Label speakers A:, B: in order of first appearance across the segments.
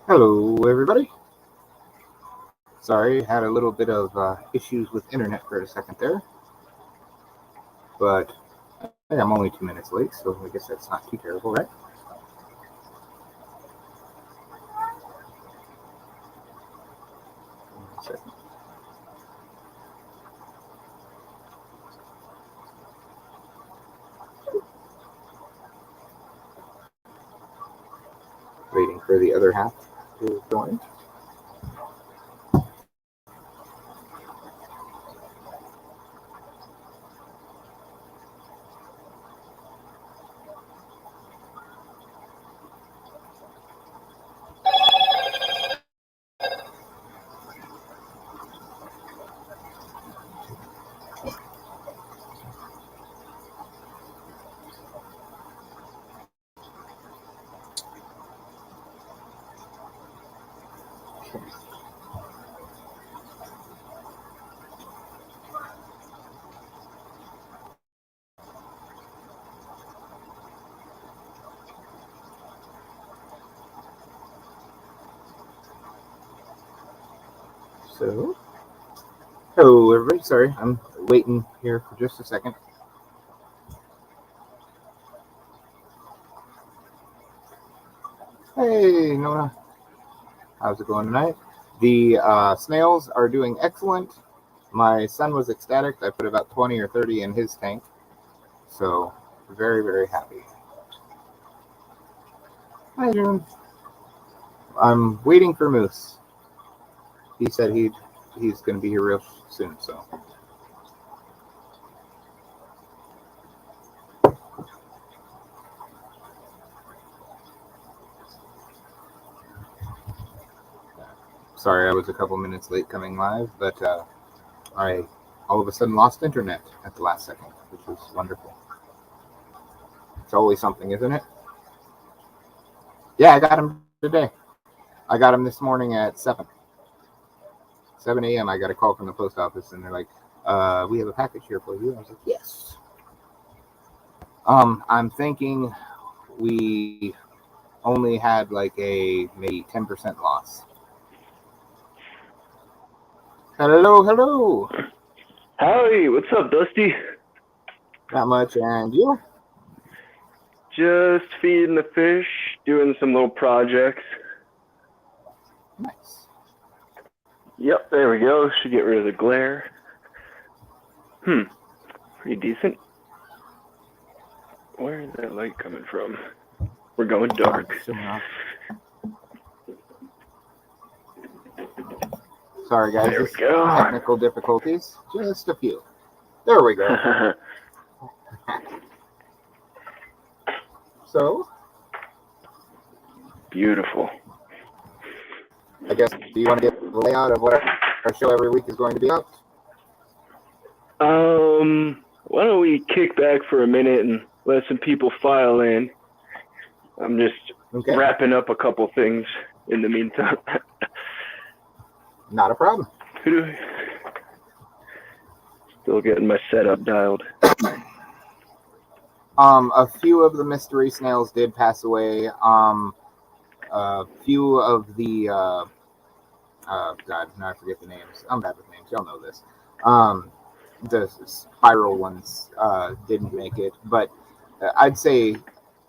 A: Hello, everybody. Sorry, had a little bit of issues with internet for a second there, but I think I'm only 2 minutes late, so I guess that's not too terrible, right? One second. Waiting for the other half to join. So, hello, everybody. Sorry, I'm waiting here for just a second. Hey, Nona. How's it going tonight? The snails are doing excellent. My son was ecstatic. I put about 20 or 30 in his tank. So, very, very happy. Hi, June. I'm waiting for Moose. He said he's going to be here real soon, so. Sorry, I was a couple minutes late coming live, but I all of a sudden lost internet at the last second, which was wonderful. It's always something, isn't it? Yeah, I got him today. I got him this morning at 7 a.m. I got a call from the post office, and they're like, we have a package here for you. I was like, yes. I'm thinking we only had like a maybe 10% loss. Hello.
B: Howdy, what's up, Dusty?
A: Not much, and you?
B: Just feeding the fish, doing some little projects.
A: Nice.
B: Yep, there we go. Should get rid of the glare. Pretty decent. Where is that light coming from? We're going dark.
A: Sorry, guys.
B: There we go.
A: Technical difficulties. Just a few. There we go. So?
B: Beautiful.
A: I guess, do you want to get the layout of what our show every week is going to be about?
B: Why don't we kick back for a minute and let some people file in? I'm just wrapping up a couple things in the meantime.
A: Not a problem.
B: Still getting my setup dialed.
A: A few of the mystery snails did pass away. A few of the God, now I forget the names. I'm bad with names. Y'all know this. The spiral ones didn't make it, but I'd say,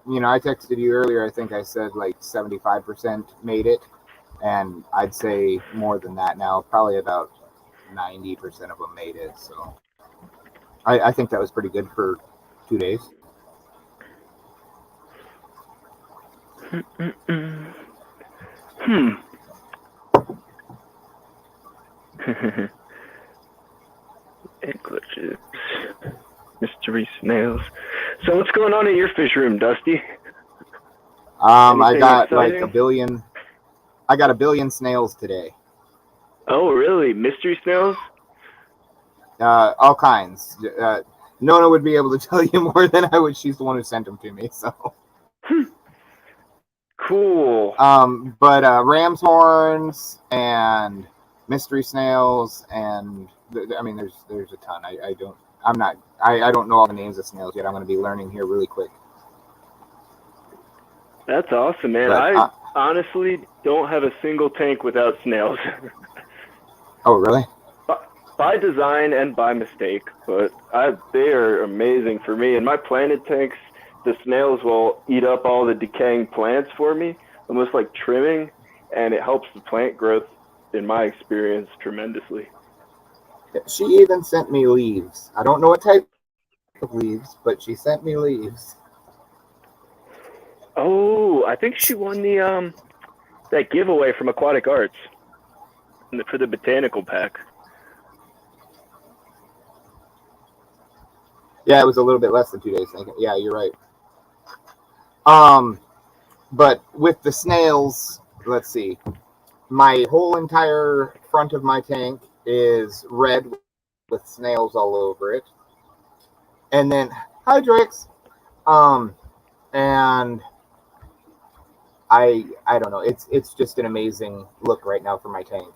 A: I texted you earlier. I think I said like 75% made it, and I'd say more than that now. Probably about 90% of them made it. So I think that was pretty good for 2 days.
B: Egg glitches. Mystery snails. So what's going on in your fish room, Dusty?
A: I got exciting? Like 1 billion. I got 1 billion snails today.
B: Oh, really? Mystery snails?
A: All kinds. Nona would be able to tell you more than I would. She's the one who sent them to me, so.
B: Cool.
A: But ram's horns and mystery snails, and I mean, there's a ton. I don't know all the names of snails yet. I'm going to be learning here really quick.
B: That's awesome, man. But honestly don't have a single tank without snails.
A: Oh, really?
B: By design and by mistake, but they are amazing for me. In my planted tanks, the snails will eat up all the decaying plants for me, almost like trimming, and it helps the plant growth, in my experience, tremendously.
A: She even sent me leaves. I don't know what type of leaves, but she sent me leaves.
B: Oh, I think she won the that giveaway from Aquatic Arts for the botanical pack.
A: Yeah, it was a little bit less than 2 days. Yeah, you're right. But with the snails, let's see. My whole entire front of my tank is red with snails all over it. And then Hydrix. And I don't know. It's just an amazing look right now for my tank.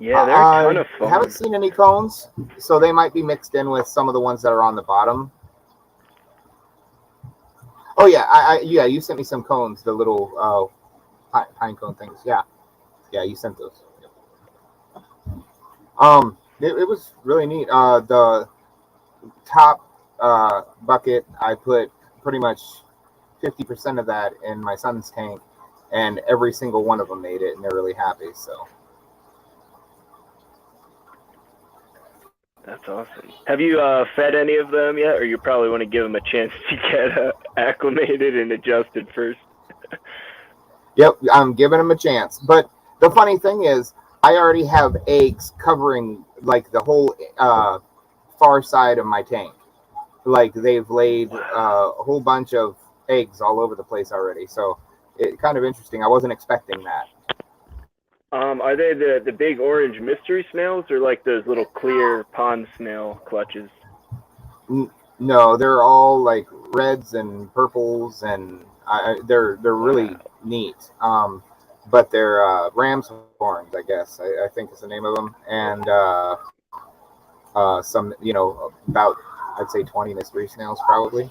B: Yeah, they're a ton of fun.
A: I haven't seen any cones, so they might be mixed in with some of the ones that are on the bottom. Oh yeah, yeah, you sent me some cones, the little pine cone things. Yeah, you sent those. It was really neat. The top bucket, I put pretty much 50% of that in my son's tank, and every single one of them made it, and they're really happy. So.
B: That's awesome. Have you fed any of them yet, or you probably want to give them a chance to get acclimated and adjusted first?
A: Yep, I'm giving them a chance. But the funny thing is, I already have eggs covering like the whole far side of my tank. Like they've laid a whole bunch of eggs all over the place already. So it's kind of interesting. I wasn't expecting that.
B: Are they the big orange mystery snails, or like those little clear pond snail clutches?
A: No, they're all like reds and purples, and they're really neat. But they're ram's horns, I guess. I think is the name of them, and some, about I'd say 20 mystery snails probably.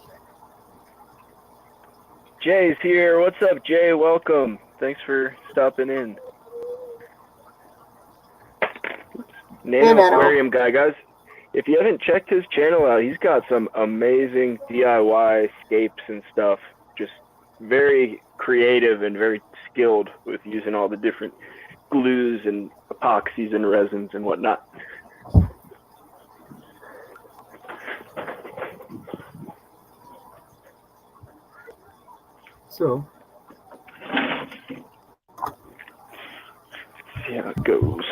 B: Jay's here. What's up, Jay? Welcome. Thanks for stopping in. Nano Aquarium guy, guys. If you haven't checked his channel out, he's got some amazing DIY scapes and stuff. Just very creative and very skilled with using all the different glues and epoxies and resins and whatnot.
A: So,
B: see how it goes.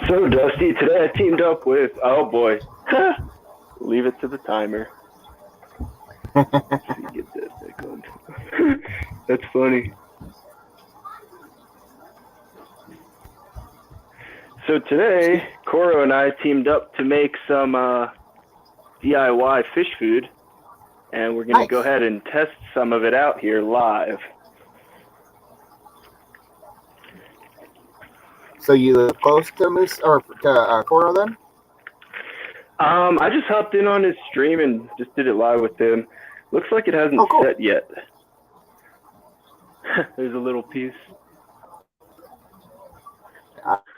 B: So, Dusty, today I teamed up with, oh boy, leave it to the timer. Get that back on. That's funny. So today, Coro and I teamed up to make some DIY fish food, and we're going to go ahead and test some of it out here live.
A: So you live close to Moose or to Coro then?
B: I just hopped in on his stream and just did it live with him. Looks like it hasn't set yet. There's a little piece.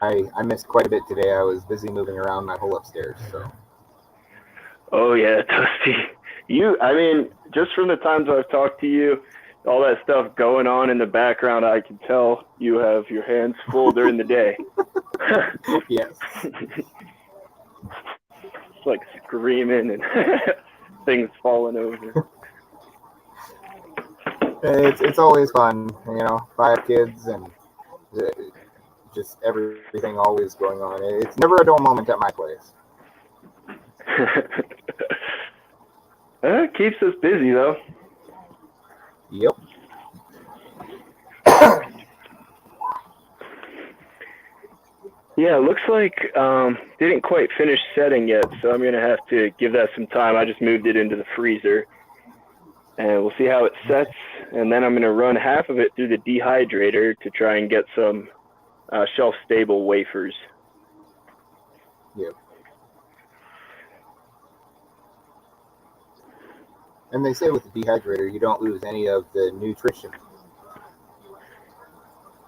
A: I missed quite a bit today. I was busy moving around my whole upstairs. So.
B: Oh yeah, Dusty. I mean, just from the times I've talked to you, all that stuff going on in the background, I can tell you have your hands full during the day.
A: Yes.
B: It's like screaming and things falling over.
A: It's always fun, 5 kids and just everything always going on. It's never a dull moment at my place.
B: It keeps us busy though.
A: Yep.
B: Yeah, it looks like didn't quite finish setting yet, so I'm gonna have to give that some time. I just moved it into the freezer, and we'll see how it sets. And then I'm gonna run half of it through the dehydrator to try and get some shelf-stable wafers.
A: Yep. And they say with the dehydrator, you don't lose any of the nutrition.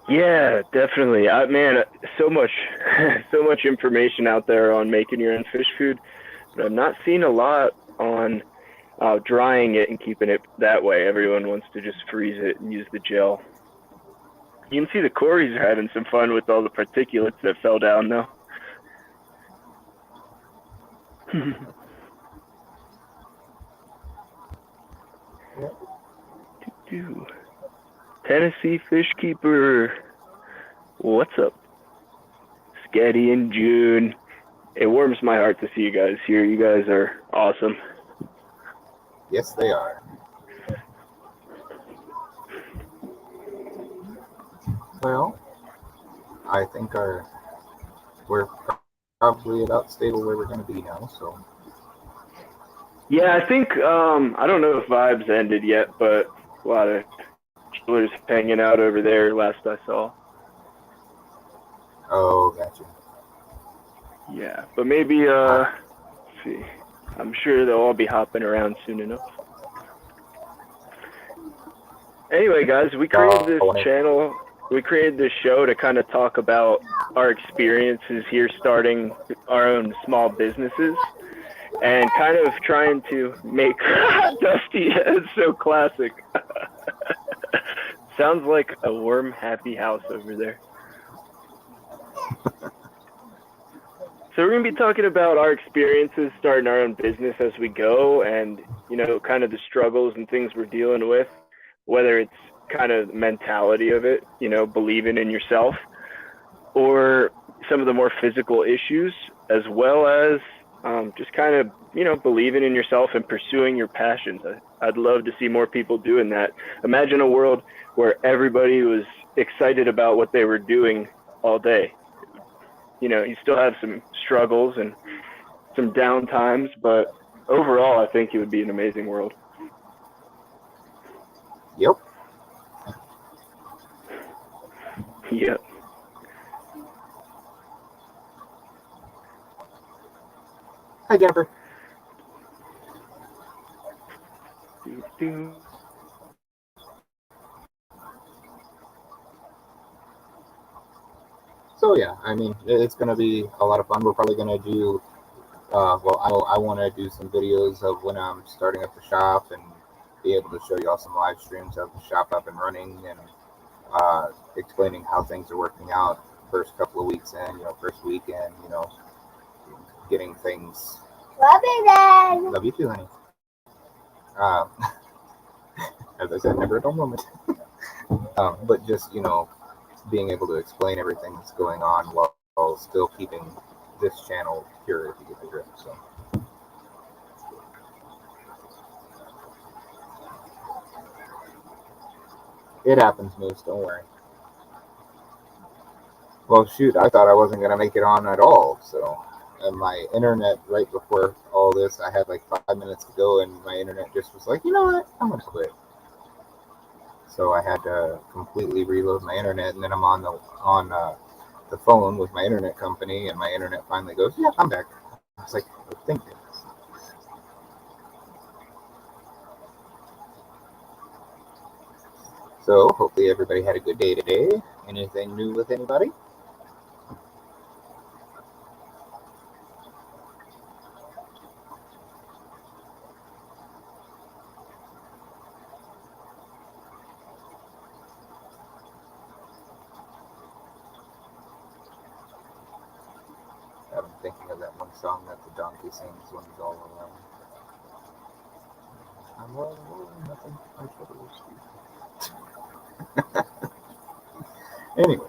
B: Yeah, definitely. Man, so much, so much information out there on making your own fish food, but I'm not seeing a lot on drying it and keeping it that way. Everyone wants to just freeze it and use the gel. You can see the Corys are having some fun with all the particulates that fell down, though. Tennessee Fish Keeper, what's up? Sketty in June. It warms my heart to see you guys here. You guys are awesome.
A: Yes, they are. Well, I think we're probably about stable where we're going to be now. So
B: yeah, I think I don't know if Vibes ended yet, but a lot of chillers hanging out over there last I saw.
A: Oh, gotcha.
B: Yeah, but maybe let's see. I'm sure they'll all be hopping around soon enough. Anyway, guys, we created this channel. We created this show to kind of talk about our experiences here starting our own small businesses and kind of trying to make Dusty. It's so classic. Sounds like a warm, happy house over there. So we're going to be talking about our experiences starting our own business as we go and, you know, kind of the struggles and things we're dealing with, whether it's kind of the mentality of it, you know, believing in yourself, or some of the more physical issues, as well as just kind of, you know, believing in yourself and pursuing your passions. I'd love to see more people doing that. Imagine a world where everybody was excited about what they were doing all day. You know, you still have some struggles and some down times, but overall, I think it would be an amazing world.
A: Yep.
B: Yep.
A: Hi, Jennifer. So yeah, I mean, it's going to be a lot of fun. We're probably going to do, well, I want to do some videos of when I'm starting up the shop and be able to show you all some live streams of the shop up and running and explaining how things are working out first couple of weeks in, you know, first weekend, you know, getting things.
C: Love you, Dad.
A: Love you too, honey. As I said, never a dull moment. But just, you know, being able to explain everything that's going on while still keeping this channel pure, if you get the drift. So. It happens, Moose. Don't worry. Well, shoot, I thought I wasn't going to make it on at all. So, and my internet, right before all this, I had like 5 minutes to go, and my internet just was like, you know what? I'm going to quit. So I had to completely reload my internet, and then I'm on the phone with my internet company, and my internet finally goes, yeah, I'm back. I was like, oh, thank you. So hopefully everybody had a good day today. Anything new with anybody? I'm thinking of that one song that the donkey sings when he's all alone. I'm all alone, nothing my troubles do. Anyway,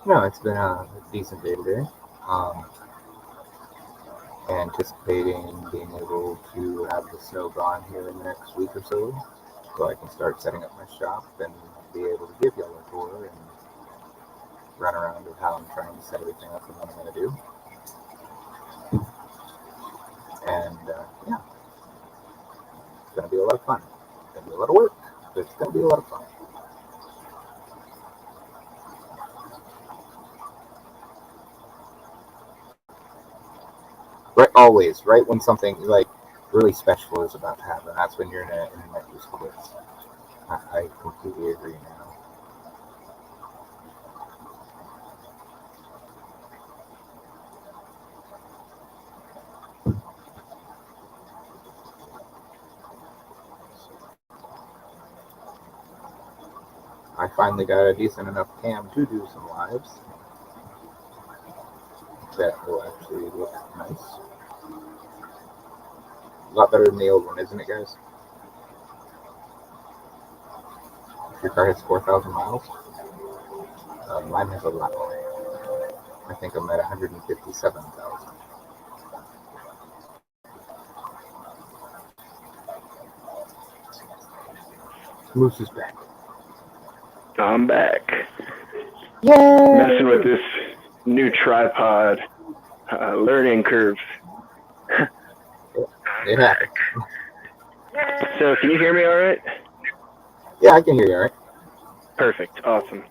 A: no, it's been a decent day today. Anticipating being able to have the snow gone here in the next week or so I can start setting up my shop and be able to give y'all a tour and run around with how I'm trying to set everything up and what I'm going to do. And yeah, it's going to be a lot of fun. It's going to be a lot of work, but it's going to be a lot of fun. Right, always, right when something like really special is about to happen. That's when your internet just quits. I completely agree now. I finally got a decent enough cam to do some lives. That will actually look nice. A lot better than the old one, isn't it, guys? Your car has 4,000 miles. Mine has a lot more. I think I'm at 157,000. Moose is back.
B: I'm back.
A: Yay!
B: Messing with this new tripod. Learning curve.
A: It happened.
B: So, can you hear me all right?
A: Yeah, I can hear you all right.
B: Perfect. Awesome.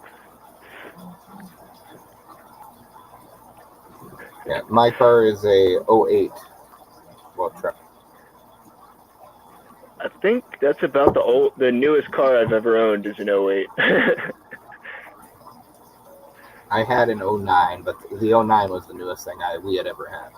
A: Yeah, my car is a 08 truck.
B: I think that's about the newest car I've ever owned is an 08.
A: I had an 09, but the 09 was the newest thing we had ever had.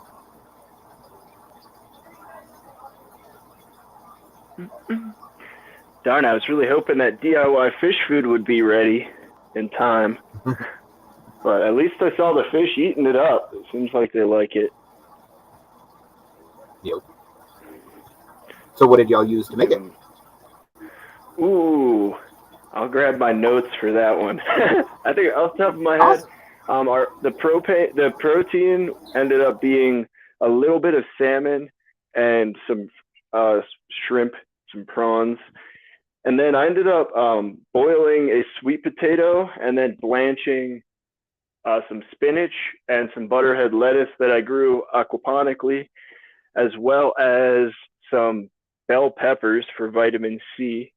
B: Darn, I was really hoping that DIY fish food would be ready in time. But at least I saw the fish eating it up. It seems like they like it.
A: Yep. So what did y'all use to make it?
B: Ooh, I'll grab my notes for that one. I think off the top of my head, the protein ended up being a little bit of salmon and some shrimp, some prawns. And then I ended up boiling a sweet potato and then blanching some spinach and some butterhead lettuce that I grew aquaponically, as well as some bell peppers for vitamin C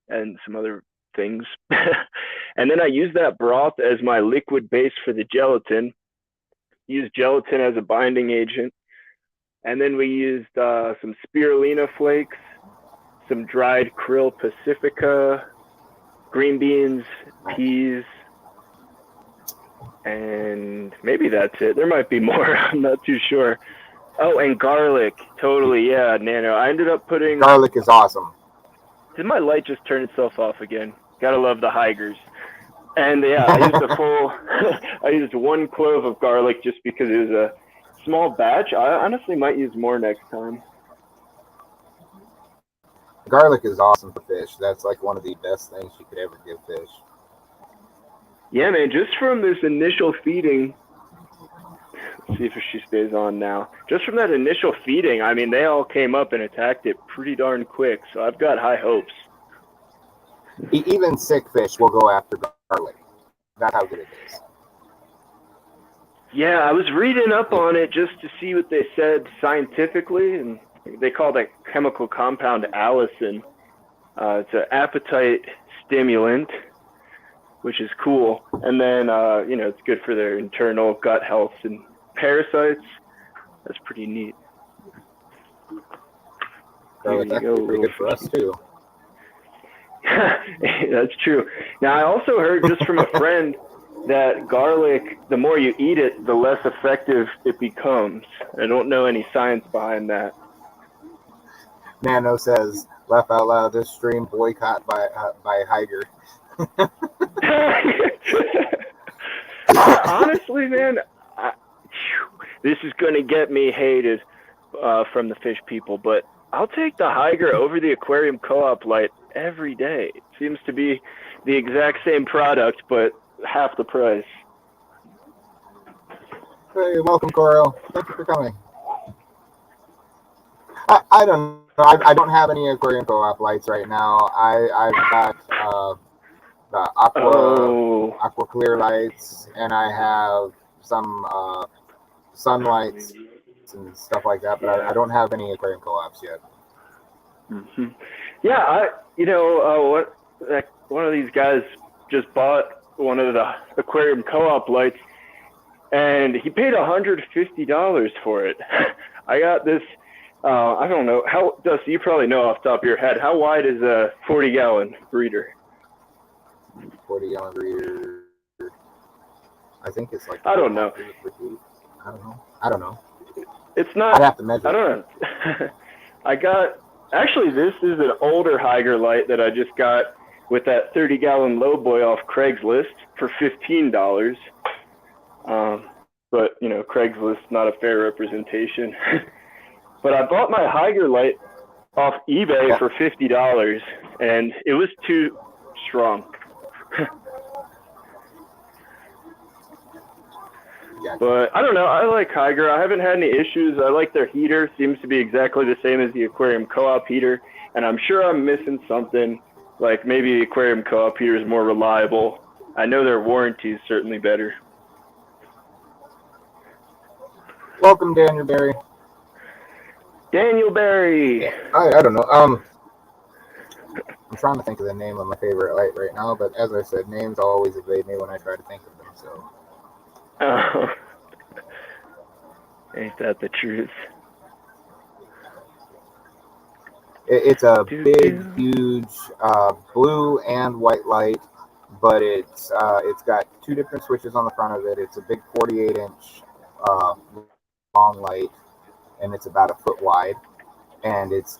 B: and some other things. And then I used that broth as my liquid base for the gelatin. Used gelatin as a binding agent. And then we used some spirulina flakes, some dried krill pacifica, green beans, peas, and maybe that's it. There might be more. I'm not too sure. Oh, and garlic. Totally, yeah, Nano. I ended up putting...
A: Garlic is awesome.
B: Did my light just turn itself off again? Gotta love the hikers. And yeah, I used a full... I used 1 clove of garlic just because it was a small batch. I honestly might use more next time.
A: Garlic is awesome for fish. That's like one of the best things you could ever give fish.
B: Yeah, man, just from this initial feeding... Let's see if she stays on now. Just from that initial feeding, I mean, they all came up and attacked it pretty darn quick, so I've got high hopes.
A: Even sick fish will go after garlic. That's how good it is.
B: Yeah, I was reading up on it just to see what they said scientifically, and they call that chemical compound allicin. It's an appetite stimulant, which is cool. And then, it's good for their internal gut health and parasites. That's pretty neat.
A: Garlic actually pretty good for us, too.
B: That's true. Now, I also heard just from a friend that garlic, the more you eat it, the less effective it becomes. I don't know any science behind that.
A: Nano says, laugh out loud, this stream boycott by Higer.
B: Honestly, man, this is going to get me hated from the fish people, but I'll take the Higer over the aquarium co-op light every day. It seems to be the exact same product, but half the price.
A: Hey, welcome, Coral. Thank you for coming. I don't know. I don't have any aquarium co-op lights right now. I've got the aqua clear lights, and I have some sunlights and stuff like that, but I don't have any aquarium co-ops yet.
B: Mm-hmm. Yeah, one of these guys just bought one of the aquarium co-op lights, and he paid $150 for it. I got this I don't know. Dusty, you probably know off the top of your head. How wide is a 40-gallon breeder?
A: 40-gallon breeder. I think it's like.
B: I don't know.
A: I don't know.
B: It's not.
A: I'd have to measure.
B: I don't know. Actually, this is an older Higer light that I just got with that 30-gallon lowboy off Craigslist for $15. But, you know, Craigslist, not a fair representation. But I bought my Higer light off eBay for $50, and it was too strong. But I don't know. I like Higer. I haven't had any issues. I like their heater. Seems to be exactly the same as the Aquarium Co-op heater. And I'm sure I'm missing something. Like maybe the Aquarium Co-op heater is more reliable. I know their warranty is certainly better.
A: Welcome, Daniel Barry.
B: Daniel Barry.
A: I don't know. I'm trying to think of the name of my favorite light right now, but as I said, names always evade me when I try to think of them. So.
B: Oh. Ain't that the truth?
A: It's a big, huge blue and white light, but it's got two different switches on the front of it. It's a big 48-inch long light, and it's about a foot wide, and it's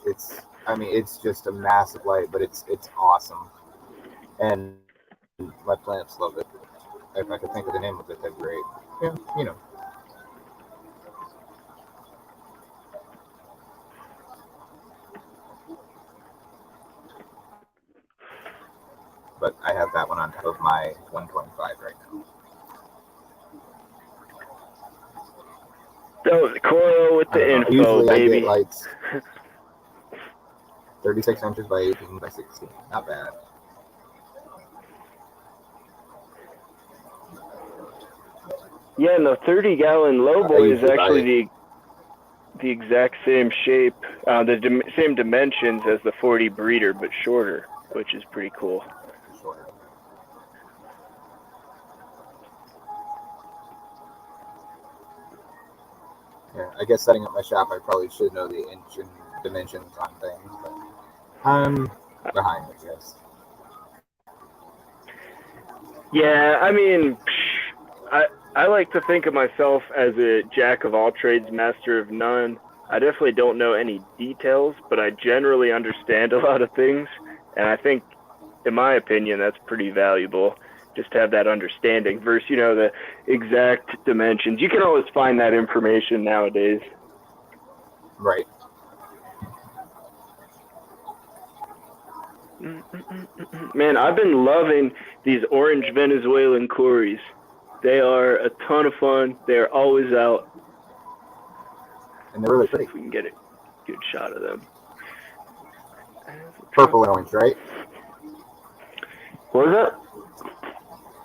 A: just a massive light, but it's awesome, and my plants love it. If I could think of the name of it, that'd be great. Yeah, you know. But I have that one on top of my 125 right now.
B: That was Coro with the info,
A: usually
B: baby.
A: I get lights 36 inches by 18 by 16. Not bad.
B: Yeah, and the 30-gallon lowboy is actually the exact same shape, same dimensions as the 40 breeder, but shorter, which is pretty cool.
A: Shorter. Yeah, I guess setting up my shop, I probably should know the inch and dimensions on things, but I'm behind, I guess.
B: Yeah, I mean, I like to think of myself as a jack of all trades, master of none. I definitely don't know any details, but I generally understand a lot of things, and I think, in my opinion, that's pretty valuable, just to have that understanding versus, you know, the exact dimensions. You can always find that information nowadays.
A: Right.
B: Man, I've been loving these orange Venezuelan Cories. They are a ton of fun. They're always out.
A: And they're really pretty.
B: If we can get a good shot of them.
A: Purple and orange, right?
B: What was that?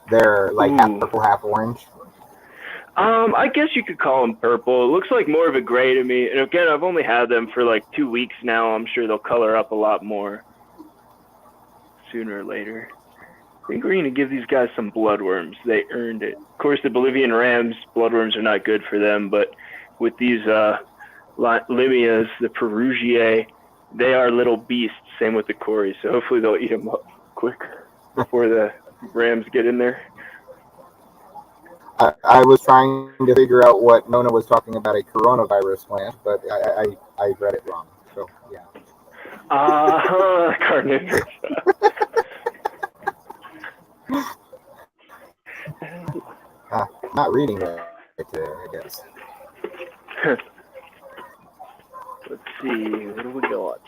A: They're like half purple, half orange.
B: I guess you could call them purple. It looks like more of a gray to me. And again, I've only had them for like 2 weeks now. I'm sure they'll color up a lot more sooner or later. I think we're going to give these guys some bloodworms. They earned it. Of course, the Bolivian Rams, bloodworms are not good for them, but with these Limias, the Perugiae, they are little beasts. Same with the Cories. So hopefully they'll eat them up quick before the Rams get in there.
A: I was trying to figure out what Nona was talking about, a coronavirus plant, but I read it wrong. So, yeah.
B: Carnivorous.
A: Not reading it today, I guess.
B: Let's see, what do we got?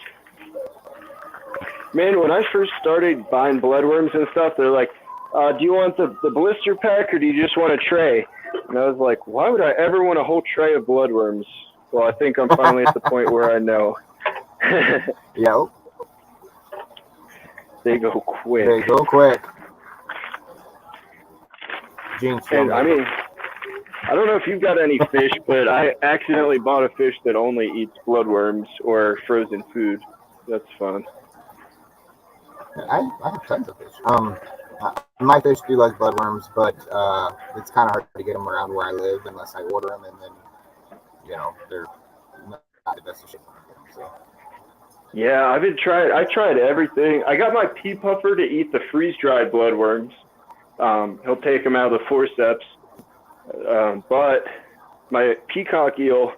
B: Man, when I first started buying bloodworms and stuff, they're like, do you want the blister pack or do you just want a tray? And I was like, why would I ever want a whole tray of bloodworms? Well, I think I'm finally at the point where I know.
A: Yep.
B: They go quick.
A: They go quick.
B: And I mean, I don't know if you've got any fish, but I accidentally bought a fish that only eats bloodworms or frozen food. That's fun.
A: I have tons of fish. My fish do like bloodworms, but it's kind of hard to get them around where I live unless I order them, and then, you know, they're That's the shit. So.
B: Yeah, I tried everything. I got my pea puffer to eat the freeze-dried bloodworms. He'll take them out of the forceps. But my peacock eel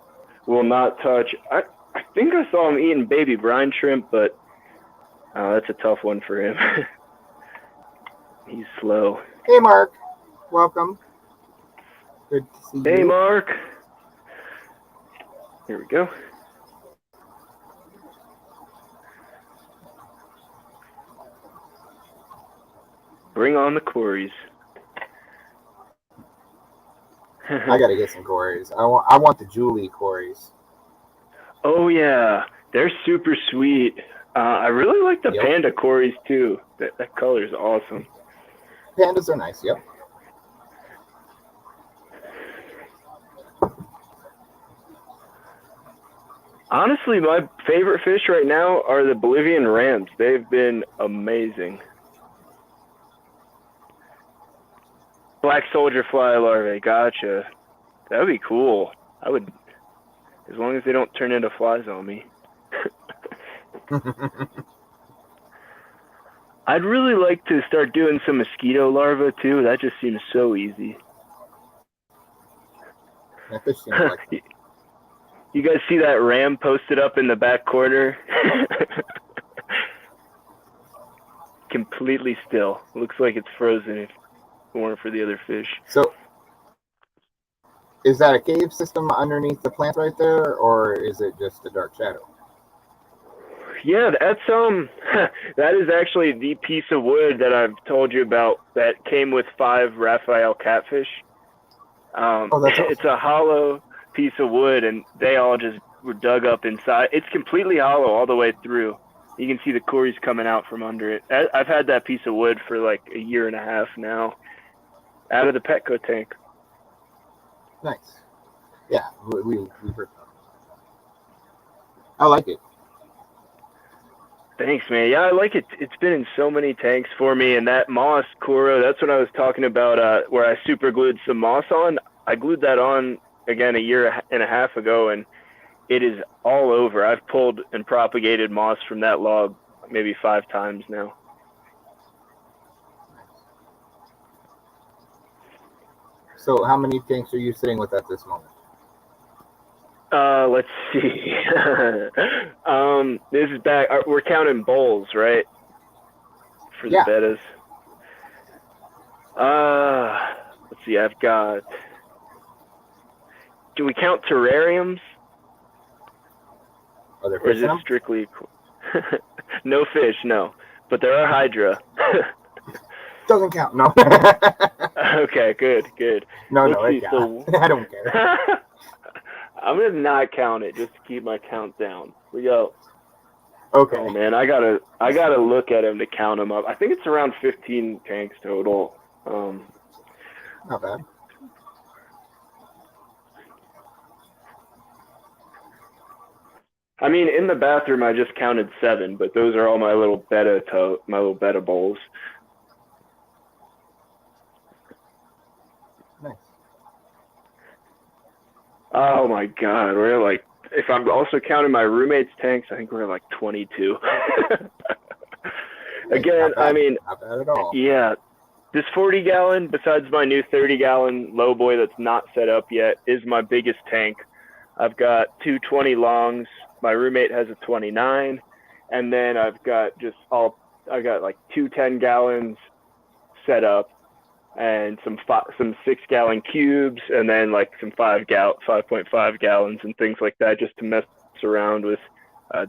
B: will not touch. I think I saw him eating baby brine shrimp, but that's a tough one for him. He's slow.
A: Hey, Mark. Welcome. Good to see you.
B: Hey, Mark. Here we go. Bring on the quarries.
A: I gotta get some quarries. I want the Julie quarries.
B: Oh yeah, they're super sweet. I really like the
A: Yep.
B: panda quarries too. That color is awesome.
A: Pandas are nice. Yep.
B: Honestly, my favorite fish right now are the Bolivian rams. They've been amazing. Black soldier fly larvae, gotcha. That would be cool. I would, as long as they don't turn into flies on me. I'd really like to start doing some mosquito larvae too. That just seems so easy.
A: That fish seems like
B: You guys see that ram posted up in the back corner? Completely still. Looks like it's frozen if it weren't for the other fish.
A: So, is that a cave system underneath the plant right there, or is it just a dark shadow?
B: Yeah, that's that is actually the piece of wood that I've told you about that came with 5 Raphael catfish.
A: That's awesome.
B: It's a hollow piece of wood, and they all just were dug up inside. It's completely hollow all the way through. You can see the quarries coming out from under it. I've had that piece of wood for like a year and a half now, out of the Petco tank.
A: Nice. Yeah, we've heard that. I like it.
B: Thanks, man. Yeah, I like it. It's been in so many tanks for me, and that moss, Kuro, that's what I was talking about, where I super glued some moss on. I glued that on, again, a year and a half ago, and it is all over. I've pulled and propagated moss from that log maybe 5 times now.
A: So how many tanks are you sitting with at this moment?
B: Let's see. This is back. We're counting bowls, right? For the bettas. Let's see. I've got. Do we count terrariums?
A: Are there
B: or
A: fish
B: is
A: in
B: it
A: them?
B: strictly? No fish, no. But there are hydra.
A: Doesn't count. No.
B: Okay, good.
A: No,
B: Let's see,
A: I don't care.
B: I'm gonna not count it just to keep my count down. We go.
A: Okay.
B: Oh man, I gotta look at them to count them up. I think it's around 15 tanks total.
A: Not bad.
B: I mean, in the bathroom, I just counted 7, but those are all my little betta bowls.
A: Nice.
B: Oh my God, we're like, if I'm also counting my roommate's tanks, I think we're like 22. Again, I mean,
A: not bad at all.
B: Yeah, this 40-gallon, besides my new 30-gallon low boy that's not set up yet, is my biggest tank. I've got 2 20 longs. My roommate has a 29, and then I've got like 2 10-gallons set up, and some 6-gallon cubes, and then like some 5.5 gallons and things like that, just to mess around with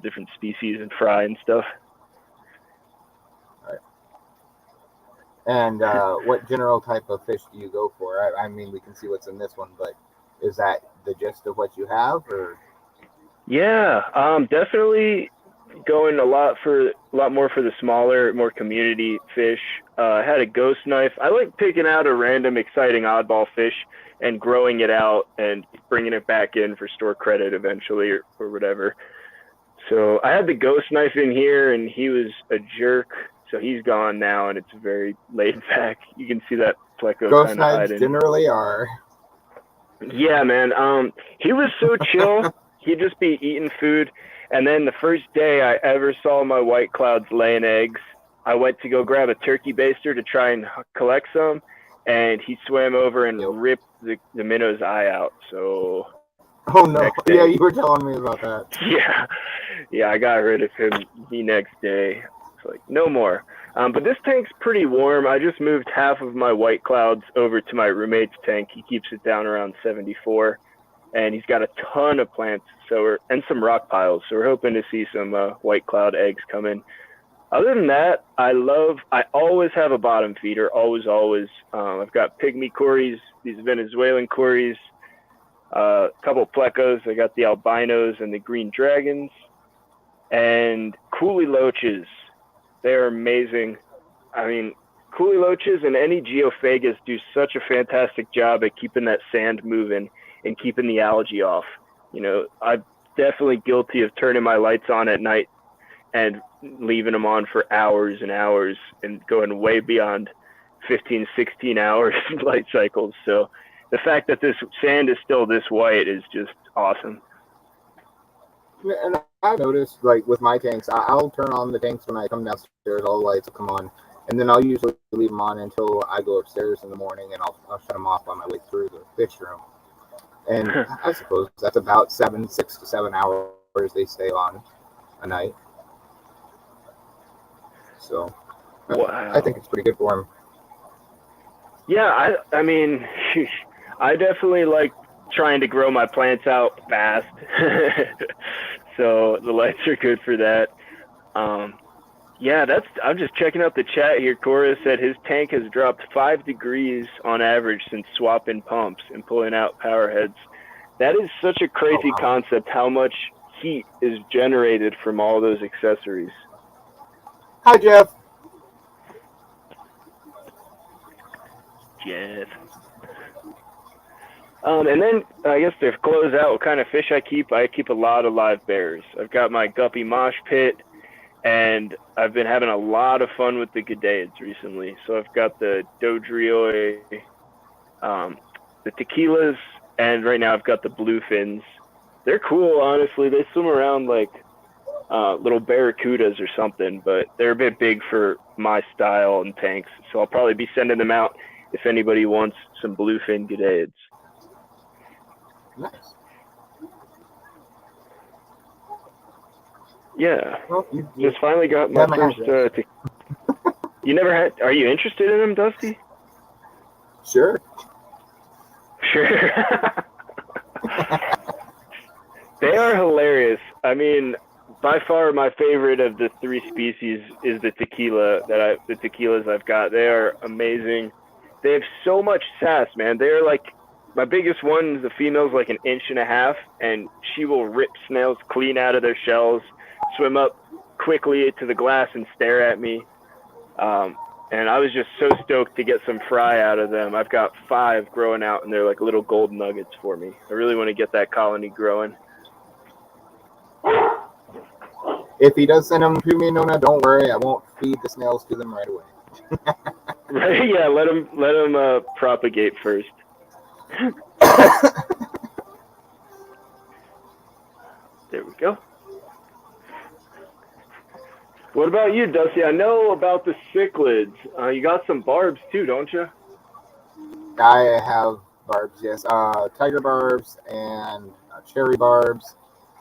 B: different species and fry and stuff.
A: All right. And what general type of fish do you go for? I mean, we can see what's in this one, but is that the gist of what you have, or?
B: Yeah, definitely going a lot more for the smaller, more community fish. I had a ghost knife. I like picking out a random, exciting oddball fish and growing it out and bringing it back in for store credit eventually or whatever. So I had the ghost knife in here, and he was a jerk. So he's gone now, and it's very laid back. You can see that pleco
A: Ghost
B: kind of
A: knives
B: hiding.
A: generally are.
B: Yeah, man. He was so chill. he'd just be eating food. And then the first day I ever saw my white clouds laying eggs, I went to go grab a turkey baster to try and collect some, and he swam over and ripped the minnow's eye out. So
A: oh no, yeah, you were telling me about that.
B: Yeah, I got rid of him the next day. It's like, no more. But this tank's pretty warm. I just moved half of my white clouds over to my roommate's tank. He keeps it down around 74, and he's got a ton of plants and some rock piles. So we're hoping to see some white cloud eggs come in. Other than that, I always have a bottom feeder, always. I've got pygmy cories, these Venezuelan cories, a couple plecos. I got the albinos and the green dragons, and coolie loaches. They're amazing. I mean, coolie loaches and any geophagus do such a fantastic job at keeping that sand moving and keeping the algae off. You know, I'm definitely guilty of turning my lights on at night and leaving them on for hours and hours and going way beyond 15, 16 hours light cycles. So the fact that this sand is still this white is just awesome.
A: And I've noticed, like, with my tanks, I'll turn on the tanks when I come downstairs, all the lights will come on, and then I'll usually leave them on until I go upstairs in the morning, and I'll shut them off on my way through the fish room. And I suppose that's about 6 to 7 hours they stay on a night. So wow. I think it's pretty good for them.
B: Yeah, I mean, I definitely like trying to grow my plants out fast. So the lights are good for that. Yeah, I'm just checking out the chat here. Cora said his tank has dropped 5 degrees on average since swapping pumps and pulling out power heads. That is such a crazy concept, how much heat is generated from all those accessories.
A: Hi, Jeff.
B: And then I guess to close out what kind of fish I keep a lot of live bears. I've got my guppy mosh pit, and I've been having a lot of fun with the Gadeids recently. So I've got the Dodrioi, the tequilas, and right now I've got the bluefins. They're cool, honestly. They swim around like little barracudas or something, but they're a bit big for my style and tanks. So I'll probably be sending them out if anybody wants some bluefin Gadeids.
A: Nice.
B: Yeah.
A: Well,
B: just finally got my first. You never had? Are you interested in them, Dusty?
A: Sure.
B: They are hilarious. I mean, by far my favorite of the 3 species is the tequilas I've got. They are amazing. They have so much sass, man. They're like, my biggest one is the female's like 1.5 inches, and she will rip snails clean out of their shells, swim up quickly to the glass and stare at me. And I was just so stoked to get some fry out of them. I've got 5 growing out, and they're like little gold nuggets for me. I really want to get that colony growing.
A: If he does send them to me, Nona, don't worry. I won't feed the snails to them right away.
B: Yeah, let them propagate first. There we go. What about you, Dusty? I know about the cichlids. You got some barbs too, don't you?
A: I have barbs, yes. Tiger barbs and cherry barbs.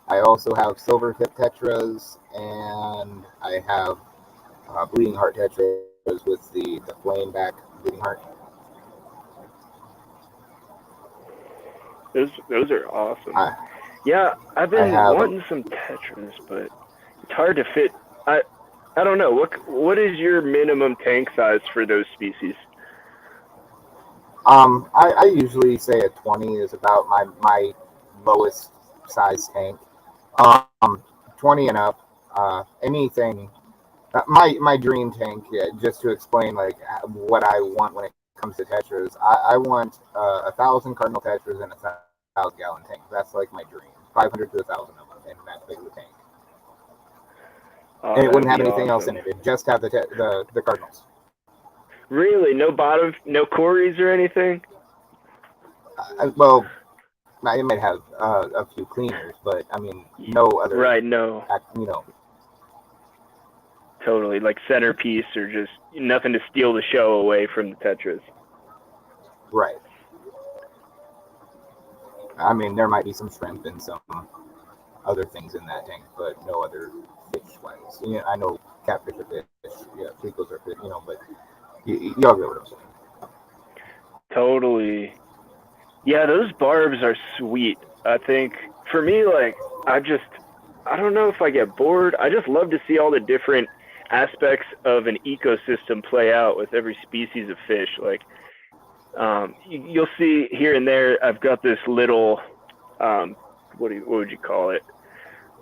A: I also have silver tip tetras, and I have bleeding heart tetras with the flame back bleeding heart.
B: Those are awesome. Yeah, I've been wanting some tetras, but it's hard to fit. I don't know. What is your minimum tank size for those species?
A: I usually say a 20 is about my lowest size tank. 20 and up. Anything. My dream tank, just to explain like what I want when it comes to tetras. I want 1,000 cardinal tetras in a 1,000-gallon tank. That's like my dream. 500 to 1,000 of them in that big of a tank. And it wouldn't have anything else in it. It'd just have the cardinals.
B: Really? No bottom, no cories or anything?
A: Well, It might have a few cleaners, but I mean, no other.
B: Right, no.
A: You know.
B: Totally, like centerpiece or just nothing to steal the show away from the Tetras.
A: Right. I mean, there might be some shrimp and some other things in that tank, but no other fish-wise. Yeah, I know catfish are fish, yeah, plecos are fish, you know, but y'all get what I'm saying.
B: Totally. Yeah, those barbs are sweet. I think for me, like, I don't know if I get bored. I just love to see all the different aspects of an ecosystem play out with every species of fish. Like, you'll see here and there, I've got this little, what would you call it?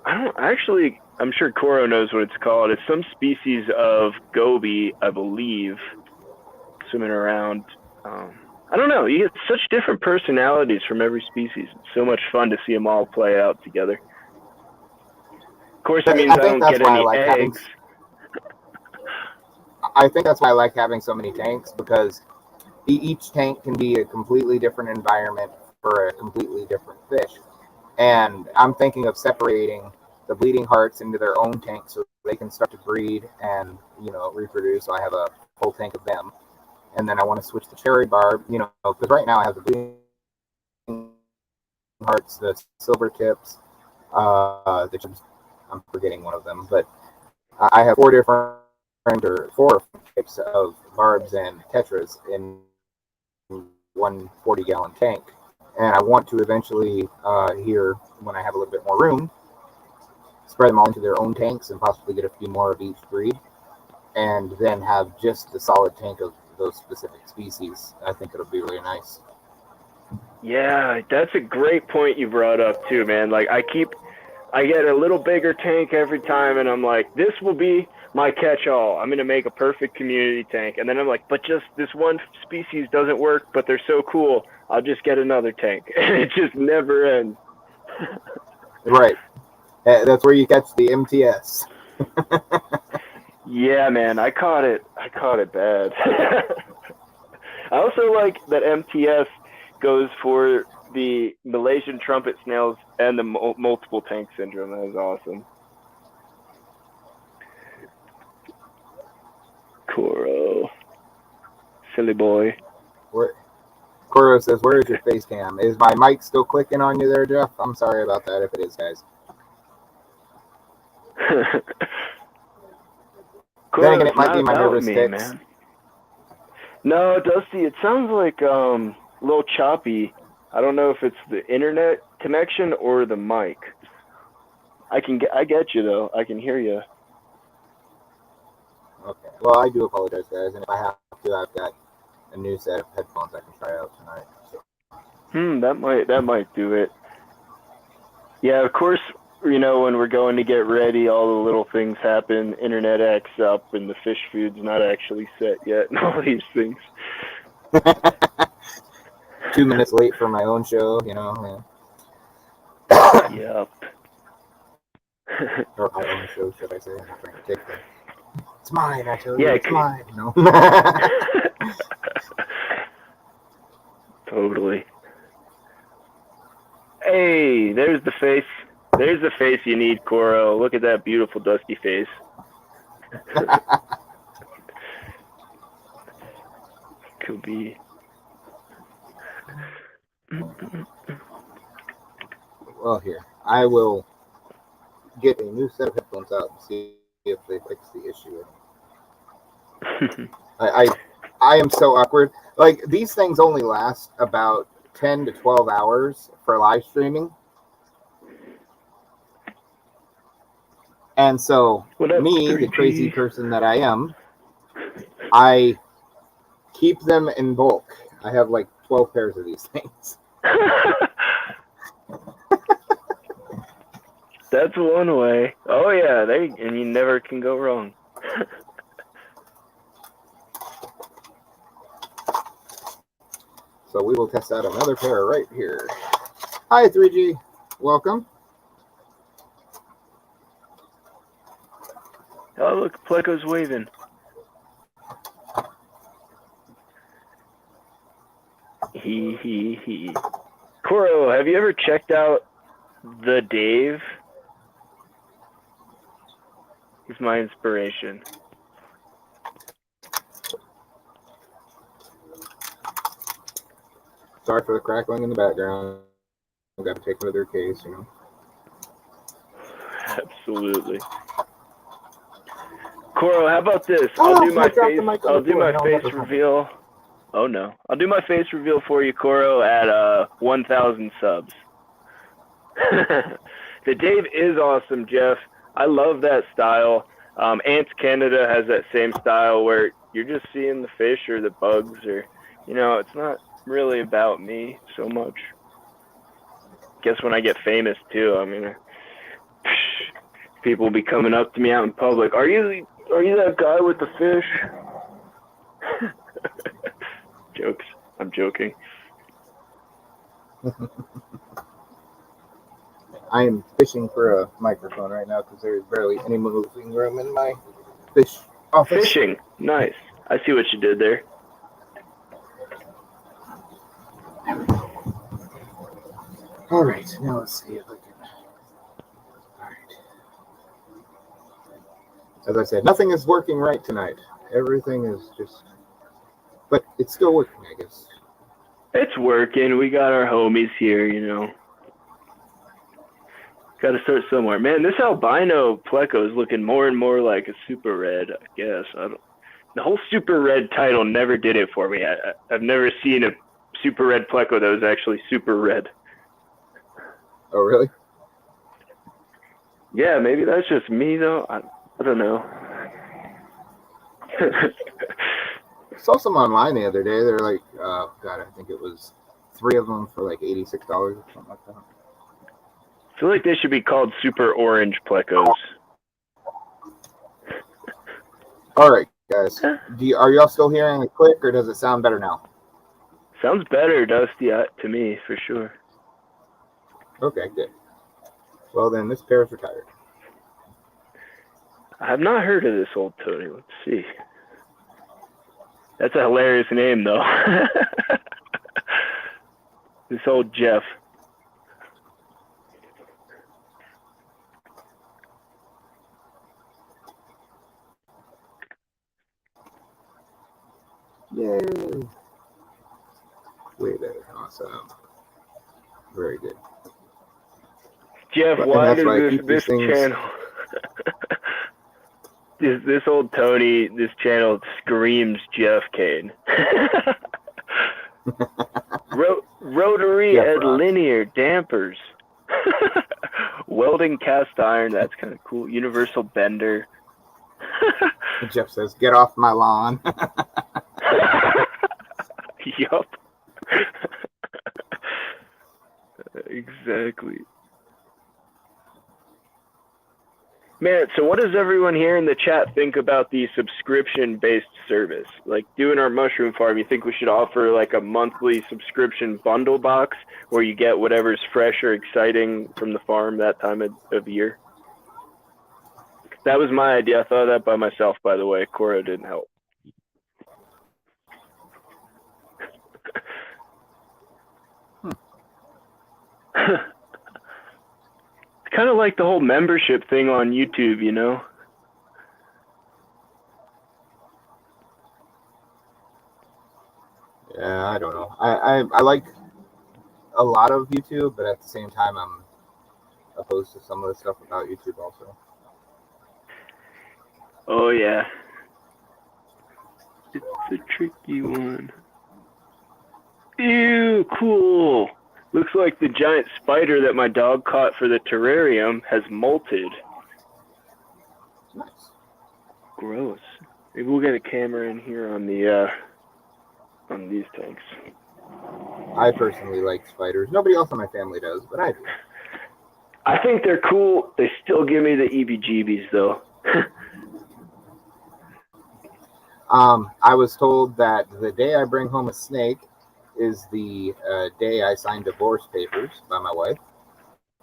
B: I'm sure Koro knows what it's called. It's some species of goby, I believe, swimming around. I don't know. You get such different personalities from every species. It's so much fun to see them all play out together. Of course, that means I don't get any eggs.
A: I think that's why I like having so many tanks, because each tank can be a completely different environment for a completely different fish. And I'm thinking of separating the bleeding hearts into their own tank so they can start to breed and, you know, reproduce. So I have a whole tank of them. And then I want to switch the cherry barb, you know, because right now I have the bleeding hearts, the silver tips, I'm forgetting one of them, but I have four types of barbs and tetras in one 40-gallon tank. And I want to eventually, here, when I have a little bit more room, spread them all into their own tanks and possibly get a few more of each breed, and then have just the solid tank of those specific species. I think it'll be really nice.
B: Yeah, that's a great point you brought up too, man. Like, I get a little bigger tank every time, and I'm like, this will be my catch-all. I'm going to make a perfect community tank. And then I'm like, but just this one species doesn't work, but they're so cool, I'll just get another tank. And it just never ends.
A: Right. That's where you catch the MTS.
B: Yeah, man, I caught it bad. I also like that MTS goes for the Malaysian trumpet snails and the multiple tank syndrome. That was awesome. Koro. Silly boy.
A: Koro says, where is your face cam? Is my mic still clicking on you there, Jeff? I'm sorry about that if it is, guys. Then again, it might be my nervous tics. Man.
B: No, Dusty, it sounds like a little choppy. I don't know if it's the internet connection or the mic. I get you though. I can hear you.
A: Okay. Well, I do apologize, guys, and if I have to, I've got a new set of headphones I can try out tonight. So.
B: That might do it. Yeah, of course. You know, when we're going to get ready, all the little things happen. Internet acts up, and the fish food's not actually set yet, and all these things.
A: 2 minutes late for my own show, you know.
B: Yeah. Yep.
A: Or my own show, should I say? I'm not trying to take it. It's mine, I tell you. It's mine. No.
B: Totally. Hey, there's the face. There's the face you need, Koro. Look at that beautiful dusty face. Could be.
A: Well, here. I will get a new set of headphones out and see if they fix the issue. I am so awkward. Like, these things only last about 10 to 12 hours for live streaming. And so, me, the crazy person that I am, I keep them in bulk. I have like 12 pairs of these things.
B: That's one way. Oh, yeah, and you never can go wrong.
A: So we will test out another pair right here. Hi, 3G. Welcome.
B: Oh, look, Pleco's waving. He. Koro, have you ever checked out the Dave? He's my inspiration.
A: Sorry for the crackling in the background. I've got to take another case, you know.
B: Absolutely. Coro, how about this?
A: Oh,
B: I'll do my
A: I dropped
B: face.
A: the mic on
B: I'll
A: the
B: do
A: floor.
B: my
A: No,
B: face
A: that doesn't
B: reveal. Oh no! I'll do my face reveal for you, Coro, at 1,000 subs. The Dave is awesome, Jeff. I love that style. Ants Canada has that same style where you're just seeing the fish or the bugs, or it's not really about me so much. Guess when I get famous too, I mean, people will be coming up to me out in public. Are you that guy with the fish? Jokes. I'm joking.
A: I am fishing for a microphone right now because there is barely any moving room in my fish office.
B: Fishing. Nice. I see what you did there.
A: All right, now let's see if I can. All right. As I said, nothing is working right tonight. Everything is just, but it's still working, I guess.
B: It's working. We got our homies here, Got to start somewhere. Man, this albino pleco is looking more and more like a super red, I guess. The whole super red title never did it for me. I've never seen a super red pleco that was actually super red.
A: Oh, really?
B: Yeah, maybe that's just me, though. I don't know.
A: I saw some online the other day. They're like, God, I think it was 3 of them for like $86 or something like that.
B: I feel like they should be called super orange plecos.
A: All right, guys. Are y'all still hearing it quick, or does it sound better now?
B: Sounds better, Dusty, to me, for sure.
A: Okay, good. Well, then, this pair is retired.
B: I have not heard of this old Tony. Let's see. That's a hilarious name, though. This old Jeff.
A: Yay! Way better. Awesome. Very good.
B: Jeff, why does this channel... this old Tony, this channel screams Jeff Kane. Rotary and linear dampers. Welding cast iron, that's kind of cool. Universal bender.
A: Jeff says, "Get off my lawn."
B: Yup. Exactly. Man, so what does everyone here in the chat think about the subscription-based service? Like doing our mushroom farm, you think we should offer like a monthly subscription bundle box where you get whatever's fresh or exciting from the farm that time of year? That was my idea. I thought of that by myself, by the way. Cora didn't help. It's kind of like the whole membership thing on YouTube,
A: Yeah, I don't know. I like a lot of YouTube, but at the same time, I'm opposed to some of the stuff about YouTube also.
B: Oh, yeah. It's a tricky one. Ew, cool. Looks like the giant spider that my dog caught for the terrarium has molted.
A: Nice.
B: Gross. Maybe we'll get a camera in here on the on these tanks.
A: I personally like spiders. Nobody else in my family does, but I do.
B: I think they're cool. They still give me the EBGBs, though.
A: I was told that the day I bring home a snake is the day I sign divorce papers by my wife.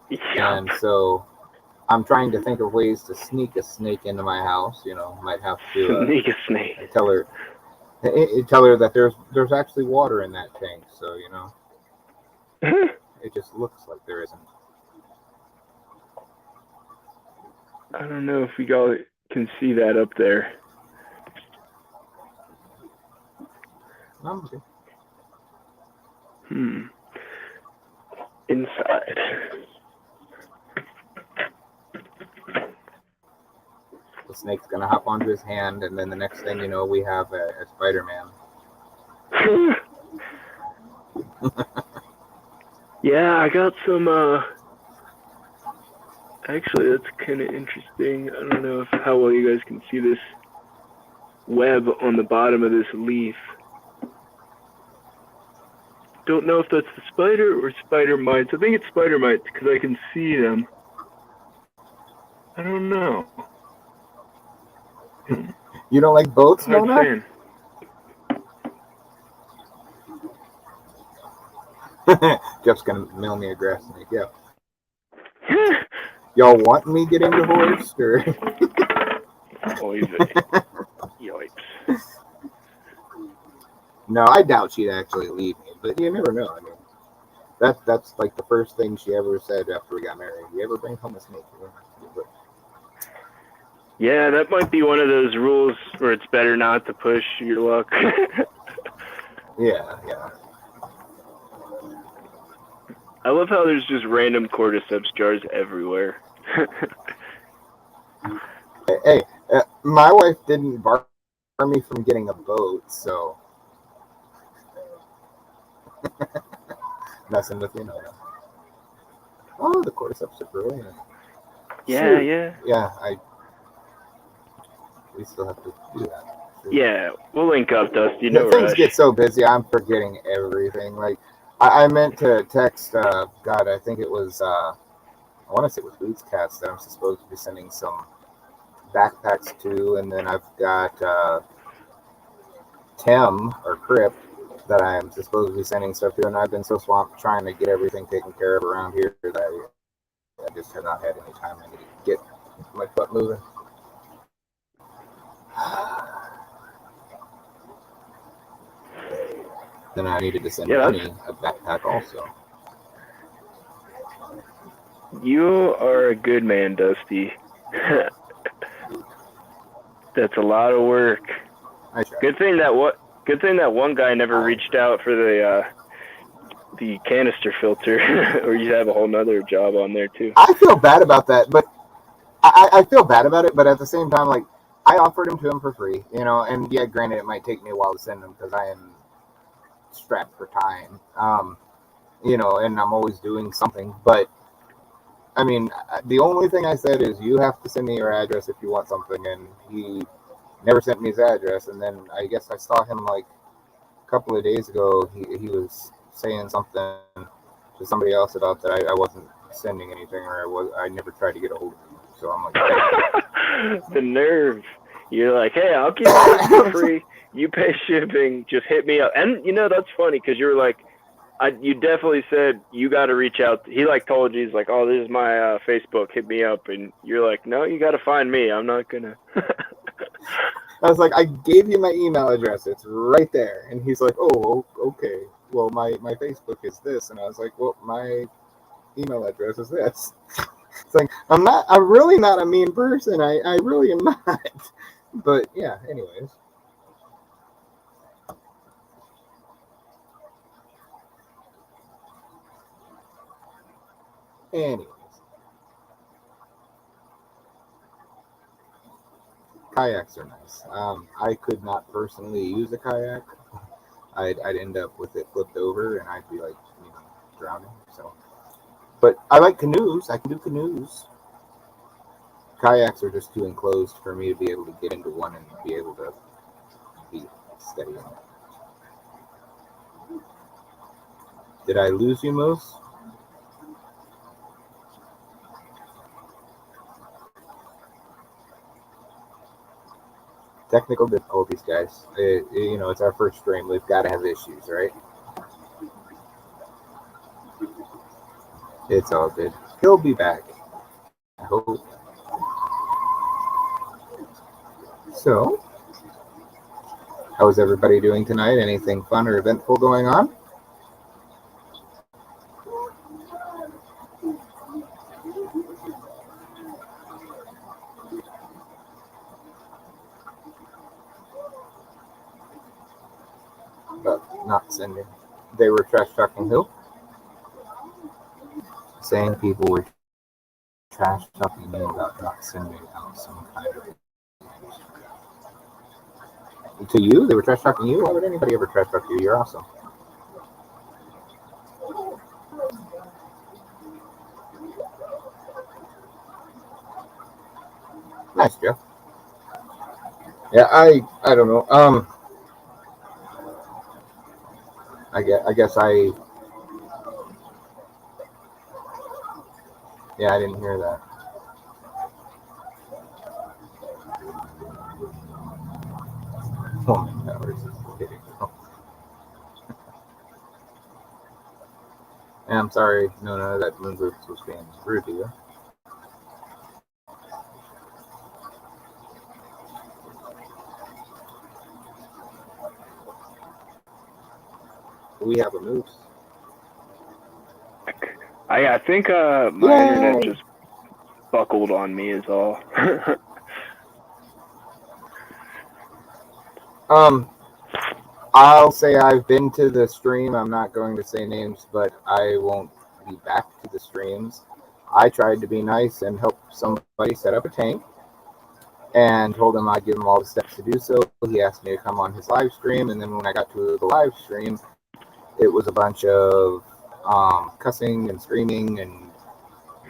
B: Yeah.
A: And so I'm trying to think of ways to sneak a snake into my house. Might have to
B: sneak a snake.
A: tell her that there's actually water in that tank. So It just looks like there isn't.
B: I don't know if we all can see that up there.
A: Okay.
B: Inside.
A: The snake's gonna hop onto his hand, and then the next thing you know, we have a Spider-Man.
B: Yeah, I got some. Actually, that's kind of interesting. I don't know how well you guys can see this web on the bottom of this leaf. Don't know if that's the spider or spider mites. I think it's spider mites because I can see them. I don't know.
A: You don't like boats, Mona? Jeff's gonna mail me a grass snake. Yeah. Y'all want me getting divorced or?
B: Yikes.
A: No, I doubt she'd actually leave me, but you never know. I mean, that's like the first thing she ever said after we got married. You ever bring home a snake?
B: Yeah, that might be one of those rules where it's better not to push your luck.
A: Yeah.
B: I love how there's just random cordyceps jars everywhere.
A: Hey, my wife didn't bar me from getting a boat, so messing with you, no. Oh, the cordyceps are growing.
B: Yeah.
A: Yeah, we still have to do that.
B: Yeah, we'll link up, Dusty.
A: No things rush. Get so busy, I'm forgetting everything. Like, I meant to text, God, I think it was, I want to say it was Boots Cats that I'm supposed to be sending some backpacks to, and then I've got Tim, or Crip, that I'm supposed to be sending stuff to, and I've been so swamped trying to get everything taken care of around here that I just have not had any time. I need to get my butt moving. Then I needed to send Money a backpack also.
B: You are a good man, Dusty. That's a lot of work. Good thing that one guy never reached out for the canister filter, or you'd have a whole nother job on there too.
A: I feel bad about that, but I feel bad about it, but at the same time, like, I offered him to him for free, you know, and yeah, granted, it might take me a while to send him because I am strapped for time, you know, and I'm always doing something, but I mean, the only thing I said is you have to send me your address if you want something, and he never sent me his address, and then I guess I saw him like a couple of days ago, he was saying something to somebody else about that I wasn't sending anything, or I never tried to get a hold of him, so I'm like,
B: the nerve. You're like, hey, I'll keep it for free, you pay shipping, just hit me up. And you know, that's funny because you're like, you definitely said you got to reach out. He like told you, he's like, oh, this is my Facebook, hit me up, and you're like, no, you got to find me, I'm not gonna.
A: I was like, I gave you my email address, it's right there, and he's like, oh, okay, well, my Facebook is this, and I was like, well, my email address is this. It's like, I'm really not a mean person, I really am not, but yeah, anyways. Kayaks are nice. I could not personally use a kayak. I'd end up with it flipped over, and I'd be like, you know, drowning. So, but I like canoes. I can do canoes. Kayaks are just too enclosed for me to be able to get into one and be able to be steady in it. Did I lose you, Moose? Technical difficulties, guys. You know, it's our first stream. We've got to have issues, right? It's all good. He'll be back, I hope. So, how is everybody doing tonight? Anything fun or eventful going on? sending. They were trash talking who? Saying people were trash talking me about not sending out some kind of. To you? They were trash talking you? Why would anybody ever trash talk you? You're awesome. Nice, Jeff. Yeah, I don't know. I guess yeah, I didn't hear that. Oh my God, where's this kidding? Oh. Yeah, I'm sorry. No, that Moon Groups was being rude to you. We have a moose.
B: I think my internet just buckled on me is all.
A: I'll say I've been to the stream. I'm not going to say names, but I won't be back to the streams. I tried to be nice and help somebody set up a tank and told him I'd give him all the steps to do so. He asked me to come on his live stream, and then when I got to the live stream, it was a bunch of cussing and screaming and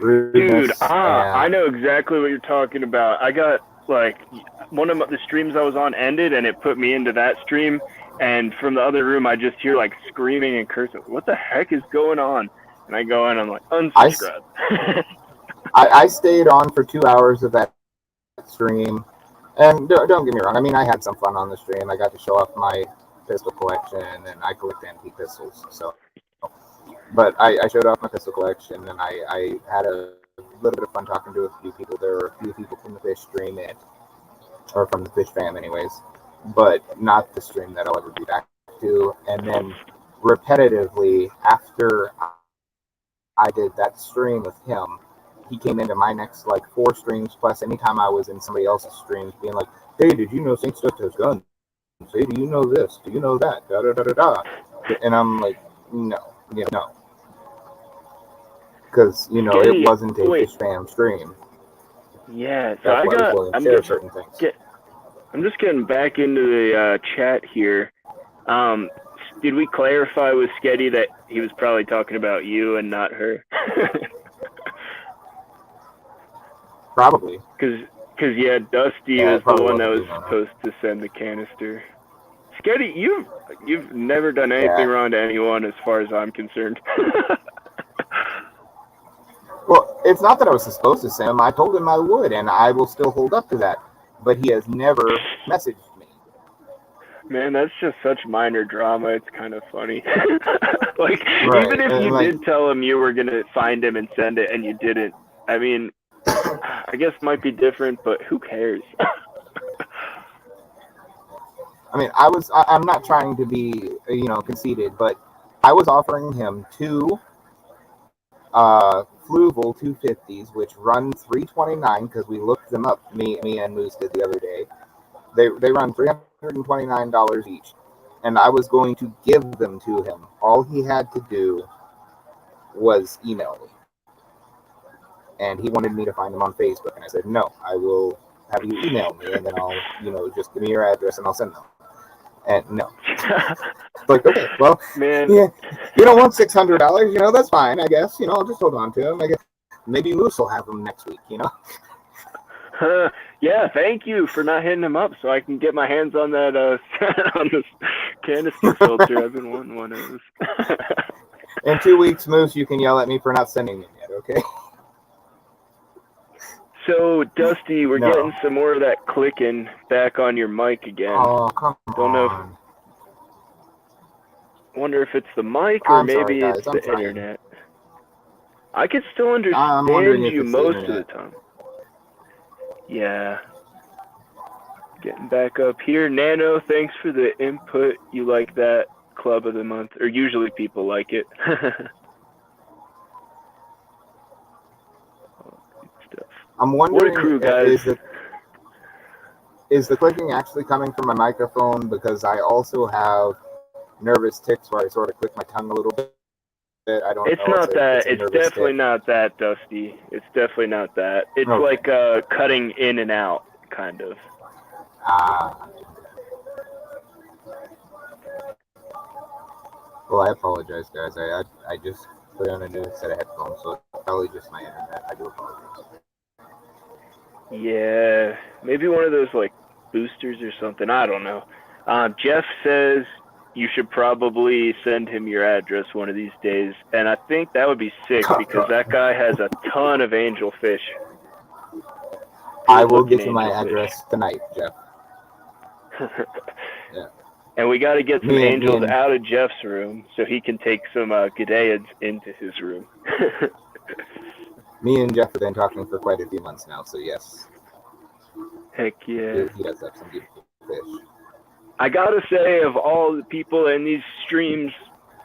A: rudeness.
B: Dude, I know exactly what you're talking about. I got, like, one of the streams I was on ended, and it put me into that stream, and from the other room, I just hear, like, screaming and cursing. What the heck is going on? And I go in, I'm like, unsubscribe.
A: I stayed on for 2 hours of that stream, and don't get me wrong, I mean, I had some fun on the stream. I got to show off my pistol collection, and I collect antique pistols, so. But I showed off my pistol collection, and I had a little bit of fun talking to a few people. There were a few people from the fish stream, or from the fish fam anyways, but not the stream that I'll ever be back to. And then repetitively, after I did that stream with him, he came into my next, like, 4 streams, plus anytime I was in somebody else's streams, being like, hey, did you know SaintsDust has guns? Hey, do you know this? Do you know that? Da da da da da. And I'm like, no. Because, it wasn't a fish fam stream.
B: Yeah, so I'm just getting back into the chat here. Did we clarify with Sketty that he was probably talking about you and not her?
A: Probably.
B: Because yeah, Dusty is the one that was supposed to send the canister. Sketty, you've never done anything wrong to anyone as far as I'm concerned.
A: Well, it's not that I was supposed to send him. I told him I would, and I will still hold up to that. But he has never messaged me.
B: Man, that's just such minor drama. It's kind of funny. Even if you did tell him you were going to find him and send it, and you didn't, I mean, I guess it might be different, but who cares?
A: I mean, I'm not trying to be, conceited, but I was offering him 2 Fluval 250s, which run $329 because we looked them up. Me and Moose did the other day. They run $329 each, and I was going to give them to him. All he had to do was email me, and he wanted me to find them on Facebook, and I said no. I will have you email me, and then I'll just give me your address and I'll send them. And no. Like, okay, well, man, yeah, you don't want $600, that's fine, I guess. I'll just hold on to them. I guess maybe Moose will have them next week,
B: Yeah, thank you for not hitting them up so I can get my hands on that on this canister filter. I've been wanting one of those.
A: In 2 weeks, Moose, you can yell at me for not sending them yet, okay?
B: So, Dusty, we're getting some more of that clicking back on your mic again.
A: Oh, come
B: on. Wonder if it's the mic or maybe it's the internet. I can still understand you most of the time. Yeah. Getting back up here. Nano, thanks for the input. You like that club of the month, or usually people like it.
A: I'm wondering,
B: what a crew, guys.
A: Is the clicking actually coming from my microphone? Because I also have nervous tics where I sort of click my tongue a little bit. I don't
B: It's
A: know.
B: not that. It's
A: nervous
B: definitely
A: tick.
B: not that, Dusty. It's definitely not that. It's
A: Okay.
B: like cutting in and out, kind of.
A: Well, I apologize, guys. I just put on a new set of headphones, so it's probably just my internet. I do apologize.
B: Yeah, maybe one of those like boosters or something. I don't know. Jeff says you should probably send him your address one of these days, and I think that would be sick because that guy has a ton of angelfish.
A: I will get you my address tonight, Jeff.
B: Yeah. And we got to get some angels out of Jeff's room so he can take some Gideids into his room.
A: Me and Jeff have been talking for quite a few months now, so yes.
B: Heck yeah.
A: He does have some beautiful fish.
B: I got to say, of all the people in these streams,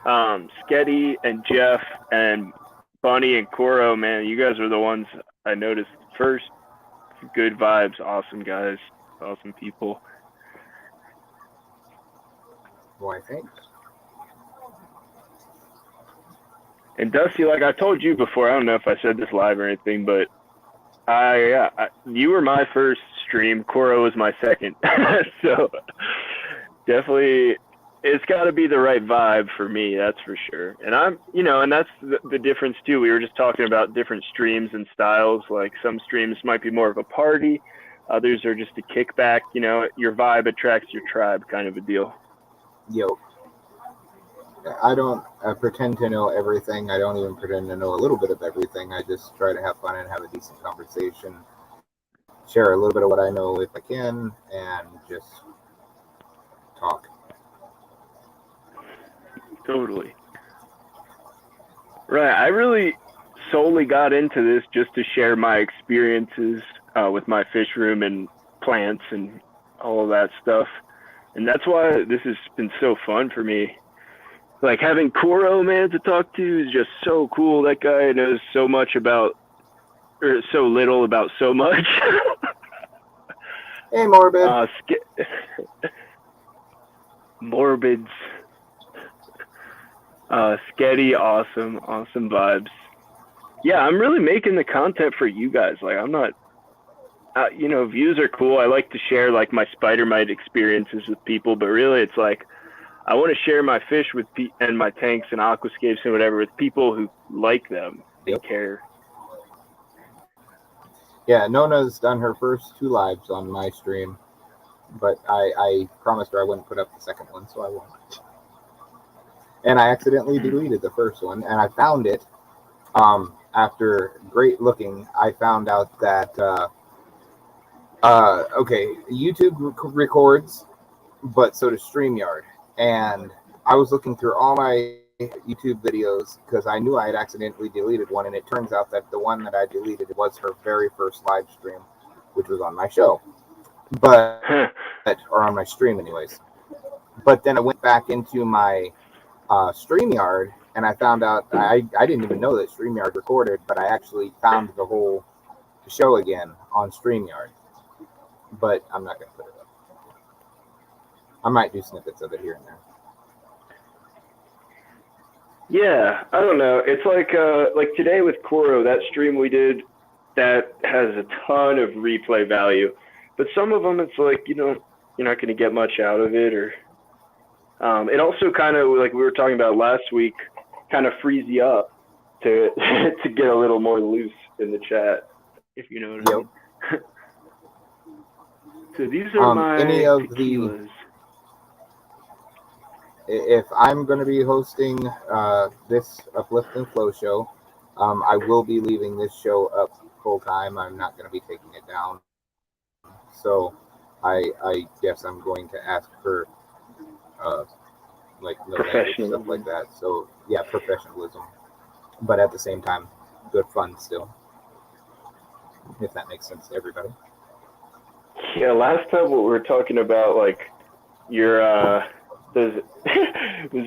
B: Sketty and Jeff and Bunny and Koro, man, you guys are the ones I noticed first. Good vibes, awesome guys, awesome people.
A: Why, thanks.
B: And Dusty, like I told you before, I don't know if I said this live or anything, but you were my first stream. Koro was my second. So definitely, it's got to be the right vibe for me, that's for sure. And and that's the difference too. We were just talking about different streams and styles. Like some streams might be more of a party, others are just a kickback. Your vibe attracts your tribe, kind of a deal.
A: Yo, I don't pretend to know everything. I don't even pretend to know a little bit of everything. I just try to have fun and have a decent conversation. Share a little bit of what I know if I can, and just talk.
B: Totally. Right. I really solely got into this just to share my experiences with my fish room and plants and all of that stuff. And that's why this has been so fun for me. Like having Koro, man, to talk to is just so cool. That guy knows so much about, or so little about so much.
A: Hey, Morbid.
B: Morbids. Sketty, awesome vibes. Yeah, I'm really making the content for you guys. Like, I'm not, views are cool. I like to share like my spider mite experiences with people, but really it's like, I want to share my fish with and my tanks and aquascapes and whatever with people who like them and care.
A: Yeah, Nona's done her first 2 lives on my stream, but I promised her I wouldn't put up the second one, so I won't. And I accidentally deleted the first one, and I found it after great looking. I found out that YouTube records, but so does StreamYard. And I was looking through all my YouTube videos because I knew I had accidentally deleted one, and it turns out that the one that I deleted was her very first live stream, which was on my show, or on my stream anyways. But then I went back into my StreamYard, and I found out I didn't even know that StreamYard recorded, but I actually found the whole show again on StreamYard. But I'm not going to put it up. I might do snippets of it here and there.
B: Yeah, I don't know. It's like today with Koro, that stream we did, that has a ton of replay value. But some of them, it's like, you're not going to get much out of it. Or it also kind of, like we were talking about last week, kind of frees you up to to get a little more loose in the chat, if you know what I mean. So these are my
A: any of
B: tequilas.
A: If I'm going to be hosting this Uplift and Flow show, I will be leaving this show up full time. I'm not going to be taking it down. So I guess I'm going to ask for like stuff like that. So yeah, professionalism, but at the same time, good fun still. If that makes sense to everybody.
B: Yeah, last time what we were talking about, like your was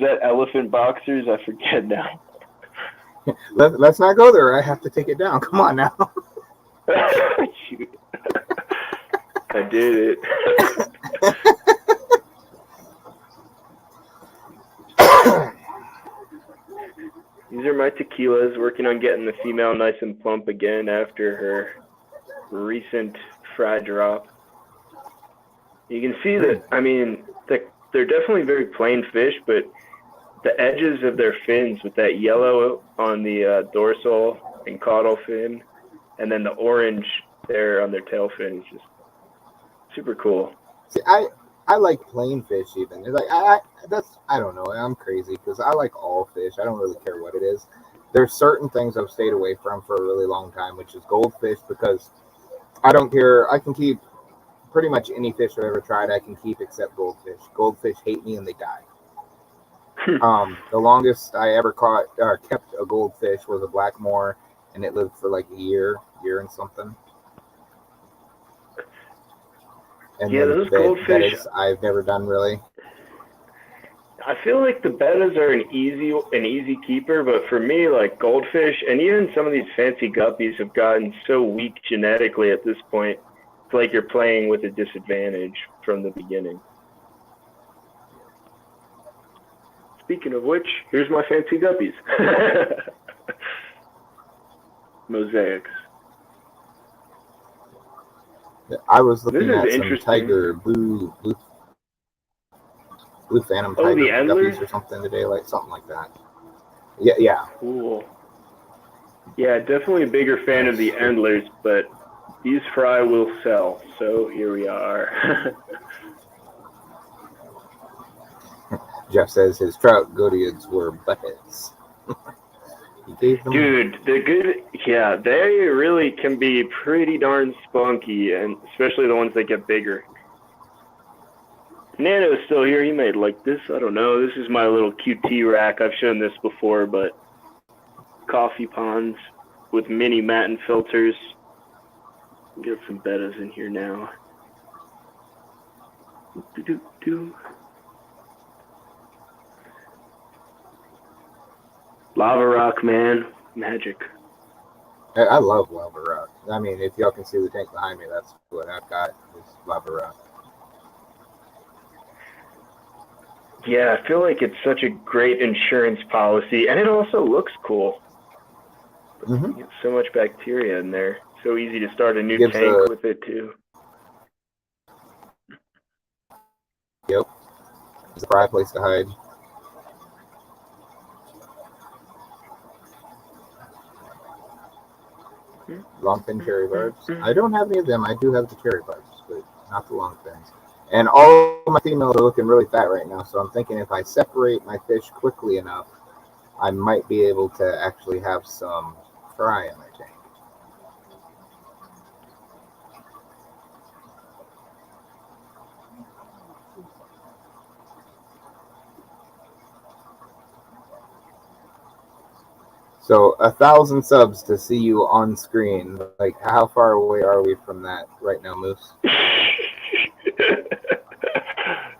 B: that elephant boxers? I forget now.
A: Let's not go there. I have to take it down. Come on now.
B: Shoot. I did it. These are my tequilas, working on getting the female nice and plump again after her recent fry drop. You can see that, I mean, they're definitely very plain fish, but the edges of their fins with that yellow on the dorsal and caudal fin, and then the orange there on their tail fin is just super cool.
A: See, I like plain fish even. It's like I don't know. I'm crazy because I like all fish. I don't really care what it is. There's certain things I've stayed away from for a really long time, which is goldfish, because I don't care. I can keep pretty much any fish I've ever tried. I can keep except goldfish. Goldfish hate me and they die. The longest I ever kept a goldfish was a blackmore, and it lived for like a year and something. And
B: yeah, those goldfish
A: I've never done really.
B: I feel like the bettas are an easy keeper, but for me, like goldfish and even some of these fancy guppies have gotten so weak genetically at this point. It's like you're playing with a disadvantage from the beginning. Speaking of which, here's my fancy guppies. Mosaics.
A: I was looking at some tiger blue phantom tiger guppies or something today, like something like that. Yeah.
B: Cool. Yeah, definitely a bigger fan of the endlers, but these fry will sell, so here we are.
A: Jeff says his trout Godiads were buttheads.
B: Dude, they really can be pretty darn spunky, and especially the ones that get bigger. Nano's still here. He made like this. I don't know. This is my little QT rack. I've shown this before, but coffee ponds with mini matin filters. Get some bettas in here now. Lava rock, man. Magic.
A: I love lava rock. I mean, if y'all can see the tank behind me, that's what I've got, is lava rock.
B: Yeah, I feel like it's such a great insurance policy, and it also looks cool.
A: Mm-hmm.
B: You get so much bacteria in there. So easy to start a new tank with it, too.
A: Yep. It's a prime place to hide. Longfin cherry barbs. I don't have any of them. I do have the cherry barbs, but not the longfins. And all of my females are looking really fat right now, so I'm thinking if I separate my fish quickly enough, I might be able to actually have some fry in my tank. So 1,000 subs to see you on screen. Like, how far away are we from that right now, Moose?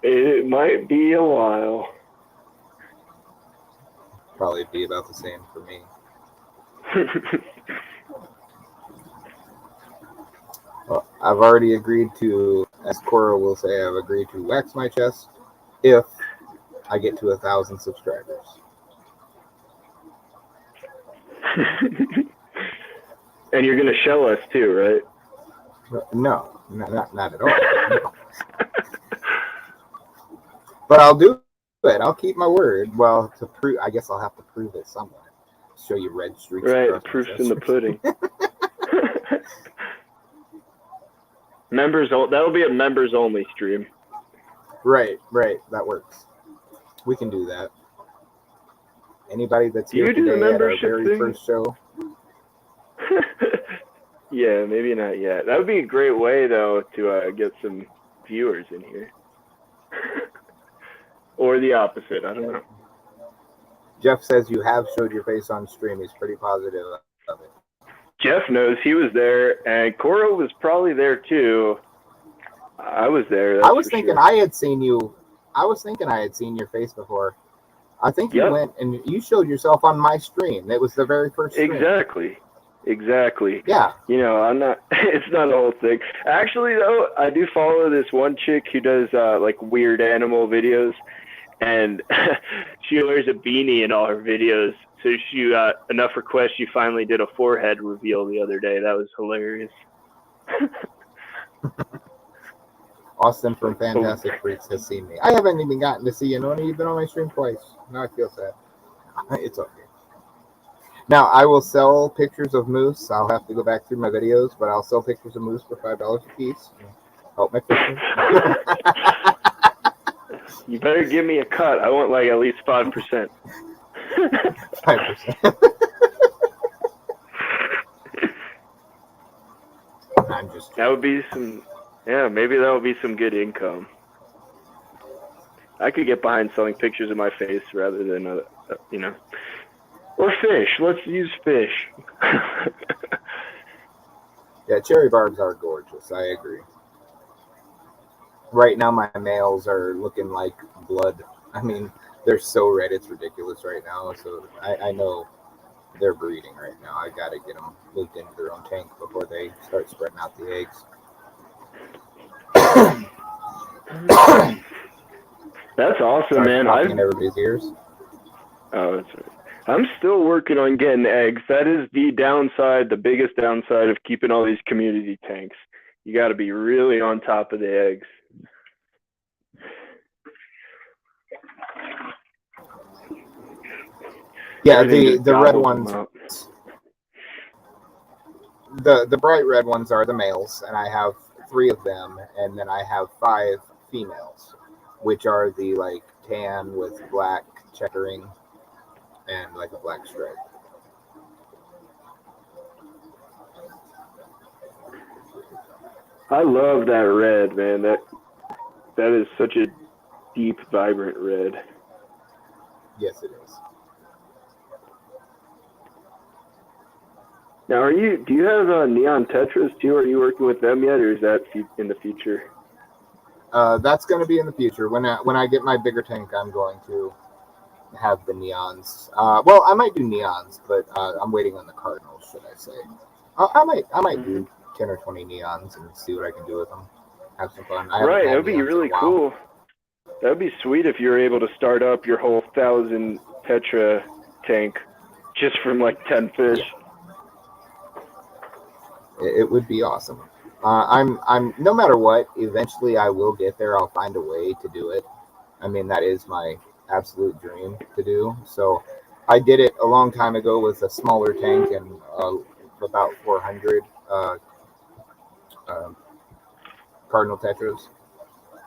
B: It might be a while.
A: Probably be about the same for me. Well, I've already agreed to, as Cora will say, I've agreed to wax my chest if I get to 1,000 subscribers.
B: And you're going to show us too, right?
A: No, not at all. No. But I'll do it. I'll keep my word. Well, to prove, I guess I'll have to prove it somewhere. Show you red streaks.
B: Right, proof's in the pudding. That'll be a members only stream.
A: Right. That works. We can do that. Anybody that's here today at our very first show.
B: Yeah, maybe not yet. That would be a great way, though, to get some viewers in here. Or the opposite. I don't know.
A: Jeff says you have showed your face on stream. He's pretty positive of it.
B: Jeff knows he was there, and Cora was probably there, too. I was there.
A: I was thinking I had seen you. I was thinking I had seen your face before. I think you went and you showed yourself on my stream. It was the very first stream.
B: Exactly.
A: Yeah.
B: You know, I'm not, it's not a whole thing. Actually, though, I do follow this one chick who does, like, weird animal videos. and she wears a beanie in all her videos. So she got enough requests. She finally did a forehead reveal the other day. That was hilarious.
A: Austin from Fantastic Freaks has seen me. I haven't even gotten to see you, Noni. You've been on my stream twice. Now I feel sad. It's okay. Now, I will sell pictures of moose. I'll have to go back through my videos, but I'll sell pictures of moose for $5 a piece. Help my fishing.
B: You better give me a cut. I want like at least 5%.
A: 5%. I'm just.
B: That would be some. Yeah, maybe that would be some good income. I could get behind selling pictures of my face rather than, or fish. Let's use fish.
A: Yeah, cherry barbs are gorgeous. I agree. Right now, my males are looking like blood. I mean, they're so red, it's ridiculous right now. So I know they're breeding right now. I got to get them moved into their own tank before they start spreading out the eggs.
B: That's awesome,
A: Sorry,
B: man.
A: talking in everybody's ears.
B: Oh, that's right. I'm still working on getting eggs. That is the downside, the biggest downside of keeping all these community tanks. You got to be really on top of the eggs.
A: Yeah, the red ones. The bright red ones are the males, and I have 3 of them, and then I have 5 females, which are the like tan with black checkering and like a black stripe.
B: I love that red, man. That is such a deep, vibrant red.
A: Yes, it is.
B: Now, do you have neon tetras too? Are you working with them yet, or is that in the future?
A: That's going to be in the future. When I get my bigger tank, I'm going to have the neons. Well, I might do neons, but I'm waiting on the cardinals, should I say? I might do 10 or 20 neons and see what I can do with them. Have some fun.
B: Right, that would be really cool. That would be sweet if you were able to start up your whole 1,000 tetra tank just from like 10 fish.
A: Yeah. It would be awesome. I'm no matter what, eventually I will get there. I'll find a way to do it. I mean, that is my absolute dream to do. So I did it a long time ago with a smaller tank and about 400 cardinal tetras,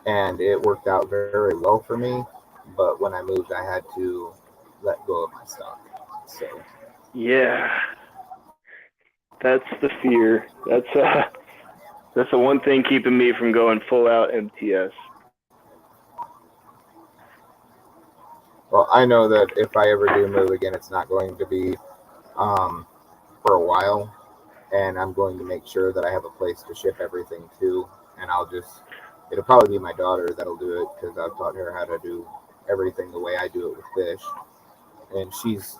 A: and it worked out very, very well for me. But when I moved, I had to let go of my stock. So
B: yeah. That's the fear. That's the one thing keeping me from going full out MTS.
A: Well, I know that if I ever do move again, it's not going to be for a while, and I'm going to make sure that I have a place to ship everything to, and it'll probably be my daughter that'll do it because I've taught her how to do everything the way I do it with fish, and she's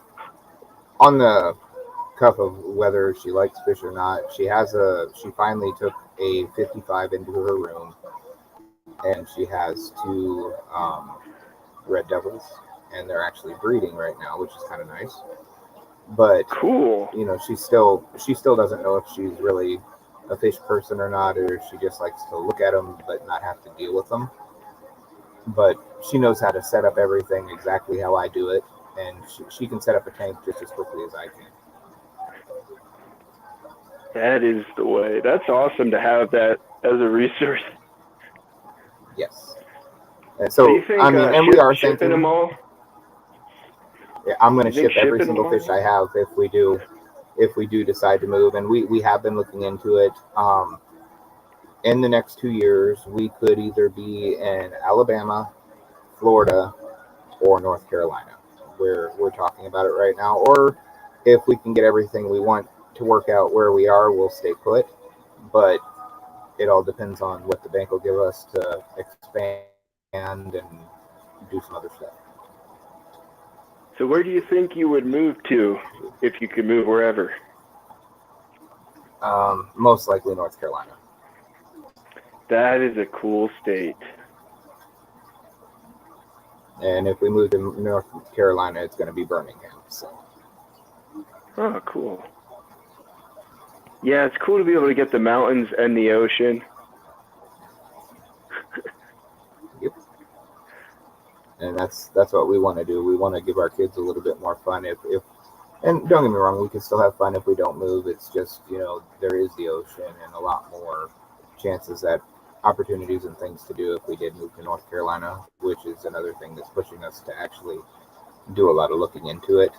A: on the cuff of whether she likes fish or not. She finally took a 55 into her room, and she has 2 red devils, and they're actually breeding right now, which is kind of nice. But
B: cool.
A: She still doesn't know if she's really a fish person or not, or she just likes to look at them but not have to deal with them. But she knows how to set up everything exactly how I do it, and she can set up a tank just as quickly as I can.
B: That is the way. That's awesome to have that as a resource.
A: Yes. And so, and we are
B: shipping them all.
A: Yeah, I'm going to ship every single fish I have if we do decide to move, and we have been looking into it. In the next 2 years, we could either be in Alabama, Florida, or North Carolina. We're talking about it right now. Or if we can get everything we want to work out where we are, we'll stay put. But it all depends on what the bank will give us to expand and do some other stuff.
B: So where do you think you would move to if you could move wherever?
A: Most likely North Carolina.
B: That is a cool state.
A: And if we move to North Carolina, it's going to be Birmingham. So.
B: Oh, cool. Yeah, it's cool to be able to get the mountains and the ocean.
A: Yep. And that's what we want to do. We want to give our kids a little bit more fun. If and don't get me wrong, we can still have fun if we don't move. It's just, there is the ocean and a lot more chances at opportunities and things to do if we did move to North Carolina, which is another thing that's pushing us to actually do a lot of looking into it.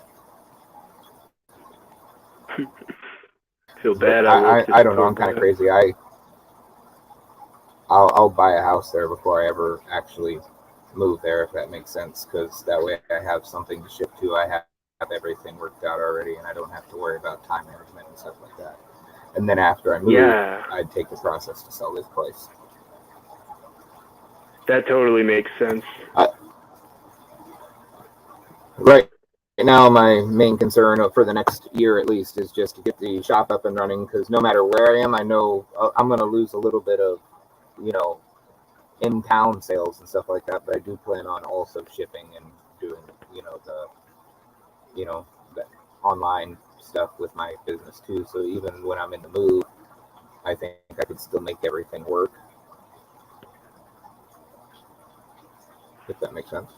B: Feel bad.
A: I don't know. I'm kind of crazy. I'll buy a house there before I ever actually move there, if that makes sense, because that way I have something to ship to. I have everything worked out already, and I don't have to worry about time management and stuff like that. And then after I move, I'd take the process to sell this place.
B: That totally makes sense.
A: Right now, my main concern for the next year at least is just to get the shop up and running, because no matter where I am, I know I'm going to lose a little bit of, in-town sales and stuff like that, but I do plan on also shipping and doing, the online stuff with my business too. So even when I'm in the move, I think I could still make everything work. If that makes sense.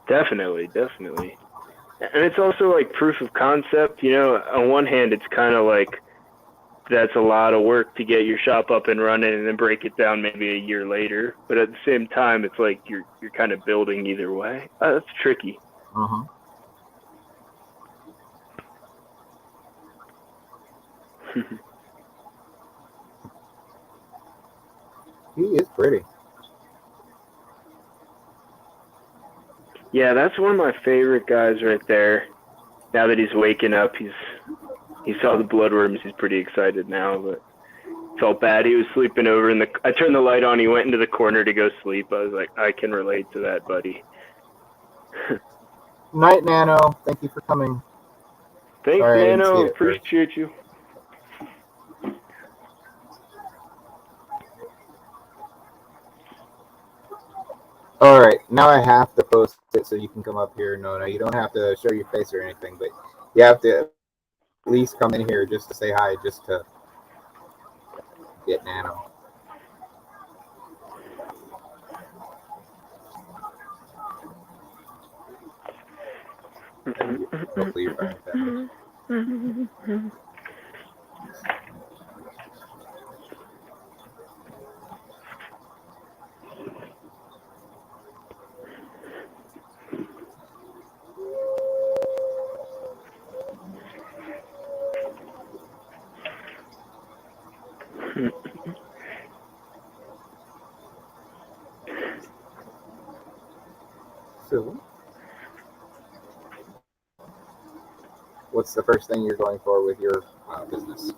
B: Definitely. And it's also like proof of concept. On one hand, it's kind of like that's a lot of work to get your shop up and running and then break it down maybe a year later. But at the same time, it's like you're kind of building either way. That's tricky.
A: Uh-huh. He is pretty.
B: Yeah, that's one of my favorite guys right there. Now that he's waking up, he saw the bloodworms. He's pretty excited now, but felt bad. He was sleeping over I turned the light on. He went into the corner to go sleep. I was like, I can relate to that, buddy.
A: Night, Nano. Thank you for coming.
B: Thanks, Nano. Appreciate you.
A: All right, now I have to post it so you can come up here. No, you don't have to show your face or anything, but you have to at least come in here just to say hi, just to get Nano. Hopefully you're fine with that. So, what's the first thing you're going for with your business?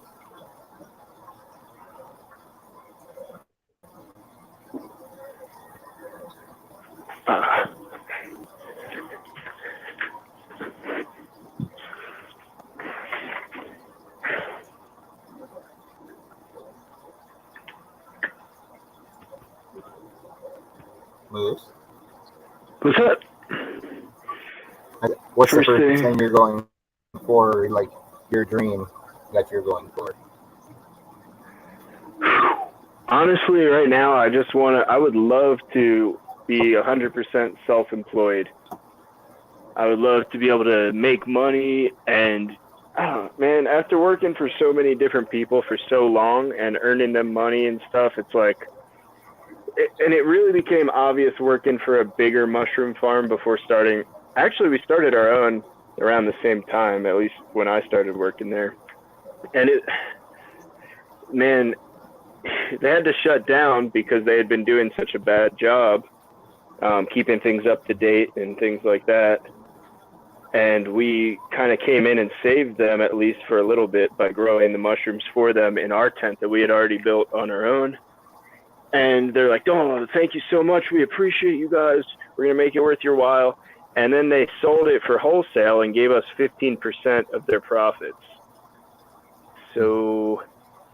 A: Moves.
B: What's up?
A: What's the first thing you're going for, like your dream that you're going for?
B: Honestly, right now, I would love to be 100% self-employed. I would love to be able to make money and, man, after working for so many different people for so long and earning them money and stuff, it's like, and it really became obvious working for a bigger mushroom farm before starting. Actually, we started our own around the same time, at least when I started working there. And they had to shut down because they had been doing such a bad job keeping things up to date and things like that. And we kind of came in and saved them, at least for a little bit, by growing the mushrooms for them in our tent that we had already built on our own. And they're like, oh, thank you so much. We appreciate you guys. We're going to make it worth your while. And then they sold it for wholesale and gave us 15% of their profits. So,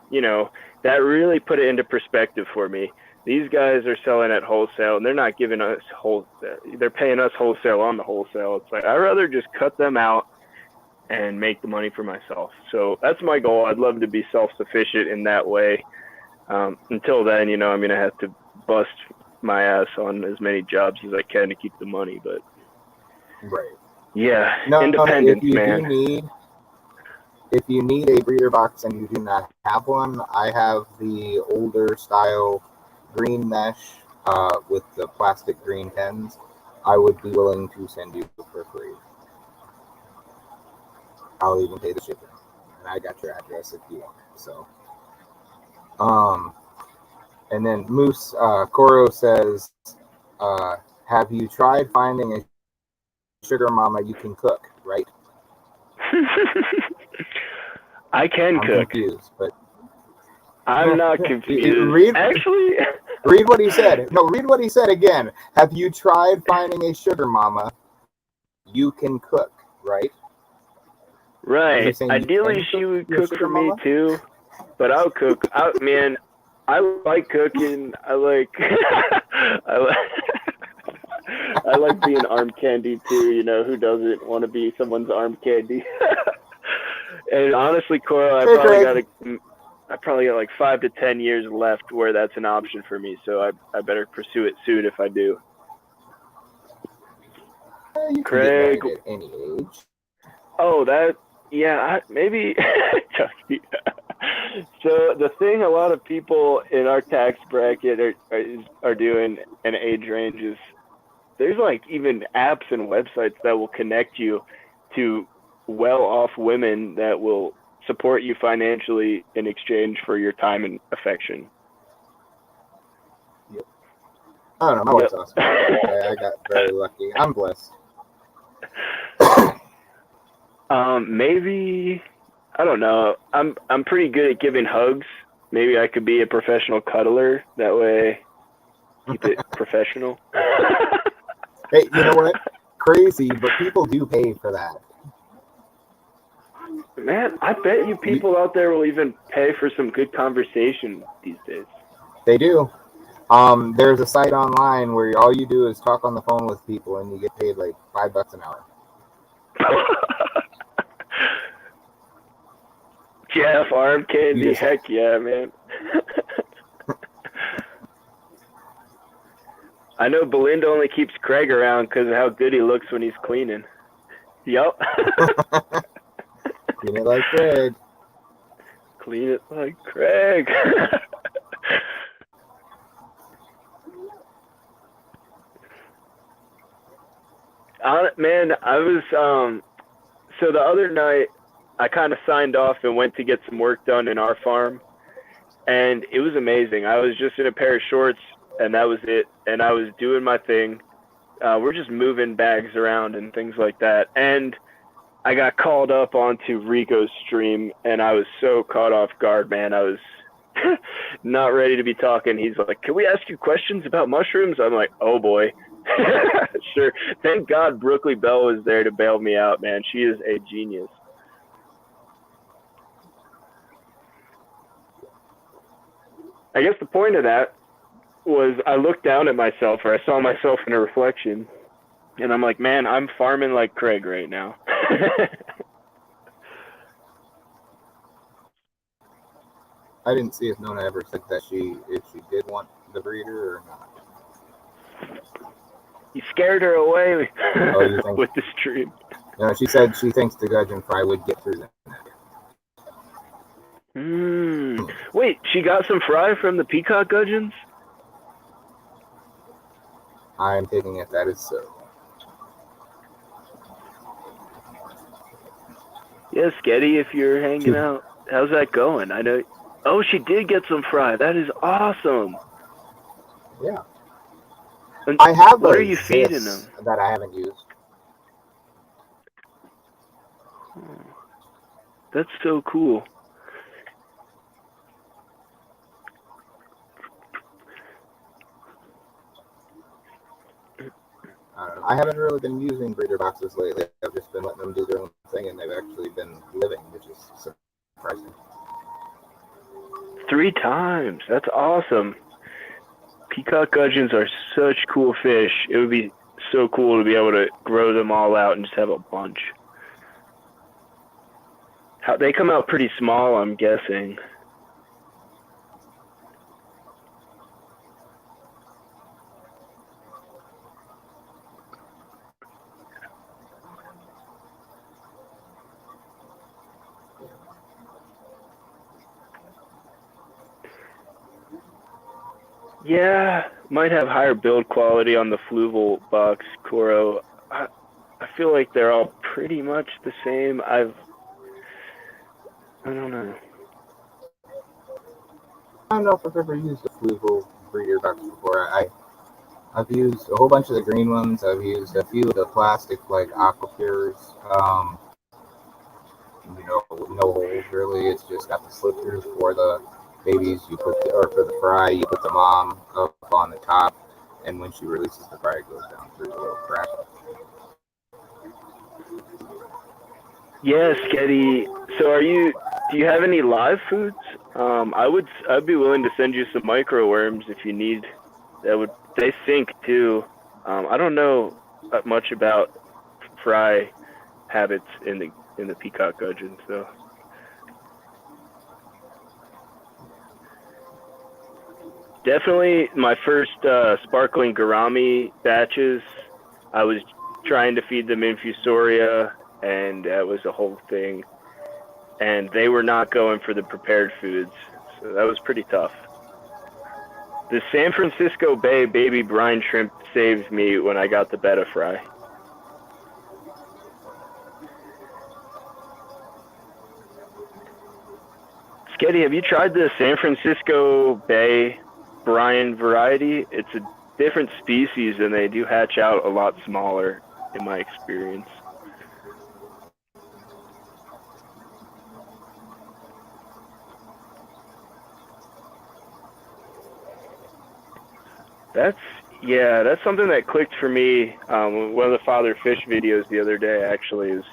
B: that really put it into perspective for me. These guys are selling at wholesale, and they're not giving us they're paying us wholesale on the wholesale. It's like, I'd rather just cut them out and make the money for myself. So that's my goal. I'd love to be self-sufficient in that way. Until then, I'm going to have to bust my ass on as many jobs as I can to keep the money. But
A: Right.
B: yeah,
A: No,
B: independence, man.
A: If you need a breeder box and you do not have one, I have the older style green mesh with the plastic green pens. I would be willing to send you for free. I'll even pay the shipping, and I got your address if you want it. So, and then Moose Koro says, "Have you tried finding a sugar mama you can cook?" Right?
B: I can
A: I'm
B: cook.
A: confused, but
B: I'm not confused. Actually,
A: read what he said. No, read what he said again. Have you tried finding a sugar mama you can cook? Right.
B: Right. Ideally, she would cook for me too, but I'll cook. Man, I like cooking. I like I like being arm candy too. Who doesn't want to be someone's arm candy? And honestly, Cora, I probably got like 5 to 10 years left where that's an option for me. So I better pursue it soon if I do.
A: You
B: Craig,
A: can get married at any age.
B: Oh, maybe. So the thing a lot of people in our tax bracket are doing and age range is there's like even apps and websites that will connect you to well-off women that will support you financially in exchange for your time and affection.
A: Yep. I don't know. My wife's awesome. I got very lucky. I'm blessed.
B: Maybe, I don't know. I'm pretty good at giving hugs. Maybe I could be a professional cuddler. That way, keep it professional.
A: Hey, you know what? Crazy, but people do pay for that.
B: Man, I bet you people out there will even pay for some good conversation these days.
A: They do. There's a site online where all you do is talk on the phone with people, and you get paid like $5 an hour.
B: Jeff, arm candy, heck yeah, man. I know Belinda only keeps Craig around because of how good he looks when he's cleaning. Yup.
A: Clean it like Craig.
B: Clean it like Craig. Man, I was, so the other night, I kind of signed off and went to get some work done in our farm, and it was amazing. I was just in a pair of shorts, and that was it, and I was doing my thing. We're just moving bags around and things like that, and I got called up onto Rico's stream, and I was so caught off guard, man. I was not ready to be talking. He's like, "Can we ask you questions about mushrooms?" I'm like, "Oh, boy." Sure. Thank God Brooklyn Bell was there to bail me out, man. She is a genius. I guess the point of that was I looked down at myself, or I saw myself in a reflection, and I'm like, man, I'm farming like Craig right now.
A: I didn't see if Nona ever said that if she did want the breeder or not.
B: You scared her away with the stream.
A: No, she said she thinks the gudgeon fry would get through them.
B: Wait, she got some fry from the peacock gudgeons?
A: I'm taking it that is so.
B: Yeah, Sketty, if you're hanging out, how's that going? I know. Oh, she did get some fry. That is awesome.
A: Yeah. And I have.
B: What are you feeding them?
A: That I haven't used.
B: That's so cool.
A: I don't know. I haven't really been using breeder boxes lately. I've just been letting them do their own thing, and they've actually been living, which is surprising.
B: 3 times. That's awesome. Peacock gudgeons are such cool fish. It would be so cool to be able to grow them all out and just have a bunch. They come out pretty small, I'm guessing. Yeah, might have higher build quality on the fluval box, Koro. I feel like they're all pretty much the same. I don't know.
A: I don't know if I've ever used a fluval breeder box before. I've used a whole bunch of the green ones. I've used a few of the plastic like Aquapures. No holes really. It's just got the slip throughs for the babies. Or for the fry, you put the mom up on the top, and when she releases the fry, it goes down through the little crack.
B: Yeah, Sketty. So do you have any live foods? I'd be willing to send you some micro worms if you need. They sink too. I don't know much about fry habits in the peacock gudgeon, so. Definitely my first sparkling gourami batches, I was trying to feed them infusoria, and that was a whole thing. And they were not going for the prepared foods, so that was pretty tough. The San Francisco Bay baby brine shrimp saved me when I got the betta fry. Sketty, have you tried the San Francisco Bay brine variety? It's a different species, and they do hatch out a lot smaller, in my experience. That's something that clicked for me. One of the father fish videos the other day actually is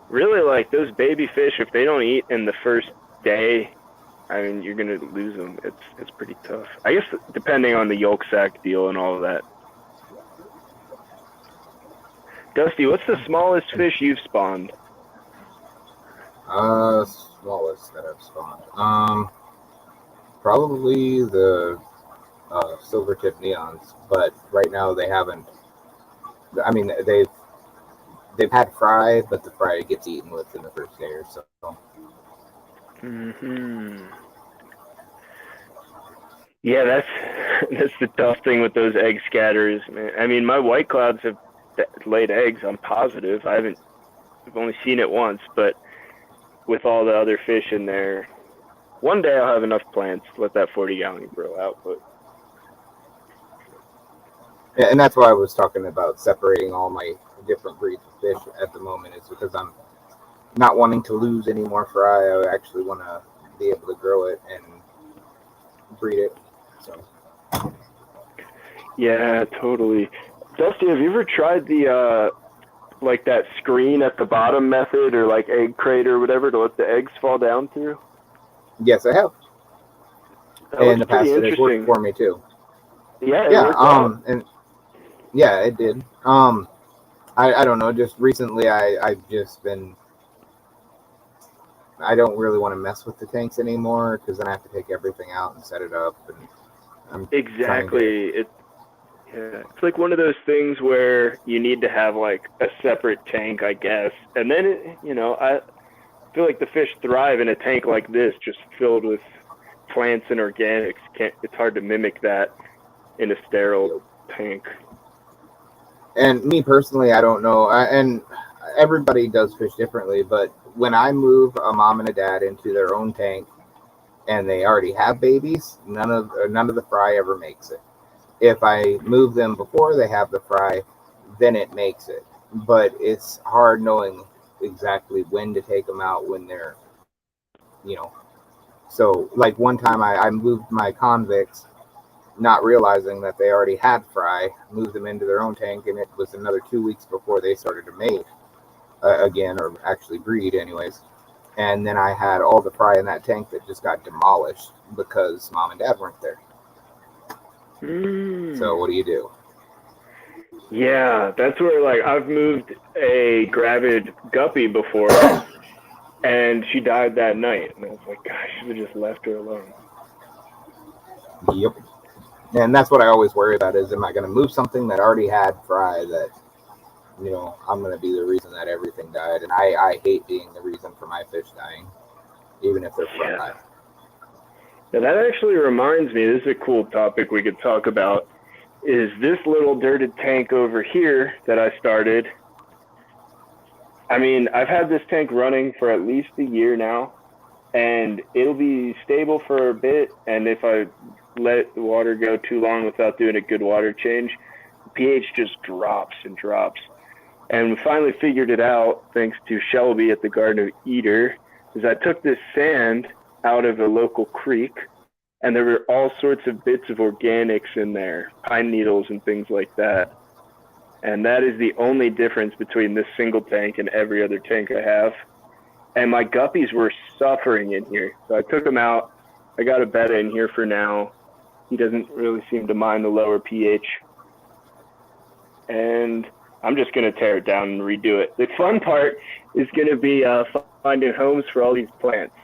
B: really like those baby fish. If they don't eat in the first day, I mean, you're gonna lose them. It's pretty tough. I guess depending on the yolk sac deal and all of that. Dusty, what's the smallest fish you've spawned?
A: Smallest that I've spawned. Probably the silver tip neons, but right now they haven't. I mean, they've had fry, but the fry gets eaten within the first day or so.
B: Yeah, that's the tough thing with those egg scatters, man. I mean, my white clouds have laid eggs. I'm positive. I've only seen it once, but with all the other fish in there, one day I'll have enough plants to let that 40-gallon grow out. But
A: yeah, and that's why I was talking about separating all my different breeds of fish at the moment, is because I'm not wanting to lose any more fry. I actually want to be able to grow it and breed it. So.
B: Yeah, totally. Dusty, have you ever tried the like that screen at the bottom method, or like egg crate or whatever, to let the eggs fall down through?
A: Yes, I have. In the past, it worked for me too.
B: Yeah.
A: And yeah, it did. I don't know. Just recently, I've just been. I don't really want to mess with the tanks anymore, because then I have to take everything out and set it up. And
B: exactly. It's like one of those things where you need to have like a separate tank, I guess. And then, I feel like the fish thrive in a tank like this, just filled with plants and organics. It's hard to mimic that in a sterile tank.
A: And me personally, I don't know. And everybody does fish differently, but when I move a mom and a dad into their own tank and they already have babies, none of the fry ever makes it. If I move them before they have the fry, then it makes it. But it's hard knowing exactly when to take them out when they're, So, like one time I moved my convicts, not realizing that they already had fry, moved them into their own tank, and it was another 2 weeks before they started to mate again, or actually breed anyways. And then I had all the fry in that tank that just got demolished because mom and dad weren't there. So what do you do?
B: Yeah, that's where, like, I've moved a gravid guppy before, and she died that night. And I was like, gosh, I should have just left her alone.
A: Yep. And that's what I always worry about is, am I going to move something that already had fry that, you know, I'm going to be the reason that everything died. And I hate being the reason for my fish dying, even if they're fry.
B: Now, that actually reminds me, this is a cool topic we could talk about, is this little dirted tank over here that I started. I mean, I've had this tank running for at least a year now, and it'll be stable for a bit, and if I let the water go too long without doing a good water change, the pH just drops and drops. And we finally figured it out, thanks to Shelby at the Garden of Eder, is I took this sand out of a local creek, and there were all sorts of bits of organics in there, pine needles and things like that. And that is the only difference between this single tank and every other tank I have. And my guppies were suffering in here. So I took them out. I got a betta in here for now. He doesn't really seem to mind the lower pH. And I'm just going to tear it down and redo it. The fun part is going to be finding homes for all these plants.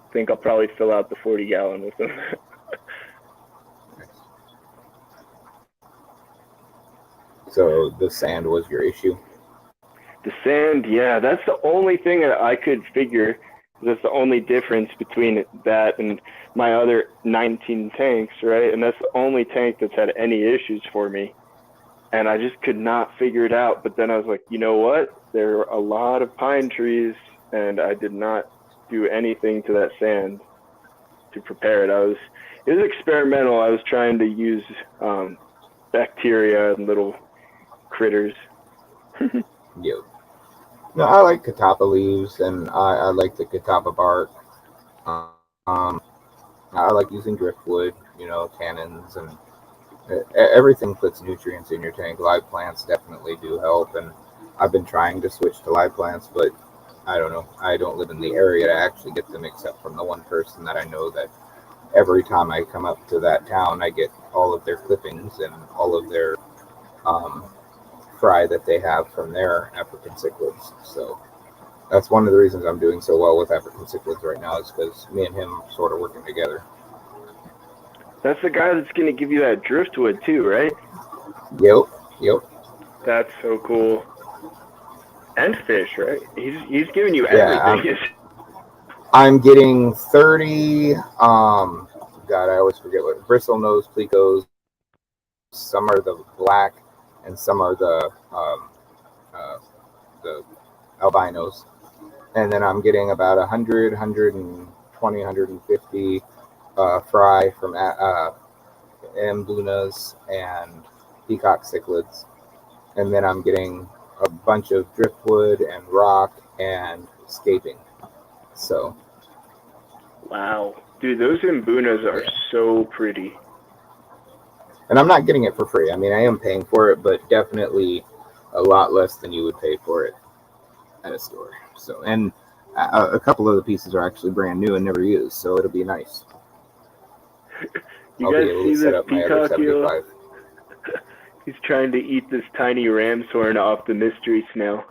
B: I think I'll probably fill out the 40-gallon with them.
A: So the sand was your issue?
B: The sand, yeah, that's the only thing that I could figure. That's the only difference between that and my other 19 tanks, right? And that's the only tank that's had any issues for me. And I just could not figure it out. But then I was like, you know what? There are a lot of pine trees, and I did not do anything to that sand to prepare it. It was experimental. I was trying to use bacteria and little critters.
A: Yep. No, I like catappa leaves, and I like the catappa bark. I like using driftwood, you know, tannins, and everything puts nutrients in your tank. Live plants definitely do help, and I've been trying to switch to live plants, but I don't know. I don't live in the area to actually get them, except from the one person that I know that every time I come up to that town, I get all of their clippings and all of their fry that they have from their African cichlids. So that's one of the reasons I'm doing so well with African cichlids right now, is because me and him sort of working together.
B: That's the guy that's going to give you that driftwood too, right?
A: Yep.
B: That's so cool. And fish, right? He's giving you everything.
A: I'm getting 30. God, I always forget what bristlenose plecos. Some are the black, and some are the albinos. And then I'm getting about 100, 120, 150 fry from Mbunas and peacock cichlids. And then I'm getting a bunch of driftwood and rock and scaping. So.
B: Wow. Dude, those Mbunas are so pretty.
A: And I'm not getting it for free. I mean, I am paying for it, but definitely a lot less than you would pay for it at a store. So, and a couple of the pieces are actually brand new and never used, so it'll be nice.
B: You guys see this peacock eel? He's trying to eat this tiny ram's horn off the mystery snail.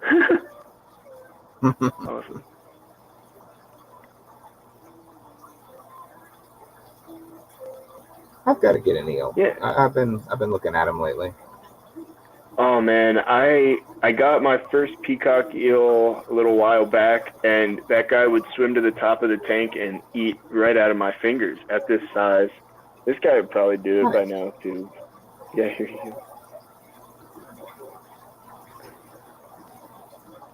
B: Awesome.
A: I've got to get an eel.
B: Yeah.
A: I've been looking at them lately.
B: Oh man, I got my first peacock eel a little while back, and that guy would swim to the top of the tank and eat right out of my fingers at this size. This guy would probably do it by now too. Yeah, here you go.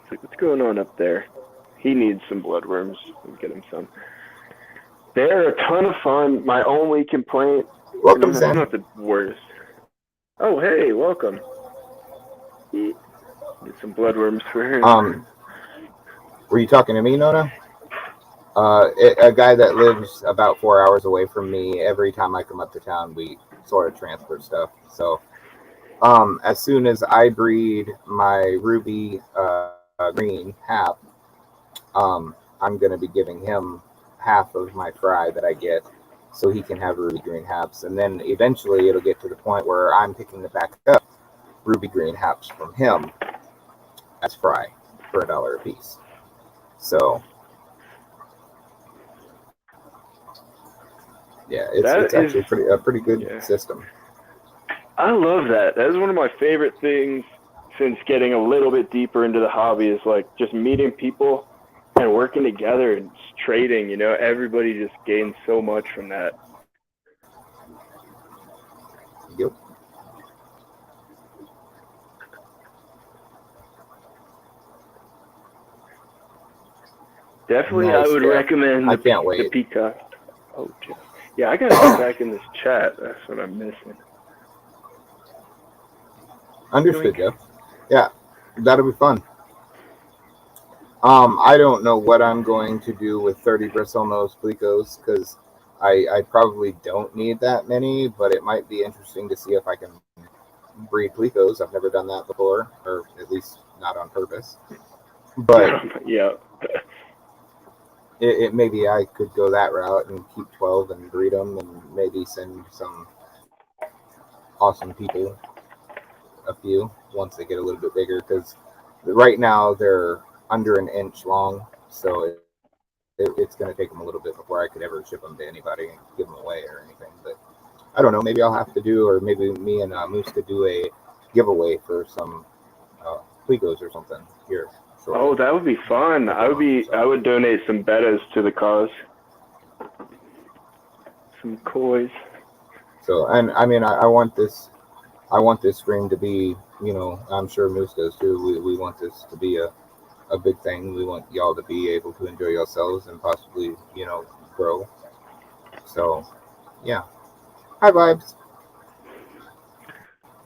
B: It's like, what's going on up there? He needs some bloodworms. We'll get him some. They're a ton of fun. My only complaint.
A: Welcome, Sam.
B: I'm not the worst. Oh, hey, welcome. Get some bloodworms for him.
A: Were you talking to me, Nona? A guy that lives about 4 hours away from me. Every time I come up to town, we sort of transfer stuff. So, as soon as I breed my ruby green half, I'm going to be giving him half of my fry that I get, so he can have ruby green haps. And then eventually it'll get to the point where I'm picking it back up ruby green haps from him as fry for $1 a piece. So yeah, it's actually a pretty good system.
B: I love that. That is one of my favorite things since getting a little bit deeper into the hobby, is like just meeting people and working together and trading. You know, everybody just gains so much from that.
A: Yep.
B: Definitely,
A: Nice,
B: I would recommend
A: I can't wait.
B: the Peacock. Oh, yeah, I gotta get back in this chat. That's what I'm missing.
A: Understood, Jeff. Yeah, that'll be fun. I don't know what I'm going to do with 30 bristlenose plecos, because I probably don't need that many, but it might be interesting to see if I can breed plecos. I've never done that before, or at least not on purpose. But
B: yeah,
A: it maybe I could go that route and keep 12 and breed them, and maybe send some awesome people a few once they get a little bit bigger, because right now they're under an inch long, so it's going to take them a little bit before I could ever ship them to anybody and give them away or anything. But I don't know, maybe I'll have to do, or maybe me and Moose could do a giveaway for some plecos or something here shortly.
B: Oh, that would be fun. I would donate some bettas to the cause. Some coys.
A: So, and I mean, I want this stream to be, you know, I'm sure Moose does too. We want this to be a big thing. We want y'all to be able to enjoy yourselves and possibly, you know, grow. So, yeah. Hi, Vibes.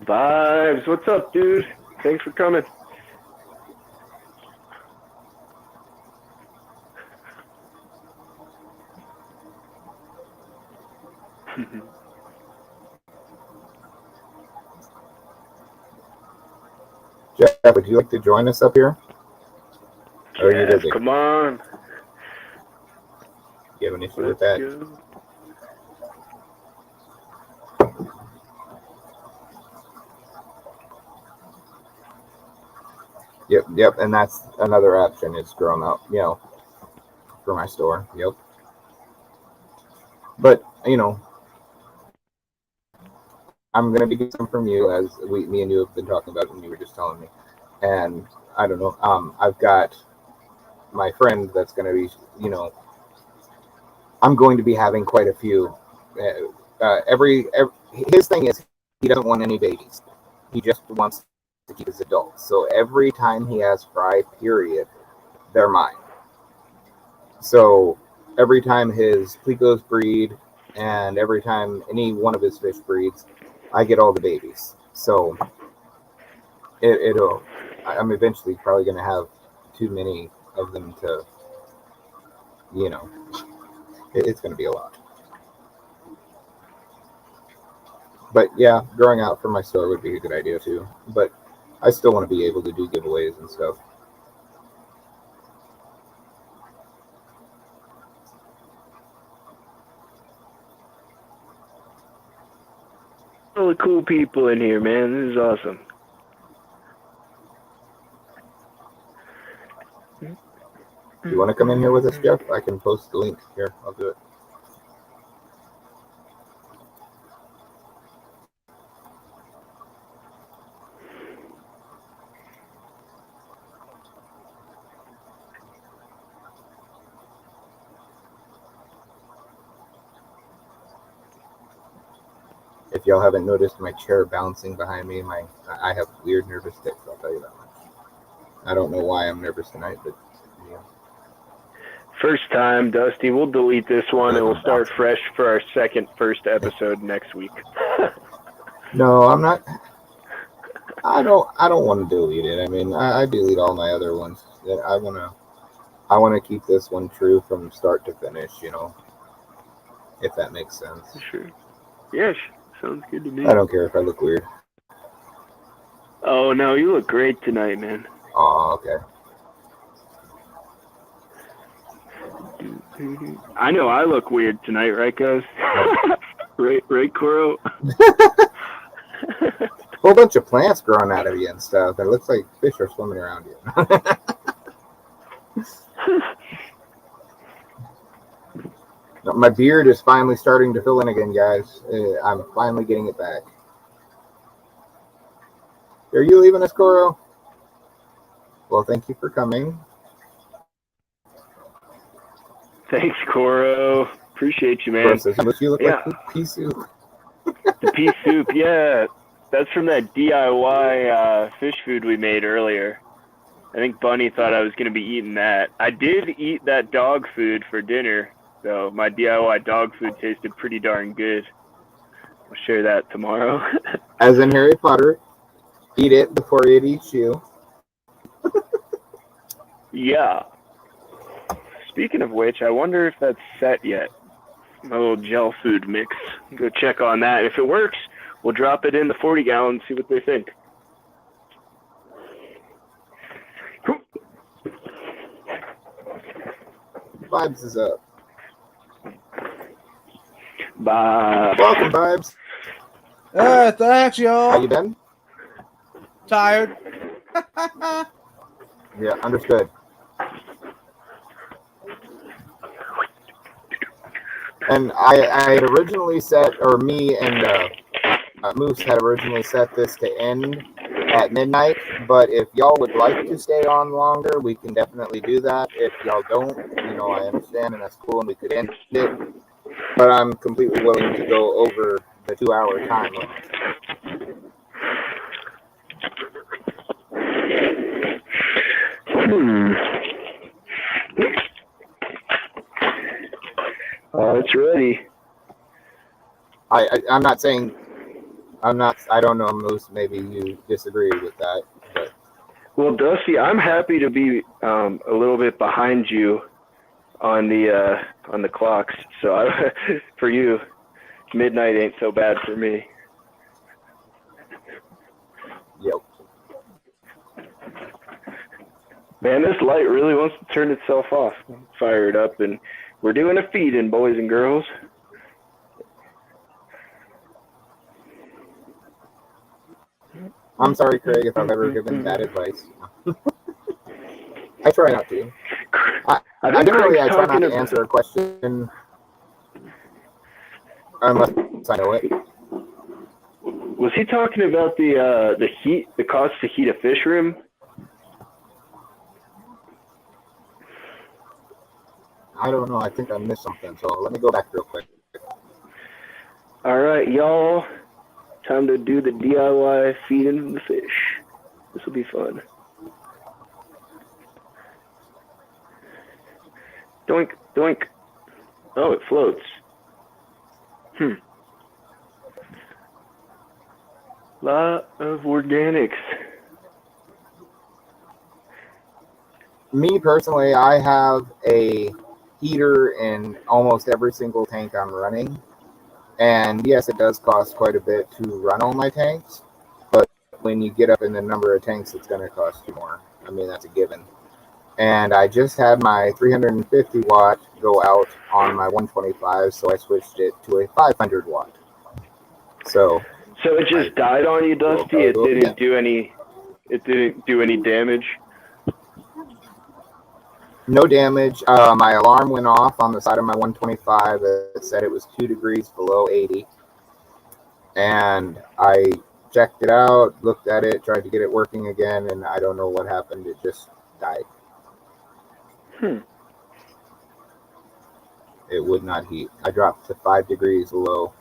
B: Vibes, what's up, dude? Thanks for coming.
A: Jeff, would you like to join us up here? Or are you busy?
B: Come on.
A: You have an issue with that?
B: Go.
A: Yep, and that's another option, is grow them out, you know, for my store. Yep. But, you know, I'm going to be getting some from you, as me and you have been talking about when you were just telling me. And I don't know, I've got my friend that's going to be, you know, I'm going to be having quite a few. His thing is he doesn't want any babies. He just wants to keep his adults. So every time he has fry, period, they're mine. So every time his plecos breed and every time any one of his fish breeds, I get all the babies. So I'm eventually probably going to have too many of them to, you know, it's going to be a lot. But yeah, growing out from my store would be a good idea too. But I still want to be able to do giveaways and stuff.
B: All the cool people in here, man. This is awesome.
A: You want to come in here with us, Jeff? I can post the link here. I'll do it. If y'all haven't noticed my chair bouncing behind me, I have weird nervous tics, I'll tell you that much. I don't know why I'm nervous tonight, but yeah.
B: First time, Dusty. We'll delete this one and we'll start fresh for our first episode next week.
A: No, I'm not. I don't want to delete it. I mean, I delete all my other ones. I want to keep this one true from start to finish, you know, if that makes sense.
B: Sure. Yes, sounds good to me.
A: I don't care if I look weird.
B: Oh, no, you look great tonight, man.
A: Oh, okay.
B: I know I look weird tonight, right, guys? right, Koro?
A: Whole bunch of plants growing out of you and stuff. It looks like fish are swimming around you. My beard is finally starting to fill in again, guys. I'm finally getting it back. Are you leaving us, Koro? Well, thank you for coming.
B: Thanks, Koro. Appreciate you, man.
A: Koro says, you look like pea soup.
B: The pea soup, yeah. That's from that DIY fish food we made earlier. I think Bunny thought I was going to be eating that. I did eat that dog food for dinner, so my DIY dog food tasted pretty darn good. I'll share that tomorrow.
A: As in Harry Potter, eat it before it eats you.
B: Yeah. Speaking of which, I wonder if that's set yet. My little gel food mix. Go check on that. If it works, we'll drop it in the 40 gallon and see what they think.
A: Vibes is up.
B: Bye.
A: Welcome, Vibes.
D: Thanks, y'all.
A: How you been?
D: Tired.
A: Yeah, understood. And I had originally set, or me and Moose had originally set this to end at midnight, but if y'all would like to stay on longer, we can definitely do that. If y'all don't, I understand, and that's cool, and we could end it. But I'm completely willing to go over the 2-hour time limit.
B: It's ready.
A: I'm not saying, I don't know, Moose, maybe you disagree with that. But.
B: Well, Dusty, I'm happy to be a little bit behind you on the clocks. So for you, midnight ain't so bad for me.
A: Yep.
B: Man, this light really wants to turn itself off. Fire it up, and we're doing a feed-in, boys and girls.
A: I'm sorry, Craig, if I've ever given bad advice. I try not to. I try not to answer a question unless I know it.
B: Was he talking about the heat, the cost to heat a fish room?
A: I don't know. I think I missed something, so let me go back real quick.
B: All right, y'all. Time to do the DIY feeding the fish. This will be fun. Doink, doink. Oh, it floats. Lot of organics.
A: Me personally, I have a heater in almost every single tank I'm running. And yes, it does cost quite a bit to run all my tanks. But when you get up in the number of tanks, it's going to cost you more. I mean, that's a given. And I just had my 350 watt go out on my 125, so I switched it to a 500 watt. So
B: it just died on you, Dusty? It didn't do any. It didn't do any damage.
A: No damage. My alarm went off on the side of my 125. It said it was 2 degrees below 80. And I checked it out, looked at it, tried to get it working again, and I don't know what happened. It just died. It would not heat. I dropped to 5 degrees below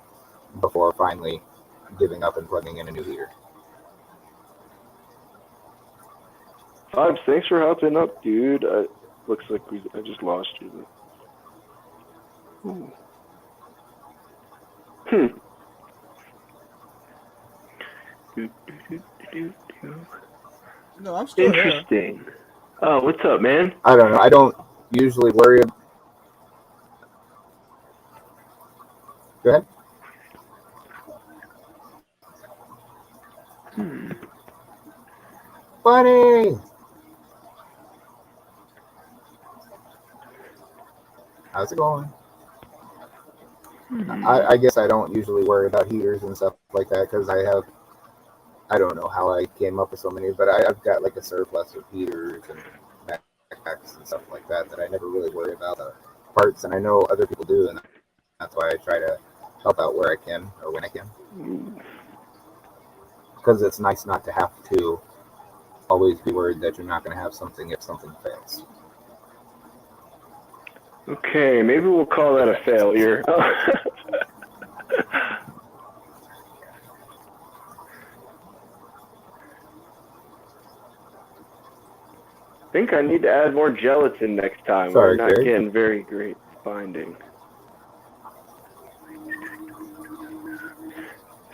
A: before finally giving up and plugging in a new heater.
B: Vibes, thanks for helping up, dude. Looks like I just lost you.
D: No, I'm still
B: interesting. Here. Oh, what's up, man?
A: I don't know. I don't usually worry. Go ahead. Bunny! How's it going? I guess I don't usually worry about heaters and stuff like that because I don't know how I came up with so many, but I've got like a surplus of heaters and backpacks and stuff like that I never really worry about the parts, and I know other people do, and that's why I try to help out where I can or when I can. Because it's nice not to have to always be worried that you're not going to have something if something fails.
B: Okay, maybe we'll call that a failure. I think I need to add more gelatin next time.
A: Sorry,
B: We're not
A: Gary.
B: getting very great binding.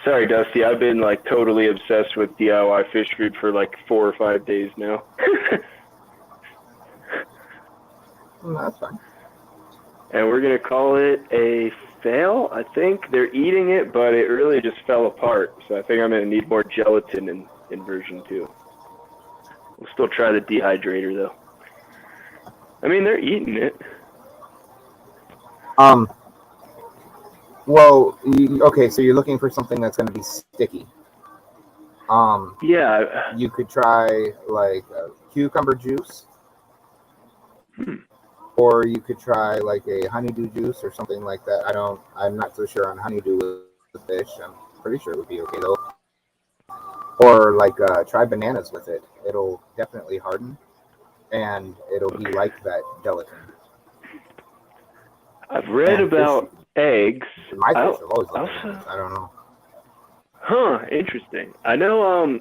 B: Sorry, Dusty. I've been like totally obsessed with DIY fish food for like 4 or 5 days now.
A: That's fine.
B: And we're going to call it a fail, I think. They're eating it, but it really just fell apart. So I think I'm going to need more gelatin in version 2. We'll still try the dehydrator, though. I mean, they're eating it.
A: Well, okay, so you're looking for something that's going to be sticky.
B: Yeah.
A: You could try like cucumber juice. Or you could try like a honeydew juice or something like that. I'm not so sure on honeydew with fish. I'm pretty sure it would be okay though. Or like try bananas with it. It'll definitely harden, and it'll be like that gelatin.
B: I've read about eggs.
A: My fish have always loved bananas. I don't know.
B: Huh, interesting. I know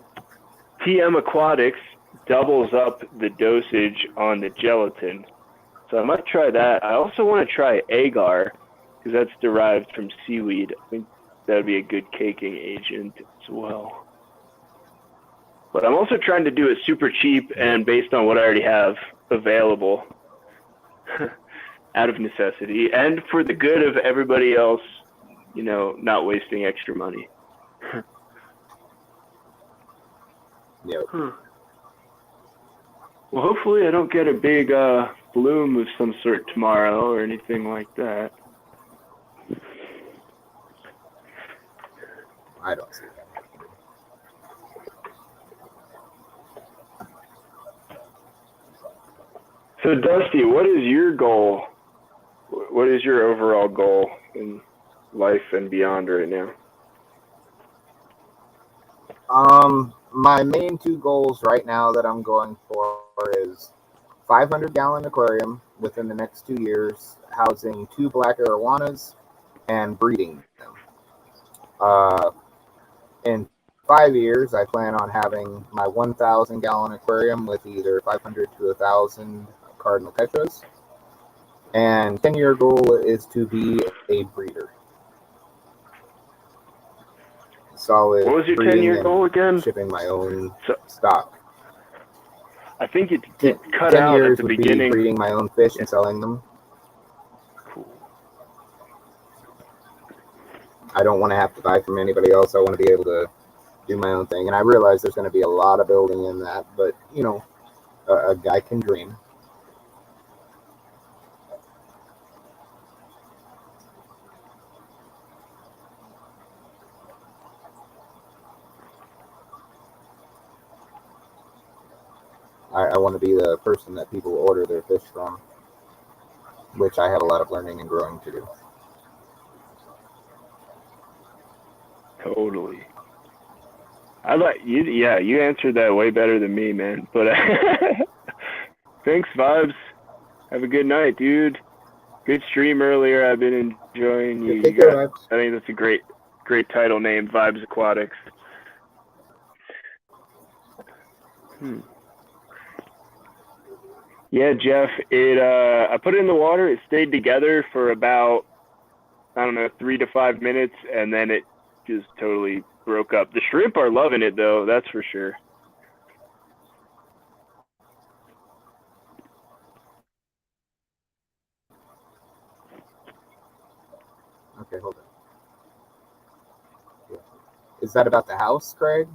B: TM Aquatics doubles up the dosage on the gelatin. So I might try that. I also want to try agar because that's derived from seaweed. I think that would be a good caking agent as well. But I'm also trying to do it super cheap and based on what I already have available out of necessity and for the good of everybody else, you know, not wasting extra money.
A: Yep.
B: Well, hopefully I don't get a big bloom of some sort tomorrow or anything like that.
A: I don't see that.
B: So, Dusty, what is your goal? What is your overall goal in life and beyond right now?
A: My main 2 goals right now that I'm going for is 500-gallon aquarium within the next 2 years, housing 2 black arowanas and breeding them. In 5 years, I plan on having my 1,000-gallon aquarium with either 500 to 1,000 cardinal tetras. And 10-year goal is to be a breeder. Solid.
B: What was your 10-year goal again?
A: Shipping my own stock.
B: I think it cut
A: 10
B: out
A: years
B: at the
A: would
B: beginning.
A: Be breeding my own fish and selling them.
B: Cool.
A: I don't want to have to buy from anybody else. I want to be able to do my own thing. And I realize there's going to be a lot of building in that, but you know, a guy can dream. I want to be the person that people order their fish from, which I have a lot of learning and growing to do.
B: Totally. I like you. Yeah, you answered that way better than me, man. But thanks, Vibes. Have a good night, dude. Good stream earlier. I've been enjoying you.
A: Take care, Vibes.
B: I think that's a great title name, Vibes Aquatics. Yeah, Jeff. I put it in the water. It stayed together for about, I don't know, 3 to 5 minutes, and then it just totally broke up. The shrimp are loving it, though. That's for sure.
A: Okay, hold on. Is that about the house, Craig?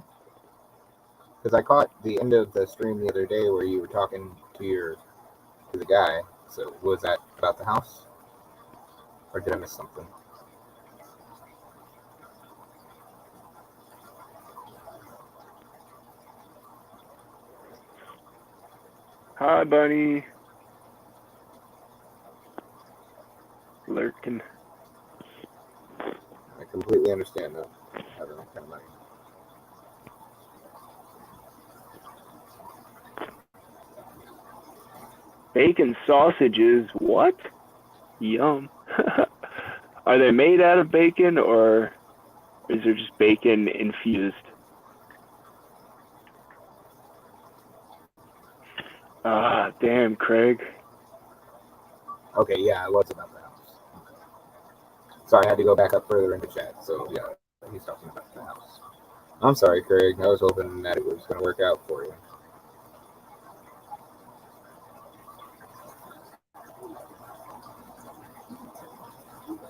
A: Because I caught the end of the stream the other day where you were talking to the guy. So was that about the house? Or did I miss something?
B: Hi, Bunny. Lurking.
A: I completely understand that. I don't know, kind of money.
B: Bacon sausages? What? Yum. Are they made out of bacon, or is there just bacon infused? Ah, damn, Craig.
A: Okay, yeah, it was about the house. Sorry, I had to go back up further into chat. So yeah, he's talking about the house. I'm sorry, Craig. I was hoping that it was going to work out for you.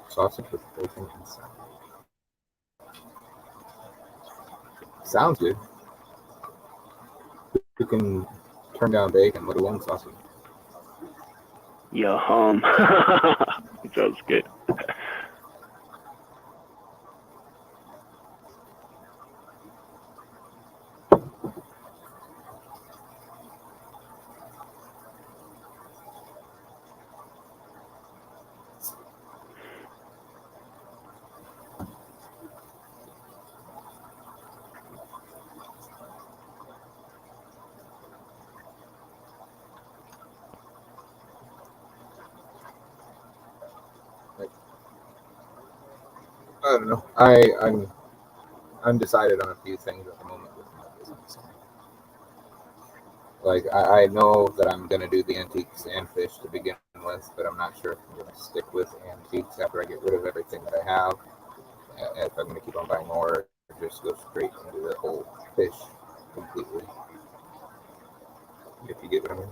A: Sausage with bacon inside. Sounds good. You can turn down bacon with one sausage.
B: Yum. It sounds good.
A: I don't know. I'm undecided on a few things at the moment with my business. Like I know that I'm gonna do the antiques and fish to begin with, but I'm not sure if I'm gonna stick with antiques after I get rid of everything that I have. If I'm gonna keep on buying more, or just go straight into the whole fish completely. If you get what I mean.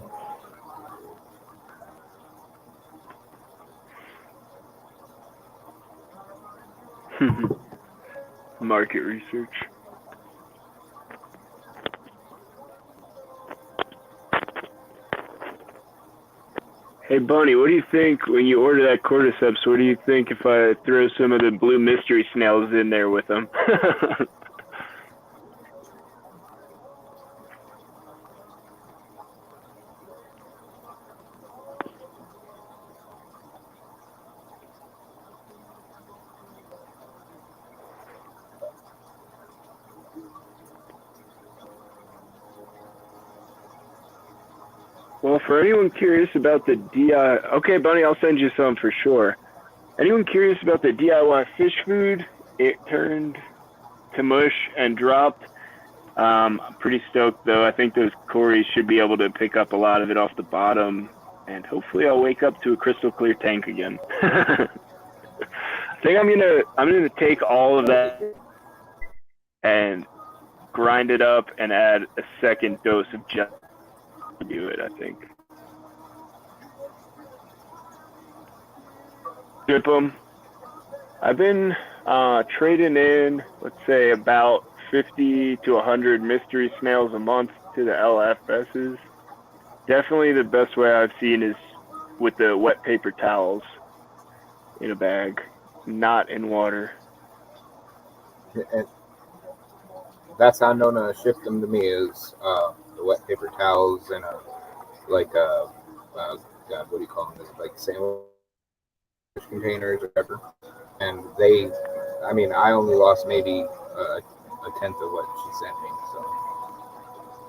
B: Market research. Hey, Bunny, what do you think when you order that cordyceps? What do you think if I throw some of the blue mystery snails in there with them? Well, for anyone curious about the DIY... Okay, Bunny, I'll send you some for sure. Anyone curious about the DIY fish food? It turned to mush and dropped. I'm pretty stoked, though. I think those Corys should be able to pick up a lot of it off the bottom, and hopefully I'll wake up to a crystal clear tank again. I think I'm gonna take all of that and grind it up and add a second dose of gel to do it, I think. Strip them. I've been trading in, let's say, about 50 to 100 mystery snails a month to the LFSs. Definitely the best way I've seen is with the wet paper towels in a bag, not in water.
A: And that's how Nona shipped them to me, is the wet paper towels and God, what do you call them? Like sandwich containers or whatever. And I only lost maybe a tenth of what she sent me. So.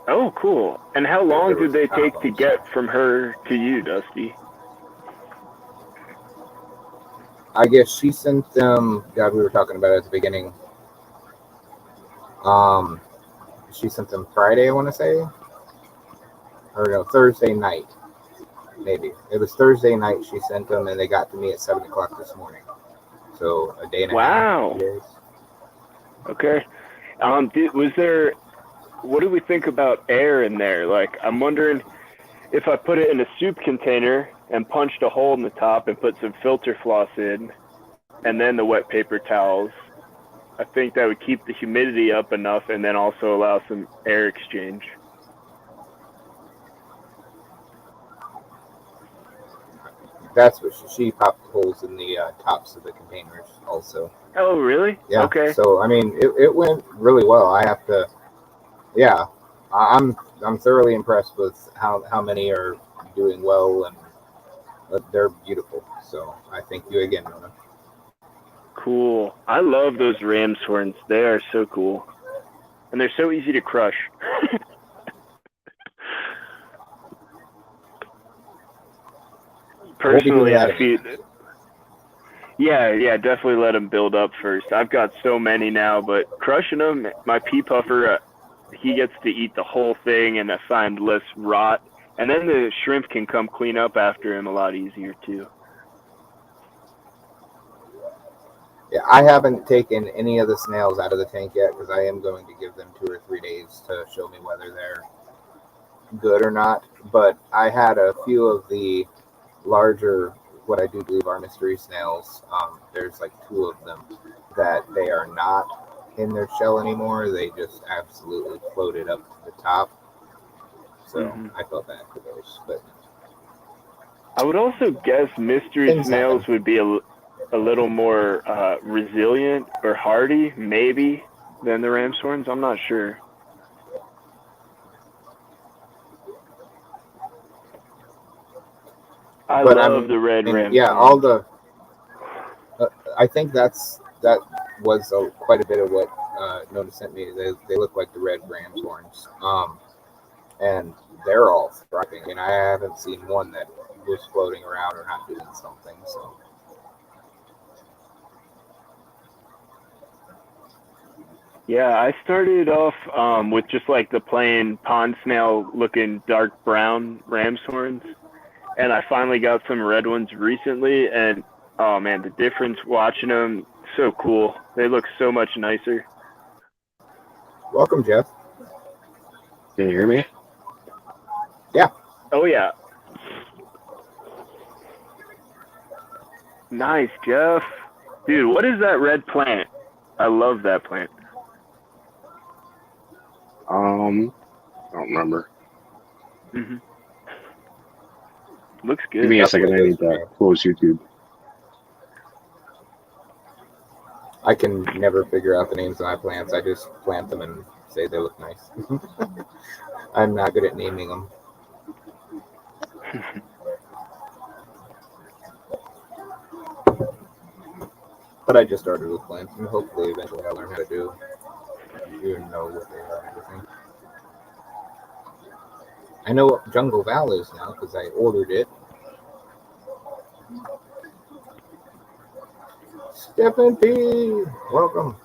B: Oh, cool. And how long did they take to get from her to you, Dusty?
A: I guess she sent them. God, we were talking about it at the beginning. She sent them Friday, I want to say, or no, Thursday night, maybe. It was Thursday night she sent them, and they got to me at 7 o'clock this morning. So a day and a half.
B: Wow. Okay. What do we think about air in there? Like, I'm wondering if I put it in a soup container and punched a hole in the top and put some filter floss in, and then the wet paper towels, I think that would keep the humidity up enough and then also allow some air exchange.
A: That's what she popped holes in the tops of the containers also.
B: Oh, really?
A: Yeah.
B: Okay.
A: So I mean, it went really well. I have to. Yeah, I'm thoroughly impressed with how many are doing well, and they're beautiful. So I thank you again, Nona.
B: Cool. I love those ram's horns. They are so cool. And they're so easy to crush. Personally, I feel... Yeah, definitely let them build up first. I've got so many now, but crushing them, my pea puffer, he gets to eat the whole thing, and I find less rot. And then the shrimp can come clean up after him a lot easier, too.
A: Yeah, I haven't taken any of the snails out of the tank yet because I am going to give them 2 or 3 days to show me whether they're good or not. But I had a few of the larger, what I do believe are mystery snails. There's like 2 of them that they are not in their shell anymore. They just absolutely floated up to the top. So I felt bad for those. But
B: I would also guess mystery snails would be a little more resilient or hardy, maybe, than the ram's horns. I'm not sure. I love the red ram's horns.
A: Yeah, all the. I think that was quite a bit of what Nona sent me. They look like the red ram's horns, and they're all thriving. And I haven't seen one that was floating around or not doing something. So.
B: Yeah, I started off with just like the plain pond snail looking dark brown ram's horns, and I finally got some red ones recently, and oh man, the difference watching them, so cool. They look so much nicer.
A: Welcome, Jeff.
E: Can you hear me?
A: Yeah.
B: Oh yeah. Nice, Jeff. Dude, what is that red plant? I love that plant.
E: I don't remember.
B: Looks good.
E: Give me a second. I need to close YouTube.
A: I can never figure out the names of my plants. I just plant them and say they look nice. I'm not good at naming them. But I just started with plants, and hopefully eventually I'll learn how to do know what they are and everything. I know what Jungle Val is now because I ordered it. Stephen P, welcome.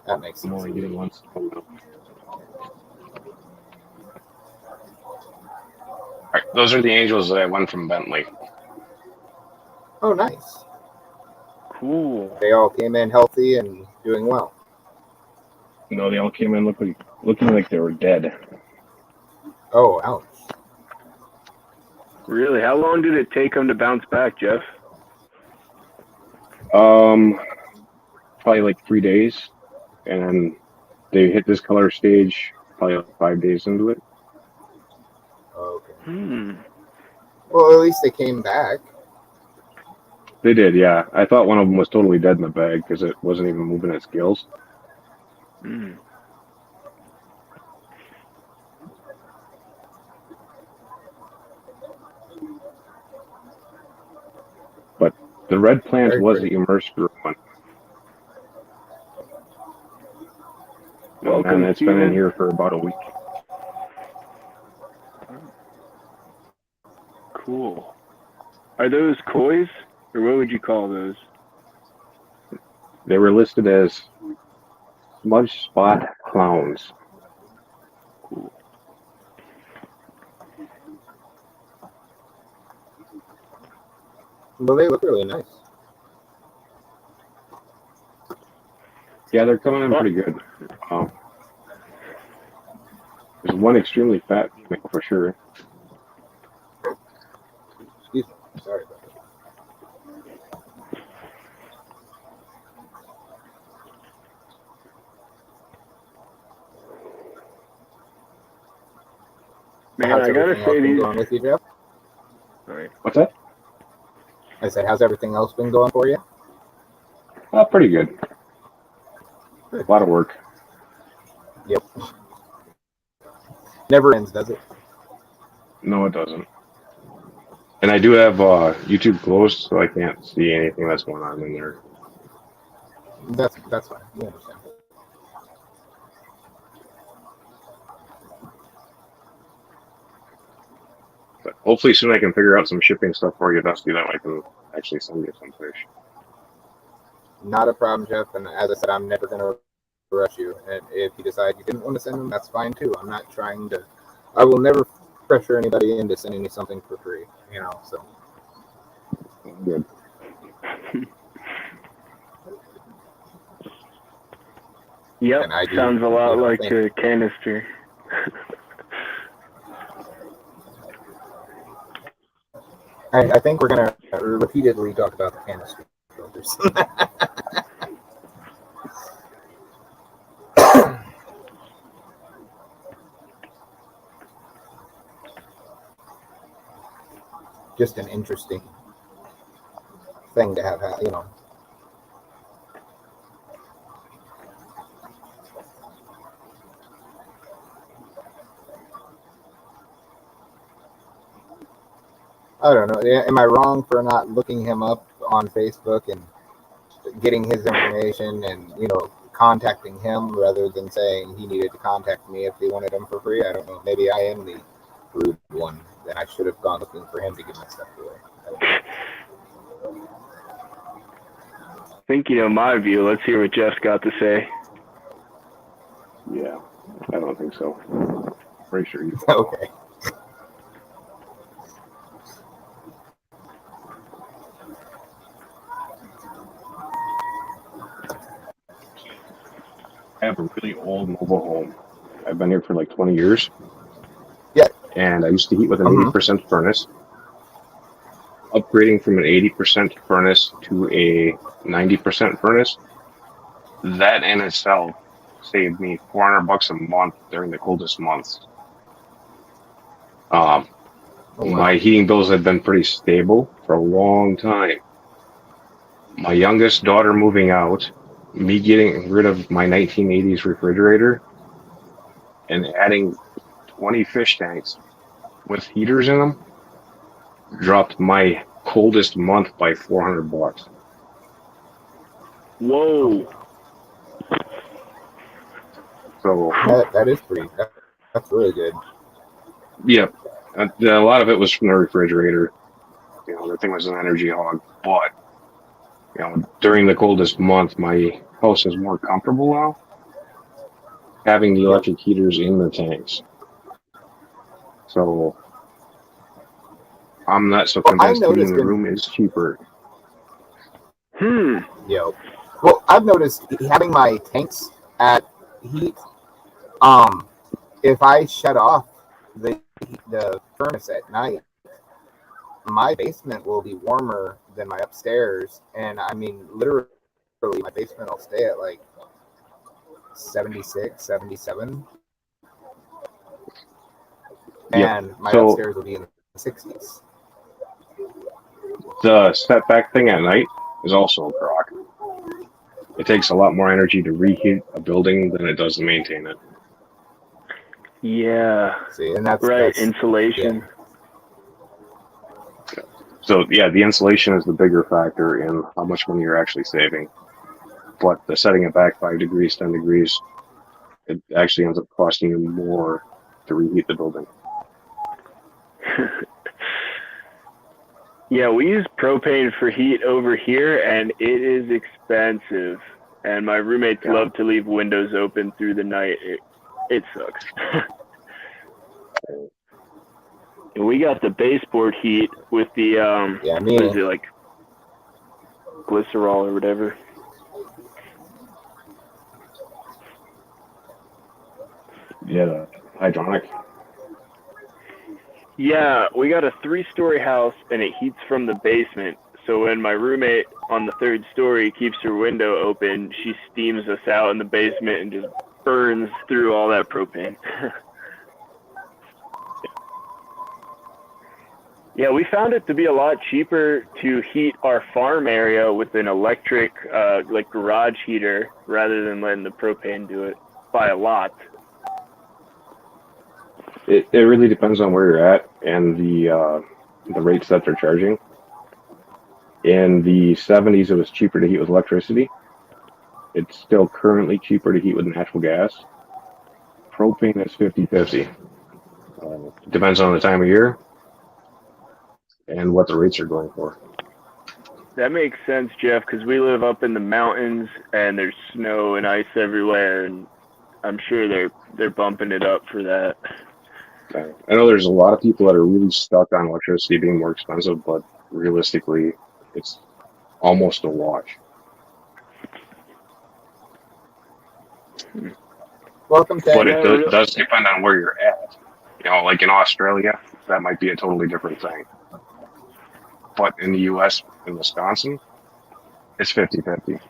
A: That makes sense.
E: I'm only getting one. All right, those are the angels that I won from Bentley.
A: Oh, nice.
B: Cool.
A: They all came in healthy and doing well.
E: No, they all came in looking like they were dead.
A: Oh, ouch.
B: Really? How long did it take them to bounce back, Jeff?
E: Probably like 3 days, and they hit this color stage probably like 5 days into it.
A: Okay. Well, at least they came back.
E: They did, yeah. I thought one of them was totally dead in the bag because it wasn't even moving its gills. But the red plant was the immersed one.
B: Welcome,
E: and it's been in here for about a week.
B: Cool. Are those kois, or what would you call those?
E: They were listed as smudge spot clowns.
B: Cool.
A: Well, they look really nice.
E: Yeah, they're coming in pretty good. There's one extremely fat female for sure.
A: Excuse me. Sorry about that.
B: Man,
A: How's
B: I gotta
A: everything else
B: say
A: been
B: these.
A: going with you, Jeff?
B: Sorry.
E: What's that?
A: I said, how's everything else been going for you?
E: Pretty good. A lot of work.
A: Yep. Never ends, does it?
E: No, it doesn't. And I do have YouTube closed, so I can't see anything that's going on in there.
A: That's fine. We understand.
E: But hopefully soon I can figure out some shipping stuff for you, Dusty, that I can actually send you some fish.
A: Not a problem, Jeff. And as I said, I'm never going to rush you. And if you decide you didn't want to send them, that's fine too. I'm not trying to. I will never pressure anybody into sending me something for free. So.
E: Good.
B: Yep,
A: And I do,
B: sounds a lot like
A: think-
B: a canister.
A: I think we're going to repeatedly talk about the canister filters. Just an interesting thing to have, I don't know. Am I wrong for not looking him up on Facebook and getting his information and, contacting him rather than saying he needed to contact me if he wanted him for free? I don't know. Maybe I am the rude one. Then I should have gone looking for him to give my stuff away.
B: I think you know my view. Let's hear what Jeff's got to say.
E: Yeah, I don't think so. Pretty sure you.
A: Okay.
E: I have a really old mobile home. I've been here for like 20 years.
A: Yeah.
E: And I used to heat with an 80% furnace. Upgrading from an 80% furnace to a 90% furnace, that in itself saved me $400 a month during the coldest months. My heating bills have been pretty stable for a long time. My youngest daughter moving out, me getting rid of my 1980s refrigerator and adding 20 fish tanks with heaters in them dropped my coldest month by $400.
B: Whoa.
E: So
A: that is pretty. That's really good.
E: yeah, a lot of it was from the refrigerator. The thing was an energy hog, but during the coldest month, my house is more comfortable now, having the electric heaters in the tanks. So I'm not so convinced heating in the room is cheaper.
A: Yo. Well, I've noticed having my tanks at heat. If I shut off the furnace at night, my basement will be warmer than my upstairs, and I mean literally my basement will stay at like 76, 77. And my upstairs will be in the 60s.
E: The setback thing at night is also a crock. It takes a lot more energy to reheat a building than it does to maintain it.
B: Yeah.
A: See, and that's
B: insulation.
E: Yeah. So yeah, the insulation is the bigger factor in how much money you're actually saving. But the setting it back 5 degrees, 10 degrees, it actually ends up costing you more to reheat the building.
B: Yeah, we use propane for heat over here, and it is expensive. And my roommates love to leave windows open through the night. It sucks. And we got the baseboard heat with the what is it, like glycerol or whatever.
E: Yeah, the hydronic.
B: Yeah, we got a 3-story house, and it heats from the basement. So when my roommate on the 3rd story keeps her window open, she steams us out in the basement and just burns through all that propane. Yeah, we found it to be a lot cheaper to heat our farm area with an electric, like garage heater, rather than letting the propane do it by a lot.
E: It really depends on where you're at and the rates that they're charging. In the 70s, it was cheaper to heat with electricity. It's still currently cheaper to heat with natural gas. Propane is 50-50. Depends on the time of year and what the rates are going for.
B: That makes sense, Jeff, because we live up in the mountains and there's snow and ice everywhere, and I'm sure they're bumping it up for that.
E: I know there's a lot of people that are really stuck on electricity being more expensive, but realistically, it's almost a wash.
A: Welcome,
E: But
A: Ted.
E: it does depend on where you're at. You know, like in Australia, that might be a totally different thing. But in the U.S., in Wisconsin, it's 50-50.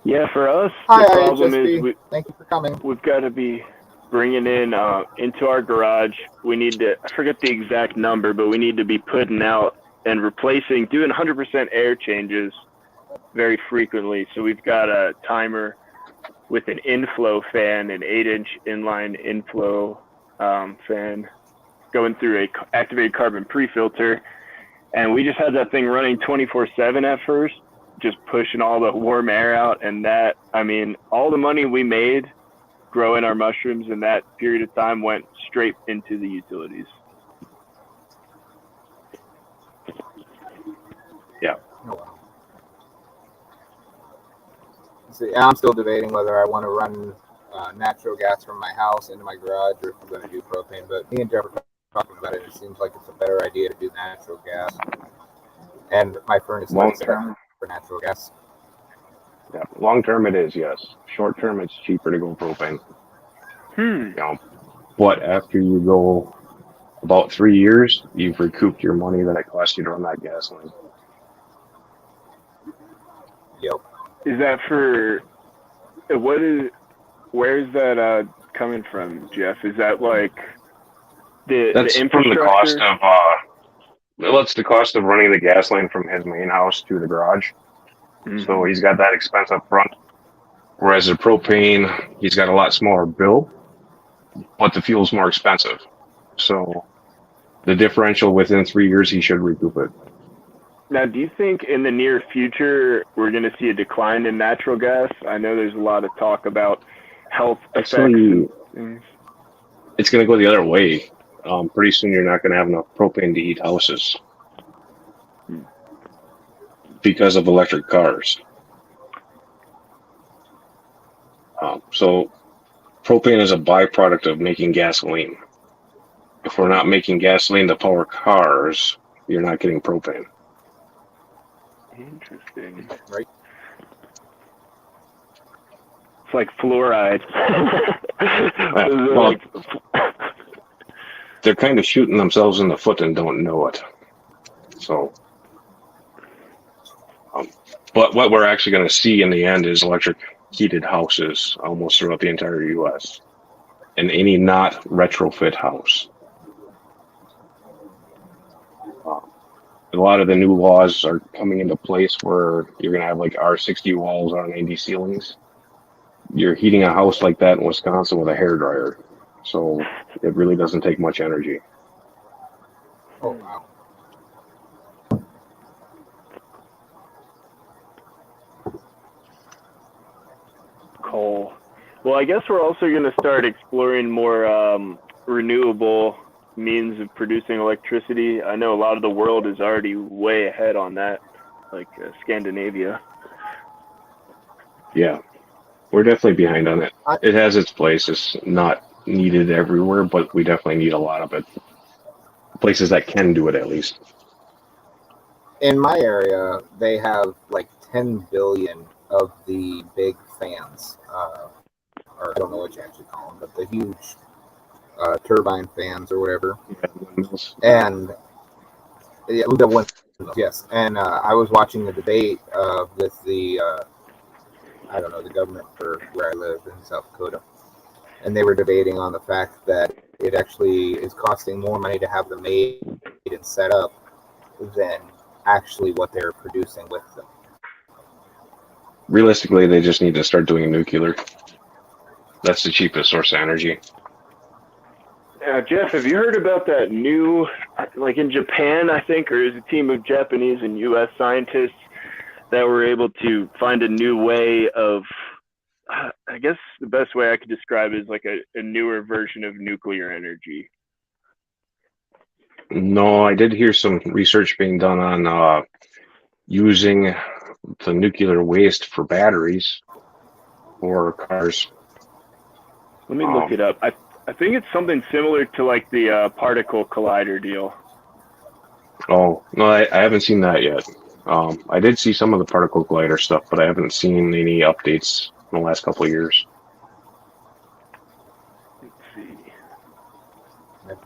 B: Yeah, for us,
A: Hi,
B: the problem
A: HSB.
B: is
A: Thank you for coming.
B: we've got to be bringing in into our garage. We need to, I forget the exact number, but we need to be putting out and replacing, doing 100% air changes very frequently. So we've got a timer with an inflow fan, an 8-inch inline inflow fan going through a activated carbon pre-filter. And we just had that thing running 24/7 at first, just pushing all the warm air out. And that, I mean, all the money we made growing our mushrooms in that period of time went straight into the utilities.
E: Yeah.
A: Oh, wow. See, I'm still debating whether I want to run natural gas from my house into my garage or if I'm going to do propane. But me and Jeff are talking about it. It seems like it's a better idea to do natural gas. And my furnace is for natural gas.
E: Yeah, long term it is, yes. Short term, it's cheaper to go propane. You know, but after you go about 3 years, you've recouped your money that it cost you to run that gas line.
A: Yep.
B: Is that for where's that coming from, Jeff? Is that like
E: That's
B: the
E: from the cost
B: infrastructure?
E: of well, it's the cost of running the gas line from his main house to the garage. So he's got that expense up front. Whereas the propane, he's got a lot smaller bill, but the fuel's more expensive. So the differential within 3 years, he should recoup it.
B: Now, do you think in the near future we're going to see a decline in natural gas? I know there's a lot of talk about health effects.
E: Actually,
B: and
E: it's going to go the other way. Pretty soon, you're not going to have enough propane to heat houses because of electric cars. So propane is a byproduct of making gasoline. If we're not making gasoline to power cars, you're not getting propane.
B: Interesting.
A: Right.
B: It's like fluoride.
E: Well, they're kind of shooting themselves in the foot and don't know it. So, but what we're actually going to see in the end is electric heated houses almost throughout the entire U.S. and any not retrofit house. A lot of the new laws are coming into place where you're going to have like R60 walls on 90 ceilings. You're heating a house like that in Wisconsin with a hairdryer. So it really doesn't take much energy.
A: Oh, wow.
B: Coal. Well, I guess we're also going to start exploring more renewable means of producing electricity. I know a lot of the world is already way ahead on that, like Scandinavia.
E: Yeah, we're definitely behind on it. It has its place. It's not needed everywhere, but we definitely need a lot of it. Places that can do it, at least.
A: In my area, they have like 10 billion of the big fans, or I don't know what you actually call them, but the huge turbine fans or whatever. And yeah, the one, yes. And I was watching the debate with the I don't know, the government for where I live in South Dakota, and they were debating on the fact that it actually is costing more money to have them made and set up than actually what they're producing with them.
E: Realistically, they just need to start doing nuclear. That's the cheapest source of energy.
B: Jeff, have you heard about that new, like in Japan, I think, or is a team of Japanese and U.S. scientists that were able to find a new way of, I guess the best way I could describe it is like a newer version of nuclear energy.
E: No, I did hear some research being done on using the nuclear waste for batteries for cars.
B: Let me look it up. I think it's something similar to like the particle collider deal.
E: Oh, no, I haven't seen that yet. I did see some of the particle collider stuff, but I haven't seen any updates in the last couple of years.
B: Let's see.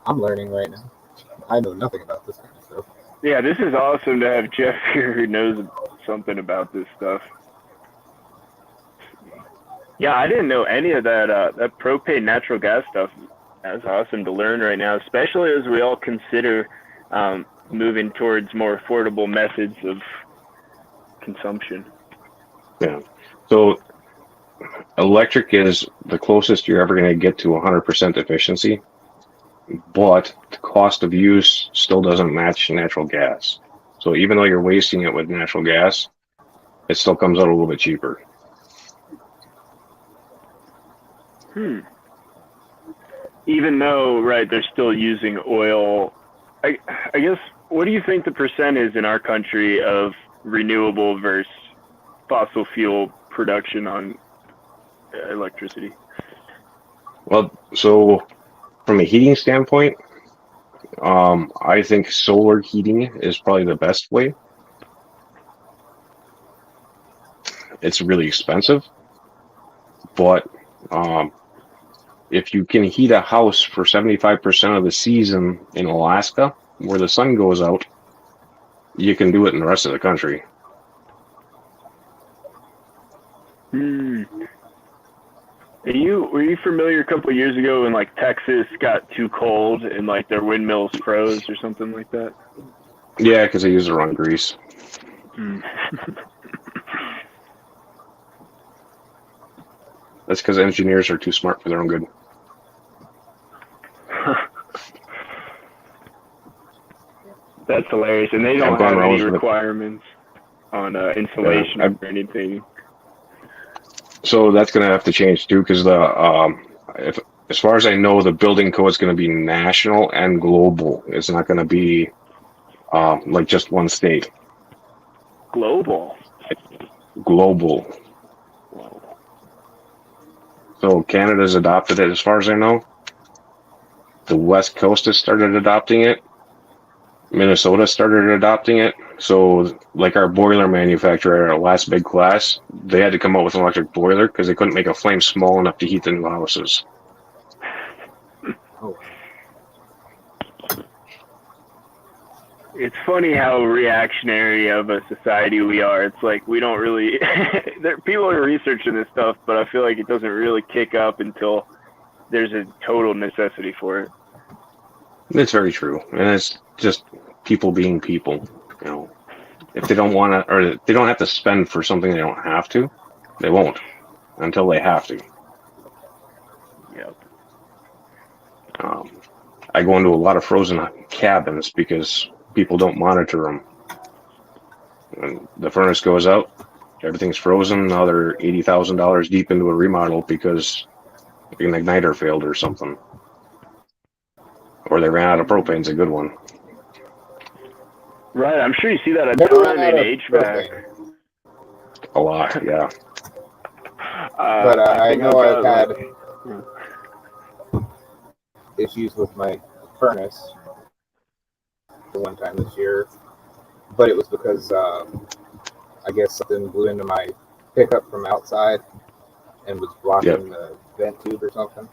A: I'm learning right now. I know nothing about this kind of stuff.
B: Yeah, this is awesome to have Jeff here who knows something about this stuff. Yeah, I didn't know any of that. That propane natural gas stuff. That's awesome to learn right now, especially as we all consider moving towards more affordable methods of consumption.
E: Yeah. So electric is the closest you're ever going to get to 100% efficiency, but the cost of use still doesn't match natural gas. So even though you're wasting it with natural gas, it still comes out a little bit cheaper.
B: Even though, right, they're still using oil. I guess, what do you think the percent is in our country of renewable versus fossil fuel production on electricity?
E: Well, so from a heating standpoint, I think solar heating is probably the best way. It's really expensive, but if you can heat a house for 75% of the season in Alaska, where the sun goes out, you can do it in the rest of the country.
B: Were you familiar a couple of years ago when like Texas got too cold and like their windmills froze or something like that?
E: Yeah, because they use the wrong grease. That's because engineers are too smart for their own good.
B: That's hilarious, and they don't have any requirements on insulation or anything.
E: So that's going to have to change too, because as far as I know, the building code is going to be national and global. It's not going to be like just one state.
B: Global.
E: So Canada's adopted it, as far as I know. The West Coast has started adopting it. Minnesota started adopting it. So, like our boiler manufacturer, our last big class, they had to come up with an electric boiler because they couldn't make a flame small enough to heat the new houses.
B: It's funny how reactionary of a society we are. It's like we don't really people are researching this stuff, but I feel like it doesn't really kick up until there's a total necessity for it.
E: It's very true, and it's just people being people. You know, if they don't want to, or they don't have to spend for something they don't have to, they won't until they have to.
B: Yep.
E: I go into a lot of frozen cabins because people don't monitor them. When the furnace goes out, everything's frozen. Now they're $80,000 deep into a remodel because an igniter failed or something. Or they ran out of propane. Is a good one.
B: Right, I'm sure you see that a ton in HVAC.
E: A lot, yeah.
A: But I know I've had issues with my furnace one time this year, but it was because I guess something blew into my pickup from outside and was blocking the vent tube or something.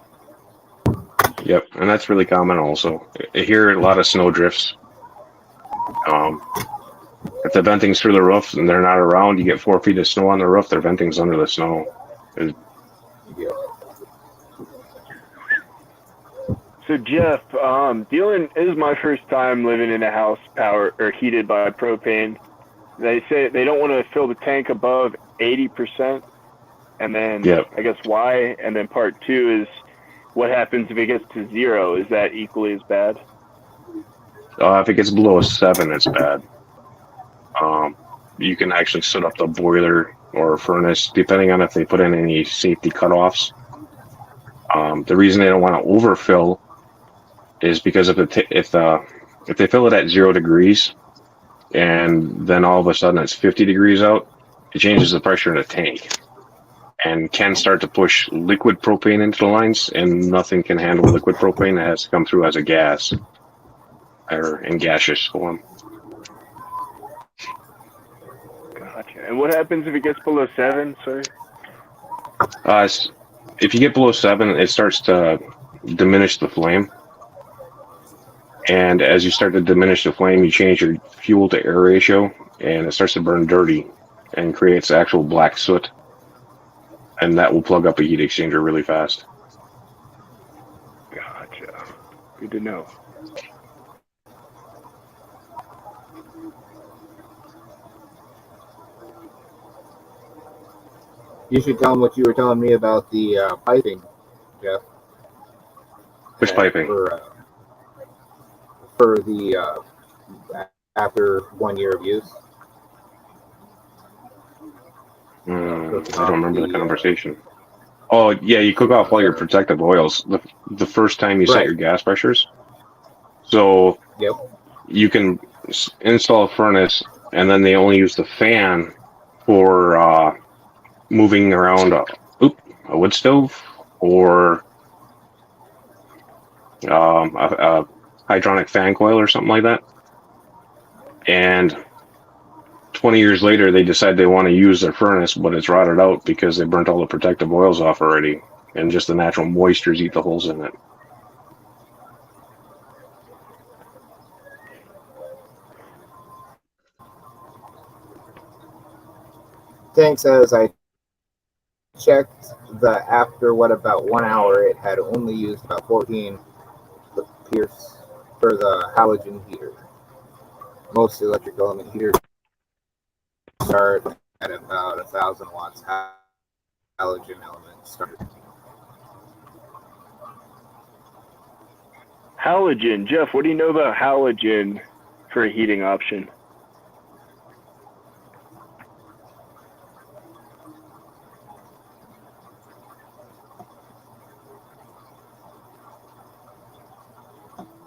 E: Yep, and that's really common also. I hear a lot of snow drifts. If the venting's through the roof and they're not around, you get 4 feet of snow on the roof, their venting's under the snow.
B: So Jeff, this is my first time living in a house powered or heated by propane. They say they don't want to fill the tank above 80%, and then
E: Yep.
B: I guess why? And then part two is what happens if it gets to 0? Is that equally as bad?
E: If it gets below a 7, it's bad. You can actually set up the boiler or furnace, depending on if they put in any safety cutoffs. The reason they don't want to overfill is because if they fill it at 0 degrees and then all of a sudden it's 50 degrees out, it changes the pressure in the tank and can start to push liquid propane into the lines, and nothing can handle liquid propane. It has to come through as a gas or in gaseous form.
B: Gotcha. And what happens if it gets below 7? Sorry.
E: If you get below 7, it starts to diminish the flame. And as you start to diminish the flame, you change your fuel to air ratio, and it starts to burn dirty and creates actual black soot. And that will plug up a heat exchanger really fast.
B: Gotcha. Good to know.
A: You should tell them what you were telling me about the piping, Jeff.
E: Which piping?
A: For the after 1 year of use.
E: I don't remember the conversation. Oh, yeah, you cook off all your protective oils the first time you set your gas pressures. So you can install a furnace, and then they only use the fan for moving around a wood stove or a hydronic fan coil or something like that. And 20 years later, they decide they want to use their furnace, but it's rotted out because they burnt all the protective oils off already, and just the natural moistures eat the holes in it.
A: Tank says I checked after about 1 hour, it had only used about 14 the Pierce for the halogen heater. Most electric element heaters start at about 1,000 watts. Halogen element start.
B: Halogen, Jeff. What do you know about halogen for a heating option?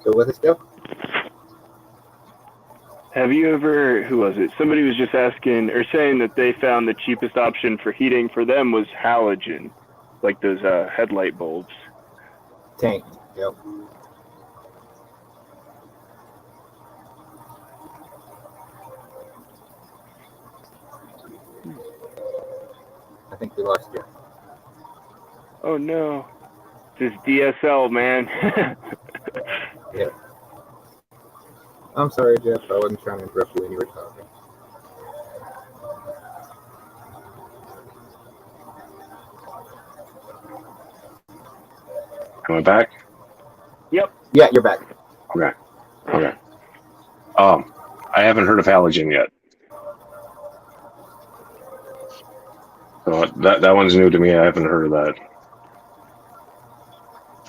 A: So with us, Jeff?
B: Have you ever, who was it? Somebody was just asking or saying that they found the cheapest option for heating for them was halogen, like those headlight bulbs.
A: Tank, yep. I think we lost you.
B: Oh no. This DSL, man.
A: Yeah. I'm sorry, Jeff. I wasn't trying to interrupt you when you were talking.
E: Am I back?
B: Yep.
A: Yeah, you're back.
E: Okay. I haven't heard of halogen yet. So that one's new to me. I haven't heard of that.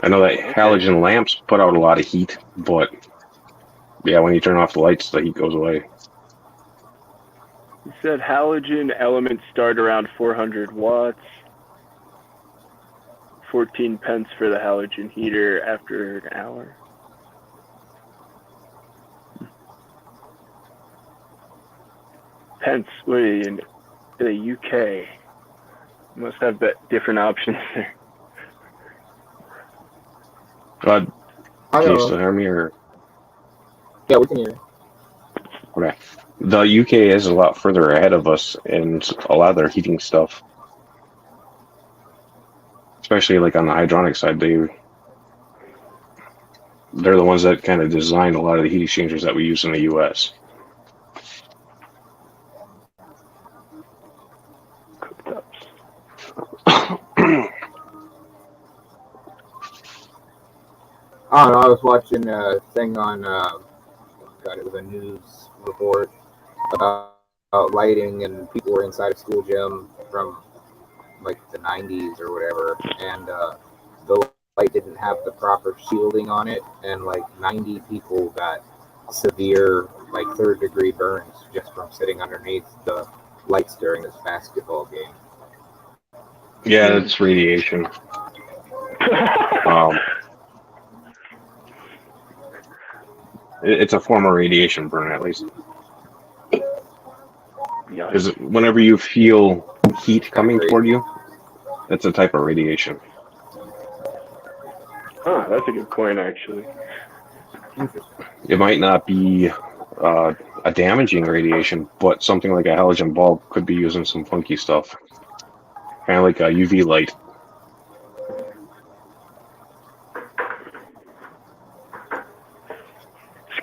E: I know that halogen lamps put out a lot of heat, but yeah, when you turn off the lights, the heat goes away.
B: You said halogen elements start around 400 watts. 14 pence for the halogen heater after an hour. Pence, wait, in the UK. Must have different options there.
E: Can you still hear me? Or?
A: Yeah, we can hear you.
E: Okay. The UK is a lot further ahead of us in a lot of their heating stuff. Especially like on the hydronic side, they're the ones that kind of designed a lot of the heat exchangers that we use in the US.
A: I don't know. I was watching a thing on, God, it was a news report about lighting, and people were inside a school gym from like the 90s or whatever, and the light didn't have the proper shielding on it, and like 90 people got severe, like third-degree burns just from sitting underneath the lights during this basketball game.
E: Yeah, it's radiation. It's a form of radiation burn, at least. Because whenever you feel heat coming toward you, that's a type of radiation.
B: Huh, that's a good point, actually.
E: It might not be a damaging radiation, but something like a halogen bulb could be using some funky stuff. Kind of like a UV light.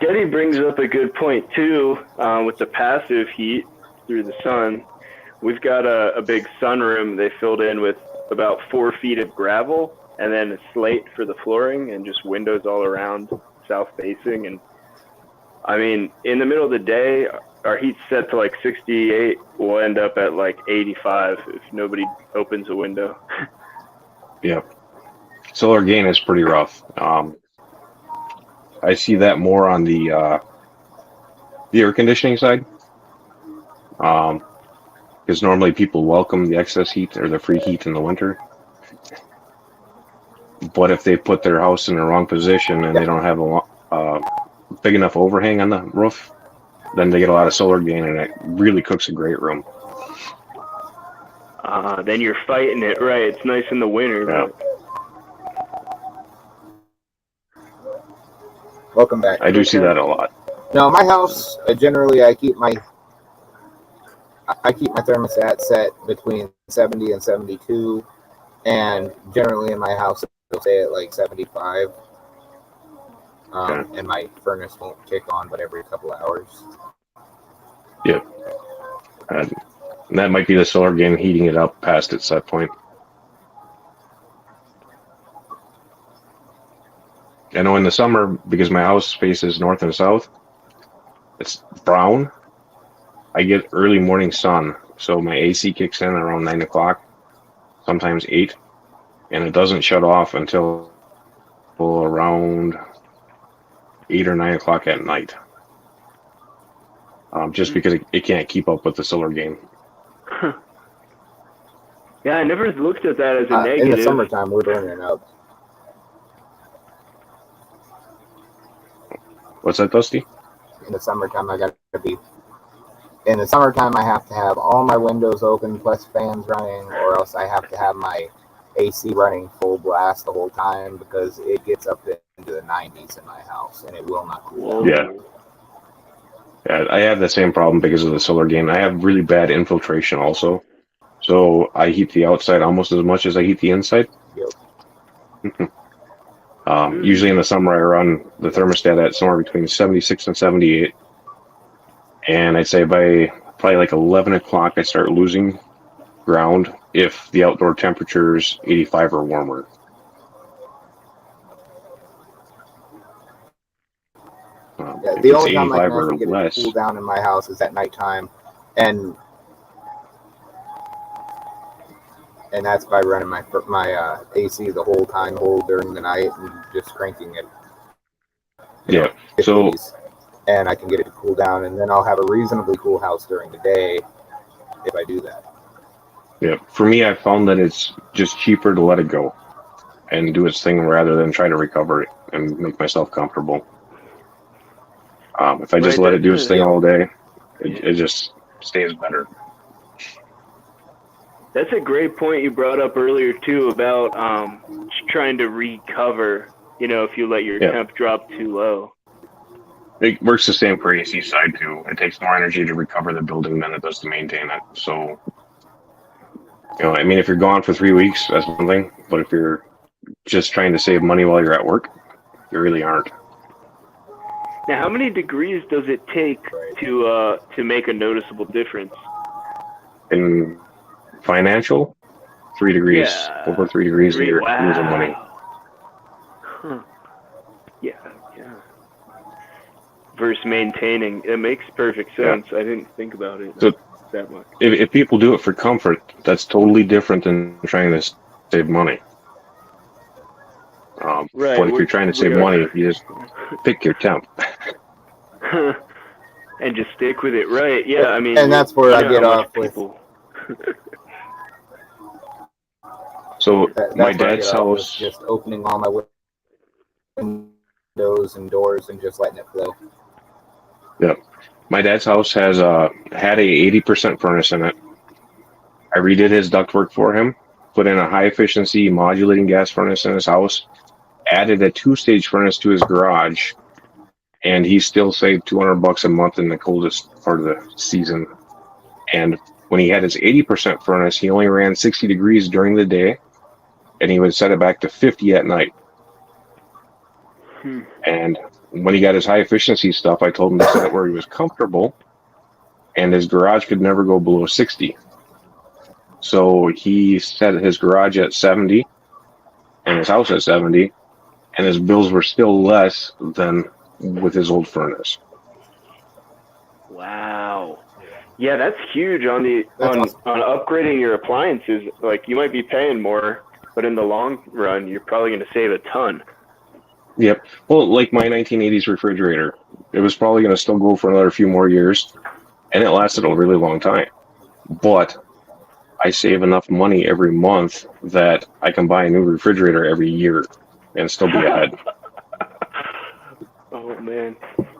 B: Sketty brings up a good point, too, with the passive heat through the sun. We've got a big sunroom they filled in with about 4 feet of gravel and then a slate for the flooring and just windows all around, south facing. And I mean, in the middle of the day, our heat's set to like 68. We'll end up at like 85 if nobody opens a window.
E: Yeah. Solar gain is pretty rough. I see that more on the air conditioning side. Because normally people welcome the excess heat or the free heat in the winter. But if they put their house in the wrong position and they don't have a big enough overhang on the roof, then they get a lot of solar gain, and it really cooks a great room.
B: Then you're fighting it, right? It's nice in the winter.
E: Yeah.
B: But...
A: Welcome back.
E: I do see that a lot.
A: No, my house, generally I keep my thermostat set between 70 and 72, and generally in my house it'll stay at like 75. And my furnace won't kick on but every couple of hours.
E: Yep. And that might be the solar gain heating it up past its set point. I know in the summer, because my house faces north and south, it's brown. I get early morning sun, so my AC kicks in around 9 o'clock, sometimes 8, and it doesn't shut off until around 8 or 9 o'clock at night. Just because it can't keep up with the solar gain.
B: Huh. Yeah, I never looked at that as a negative.
A: In the summertime, we're burning up.
E: What's that, Dusty?
A: In the summertime, I have to have all my windows open plus fans running, or else I have to have my AC running full blast the whole time because it gets up into the 90s in my house and it will not cool down.
E: Yeah, I have the same problem because of the solar gain. I have really bad infiltration also, so I heat the outside almost as much as I heat the inside.
A: Yep.
E: Usually in the summer, I run the thermostat at somewhere between 76 and 78. And I'd say by probably like 11 o'clock, I start losing ground if the outdoor temperature is 85 or warmer.
A: The only time I can actually get it to cool down in my house is at nighttime. And that's by running my AC the whole time whole during the night and just cranking it.
E: Yeah. So,
A: and I can get it to cool down, and then I'll have a reasonably cool house during the day if I do that.
E: Yeah. For me, I found that it's just cheaper to let it go and do its thing rather than try to recover it and make myself comfortable. If I just let it do its thing all day, it just stays better.
B: That's a great point you brought up earlier, too, about trying to recover, if you let your temp drop too low.
E: It works the same for AC side, too. It takes more energy to recover the building than it does to maintain it. So, if you're gone for 3 weeks, that's one thing. But if you're just trying to save money while you're at work, you really aren't.
B: Now, how many degrees does it take to make a noticeable difference?
E: In financial, 3 degrees. Over 3 degrees, you're losing money.
B: Huh. Yeah. Versus maintaining, it makes perfect sense. I didn't think about it
E: So
B: that much.
E: if people do it for comfort, that's totally different than trying to save money.
B: Right.
E: But if you're trying to save money, you just pick your temp.
B: And just stick with it, right? Yeah, I mean,
A: And that's where I
B: know
A: get
B: how much
A: off with.
B: people.
E: So
A: That's
E: my
A: where I get
E: dad's
A: off with
E: house,
A: just opening all my windows and doors and just letting it flow.
E: my dad's house has had a 80% furnace in it. I redid his ductwork for him, put in a high efficiency modulating gas furnace in his house, added a 2-stage furnace to his garage, and he still saved $200 a month in the coldest part of the season. And when he had his 80% furnace, he only ran 60 degrees during the day, and he would set it back to 50 at night. And when he got his high efficiency stuff, I told him to set it where he was comfortable, and his garage could never go below 60. So he set his garage at 70 and his house at 70, and his bills were still less than with his old furnace.
B: Wow. Yeah, that's huge on
A: That's
B: on upgrading your appliances. Like, you might be paying more, but in the long run, you're probably going to save a ton.
E: Yep. Well, like my 1980s refrigerator, it was probably going to still go for another few more years, and it lasted a really long time. But I save enough money every month that I can buy a new refrigerator every year and still be ahead.
B: Oh, man.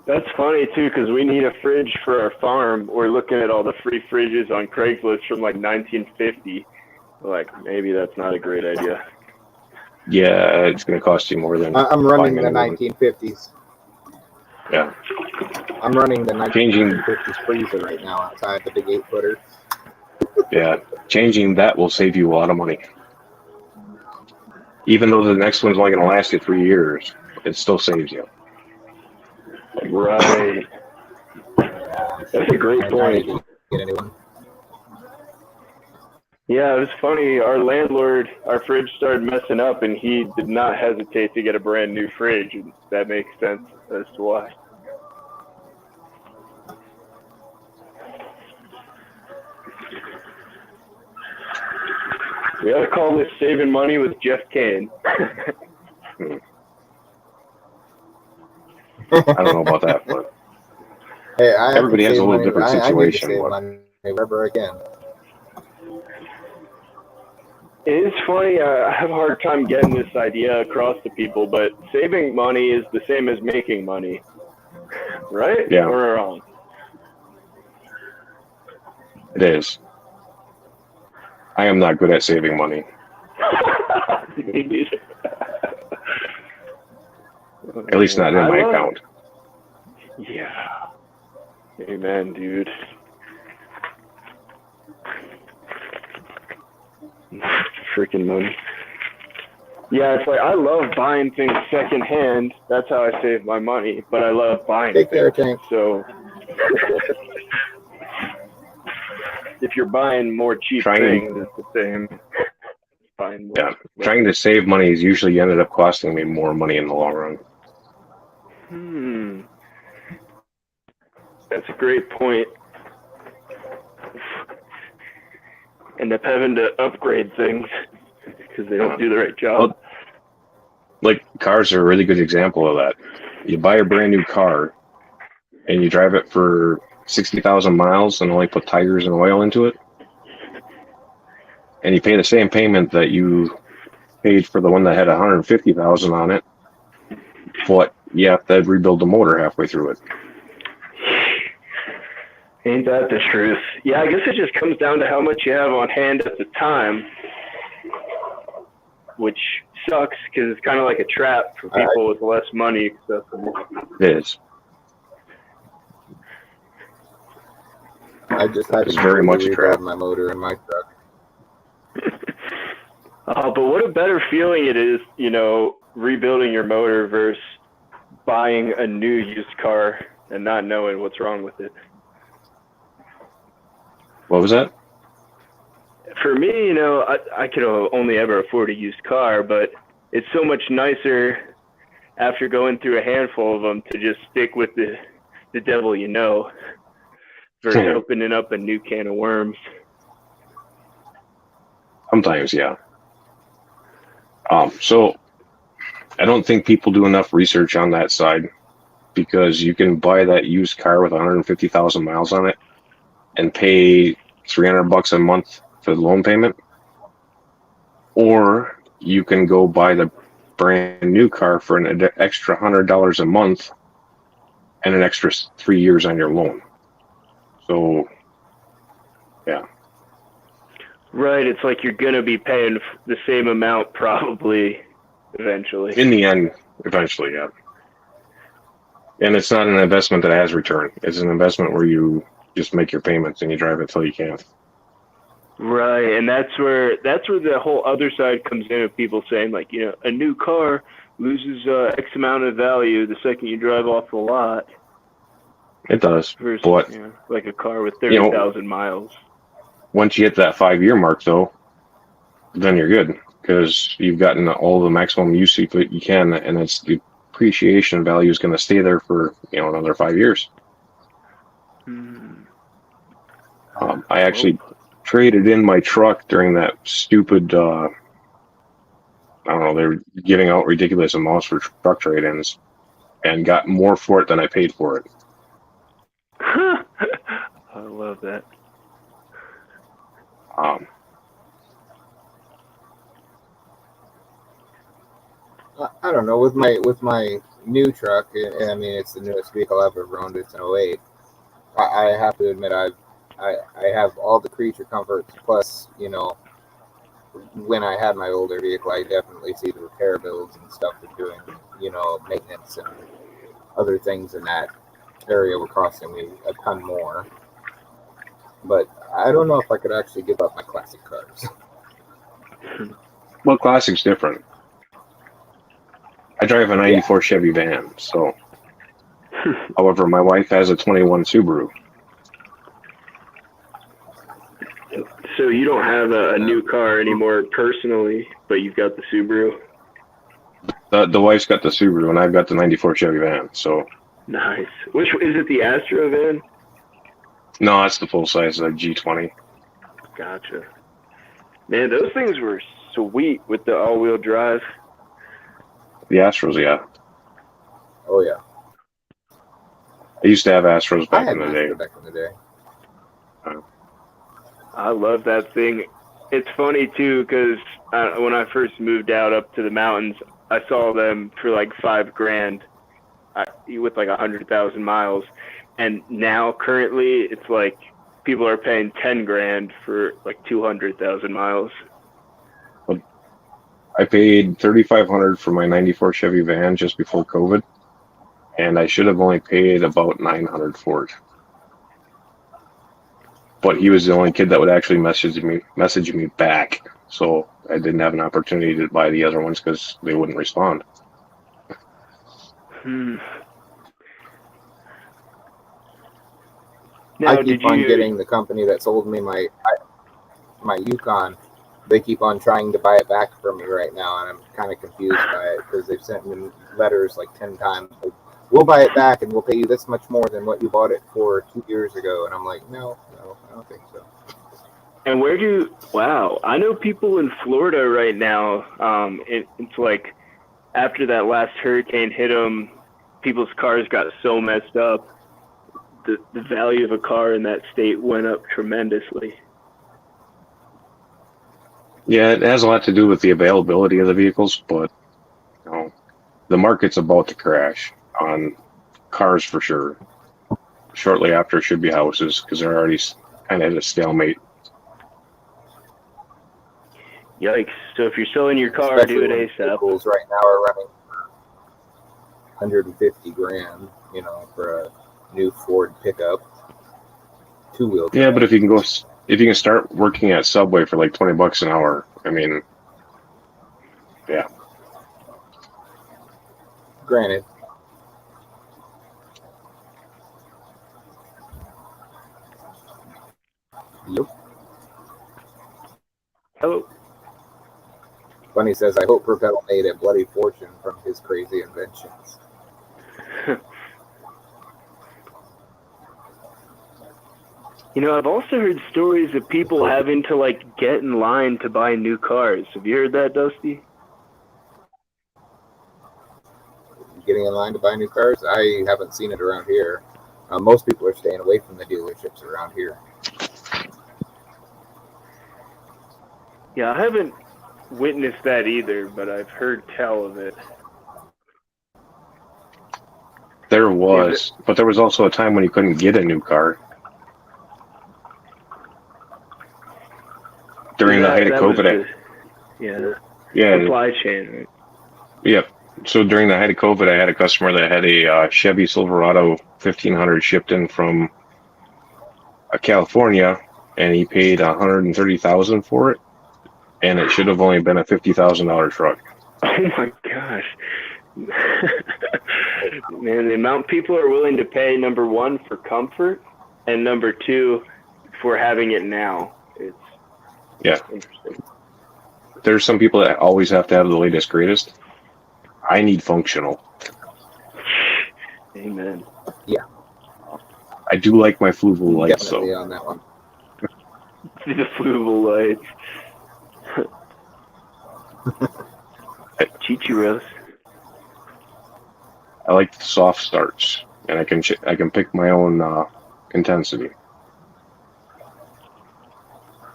B: That's funny, too, because we need a fridge for our farm. We're looking at all the free fridges on Craigslist from, like, 1950. Like, maybe that's not a great idea.
E: Yeah, it's going to cost you more than
A: I'm running the
E: buying a new one.
A: 1950s.
E: Yeah.
A: I'm running the
E: Changing-
A: 1950s freezer right now outside the big 8-footer.
E: Yeah, changing that will save you a lot of money. Even though the next one's only going to last you 3 years, it still saves you.
B: Right. That's a great
A: I need
B: point.
A: to get a new one.
B: Yeah, it was funny. Our landlord, our fridge started messing up, and he did not hesitate to get a brand new fridge. And that makes sense as to why. We ought to call this Saving Money with Jeff Kane.
E: I don't know about that, but
A: Hey, I
E: everybody has a little different
A: I need to
E: situation.
A: save
E: But
A: money wherever I can.
B: It is funny. I have a hard time getting this idea across to people, but saving money is the same as making money, right?
E: Yeah.
B: Or wrong?
E: it is. I am not good at saving money.
B: Me neither.
E: At least not in my
B: love-
E: account.
B: Yeah. Amen, dude. Freaking money. Yeah, it's like I love buying things secondhand. That's how I save my money. But I love buying
A: Take care,
B: things.
A: Tank.
B: So if you're buying more cheap
E: Trying-
B: things, it's the same. Buying more.
E: Yeah, trying to save money has usually ended up costing me more money in the long run.
B: That's a great point. End up having to upgrade things because they don't do the right job.
E: Like, cars are a really good example of that. You buy a brand new car and you drive it for 60,000 miles and only put tires and oil into it, and you pay the same payment that you paid for the one that had 150,000 on it, but you have to rebuild the motor halfway through it.
B: Ain't that the truth? Yeah, I guess it just comes down to how much you have on hand at the time, which sucks because it's kind of like a trap for people with less money accessible.
E: It is.
A: I just had
E: It's
A: to
E: very much a
A: rebuild
E: trap.
A: my motor in my truck.
B: But what a better feeling it is, rebuilding your motor versus buying a new used car and not knowing what's wrong with it.
E: What was that?
B: For me, I could only ever afford a used car, but it's so much nicer after going through a handful of them to just stick with the devil you know versus opening up a new can of worms.
E: Sometimes, yeah. So I don't think people do enough research on that side, because you can buy that used car with 150,000 miles on it and pay $300 a month for the loan payment, or you can go buy the brand new car for an extra $100 a month and an extra 3 years on your loan. So, yeah.
B: Right, it's like you're going to be paying the same amount probably eventually.
E: In the end, eventually, yeah. And it's not an investment that has return. It's an investment where you just make your payments and you drive it till you can't.
B: Right, and that's where the whole other side comes in of people saying, like, you know, a new car loses X amount of value the second you drive off the lot.
E: It does,
B: versus,
E: but
B: you know, like a car with 30,000 miles.
E: Once you hit that 5-year mark, though, then you're good, because you've gotten all the maximum use you can, and it's the appreciation value is going to stay there for another 5 years. I actually traded in my truck during that stupid. I don't know. They were giving out ridiculous amounts for truck trade-ins, and got more for it than I paid for it.
B: I love that.
A: I don't know, with my new truck, and I mean it's the newest vehicle I've ever owned. It's an '08. I have to admit I have all the creature comforts, plus when I had my older vehicle, I definitely see the repair bills and stuff for doing maintenance and other things in that area were costing me a ton more. But I don't know if I could actually give up my classic cars.
E: Well, classic's different. I drive a '94 Chevy van, so. However, my wife has a '21 Subaru.
B: So you don't have a new car anymore personally, but you've got the Subaru?
E: The wife's got the Subaru, and I've got the '94 Chevy van, so.
B: Nice. Which is it, the Astro van?
E: No, that's the full size, like G20.
B: Gotcha. Man, those things were sweet with the all-wheel drive.
E: The Astros, yeah.
A: Oh yeah.
E: I used to have Astros back in the day.
A: Back in the day.
B: I love that thing. It's funny too, because when I first moved out up to the mountains, I saw them for like $5,000 with like 100,000 miles, and now currently it's like people are paying $10,000 for like 200,000 miles.
E: I paid $3,500 for my '94 Chevy van just before COVID, and I should have only paid about $900 for it. But he was the only kid that would actually message me back, so I didn't have an opportunity to buy the other ones because they wouldn't respond.
A: Now, I keep on getting the company that sold me my Yukon. They keep on trying to buy it back from me right now, and I'm kind of confused by it because they've sent me letters like 10 times. Like, we'll buy it back and we'll pay you this much more than what you bought it for 2 years ago. And I'm like, no, I don't think so.
B: And wow, I know people in Florida right now, it's like after that last hurricane hit them, people's cars got so messed up, the value of a car in that state went up tremendously.
E: Yeah, it has a lot to do with the availability of the vehicles, but the market's about to crash on cars for sure. Shortly after should be houses, because they're already kind of at a stalemate.
B: Yikes! So if you're selling your car, do it ASAP.
A: Vehicles right now are running $150,000, for a new Ford pickup, 2-wheel.
E: Yeah, but if you can start working at Subway for like $20 an hour, I mean, yeah.
A: Granted. Yep.
B: Hello.
A: Bunny says, I hope Propel made a bloody fortune from his crazy inventions.
B: You know, I've also heard stories of people having to, like, get in line to buy new cars. Have you heard that, Dusty?
A: Getting in line to buy new cars? I haven't seen it around here. Most people are staying away from the dealerships around here.
B: Yeah, I haven't witnessed that either, but I've heard tell of it.
E: There was, but there was also a time when you couldn't get a new car. During the height of COVID.
B: Supply chain, right?
E: Yep. So during the height of COVID, I had a customer that had a Chevy Silverado 1500 shipped in from California, and he paid $130,000 for it, and it should have only been a $50,000 truck.
B: Oh my gosh. Man, the amount people are willing to pay, number one, for comfort, and number two, for having it now. It's interesting.
E: There's some people that always have to have the latest, greatest. I need functional.
B: Amen.
A: Yeah.
E: I do like my Fluval lights,
A: Definitely
E: though.
A: on that one.
B: The Fluval lights. Chichiros.
E: I like the soft starts, and I can pick my own intensity.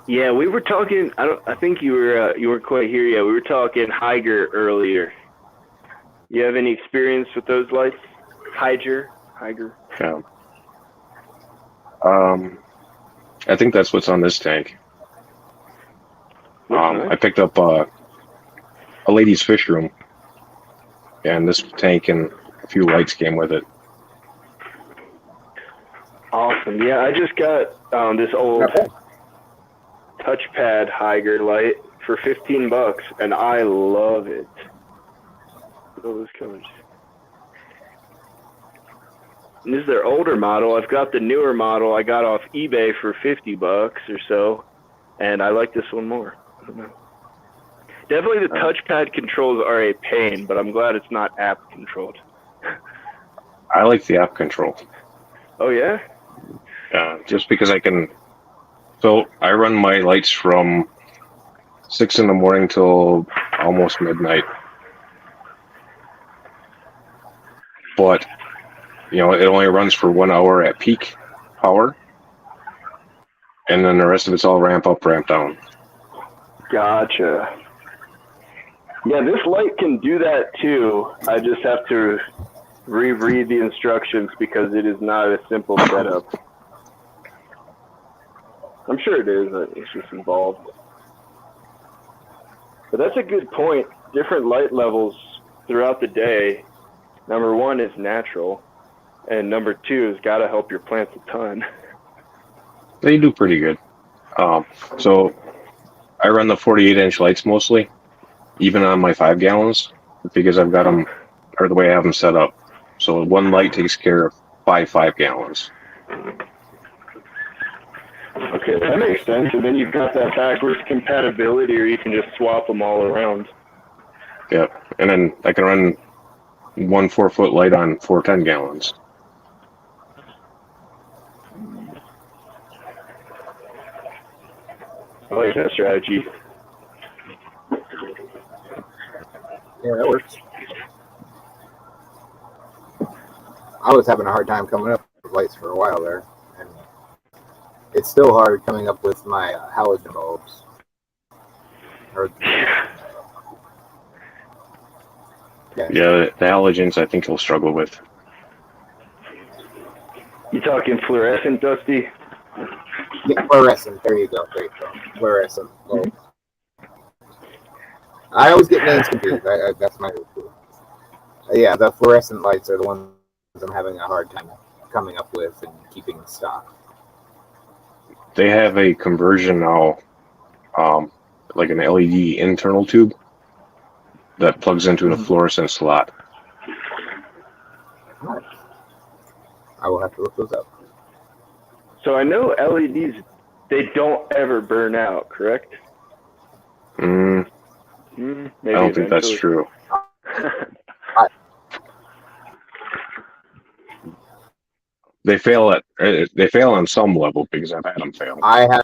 B: Yeah, we were talking. I think you weren't quite here yet. We were talking Higer earlier. You have any experience with those lights? Higer.
E: Yeah. I think that's what's on this tank. I picked up a lady's fish room, and this tank and a few lights came with it.
B: Awesome. Yeah, I just got this old touchpad Higer light for $15, and I love it. Those colors. And this is their older model. I've got the newer model I got off eBay for $50 or so, and I like this one more. I don't know. Definitely the touchpad controls are a pain, but I'm glad it's not app controlled.
E: I like the app control.
B: Oh yeah?
E: Just because I can. So I run my lights from 6 in the morning till almost midnight. But, it only runs for 1 hour at peak power. And then the rest of it's all ramp up, ramp down.
B: Gotcha. Yeah, this light can do that too. I just have to reread the instructions because it is not a simple setup. I'm sure it is, but it's just involved. But that's a good point. Different light levels throughout the day. Number one is natural, and number two has got to help your plants a ton.
E: They do pretty good. So I run the 48-inch lights mostly, even on my 5 gallons, because I've got them, or the way I have them set up. So one light takes care of 5 gallons.
B: Okay, that makes sense. And then you've got that backwards compatibility, or you can just swap them all around.
E: Yeah, and then I can run one 4-foot light on 4 10 gallons.
B: I like that strategy.
A: Yeah, that works. I was having a hard time coming up with lights for a while there, and it's still hard coming up with my halogen bulbs.
E: Yeah, the halogens I think he'll struggle with.
B: You talking fluorescent, Dusty?
A: Yeah, fluorescent. There you go. Fluorescent bulbs. I always get names confused. That's my. Yeah, the fluorescent lights are the ones I'm having a hard time coming up with and keeping in stock.
E: They have a conversion now, like an LED internal tube that plugs into a fluorescent slot.
A: I will have to look those up.
B: So I know LEDs, they don't ever burn out, correct? Maybe
E: I don't think that's
B: eventually.
E: true. They fail on some level because I've had them fail.
A: I have.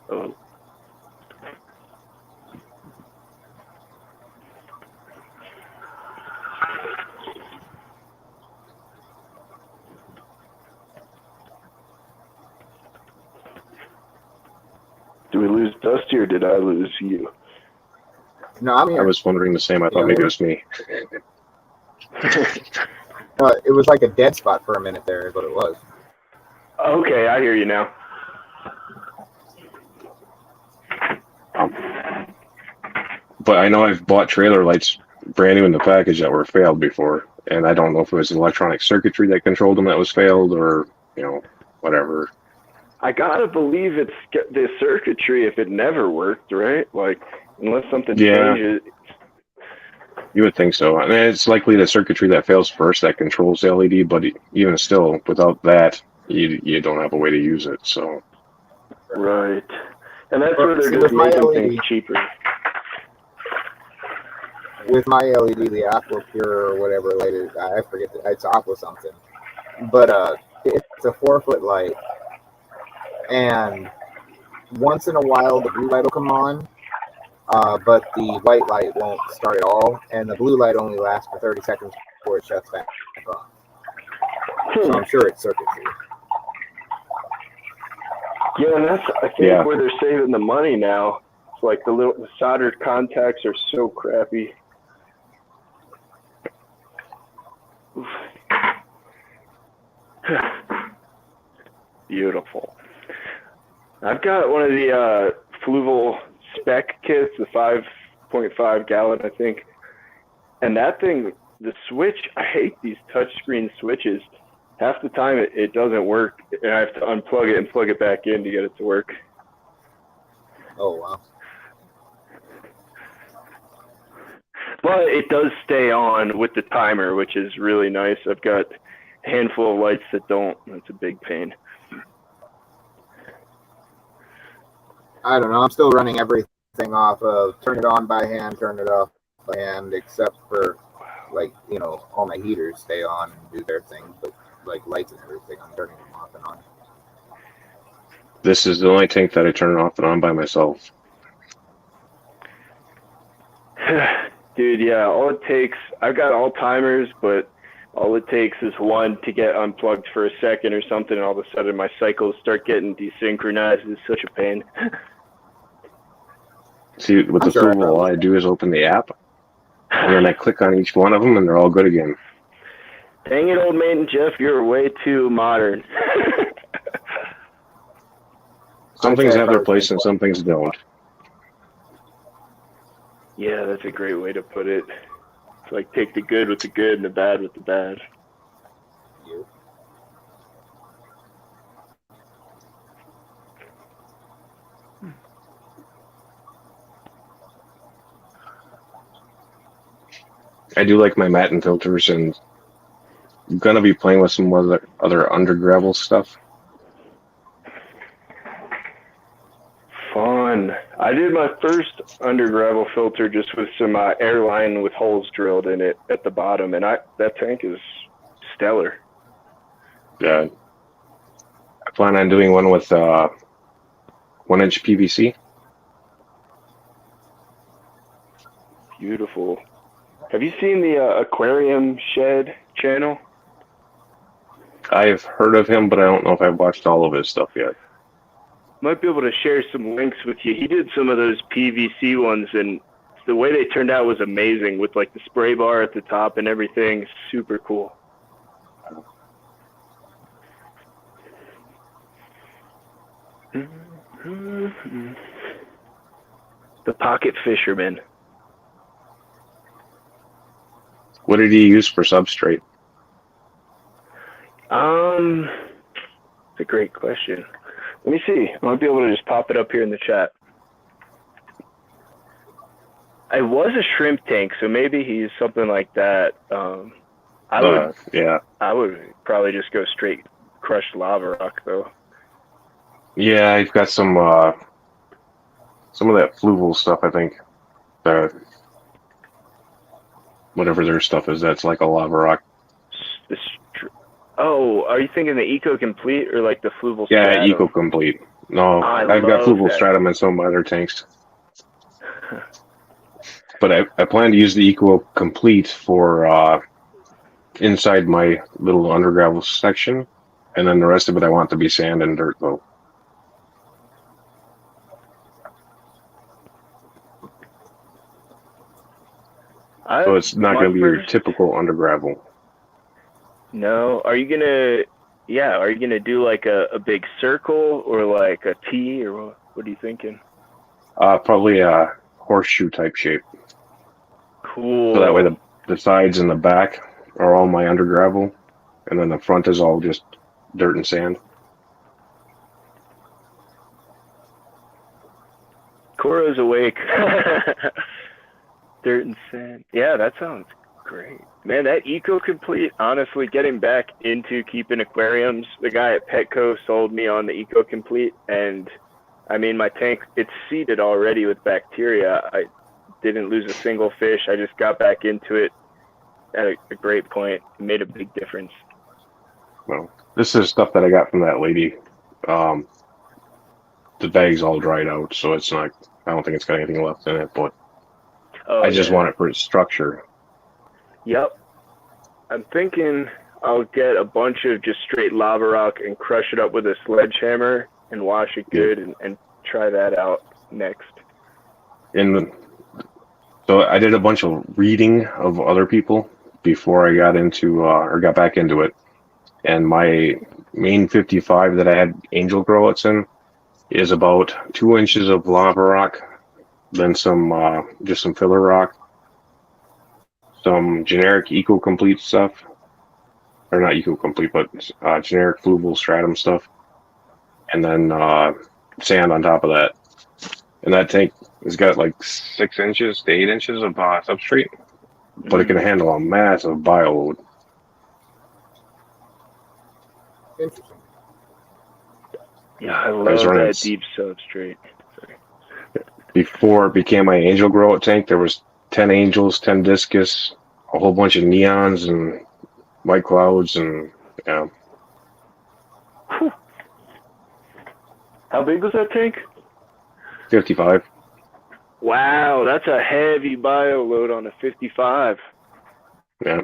B: Oh. Do we lose Dusty or did I lose you?
A: No, I'm
E: I
A: here.
E: was wondering the same. I thought maybe it was me.
A: It was like a dead spot for a minute there, is what it was.
B: Okay, I hear you now.
E: But I know I've bought trailer lights brand new in the package that were failed before, and I don't know if it was an electronic circuitry that controlled them that was failed or, whatever.
B: I gotta believe it's the circuitry if it never worked, right? Like, unless something changes.
E: You would think so. I mean, it's likely the circuitry that fails first that controls the LED, but even still, without that, you don't have a way to use it. So.
B: Right. And that's where they're
A: See,
B: just
A: with my
B: making
A: LED,
B: things cheaper.
A: with my LED, the Aqua Pure or whatever light is, I forget it's Aqua something, but it's a 4-foot light, and once in a while the blue light will come on, but the white light won't start at all, and the blue light only lasts for 30 seconds before it shuts back off. So I'm sure it's circuitry.
B: Yeah, and that's I think where they're saving the money now. It's like the soldered contacts are so crappy. Beautiful. I've got one of the Fluval spec kits, the 5.5 gallon, I think. And that thing, the switch, I hate these touchscreen switches. Half the time it doesn't work, and I have to unplug it and plug it back in to get it to work.
A: Oh, wow.
B: But it does stay on with the timer, which is really nice. I've got a handful of lights that don't. That's a big pain.
A: I don't know. I'm still running everything off of turn it on by hand, turn it off by hand, except for, all my heaters stay on and do their thing, but lights and everything, I'm turning them off and on.
E: This is the only tank that I turn off and on by myself.
B: Dude, yeah, all it takes, I've got all timers, but all it takes is one to get unplugged for a second or something, and all of a sudden my cycles start getting desynchronized. It's such a pain.
E: See, with the Fluval, all I do is open the app, and then I click on each one of them, and they're all good again.
B: Dang it, old man Jeff, you're way too modern.
E: Some things have their place and some things don't.
B: Yeah, that's a great way to put it. It's like take the good with the good and the bad with the bad.
E: I do like my matte and filters, and I'm gonna be playing with some other under gravel stuff.
B: Fun. I did my first under gravel filter just with some airline with holes drilled in it at the bottom, and that tank is stellar.
E: Yeah. I plan on doing one with 1-inch PVC.
B: Beautiful. Have you seen the Aquarium Shed channel?
E: I've heard of him, but I don't know if I've watched all of his stuff yet.
B: Might be able to share some links with you. He did some of those PVC ones, and the way they turned out was amazing with like the spray bar at the top and everything. Super cool. The Pocket Fisherman.
E: What did he use for substrate?
B: It's a great question. Let me see. I might be able to just pop it up here in the chat. It was a shrimp tank, so maybe he used something like that.
E: Yeah.
B: I would probably just go straight crushed lava rock though.
E: Yeah, I've got some of that fluval stuff, I think. Whatever their stuff is, that's like a lava rock.
B: Oh, are you thinking the Eco Complete or like the Fluval
E: Yeah,
B: Stratum?
E: Eco Complete. No, I've got
B: love
E: fluval
B: that.
E: stratum in some of my other tanks. But I plan to use the Eco Complete for inside my little undergravel section, and then the rest of it I want to be sand and dirt though. So it's not going to be your typical undergravel.
B: No, are you gonna do like a big circle or like a T, or what are you thinking?
E: Probably a horseshoe type shape.
B: Cool.
E: So that way the sides and the back are all my undergravel, and then the front is all just dirt and sand.
B: Coro's awake. Dirt and sand. Yeah, that sounds great. Man, that Eco Complete, honestly, getting back into keeping aquariums, the guy at Petco sold me on the Eco Complete, and I mean, my tank, it's seeded already with bacteria. I didn't lose a single fish. I just got back into it at a great point. It made a big difference.
E: Well, this is stuff that I got from that lady. The bag's all dried out, so it's not, I don't think it's got anything left in it, but I just want it for its structure.
B: Yep. I'm thinking I'll get a bunch of just straight lava rock and crush it up with a sledgehammer and wash it good and try that out next.
E: So I did a bunch of reading of other people before I got into or got back into it, and my main 55 that I had angel growlets in is about 2 inches of lava rock, then some just some filler rock, some generic Eco Complete stuff, or not Eco Complete, but generic fluval stratum stuff, and then sand on top of that. And that tank has got like 6 inches to 8 inches of substrate, but it can handle a massive bio load.
A: Interesting.
B: Yeah, I love that deep substrate. Sorry.
E: Before it became my angel growth tank, there was 10 angels, 10 discus, a whole bunch of neons and white clouds, and yeah.
B: How big was that tank?
E: 55.
B: Wow, that's a heavy bio load on a 55.
E: Yeah.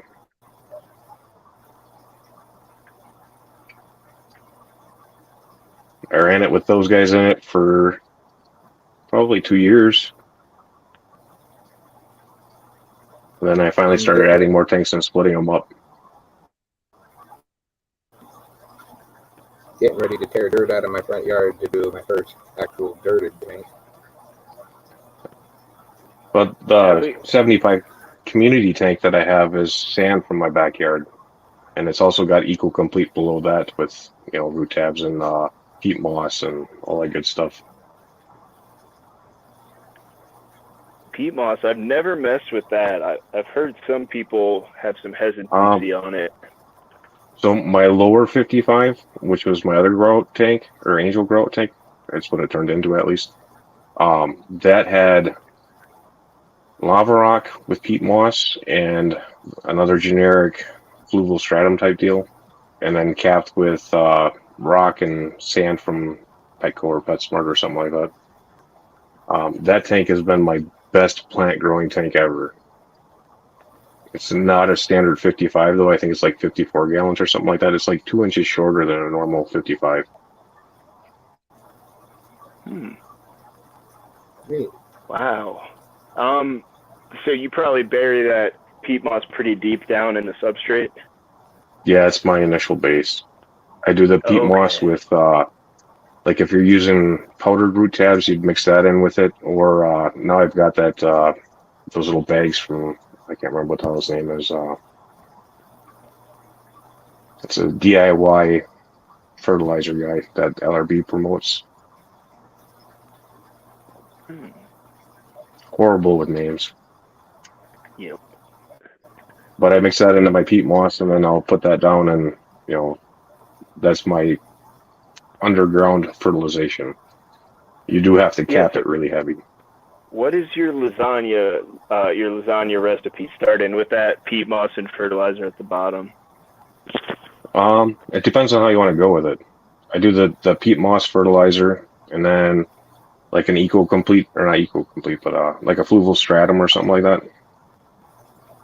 E: I ran it with those guys in it for probably 2 years. And then I finally started adding more tanks and splitting them up.
A: Getting ready to tear dirt out of my front yard to do my first actual dirted tank.
E: But the 75 community tank that I have is sand from my backyard. And it's also got Eco Complete below that with, root tabs and peat moss and all that good stuff.
B: Peat moss, I've never messed with that. I've heard some people have some hesitancy on it.
E: So my lower 55, which was my other grow tank, or angel grow tank, that's what it turned into at least, that had lava rock with peat moss and another generic fluval stratum type deal, and then capped with rock and sand from Petco or PetSmart or something like that. That tank has been my best plant growing tank ever. It's not a standard 55 though. I think it's like 54 gallons or something like that. It's like 2 inches shorter than a normal 55.
B: Wow. So you probably bury that peat moss pretty deep down in the substrate?
E: Yeah, it's my initial base. I do the peat moss with, like if you're using powdered root tabs, you'd mix that in with it. Or now I've got that, those little bags from, I can't remember what the hell his name is. It's a DIY fertilizer guy that LRB promotes. Horrible with names.
B: Yep.
E: But I mix that into my peat moss, and then I'll put that down, and that's my underground fertilization. You do have to cap it really heavy.
B: What is your lasagna recipe starting with that peat moss and fertilizer at the bottom?
E: It depends on how you want to go with it. I do the peat moss fertilizer, and then like an eco-complete, or not eco-complete, but like a fluval stratum or something like that.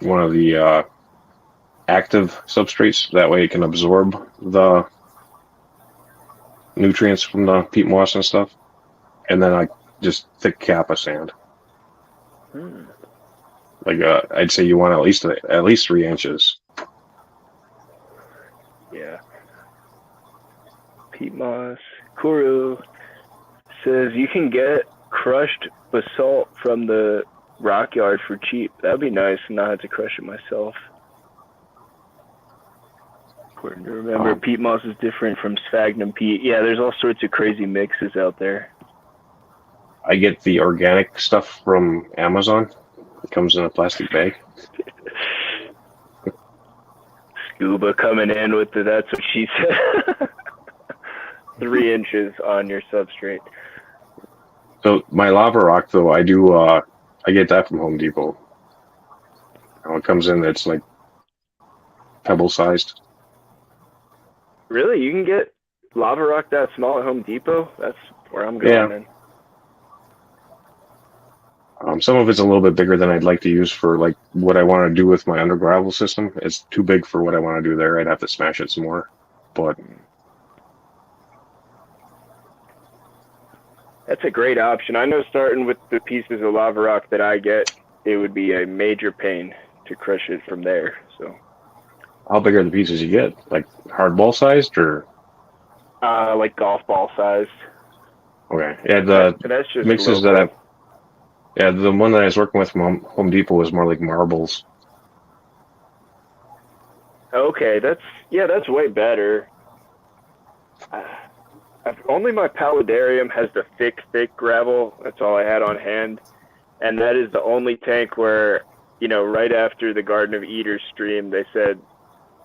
E: One of the active substrates. That way it can absorb the nutrients from the peat moss and stuff. And then I just thick cap of sand. Like I'd say you want at least 3 inches.
B: Yeah. Peat moss. Kuru says you can get crushed basalt from the rock yard for cheap. That'd be nice, and not have to crush it myself. Important to remember, peat moss is different from sphagnum peat. Yeah, there's all sorts of crazy mixes out there.
E: I get the organic stuff from Amazon. It comes in a plastic bag.
B: Scuba coming in with that's what she said. 3 inches on your substrate.
E: So my lava rock, though, I get that from Home Depot. It comes in, it's like pebble sized.
B: Really? You can get lava rock that small at Home Depot? That's where I'm going in.
E: Some of it's a little bit bigger than I'd like to use for like what I want to do with my undergravel system. It's too big for what I want to do there. I'd have to smash it some more. But
B: that's a great option. I know starting with the pieces of lava rock that I get, it would be a major pain to crush it from there. So,
E: how big are the pieces you get? Like hardball sized or?
B: Like golf ball sized.
E: Okay. Yeah, the
B: that's just
E: mixes
B: local.
E: that I've. Yeah, the one that I was working with from Home Depot was more like marbles.
B: Okay, that's way better. Only my paludarium has the thick gravel. That's all I had on hand. And that is the only tank where, right after the Garden of Eden stream, they said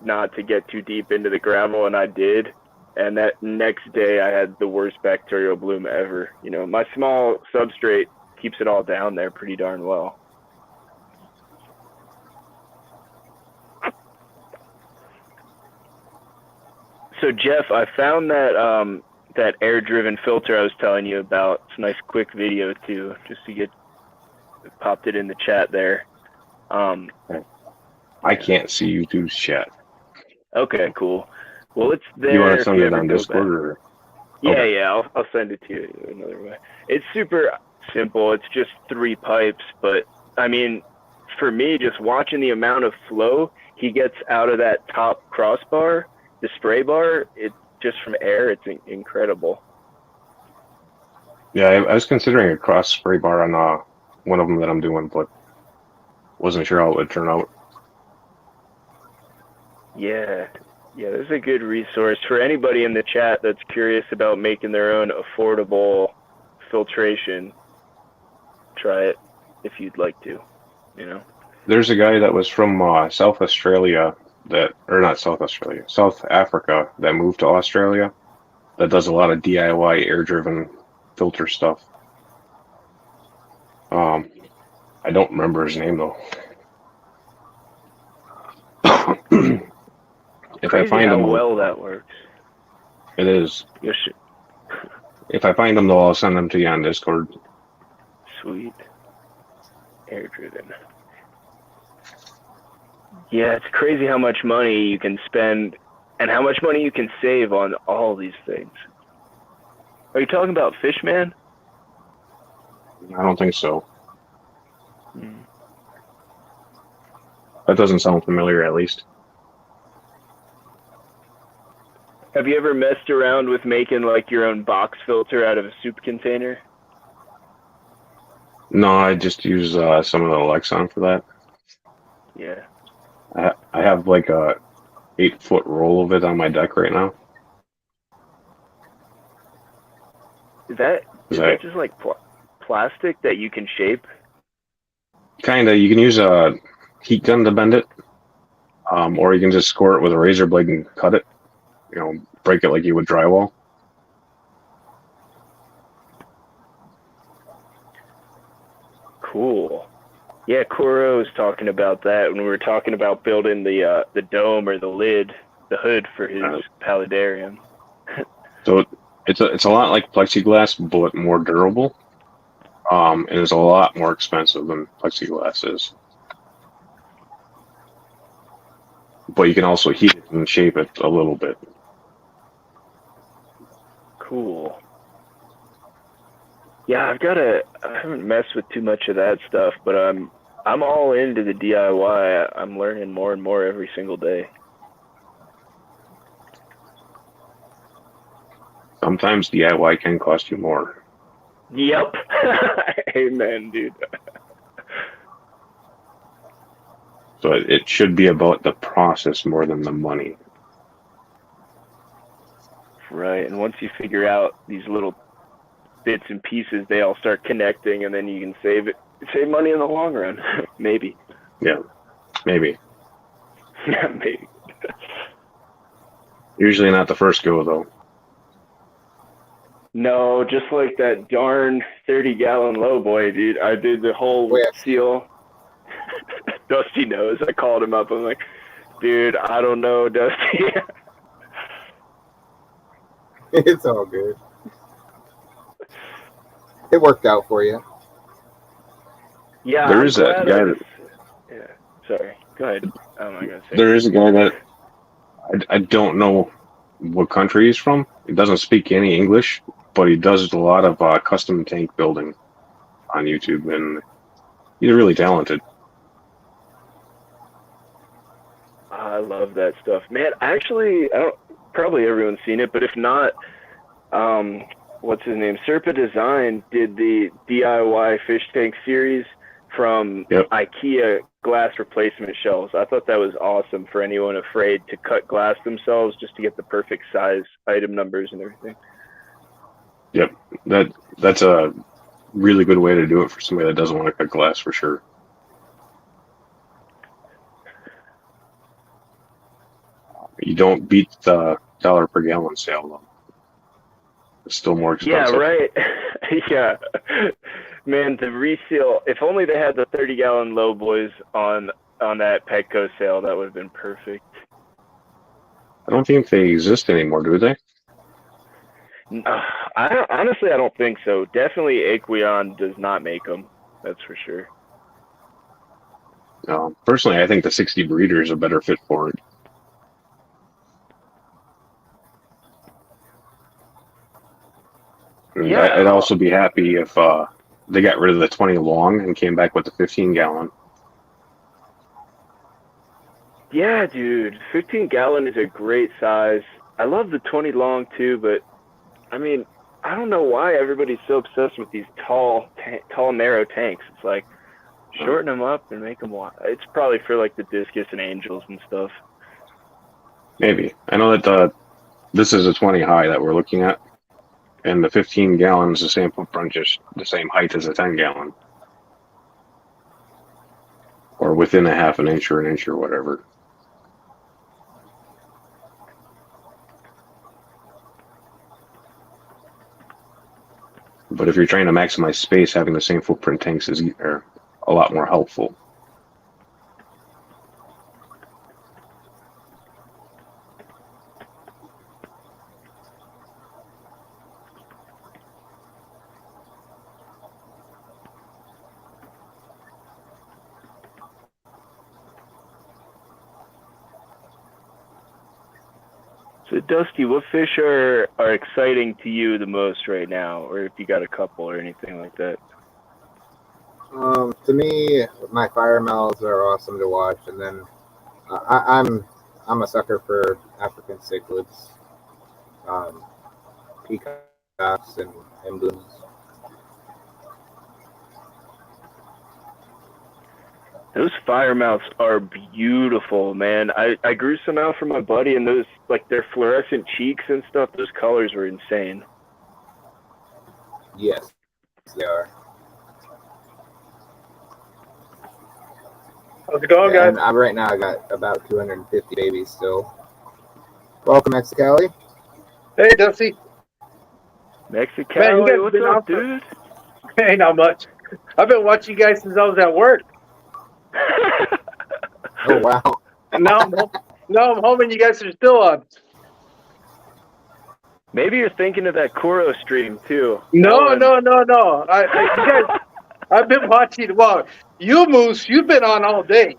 B: not to get too deep into the gravel, and I did. And that next day I had the worst bacterial bloom ever. My small substrate keeps it all down there pretty darn well. So Jeff, I found that that air-driven filter I was telling you about. It's a nice quick video too, just to popped it in the chat there.
E: I can't see YouTube's chat.
B: Okay, cool. Well, it's there.
E: You want to send it on Discord or?
B: Yeah, I'll send it to you another way. It's super simple. It's just 3 pipes, but I mean, for me, just watching the amount of flow he gets out of that top crossbar, the spray bar, it just from air, it's incredible.
E: Yeah, I was considering a cross spray bar on one of them that I'm doing, but wasn't sure how it would turn out.
B: Yeah, this is a good resource for anybody in the chat that's curious about making their own affordable filtration. Try it if you'd like to, There's
E: a guy that was from South Africa that moved to Australia that does a lot of DIY air-driven filter stuff. I don't remember his name though. If I find him,
B: well that works.
E: It is. If I find them though, I'll send them to you on Discord.
B: Sweet. Air-driven. Yeah, it's crazy how much money you can spend and how much money you can save on all these things. Are you talking about Fishman?
E: I don't think so. That doesn't sound familiar, at least.
B: Have you ever messed around with making like your own box filter out of a soup container?
E: No, I just use some of the Lexon for that.
B: Yeah.
E: I have like a 8-foot roll of it on my deck right now.
B: Is that just like plastic that you can shape?
E: Kinda. You can use a heat gun to bend it. Or you can just score it with a razor blade and cut it. You know, break it like you would drywall.
B: Cool. Yeah, Kuro was talking about that when we were talking about building the dome or the lid, the hood for his paludarium.
E: So it's a lot like plexiglass, but more durable. And it's a lot more expensive than plexiglass is. But you can also heat it and shape it a little bit.
B: Cool. Yeah, I haven't messed with too much of that stuff, but I'm all into the DIY. I'm learning more and more every single day.
E: Sometimes DIY can cost you more.
B: Yep. Amen, dude.
E: So it should be about the process more than the money.
B: Right, and once you figure out these little bits and pieces, they all start connecting, and then you can save money in the long run. Maybe.
E: Yeah, maybe.
B: Yeah, maybe.
E: Usually not the first go, though.
B: No, just like that darn 30-gallon lowboy, dude. I did the whole seal. Dusty knows. I called him up. I'm like, dude, I don't know, Dusty.
A: It's all good. It worked out for you.
B: Yeah,
E: There is a guy that.
B: Yeah, sorry. Go ahead. I'm not gonna say.
E: There is a guy that I don't know what country he's from. He doesn't speak any English, but he does a lot of custom tank building on YouTube, and he's really talented.
B: I love that stuff, man. Actually, probably everyone's seen it, but if not, what's his name? Serpa Design did the DIY fish tank series from IKEA glass replacement shelves. I thought that was awesome for anyone afraid to cut glass themselves, just to get the perfect size, item numbers, and everything.
E: Yep, that's a really good way to do it for somebody that doesn't want to cut glass, for sure. You don't beat the $1 per gallon sale, though. It's still more expensive.
B: Yeah, right. Yeah. Man, the reseal, if only they had the 30-gallon low boys on that Petco sale, that would have been perfect.
E: I don't think they exist anymore, do they?
B: Honestly, I don't think so. Definitely Aqueon does not make them. That's for sure.
E: No, personally, I think the 60 breeder is a better fit for it.
B: Yeah.
E: I'd also be happy if they got rid of the 20 long and came back with the 15-gallon.
B: Yeah, dude. 15-gallon is a great size. I love the 20 long too, but I mean, I don't know why everybody's so obsessed with these tall, narrow tanks. It's like, shorten them up and make them wide. It's probably for like the discus and angels and stuff.
E: Maybe. I know that this is a 20 high that we're looking at, and the 15-gallon is the same footprint, just the same height as a 10-gallon. Or within a half an inch or an inch or whatever. But if you're trying to maximize space, having the same footprint tanks is a lot more helpful.
B: So, Dusty, what fish are exciting to you the most right now, or if you got a couple or anything like that?
A: To me, my fire mouths are awesome to watch, and then I'm a sucker for African cichlids, peacocks, and blooms.
B: Those fire mouths are beautiful, man. I grew some out for my buddy, and those, like, their fluorescent cheeks and stuff, those colors were insane.
A: Yes, they are.
F: How's it going,
A: And
F: guys?
A: right now I got about 250 babies still. Welcome, Mexicali.
F: Hey, Dusty.
B: Mexicali,
F: Man, you guys have
B: what's
F: been
B: up,
F: out for...
B: dude?
F: Hey, not much. I've been watching you guys since I was at work.
A: Oh wow.
F: And now I'm home and you guys are still on.
B: Maybe you're thinking of that Kuro stream, too.
F: No. You guys, I've been watching. Well, you, Moose, you've been on all day.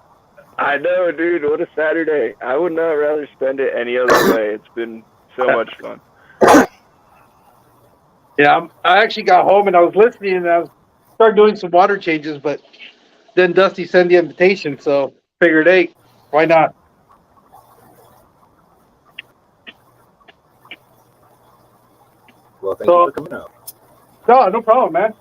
B: I know, dude. What a Saturday. I would not rather spend it any other way. It's been so much fun.
F: Yeah, I actually got home and I was listening and I was started doing some water changes, but then Dusty sent the invitation, so figured, hey, why not?
A: Well, thank you for coming up.
F: No problem, man.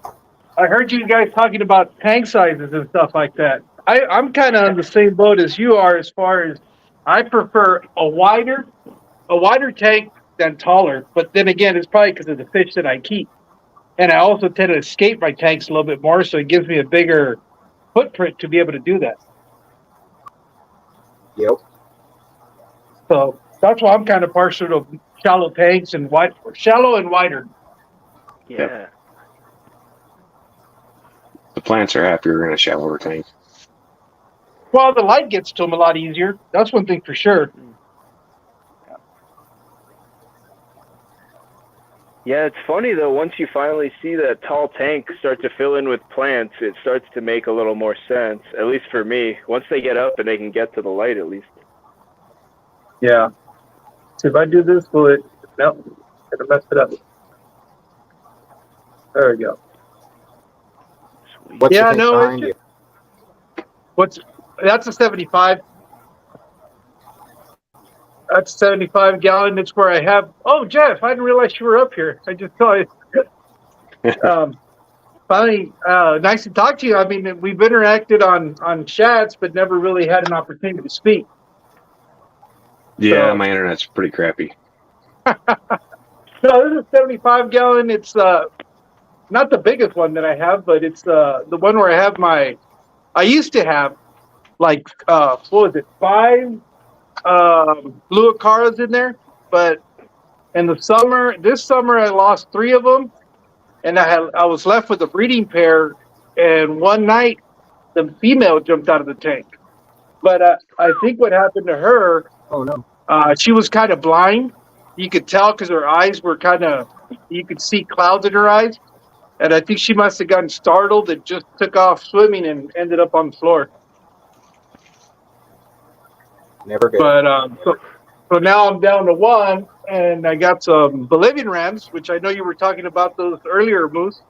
F: I heard you guys talking about tank sizes and stuff like that. I'm kind of on the same boat as you are as far as I prefer a wider tank than taller. But then again, it's probably because of the fish that I keep. And I also tend to escape my tanks a little bit more, so it gives me a bigger footprint to be able to do that.
A: Yep.
F: So that's why I'm kind of partial to shallow tanks and shallow and wider.
B: Yeah.
E: Yep. The plants are happier in a shallower tank.
F: Well, the light gets to them a lot easier. That's one thing for sure.
B: Yeah, it's funny, though. Once you finally see that tall tank start to fill in with plants, it starts to make a little more sense, at least for me. Once they get up and they can get to the light, at least.
F: Yeah. So if I do this, will it? No, gonna mess it up. There we go.
A: What's
F: Yeah,
A: the tank
F: no,
A: behind you?
F: That's a 75. That's a 75 gallon. It's where I have. Oh, Jeff, I didn't realize you were up here. I just saw you. Finally, nice to talk to you. I mean, we've interacted on chats, but never really had an opportunity to speak.
E: Yeah,
F: So,
E: my internet's pretty crappy.
F: no, this is a 75 gallon. It's not the biggest one that I have, but it's the one where I have I used to have like what was it, 5 blue acaras in there, but in this summer I lost 3 of them, and I was left with a breeding pair, and one night the female jumped out of the tank. But I think what happened to her,
A: Oh no.
F: she was kind of blind. You could tell because her eyes were you could see clouds in her eyes. And I think she must have gotten startled and just took off swimming and ended up on the floor.
A: Never good.
F: But so now I'm down to 1, and I got some Bolivian rams, which I know you were talking about those earlier, Moose.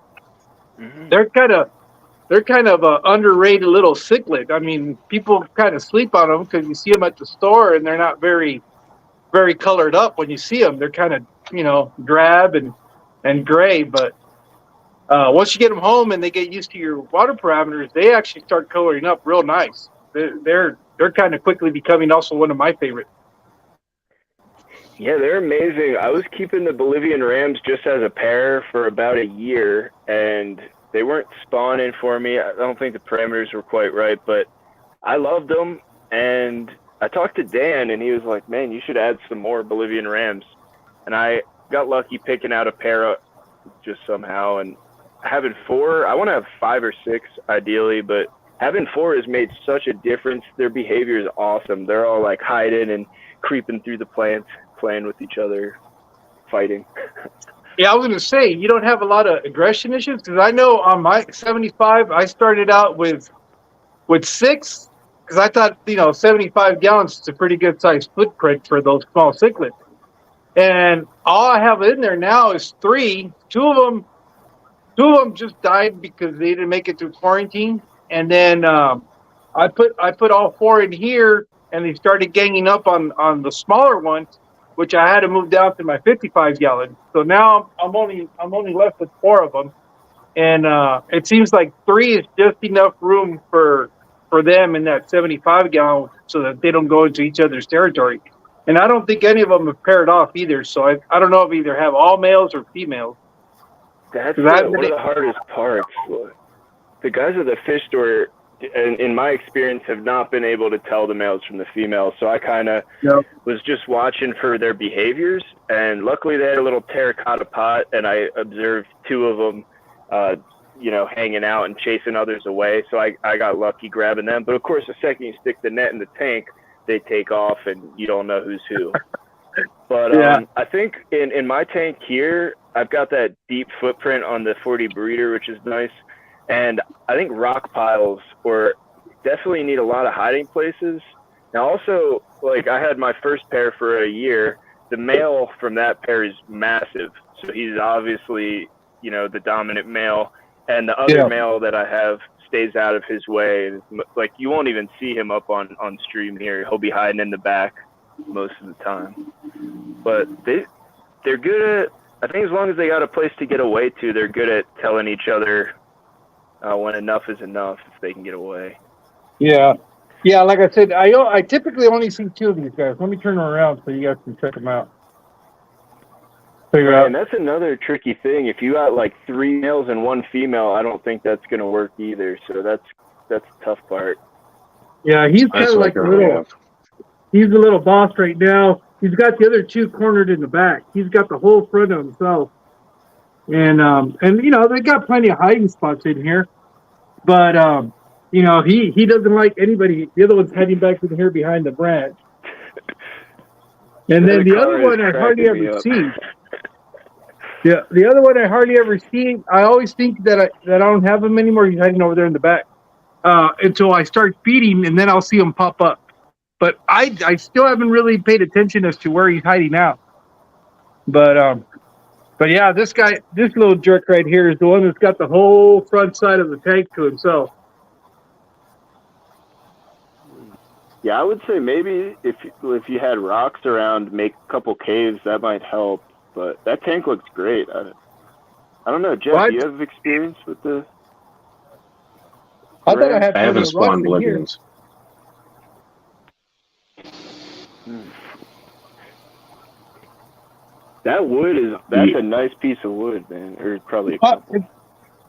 B: Mm-hmm.
F: They're kind of a underrated little cichlid. I mean, people kind of sleep on them because you see them at the store, and they're not very, very colored up when you see them. They're kind of drab and gray, but once you get them home and they get used to your water parameters, they actually start coloring up real nice. They're kind of quickly becoming also one of my favorites.
B: Yeah, they're amazing. I was keeping the Bolivian rams just as a pair for about a year, and they weren't spawning for me. I don't think the parameters were quite right, but I loved them. And I talked to Dan, and he was like, man, you should add some more Bolivian rams. And I got lucky picking out a pair just somehow. And having 4, I want to have 5 or 6 ideally, but having 4 has made such a difference. Their behavior is awesome. They're all like hiding and creeping through the plants, playing with each other, fighting.
F: Yeah, I was going to say, you don't have a lot of aggression issues? Because I know on my 75, I started out with 6, because I thought, 75 gallons is a pretty good sized footprint for those small cichlids. And all I have in there now is 3. Two of them just died because they didn't make it through quarantine. And then I put all 4 in here, and they started ganging up on the smaller one, which I had to move down to my 55 gallon. So now I'm only left with 4 of them, and it seems like 3 is just enough room for them in that 75 gallon, so that they don't go into each other's territory. And I don't think any of them have paired off either. So I don't know if either have all males or females.
B: That's one of the hardest parts. The guys at the fish store in my experience, have not been able to tell the males from the females. So I kind of was just watching for their behaviors, and luckily they had a little terracotta pot, and I observed 2 of them, hanging out and chasing others away. So I got lucky grabbing them. But of course, the second you stick the net in the tank, they take off, and you don't know who's who. But I think in my tank here, I've got that deep footprint on the 40 breeder, which is nice. And I think rock piles definitely need a lot of hiding places. Now also, like, I had my first pair for a year. The male from that pair is massive. So he's obviously, the dominant male. And the other male that I have stays out of his way. Like, you won't even see him up on stream here. He'll be hiding in the back most of the time. But they're good at, I think as long as they got a place to get away to, they're good at telling each other when enough is enough, if they can get away.
F: Yeah. Yeah, like I said, I typically only see 2 of these guys. Let me turn them around so you guys can check them out.
B: And that's another tricky thing. If you got like 3 males and 1 female, I don't think that's going to work either. So that's the tough part.
F: Yeah, he's kind of like he's a little boss right now. He's got the other 2 cornered in the back. He's got the whole front of himself. And they got plenty of hiding spots in here. But, he doesn't like anybody. The other one's heading back in here behind the branch. And then the other one I hardly ever see. Yeah, the other one I hardly ever see. I always think that I don't have him anymore. He's hiding over there in the back. Until I start feeding, and then I'll see him pop up. But I still haven't really paid attention as to where he's hiding out. But yeah, this little jerk right here is the one that's got the whole front side of the tank to himself.
B: Yeah, I would say maybe if you had rocks around, make a couple caves, that might help. But that tank looks great. I don't know, Jeff, do you have experience with the...
F: I thought I
E: haven't spawned Bolivians.
B: That wood that's a nice piece of wood, man. Or probably a couple.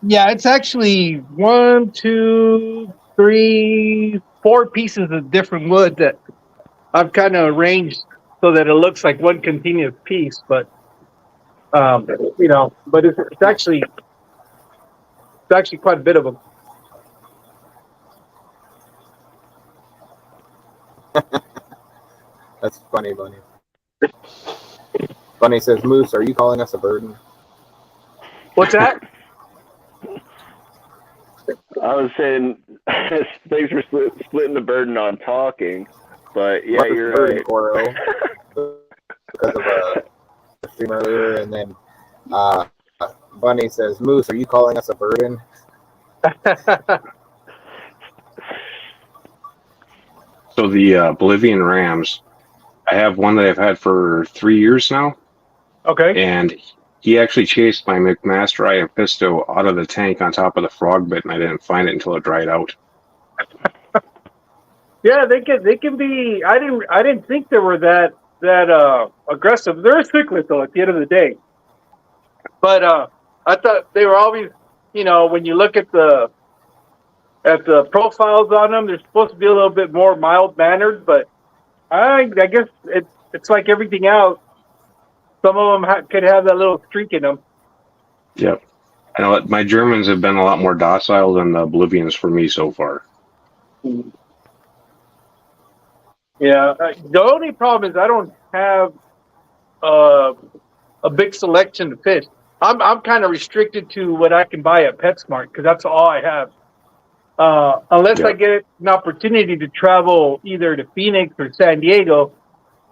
F: Yeah, it's actually 1, 2, 3, 4 pieces of different wood that I've kind of arranged so that it looks like one continuous piece. But but it's actually quite a bit of them.
A: That's funny, Bunny. Bunny says, Moose, are you calling us a burden?
F: What's that?
B: I was saying, thanks for splitting the burden on talking, but yeah, you're right.
A: Because of the stream earlier, and then Bunny says, Moose, are you calling us a burden?
E: So the Bolivian Rams, I have one that I've had for 3 years now.
F: Okay.
E: And he actually chased my McMaster Iapisto out of the tank on top of the frog bit, and I didn't find it until it dried out.
F: Yeah, they can be. I didn't think they were that aggressive. They're a cichlid though, at the end of the day. But I thought they were always, when you look at the profiles on them, they're supposed to be a little bit more mild mannered. But I guess it's like everything else. Some of them could have that little streak in them.
E: Yep. I know my Germans have been a lot more docile than the Bolivians for me so far.
F: Yeah. The only problem is I don't have a big selection of fish. I'm kind of restricted to what I can buy at PetSmart because that's all I have. Unless I get an opportunity to travel either to Phoenix or San Diego,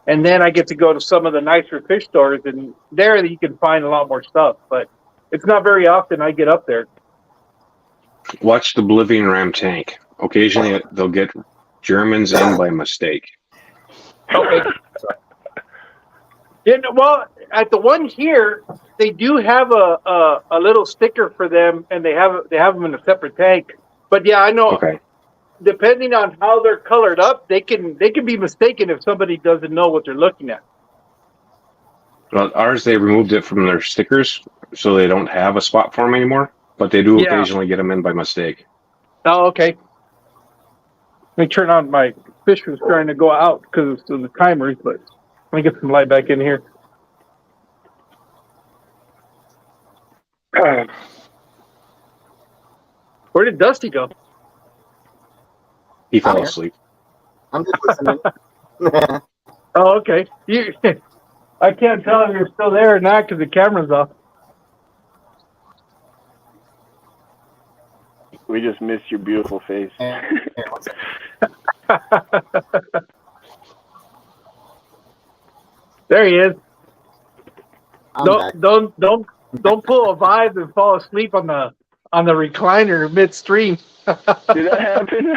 F: and then I get to go to some of the nicer fish stores, and there you can find a lot more stuff. But it's not very often I get up there.
E: Watch the Bolivian Ram tank. Occasionally they'll get Germans in by mistake.
F: Okay. Yeah, well, at the one here, they do have a little sticker for them, and they have them in a separate tank. But yeah, I know.
E: Okay.
F: Depending on how they're colored up, they can be mistaken if somebody doesn't know what they're looking at.
E: Well, ours, they removed it from their stickers, so they don't have a spot for them anymore. But they do occasionally get them in by mistake.
F: Oh, okay. me turn on my fish was trying to go out because of the timers, but let me get some light back in here. Where did Dusty go?
E: He fell
A: here.
E: asleep.
A: I'm just listening.
F: Oh, okay. I can't tell if you're still there or not because the camera's off.
B: We just missed your beautiful face.
A: Here, one second.
F: There he is.
A: I'm back.
F: Don't pull a vibe and fall asleep on the recliner midstream.
B: Did that happen?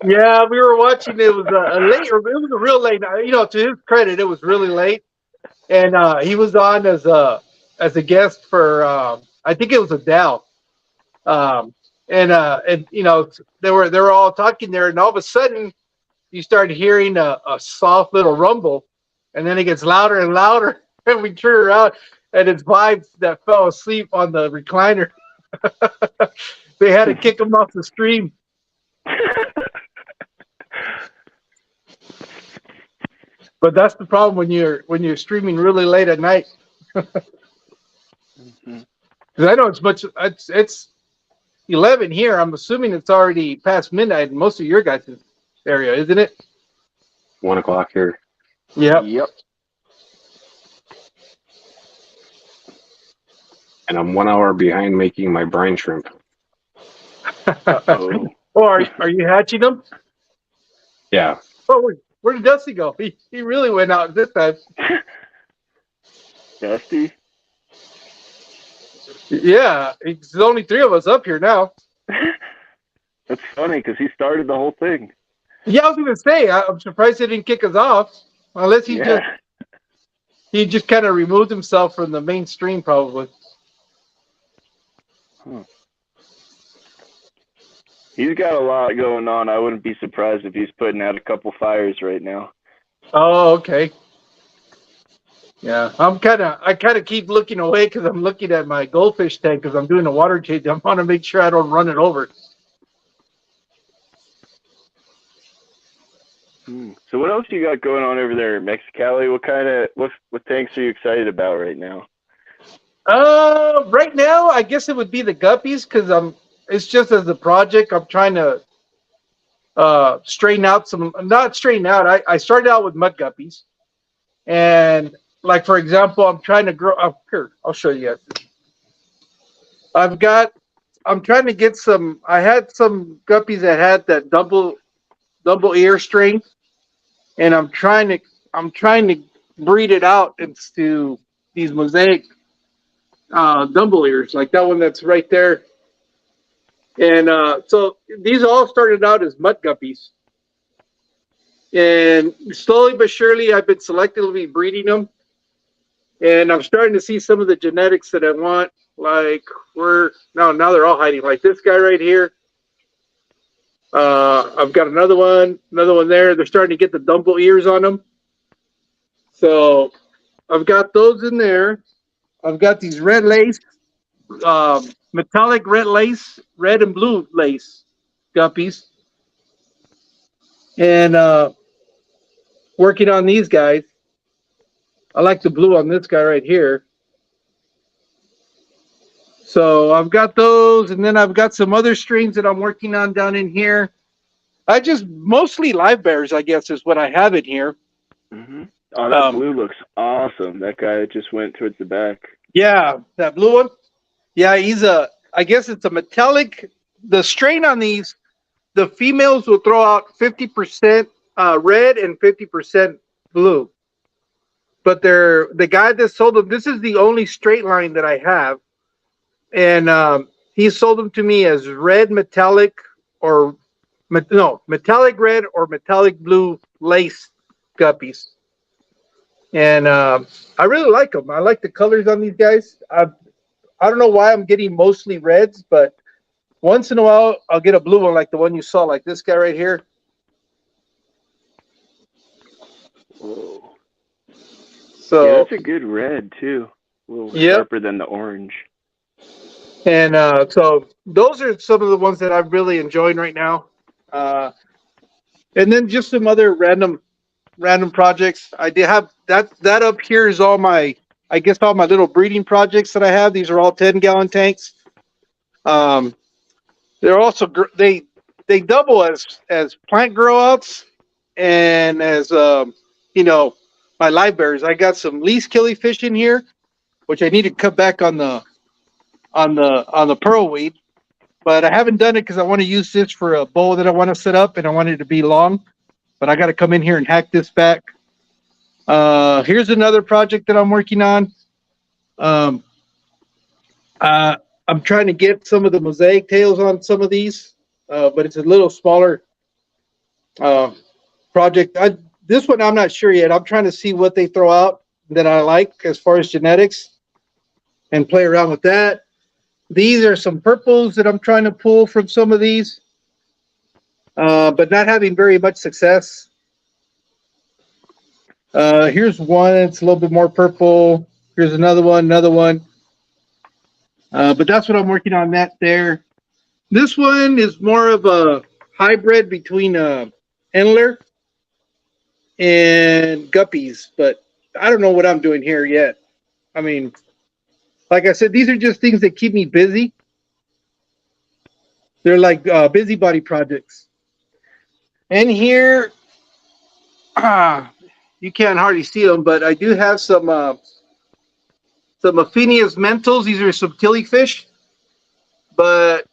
F: Yeah, we were watching. It was a late. It was a real late night. You know, to his credit, it was really late, and he was on as a guest for I think it was Adele, and you know they were all talking there, and all of a sudden you start hearing a soft little rumble, and then it gets louder and louder, and we turn around, and it's Vibes that fell asleep on the recliner. They had to kick him off the stream. But that's the problem when you're streaming really late at night.
B: Mm-hmm.
F: Because I know it's 11 here. I'm assuming it's already past midnight in most of your guys' area, isn't it?
E: 1 o'clock here.
B: Yep.
E: And I'm 1 hour behind making my brine shrimp.
B: Uh-oh.
F: Oh, are you hatching them?
E: Yeah.
F: Oh, where did Dusty go? He really went out this time.
B: Dusty?
F: Yeah, there's only 3 of us up here now.
B: That's funny because he started the whole thing.
F: Yeah, I was going to say, I'm surprised he didn't kick us off. Unless he just kind of removed himself from the mainstream, probably.
B: He's got a lot going on. I wouldn't be surprised if he's putting out a couple fires right now.
F: Oh, okay. Yeah, I kind of keep looking away because I'm looking at my goldfish tank because I'm doing a water change. I want to make sure I don't run it over.
B: So what else you got going on over there, Mexicali? What tanks are you excited about right now?
F: Right now, I guess it would be the guppies because it's just as a project. I'm trying to straighten out not straighten out. I started out with mud guppies, and like for example, I'm trying to grow up here. I'll show you guys. I'm trying to get some. I had some guppies that had that double ear strain, and I'm trying to breed it out into these mosaic double ears, like that one that's right there. And so these all started out as mud guppies, and slowly but surely I've been selectively breeding them, and I'm starting to see some of the genetics that I want. Like now they're all hiding. Like this guy right here. I've got another one there. They're starting to get the double ears on them. So I've got those in there. I've got these red lace, metallic red lace, red and blue lace guppies. And working on these guys. I like the blue on this guy right here. So I've got those, and then I've got some other strains that I'm working on down in here. I just mostly live bears, I guess, is what I have in here.
B: Mm-hmm. Oh, that blue looks awesome. That guy that just went towards the back. Yeah,
F: that blue one. Yeah, I guess it's a metallic. The strain on these, the females will throw out 50% red and 50% blue. But the guy that sold them, this is the only straight line that I have. And he sold them to me as red metallic or metallic red or metallic blue lace guppies. And I really like them. I like the colors on these guys. I don't know why I'm getting mostly reds, but once in a while I'll get a blue one like the one you saw, like this guy right here.
B: Whoa.
F: So
B: yeah, that's a good red too. A little sharper than the orange.
F: And so those are some of the ones that I'm really enjoying right now. And then just some other random projects. I did have that up here is all my, I guess, all my little breeding projects that I have. These are all 10-gallon tanks. They're also they double as plant grow outs and as my live bears. I got some least killifish in here, which I need to cut back on the pearl weed, but I haven't done it because I want to use this for a bowl that I want to set up, and I want it to be long. But I got to come in here and hack this back. Here's another project that I'm working on. I'm trying to get some of the mosaic tails on some of these, but it's a little smaller project. This one I'm not sure yet. I'm trying to see what they throw out that I like as far as genetics and play around with that. These are some purples that I'm trying to pull from some of these, but not having very much success. Here's one. It's a little bit more purple. Here's another one. But that's what I'm working on that there. This one is more of a hybrid between Endler and guppies, but I don't know what I'm doing here yet. I mean, like I said, these are just things that keep me busy. They're like busybody projects. And here, you can't hardly see them, but I do have some Aphenias mentals. These are some killifish, but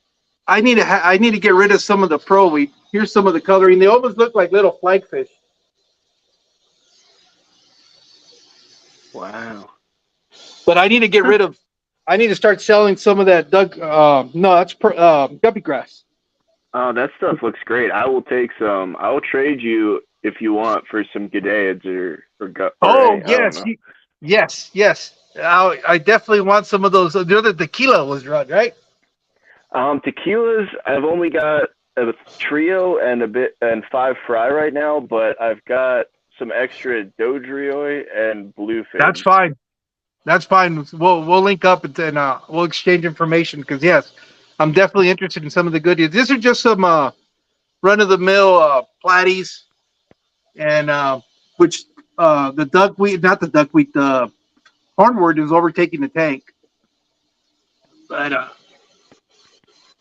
F: I need to get rid of some of the pearl weed. Here's some of the coloring. They almost look like little flagfish.
B: Wow.
F: But I need to get rid of. I need to start selling some of that guppy grass.
B: Oh, that stuff looks great. I will take some. I will trade you if you want for some Gideids or
F: Oh, yes. I definitely want some of those. The other tequila was right?
B: Tequilas, I've only got a trio and 5 fry right now, but I've got some extra Dodrioi and bluefin.
F: That's fine. We'll link up and we'll exchange information because yes, I'm definitely interested in some of the goodies. These are just some run-of-the-mill platies, and which the hornwort is overtaking the tank. But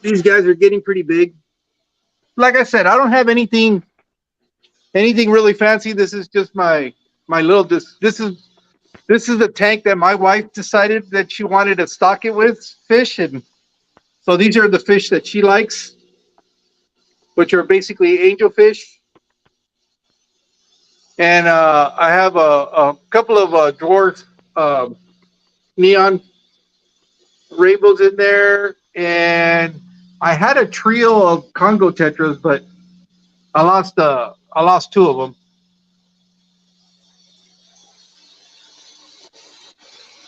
F: these guys are getting pretty big. Like I said, I don't have anything really fancy. This is just my little. This is the tank that my wife decided that she wanted to stock it with fish, and so these are the fish that she likes, which are basically angelfish. And I have a couple of dwarf neon rainbows in there, and I had a trio of Congo tetras, but I lost 2 of them.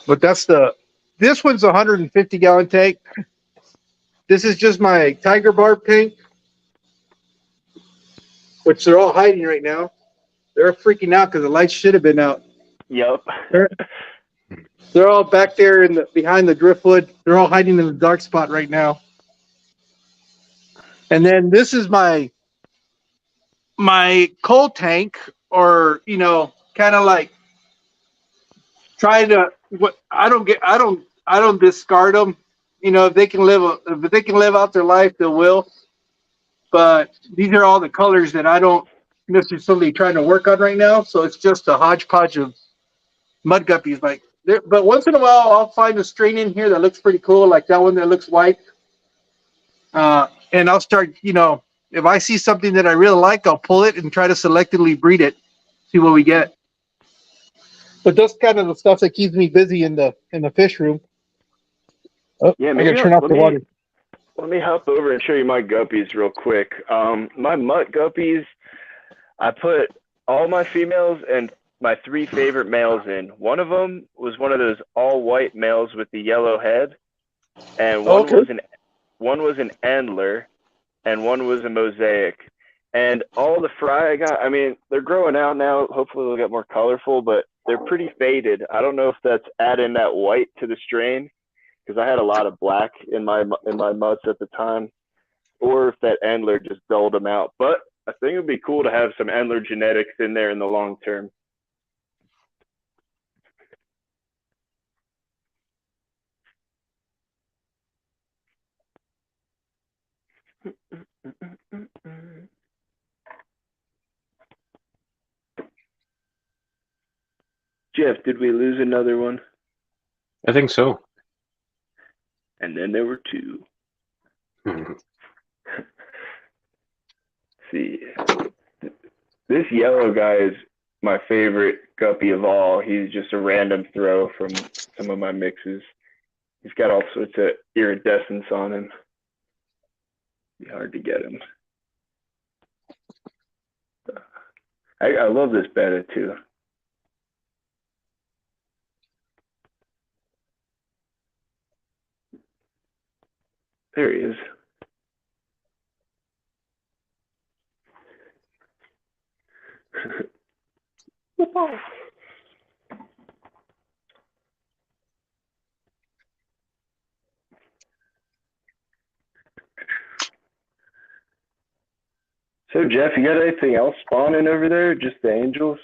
F: But this one's a 150-gallon tank. This is just my tiger barb tank, which they're all hiding right now. They're freaking out because the lights should have been out.
B: Yep.
F: They're all back there behind the driftwood. They're all hiding in the dark spot right now. And then this is my cold tank, or kind of like trying to. I don't discard them. If they can live out their life, they will. But these are all the colors that I don't necessarily trying to work on right now. So it's just a hodgepodge of mud guppies. But once in a while, I'll find a strain in here that looks pretty cool, like that one that looks white. And I'll start, if I see something that I really like, I'll pull it and try to selectively breed it, see what we get. But that's kind of the stuff that keeps me busy in the fish room. Oh,
B: yeah,
F: maybe I gotta turn off the water.
B: Let me hop over and show you my guppies real quick. My mutt guppies, I put all my females and my 3 favorite males in. One of them was one of those all-white males with the yellow head, and one was an antler, and one was a mosaic. And all the fry I got, I mean, they're growing out now. Hopefully they'll get more colorful, but they're pretty faded. I don't know if that's adding that white to the strain, because I had a lot of black in my mutts at the time, or if that antler just dulled them out. But I think it would be cool to have some antler genetics in there in the long term. Jeff, did we lose another one?
E: I think so.
B: And then there were two. See, this yellow guy is my favorite guppy of all. He's just a random throw from some of my mixes. He's got all sorts of iridescence on him. Be hard to get him. I love this betta too. There he is. So Jeff, you got anything else spawning over there? Just the angels?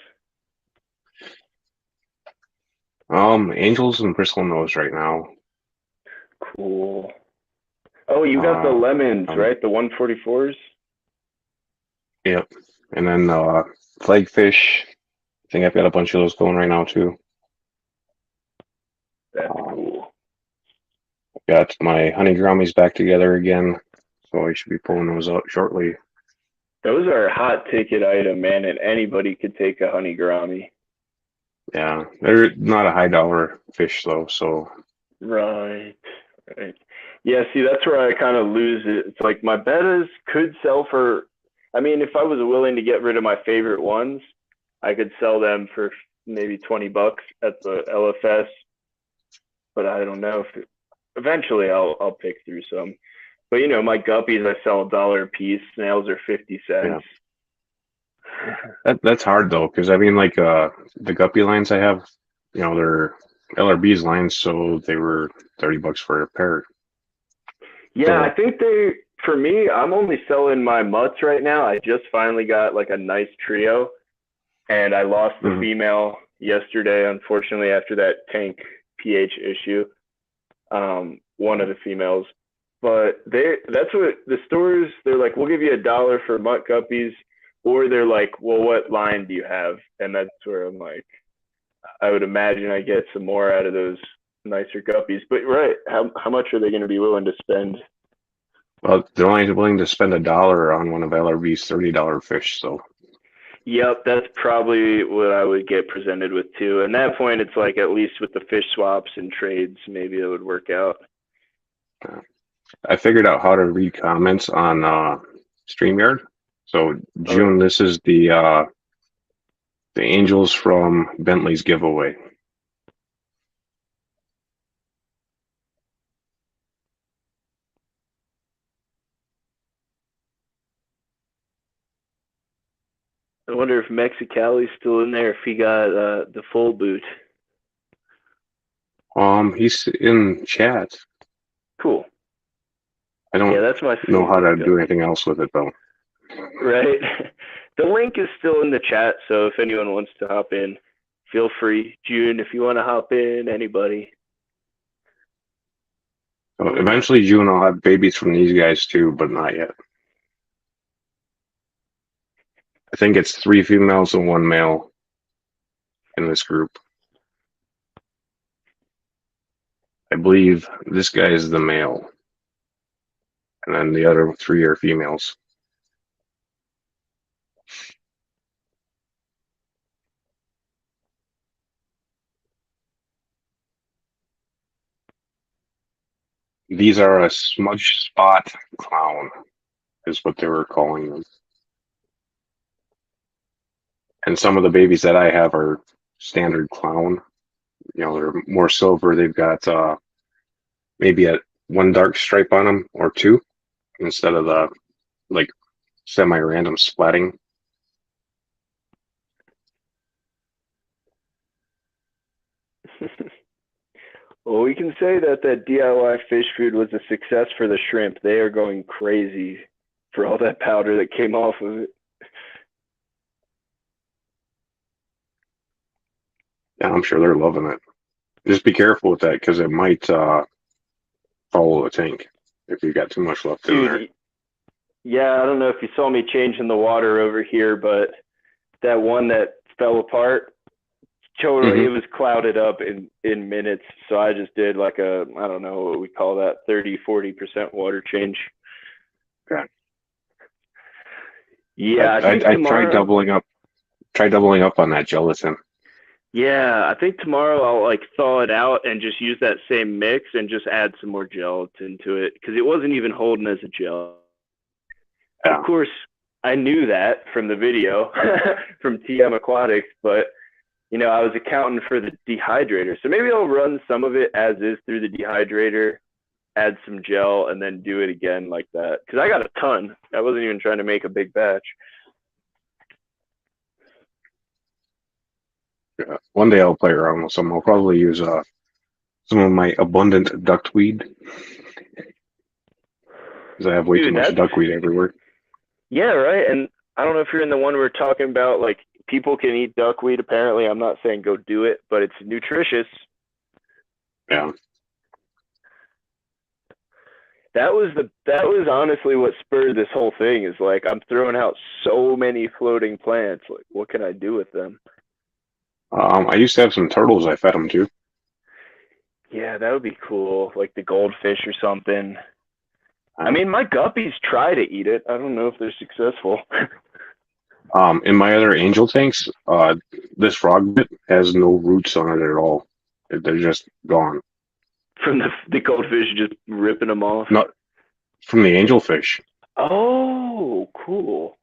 E: Angels and bristle nose right now.
B: Cool. Oh, you got the lemons, right? The 144s?
E: Yep. And then flagfish. I think I've got a bunch of those going right now too.
B: That's cool.
E: I've got my honey grammies back together again, so I should be pulling those out shortly.
B: Those are a hot ticket item, man, and anybody could take a honey gourami.
E: Yeah, they're not a high dollar fish though, so.
B: Right. Yeah, see, that's where I kind of lose it. It's like my bettas could sell for, I mean, if I was willing to get rid of my favorite ones, I could sell them for maybe $20 at the LFS. But I don't know if eventually I'll pick through some. But you know, my guppies I sell $1 a piece. Snails are 50 cents.
E: Yeah. That's hard though, because I mean, like the guppy lines I have, you know, they're LRB's lines, so they were $30 for a pair.
B: Yeah,
E: so,
B: I think for me, I'm only selling my mutts right now. I just finally got like a nice trio, and I lost the female yesterday, unfortunately, after that tank pH issue. One of the females. But that's what the stores, they're like, we'll give you $1 for mutt guppies, or they're like, well, what line do you have? And that's where I'm like, I would imagine I get some more out of those nicer guppies. But right, how much are they going to be willing to spend?
E: Well, they're only willing to spend $1 on one of LRB's $30 fish, so.
B: Yep, that's probably what I would get presented with too. At that point, it's like at least with the fish swaps and trades, maybe it would work out.
E: I figured out how to read comments on StreamYard. So June, this is the angels from Bentley's giveaway.
B: I wonder if Mexicali's still in there, if he got the full boot.
E: He's in chat.
B: Cool.
E: I don't
B: that's my
E: know how to do anything else with it though.
B: Right. The link is still in the chat, so if anyone wants to hop in, feel free. June, if you want to hop in, anybody.
E: So eventually June will have babies from these guys too, but not yet. I think it's 3 females and 1 male in this group. I believe this guy is the male, and then the other 3 are females. These are a smudge spot clown, is what they were calling them. And some of the babies that I have are standard clown. You know, they're more silver. They've got maybe one dark stripe on them or 2 instead of the like semi-random splatting.
B: Well, we can say that DIY fish food was a success for the shrimp. They are going crazy for all that powder that came off of it.
E: Yeah, I'm sure they're loving it. Just be careful with that because it might follow the tank if you got too much left in there.
B: Dude, yeah, I don't know if you saw me changing the water over here, but that one that fell apart, totally, it was clouded up in minutes. So I just did like a, I don't know what we call that, 30-40% water change.
E: Okay.
B: Yeah, I think
E: I
B: tomorrow.
E: Try doubling up on that gelatin.
B: Yeah, I think tomorrow I'll like thaw it out and just use that same mix and just add some more gelatin to it because it wasn't even holding as a gel.
E: Yeah.
B: Of course, I knew that from the video from TM Aquatics, but you know, I was accounting for the dehydrator. So maybe I'll run some of it as is through the dehydrator, add some gel, and then do it again like that. Because I got a ton. I wasn't even trying to make a big batch.
E: Yeah. One day I'll play around with some. I'll probably use some of my abundant duckweed because I have way too much duckweed everywhere.
B: Yeah, right. And I don't know if you're in the one we're talking about, like people can eat duckweed. Apparently, I'm not saying go do it, but it's nutritious.
E: Yeah.
B: That was honestly what spurred this whole thing. Is like I'm throwing out so many floating plants. Like, what can I do with them?
E: I used to have some turtles I fed them to.
B: Yeah, that would be cool. Like the goldfish or something. I mean, my guppies try to eat it. I don't know if they're successful.
E: In my other angel tanks, this frog bit has no roots on it at all. They're just gone.
B: From the goldfish just ripping them off?
E: Not from the angelfish.
B: Oh, cool.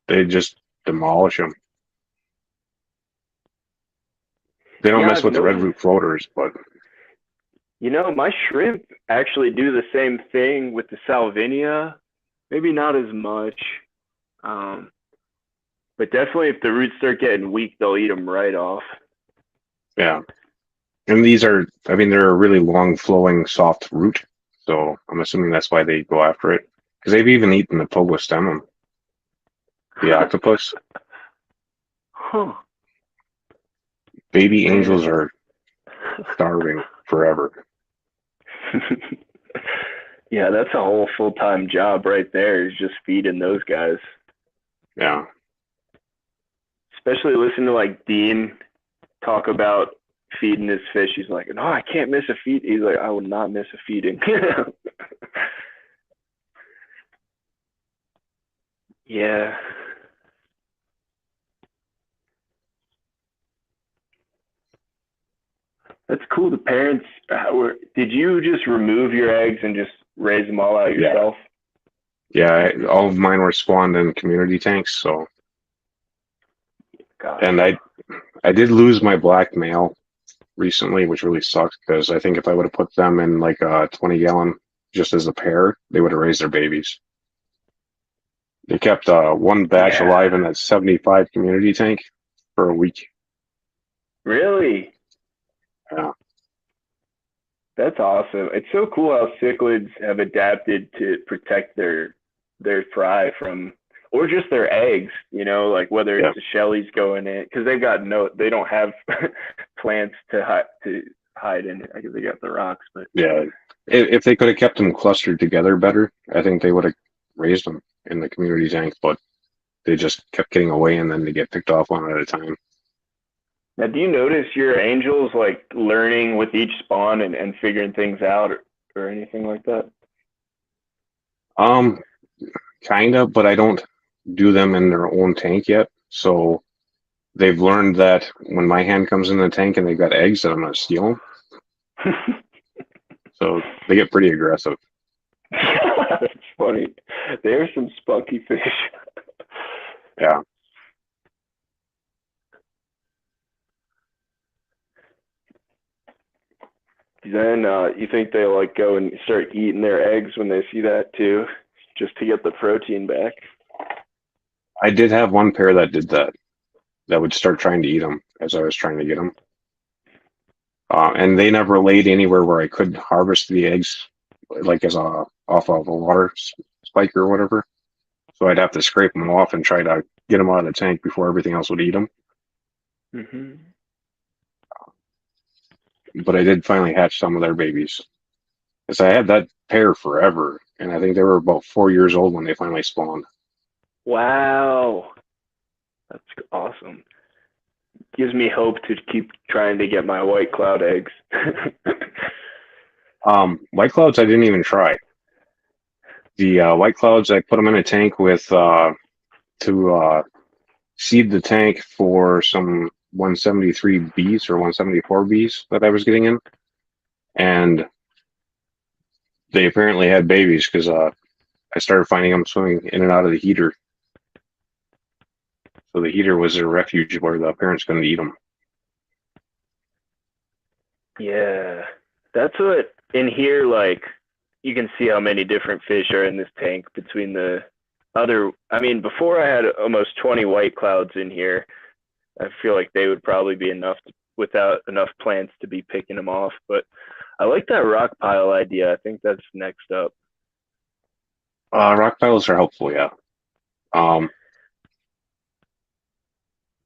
E: They just demolish them. They don't mess with the red root floaters, but...
B: You know, my shrimp actually do the same thing with the salvinia. Maybe not as much. But definitely if the roots start getting weak, they'll eat them right off.
E: Yeah. And these are, I mean, they're a really long, flowing, soft root. So I'm assuming that's why they go after it. Because they've even eaten the Pogostemum, the octopus.
B: Huh.
E: Baby angels are starving forever.
B: Yeah, that's a whole full-time job right there, is just feeding those guys.
E: Yeah.
B: Especially listen to like Dean talk about feeding his fish. He's like, no, I can't miss a feed. He's like, I will not miss a feeding. Yeah. That's cool. The parents, did you just remove your eggs and just raise them all out yourself?
E: Yeah, all of mine were spawned in community tanks, so.
B: God.
E: And I did lose my black male recently, which really sucks because I think if I would have put them in like a 20-gallon just as a pair, they would have raised their babies. They kept one batch alive in that 75 community tank for a week.
B: Really?
E: Yeah.
B: That's awesome. It's so cool how cichlids have adapted to protect their fry from, or just their eggs, you know, like whether it's the shellies going in, because they don't have plants to hide in it. I guess they got the rocks, but
E: yeah, if they could have kept them clustered together better, I think they would have raised them in the community tank, but they just kept getting away and then they get picked off one at a time.
B: Now, do you notice your angels like learning with each spawn and figuring things out or anything like that?
E: Kind of, but I don't do them in their own tank yet. So they've learned that when my hand comes in the tank and they've got eggs, that I'm going to steal them. So they get pretty aggressive.
B: That's funny. There's some spunky fish.
E: Yeah.
B: Then you think they like go and start eating their eggs when they see that too, just to get the protein back?
E: I did have one pair that did that would start trying to eat them as I was trying to get them. And they never laid anywhere where I could harvest the eggs, like as off of a water spike or whatever. So I'd have to scrape them off and try to get them out of the tank before everything else would eat them.
B: Mm-hmm.
E: But I did finally hatch some of their babies. Because I had that pair forever, and I think they were about 4 years old when they finally spawned.
B: Wow, that's awesome. Gives me hope to keep trying to get my white cloud eggs.
E: White clouds, I didn't even try. The white clouds, I put them in a tank with to seed the tank for some 173 Bs or 174 Bs that I was getting in, and they apparently had babies because I started finding them swimming in and out of the heater. So the heater was their refuge where the parents couldn't eat them.
B: Yeah, that's what in here, like, you can see how many different fish are in this tank between the other. I mean, before I had almost 20 white clouds in here. I feel like they would probably be enough without enough plants to be picking them off. But I like that rock pile idea. I think that's next up.
E: Rock piles are helpful, yeah. I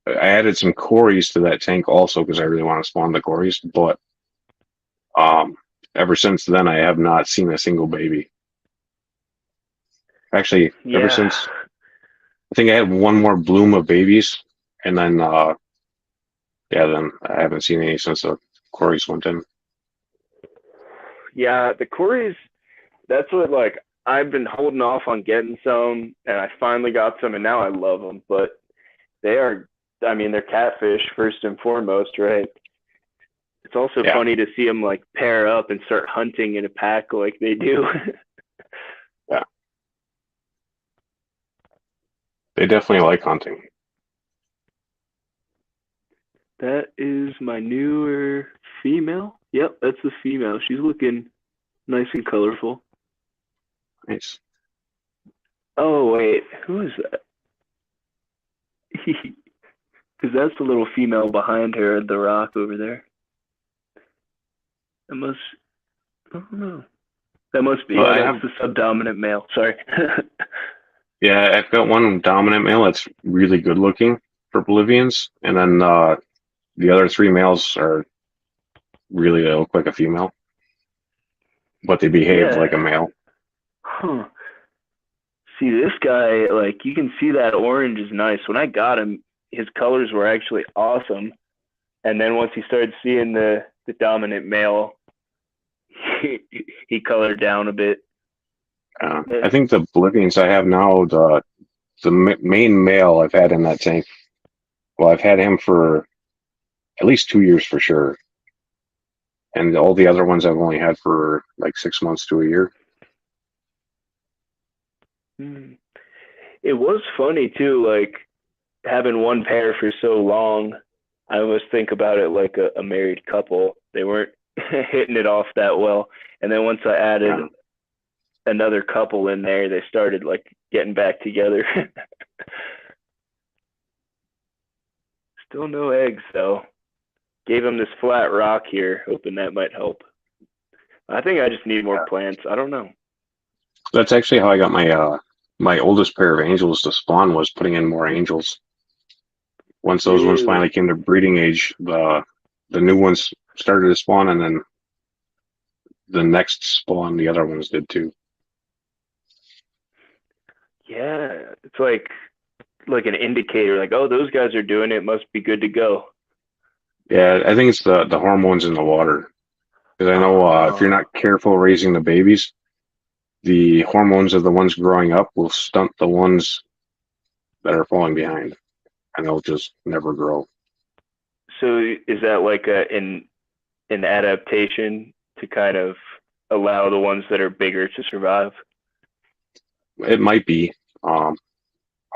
E: added some cories to that tank also because I really want to spawn the cories, but ever since then I have not seen a single baby. Actually, ever since I think I had one more bloom of babies, and then then I haven't seen any since the cories went in.
B: Yeah, the cories, that's what, like, I've been holding off on getting some, and I finally got some, and now I love them. But they are, I mean, they're catfish first and foremost, right? It's also funny to see them like pair up and start hunting in a pack like they do.
E: Yeah. They definitely like hunting.
B: That is my newer female. Yep, that's the female. She's looking nice and colorful.
E: Nice.
B: Oh, wait. Who is that? Because that's the little female behind her at the rock over there. That must, I don't know. That must be,
E: well,
B: that's the subdominant male. Sorry.
E: Yeah, I've got one dominant male that's really good looking for Bolivians, and then the other three males are really, they look like a female, but they behave like a male.
B: Huh. See, this guy, like, you can see that orange is nice. When I got him, his colors were actually awesome. And then once he started seeing the dominant male, he colored down a bit.
E: I think the Bolivians I have now, the main male I've had in that tank, well, I've had him for at least 2 years for sure. And all the other ones I've only had for like 6 months to a year.
B: It was funny too, like having one pair for so long. I almost think about it like a married couple. They weren't hitting it off that well. And then once I added another couple in there, they started like getting back together. Still no eggs though. Gave him this flat rock here, hoping that might help. I think I just need more plants. I don't know.
E: That's actually how I got my oldest pair of angels to spawn, was putting in more angels. Once those ones finally came to breeding age, the new ones started to spawn, and then the next spawn, the other ones did too.
B: Yeah, it's like an indicator, like, oh, those guys are doing it, must be good to go.
E: Yeah, I think it's the hormones in the water. Because I know if you're not careful raising the babies, the hormones of the ones growing up will stunt the ones that are falling behind, and they'll just never grow.
B: So is that like an adaptation to kind of allow the ones that are bigger to survive?
E: It might be. I'm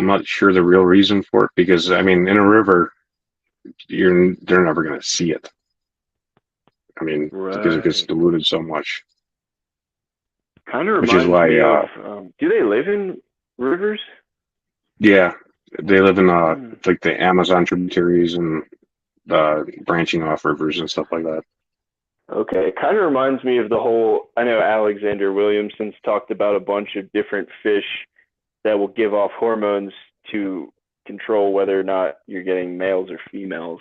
E: not sure the real reason for it, because I mean, in a river, they're never going to see it. I mean, because it gets diluted so much.
B: Kind of reminds me of, do they live in rivers?
E: Yeah, they live in like the Amazon tributaries and the branching off rivers and stuff like that.
B: Okay, it kind of reminds me of the whole, I know Alexander Williamson's talked about a bunch of different fish that will give off hormones to control whether or not you're getting males or females.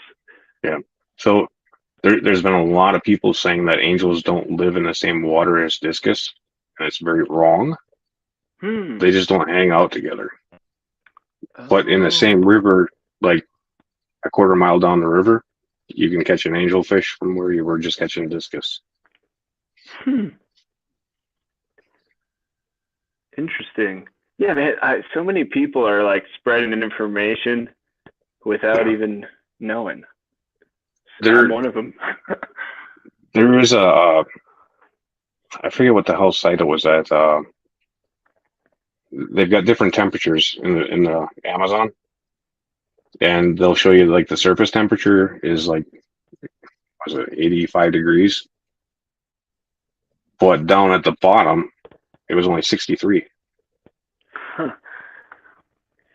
E: Yeah. So there's been a lot of people saying that angels don't live in the same water as discus, and it's very wrong. They just don't hang out together. But in the same river, like a quarter mile down the river, you can catch an angelfish from where you were just catching discus.
B: Interesting. Yeah, man. So many people are like spreading information without even knowing. I'm one of them.
E: There is a, I forget what the hell site it was at. They've got different temperatures in the Amazon, and they'll show you like the surface temperature is like, was it 85 degrees? But down at the bottom, it was only 63.
B: Huh.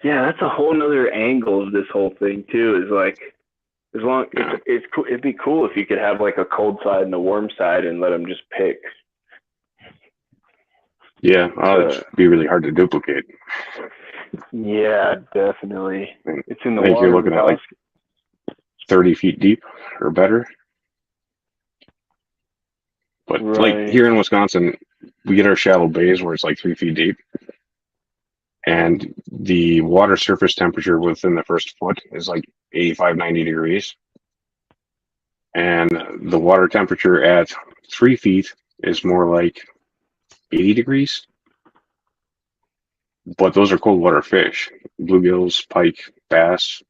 B: Yeah, that's a whole nother angle of this whole thing too. Is like, as long it's cool. It'd be cool if you could have like a cold side and a warm side and let them just pick.
E: Yeah, it'd be really hard to duplicate.
B: Yeah, definitely. It's in the
E: I think
B: water.
E: you're looking at like 30 feet deep or better. But like here in Wisconsin, we get our shallow bays where it's like 3 feet deep. And the water surface temperature within the first foot is like 85, 90 degrees. And the water temperature at 3 feet is more like 80 degrees. But those are cold water fish, bluegills, pike, bass,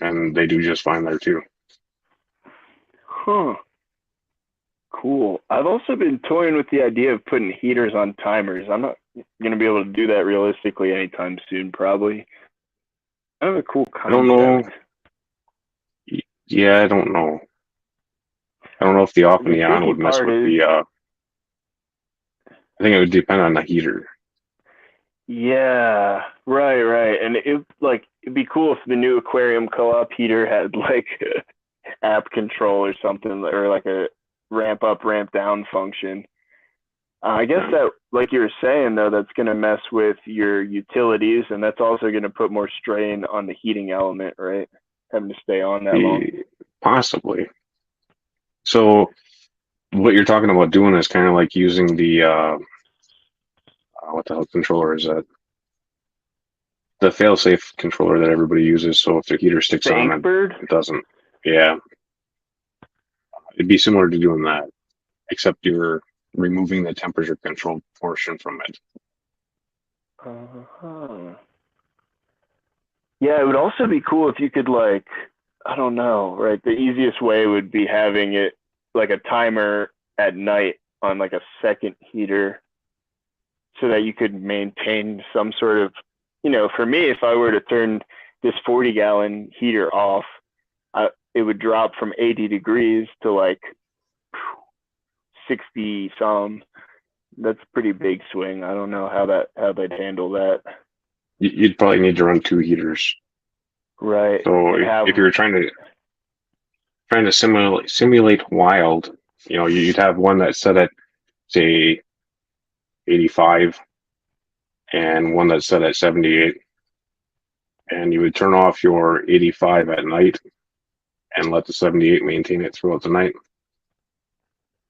E: and they do just fine there too.
B: Huh. Cool. I've also been toying with the idea of putting heaters on timers. I'm not going to be able to do that realistically anytime soon, probably. Kind of a cool concept.
E: I don't know. Yeah, I don't know. I don't know if the off and the on would mess with the. I think it would depend on the heater.
B: Yeah, right. And it'd be cool if the new aquarium co-op heater had like app control or something, or like a ramp up, ramp down function. I guess that, like you were saying though, that's going to mess with your utilities, and that's also going to put more strain on the heating element, right? Having to stay on that long.
E: Possibly. So what you're talking about doing is kind of like using the what the hell controller is that? The fail-safe controller that everybody uses. So if the heater sticks on, it doesn't. Yeah, it'd be similar to doing that, except you're removing the temperature control portion from it.
B: Yeah, it would also be cool if you could, like, I don't know, right? The easiest way would be having it like a timer at night on like a second heater, so that you could maintain some sort of, for me, if I were to turn this 40-gallon heater off, it would drop from 80 degrees to like 60 some. That's a pretty big swing. I don't know how they'd handle that.
E: You'd probably need to run 2 heaters.
B: Right.
E: So if you're trying to simulate wild, you'd have one that's set at, say, 85 and one that's set at 78. And you would turn off your 85 at night and let the 78 maintain it throughout the night.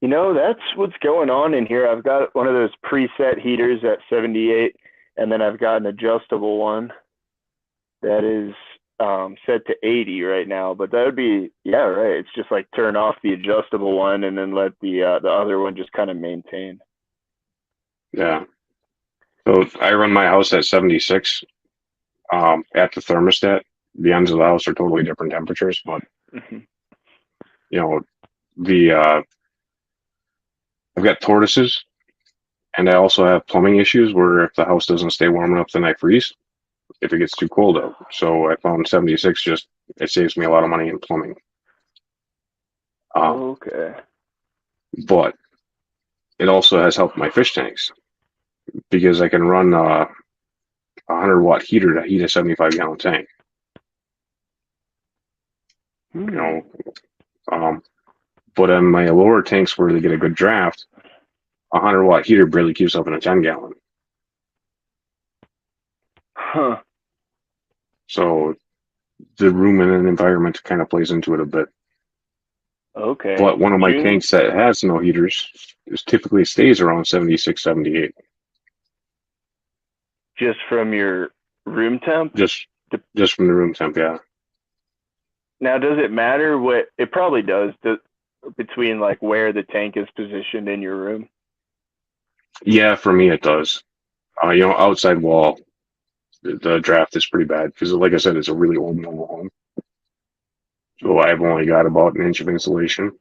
B: That's what's going on in here. I've got one of those preset heaters at 78, and then I've got an adjustable one that is set to 80 right now. But that would be, yeah, right. It's just like turn off the adjustable one and then let the other one just kind of maintain.
E: Yeah. So I run my house at 76 at the thermostat. The ends of the house are totally different temperatures, but I've got tortoises, and I also have plumbing issues where if the house doesn't stay warm enough, then I freeze if it gets too cold out. So I found 76 it saves me a lot of money in plumbing.
B: Okay.
E: But it also has helped my fish tanks because I can run a 100-watt heater to heat a 75-gallon tank. But in my lower tanks where they get a good draft, a 100-watt heater barely keeps up in a 10-gallon.
B: Huh.
E: So the room and environment kind of plays into it a bit.
B: Okay.
E: But one of my
B: June,
E: tanks that has no heaters typically stays around 76, 78.
B: just from your room temp?
E: Just from the room temp, yeah.
B: Now, does it matter what it probably does between like where the tank is positioned in your room?
E: Yeah, for me it does. Outside wall, the draft is pretty bad because, like I said, it's a really old mobile home. So I've only got about an inch of insulation.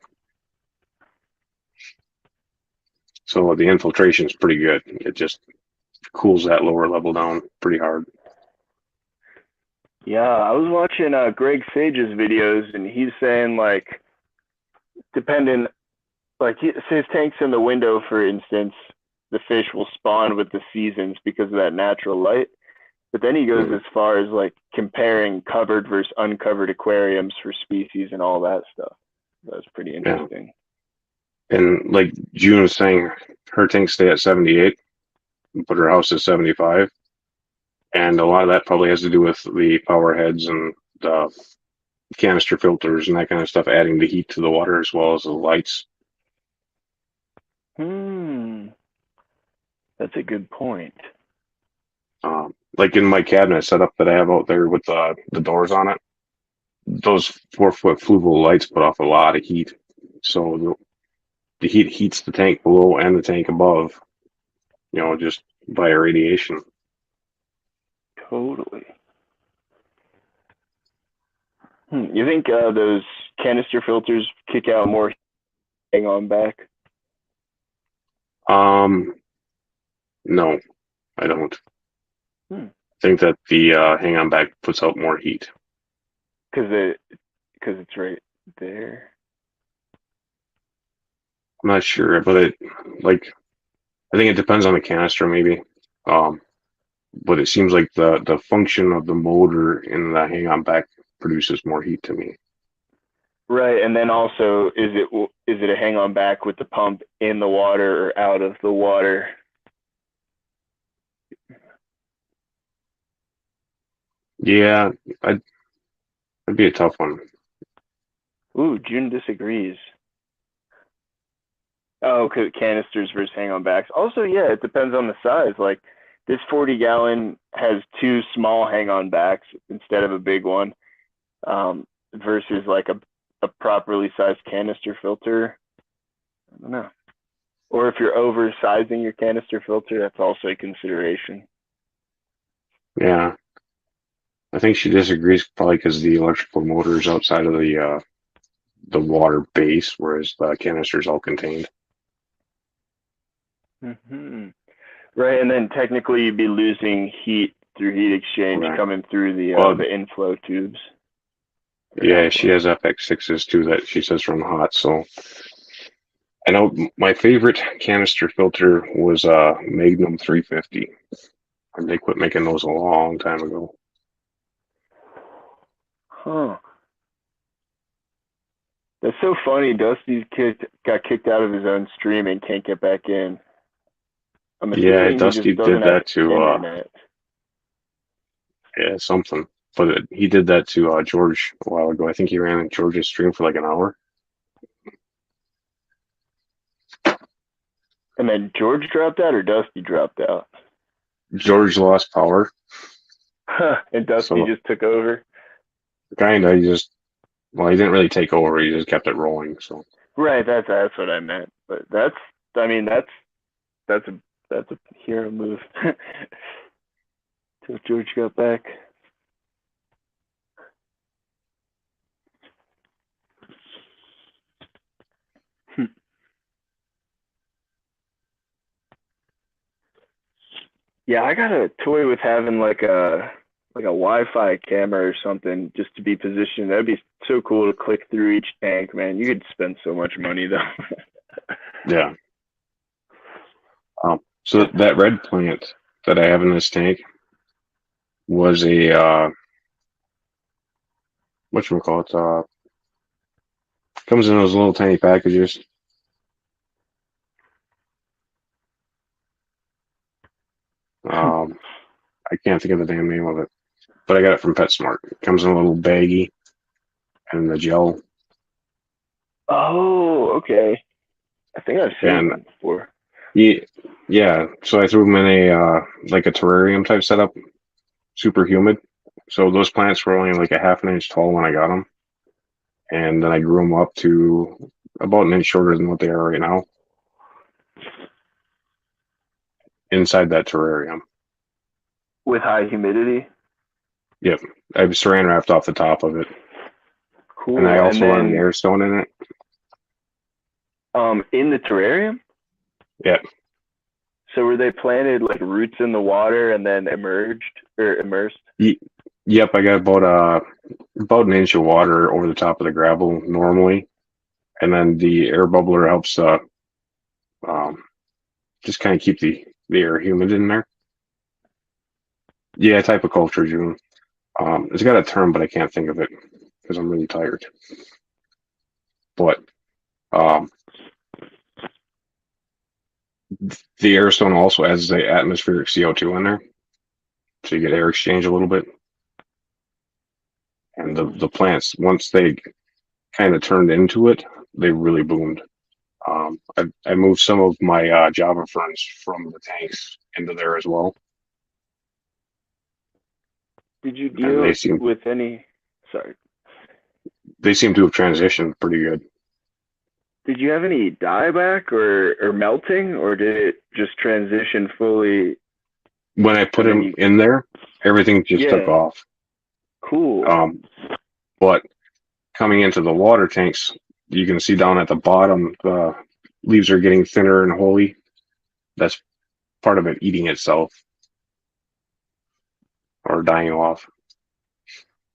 E: So the infiltration is pretty good. It just cools that lower level down pretty hard.
B: Yeah, I was watching Greg Sage's videos, and he's saying like, depending, like his tank's in the window, for instance, the fish will spawn with the seasons because of that natural light. But then he goes as far as like comparing covered versus uncovered aquariums for species and all that stuff. That's pretty interesting.
E: Yeah. And like June was saying, her tanks stay at 78, but her house is 75. And a lot of that probably has to do with the power heads and the canister filters and that kind of stuff, adding the heat to the water as well as the lights.
B: That's a good point.
E: Like in my cabinet setup that I have out there with the doors on it, those 4-foot fluval lights put off a lot of heat. So the heat heats the tank below and the tank above, just via radiation.
B: Totally. You think those canister filters kick out more hang on back?
E: No, I don't. I think that the hang on back puts out more heat.
B: Because it's right there.
E: I'm not sure, but I think it depends on the canister maybe. But it seems like the function of the motor in the hang on back produces more heat to me.
B: Right, and then also, is it a hang on back with the pump in the water or out of the water?
E: Yeah, that'd be a tough one.
B: Ooh, June disagrees. Oh, because canisters versus hang on backs. Also, yeah, it depends on the size. Like this 40-gallon has 2 small hang on backs instead of a big one, versus like a properly sized canister filter. I don't know. Or if you're oversizing your canister filter, that's also a consideration.
E: Yeah, I think she disagrees probably because the electrical motor is outside of the water base, whereas the canister is all contained.
B: Right, and then technically you'd be losing heat through heat exchange coming through the inflow tubes.
E: Yeah, she has FX6s too that she says run hot. So I know my favorite canister filter was Magnum 350. And they quit making those a long time ago.
B: Huh. That's so funny. Dusty got kicked out of his own stream and can't get back in.
E: Yeah, Dusty did that to
B: internet.
E: Yeah, something. But he did that to George a while ago. I think he ran George's stream for like an hour.
B: And then George dropped out, or Dusty dropped out?
E: George lost power.
B: And Dusty just took over?
E: Kinda. He didn't really take over. He just kept it rolling. So.
B: Right, that's what I meant. But that's a hero move. Till George got back. Yeah, I got a toy with having like a Wi-Fi camera or something just to be positioned. That'd be so cool to click through each tank, man. You could spend so much money though.
E: Yeah. So that red plant that I have in this tank was a whatchamacallit, comes in those little tiny packages. I can't think of the damn name of it, but I got it from PetSmart. It comes in a little baggie and the gel.
B: Oh, okay. I think I've seen
E: And
B: them before.
E: yeah, so I threw them in a like a terrarium type setup, super humid. So those plants were only like a half an inch tall when I got them, and then I grew them up to about an inch shorter than what they are right now inside that terrarium.
B: With high humidity.
E: Yep, I saran wrapped off the top of it, and I
B: Cool. And
E: also run an
B: then
E: air stone in it.
B: in the terrarium?
E: Yeah,
B: So were they planted like roots in the water and then emerged or immersed?
E: yep. I got about an inch of water over the top of the gravel normally, and then the air bubbler helps um, just kind of keep the air humid in there. Yeah, type of culture, June. It's got a term, but I can't think of it because I'm really tired. But um, the air stone also adds the atmospheric CO2 in there, so you get air exchange a little bit. And the plants, once they kind of turned into it, they really boomed. I moved some of my Java ferns from the tanks into there as well,
B: Did you
E: and
B: deal with any? Sorry.
E: they seem to have transitioned pretty good.
B: Did you have any dieback or melting, or did it just transition fully?
E: When I put
B: And then
E: them in there, everything just took
B: yeah,
E: off.
B: cool.
E: But coming into the water tanks, you can see down at the bottom, the leaves are getting thinner and holy. That's part of it eating itself or dying off.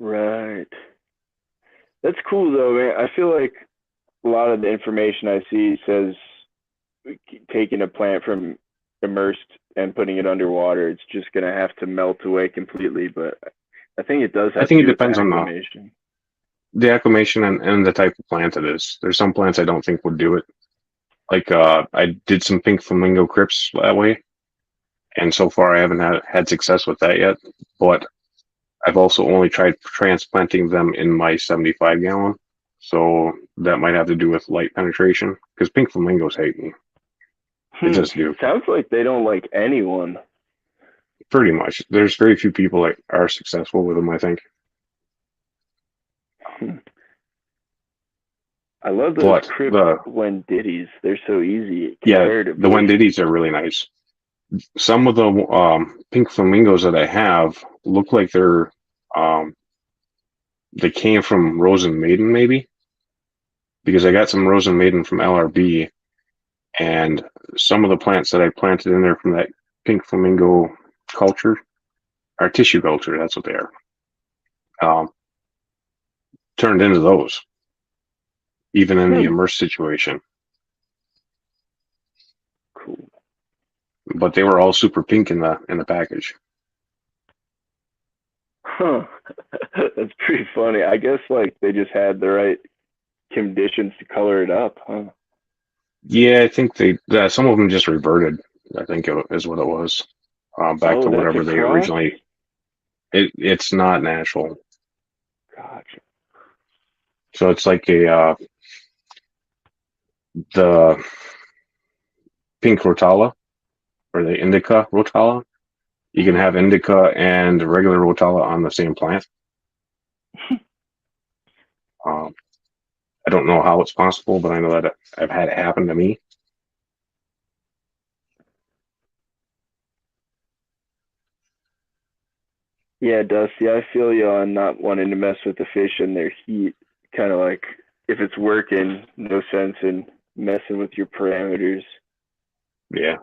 B: Right. That's cool though, man. I feel like a lot of the information I see says taking a plant from immersed and putting it underwater, it's just gonna have to melt away completely. But I think it does
E: I
B: have to
E: think it
B: do with the
E: depends on
B: acclimation.
E: the acclimation and the type of plant it is. There's some plants I don't think would do it. Like I did some pink flamingo crypts that way, and so far I haven't had success with that yet. But I've also only tried transplanting them in my 75 gallon, so that might have to do with light penetration because pink flamingos hate me. They just do.
B: Sounds like they don't like anyone.
E: Pretty much. There's very few people that are successful with them, I think.
B: I love those
E: But
B: crypt
E: the
B: Wendidis. They're so easy
E: yeah,
B: comparatively.
E: the Wendidis are really nice. Some of the pink flamingos that I have look like they came from Rose and Maiden, maybe, because I got some Rose and Maiden from LRB, and some of the plants that I planted in there from that pink flamingo culture are tissue culture. That's what they are. Turned into those, even in the immersed situation.
B: Cool.
E: But they were all super pink in the package.
B: Huh. That's pretty funny. I guess like they just had the right conditions to color it up, huh?
E: Yeah, I think some of them just reverted. I think is what it was. Back to
B: Oh, that's a
E: whatever they
B: cross?
E: originally. It's not natural.
B: Gotcha.
E: So it's like the pink rotala or the indica rotala. You can have indica and regular rotala on the same plant. I don't know how it's possible, but I know that I've had it happen to me.
B: Yeah, Dusty, I feel you on not wanting to mess with the fish and their heat. Kind of like if it's working, no sense in messing with your parameters.
E: Yeah.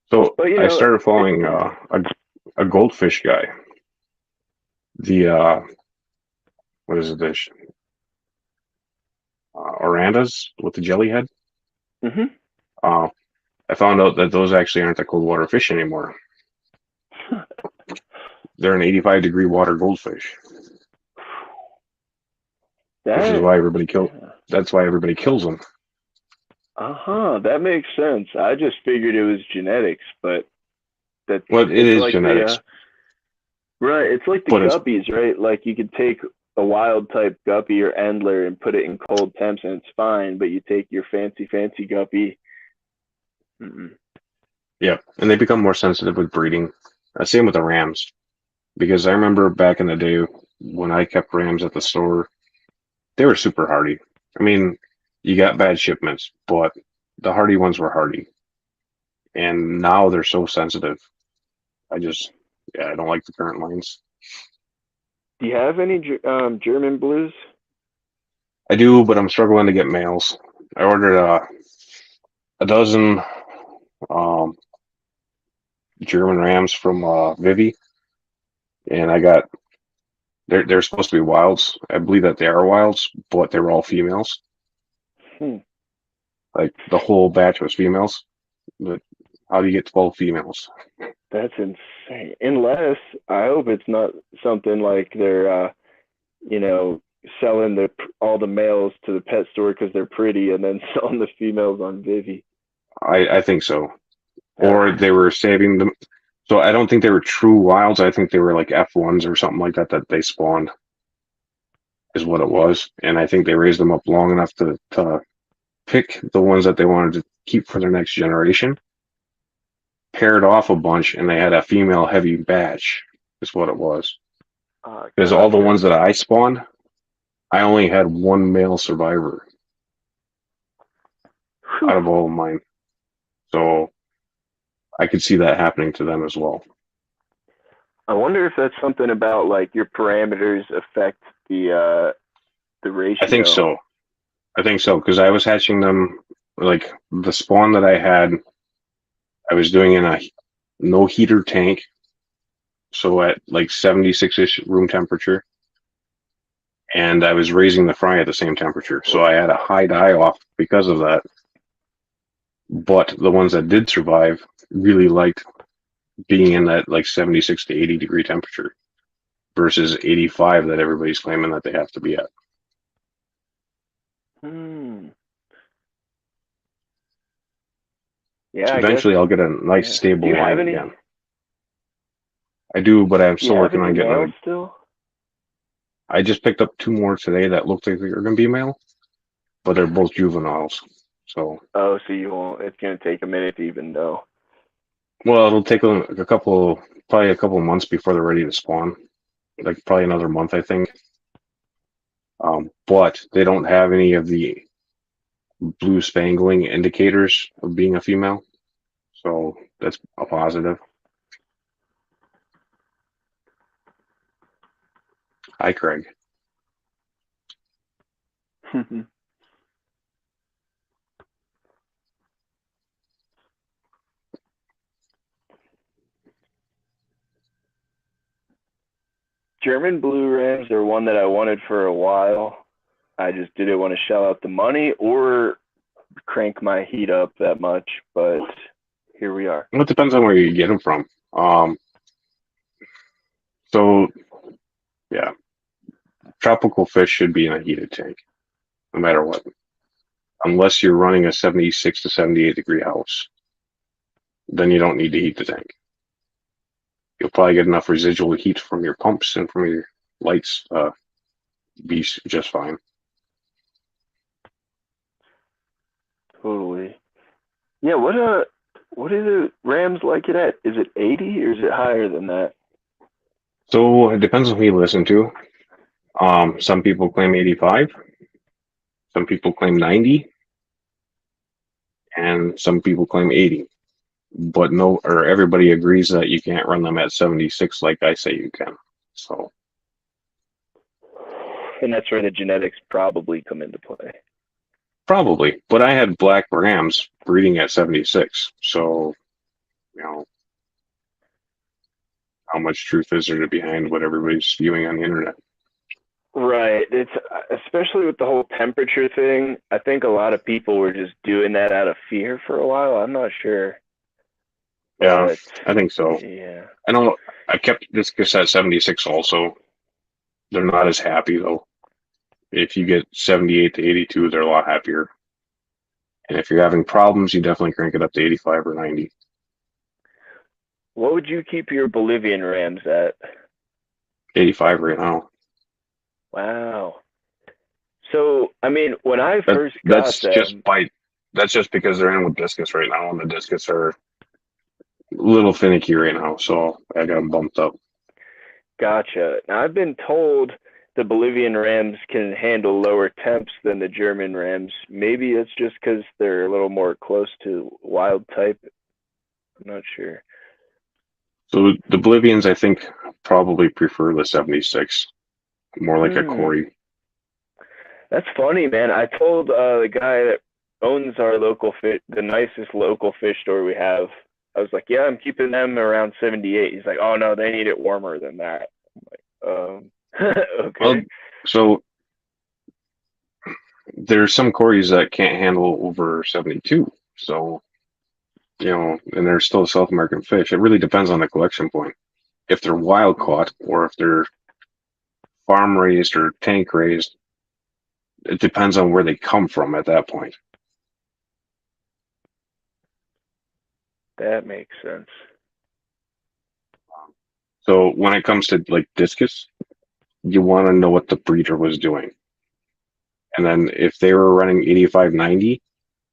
E: So
B: But
E: I started following a goldfish guy. The what is it? This Orandas with the jelly head.
B: Mm-hmm.
E: I found out that those actually aren't the cold water fish anymore. They're an 85-degree water goldfish. Which is why everybody That's why everybody kills them.
B: That makes sense. I just figured it was genetics, but
E: Well, it is
B: like
E: genetics.
B: right, it's like the guppies, right? Like you could take a wild type guppy or endler and put it in cold temps and it's fine, but you take your fancy guppy.
E: Yeah, and they become more sensitive with breeding. Same with the rams, because I remember back in the day when I kept rams at the store, they were super hardy. I mean, you got bad shipments, but the hardy ones were hardy. And now they're so sensitive. I don't like the current lines.
B: Do you have any German blues?
E: I do, but I'm struggling to get males. I ordered a dozen German rams from Vivi, and I got they're supposed to be wilds. I believe that they are wilds, but they were all females. Like the whole batch was females. But how do you get 12 females?
B: That's insane. Unless I hope it's not something like they're selling all the males to the pet store because they're pretty and then selling the females on Vivi.
E: I think so. Or they were saving them. So I don't think they were true wilds. I think they were like F1s or something like that they spawned, is what it was. And I think they raised them up long enough to pick the ones that they wanted to keep for their next generation, paired off a bunch, and they had a female heavy batch, is what it was. Because all the ones that I spawned, I only had one male survivor out of all of mine. So I could see that happening to them as well.
B: I wonder if that's something about like your parameters affect the ratio.
E: I think so because I was hatching them like the spawn that I had. I was doing in a no heater tank, so at like 76-ish room temperature, and I was raising the fry at the same temperature, so I had a high die off because of that. But the ones that did survive really liked being in that like 76 to 80 degree temperature versus 85 that everybody's claiming that they have to be at.
B: Yeah.
E: So eventually I'll get a nice stable line again. I do, but I'm still working on getting them.
B: Still?
E: I just picked up 2 more today that look like they're going to be male, but they're both juveniles. So.
B: Oh, so you won't. It's going to take a minute to even know.
E: Well, it'll take probably a couple months before they're ready to spawn. Like probably another month, I think. But they don't have any of the blue spangling indicators of being a female, so that's a positive. Hi, Craig.
B: German blue rams are one that I wanted for a while. I just didn't want to shell out the money or crank my heat up that much, but here we are.
E: Well, it depends on where you get them from. So, yeah, tropical fish should be in a heated tank, no matter what, unless you're running a 76 to 78 degree house. Then you don't need to heat the tank. You'll probably get enough residual heat from your pumps and from your lights, be just fine.
B: Totally. Yeah, what do the Rams like it at? Is it 80 or is it higher than that?
E: So it depends on who you listen to. Some people claim 85. Some people claim 90. And some people claim 80. But everybody agrees that you can't run them at 76 like I say you can. So.
B: And that's where the genetics probably come into play.
E: Probably, but I had black rams breeding at 76, so how much truth is there behind what everybody's viewing on the internet?
B: Right. It's especially with the whole temperature thing. I think a lot of people were just doing that out of fear for a while. I'm not sure.
E: Yeah, I think so.
B: Yeah.
E: I know I kept this at 76 also. They're not as happy though. If you get 78 to 82, they're a lot happier. And if you're having problems, you definitely crank it up to 85 or 90.
B: What would you keep your Bolivian rams at?
E: 85 right now.
B: Wow. So, I mean, when I first got them,
E: That's just because they're in with discus right now, and the discus are a little finicky right now, so I got them bumped up.
B: gotcha. Now, I've been told the Bolivian rams can handle lower temps than the German rams. Maybe it's just because they're a little more close to wild type. I'm not sure.
E: So the Bolivians, I think, probably prefer the 76, more like a Cory.
B: That's funny, man. I told the guy that owns our local fish, the nicest local fish store we have. I was like, yeah, I'm keeping them around 78. He's like, oh no, they need it warmer than that. I'm like, okay.
E: Well, so there's some Corys that can't handle over 72. So, and they're still a South American fish. It really depends on the collection point. If they're wild caught or if they're farm raised or tank raised, it depends on where they come from at that point.
B: That makes sense.
E: So when it comes to like discus, you want to know what the breeder was doing. And then if they were running 85, 90,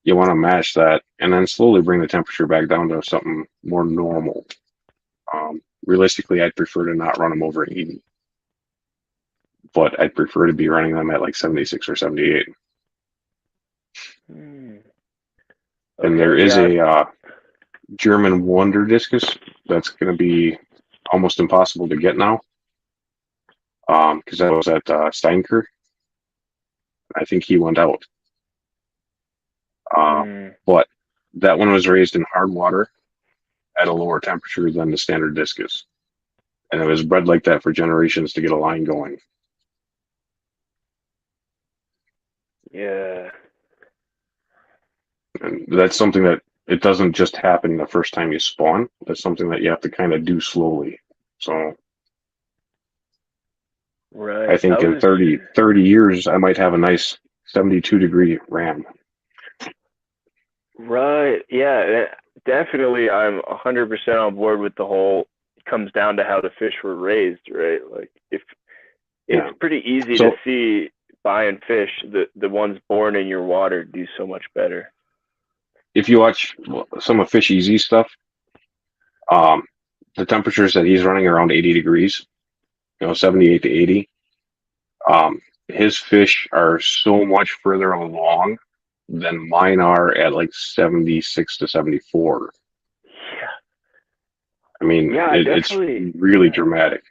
E: you want to match that and then slowly bring the temperature back down to something more normal. Realistically, I'd prefer to not run them over 80. But I'd prefer to be running them at like 76 or 78.
B: Okay,
E: And there is a German Wonder discus that's going to be almost impossible to get now. Because that was at Steinker. I think he went out. But that one was raised in hard water at a lower temperature than the standard discus. And it was bred like that for generations to get a line going.
B: Yeah.
E: And that's something that it doesn't just happen the first time you spawn. That's something that you have to kind of do slowly. So
B: Right.
E: I think in 30 years, I might have a nice 72-degree ram.
B: Right. Yeah, definitely. I'm 100% on board with the whole. It comes down to how the fish were raised, right? Like if it's pretty easy to see buying fish, the ones born in your water do so much better.
E: If you watch some of Fish Easy stuff, the temperatures that he's running around 80 degrees, 78 to 80. His fish are so much further along than mine are at like 76 to 74.
B: Yeah.
E: I mean, it's really dramatic.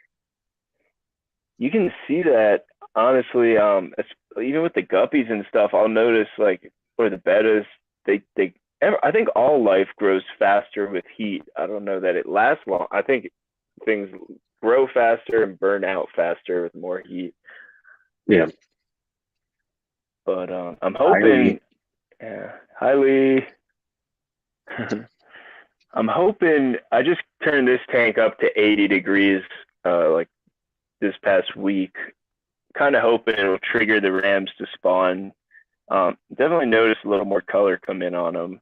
B: You can see that, honestly, even with the guppies and stuff, I'll notice, like, or the bettas, I think all life grows faster with heat. I don't know that it lasts long. I think things grow faster and burn out faster with more heat.
E: Yeah.
B: But I'm hoping, highly. I'm hoping. I just turned this tank up to 80 degrees, like this past week. Kind of hoping it'll trigger the rams to spawn. Definitely noticed a little more color come in on them.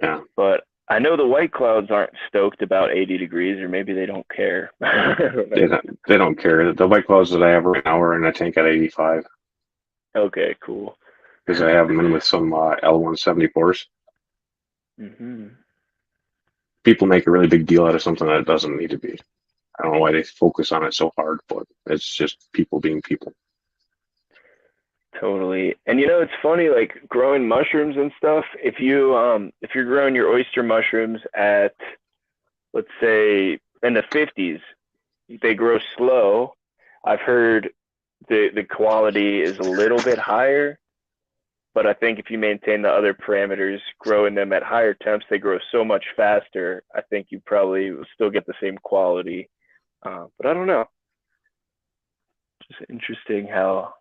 E: Yeah.
B: But I know the white clouds aren't stoked about 80 degrees, or maybe they don't care.
E: They don't care. The white clouds that I have right now are in a tank at 85.
B: Okay, cool.
E: Because I have them in with some L174s.
B: Mm-hmm.
E: People make a really big deal out of something that it doesn't need to be. I don't know why they focus on it so hard, but it's just people being people.
B: Totally. And it's funny, like growing mushrooms and stuff, if you're growing your oyster mushrooms at, let's say, in the 50s, they grow slow. I've heard the quality is a little bit higher, but I think if you maintain the other parameters, growing them at higher temps, they grow so much faster. I think you probably will still get the same quality. But I don't know. Just interesting how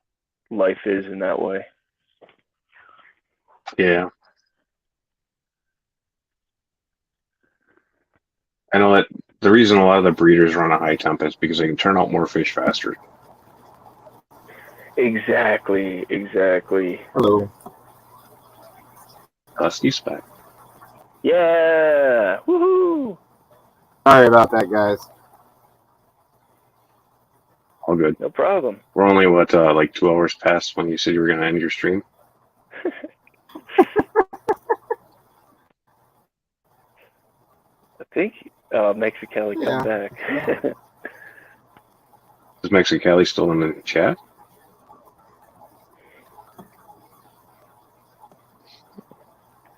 B: life is in that way.
E: Yeah. I know that the reason a lot of the breeders run a high temp is because they can turn out more fish faster.
B: Exactly.
A: Hello.
E: Dusty's back.
B: Yeah. Woohoo.
A: Sorry about that, guys.
E: All good.
B: No problem.
E: We're only, like 2 hours past when you said you were going to end your stream?
B: I think Mexicali come back.
E: Is Mexicali still in the chat?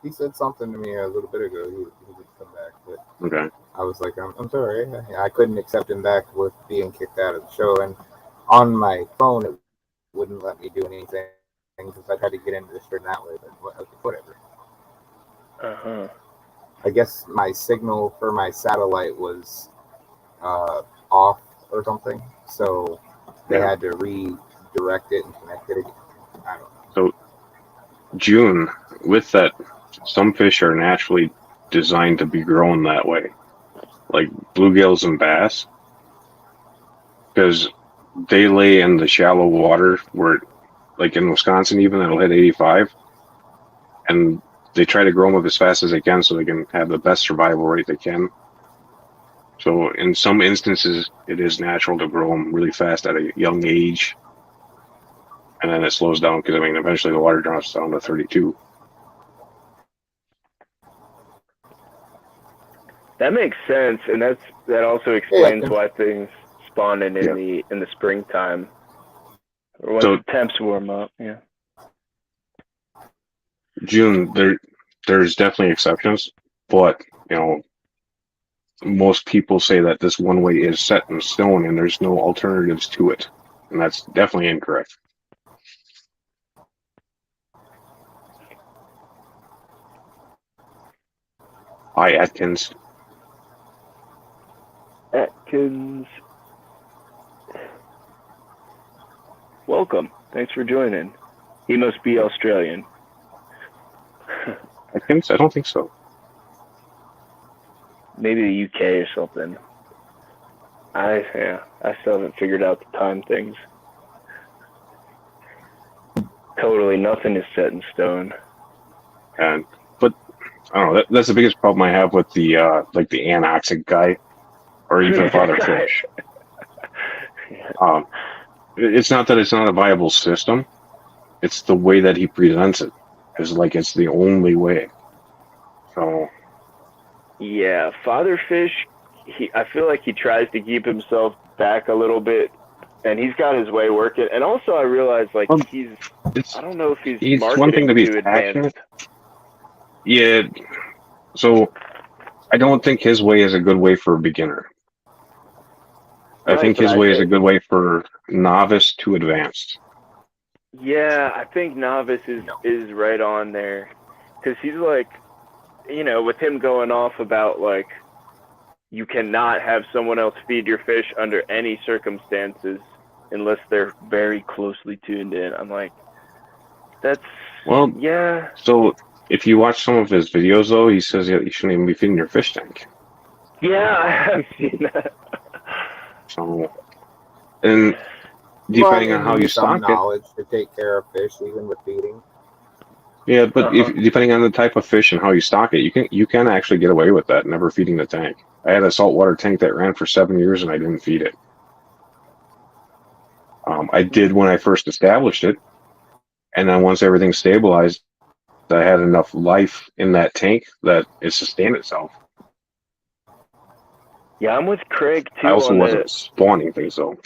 A: He said something to me a little bit ago. He would come back, but
E: Okay.
A: I was like, I'm sorry. I couldn't accept him back with being kicked out of the show. And on my phone, it wouldn't let me do anything because I tried to get into the stream that way, but whatever.
B: Uh-huh.
A: I guess my signal for my satellite was off or something, so they had to redirect it and connect it again. I don't know.
E: So, June, with that, some fish are naturally designed to be grown that way, like bluegills and bass, because they lay in the shallow water where, like in Wisconsin even, it'll hit 85, and they try to grow them up as fast as they can so they can have the best survival rate they can. So in some instances, it is natural to grow them really fast at a young age, and then it slows down because, I mean, eventually the water drops down to 32.
B: That makes sense, and that also explains why things spawn in the springtime, or when the temps warm up. Yeah.
E: June, there's definitely exceptions, but most people say that this one way is set in stone and there's no alternatives to it, and that's definitely incorrect. Hi, Atkins.
B: Welcome. Thanks for joining. He must be Australian.
E: Atkins? I don't think so.
B: Maybe the UK or something. I still haven't figured out the time things. Totally nothing is set in stone.
E: But I don't know. That's the biggest problem I have with the like the anoxic guy, or even father fish. It's not that it's not a viable system. It's the way that he presents it. It's like it's the only way. So.
B: Yeah, father fish. I feel like he tries to keep himself back a little bit, and he's got his way working. And also, I realize I don't know if he's marketing
E: one thing to be
B: advanced.
E: Yeah. So I don't think his way is a good way for a beginner. I think his way is a good way for novice to advanced.
B: Yeah, I think novice is right on there, because he's like, with him going off about like, you cannot have someone else feed your fish under any circumstances unless they're very closely tuned in. I'm like, yeah.
E: So if you watch some of his videos, though, he says you shouldn't even be feeding your fish tank.
B: Yeah, I have seen that.
E: So, and depending on how you stock it,
A: knowledge to take care of fish, even with feeding.
E: Yeah, but depending on the type of fish and how you stock it, you can actually get away with that, never feeding the tank. I had a saltwater tank that ran for 7 years and I didn't feed it. I did when I first established it, and then once everything stabilized, I had enough life in that tank that it sustained itself.
B: Yeah, I'm with Craig too.
E: I also wasn't spawning things, though.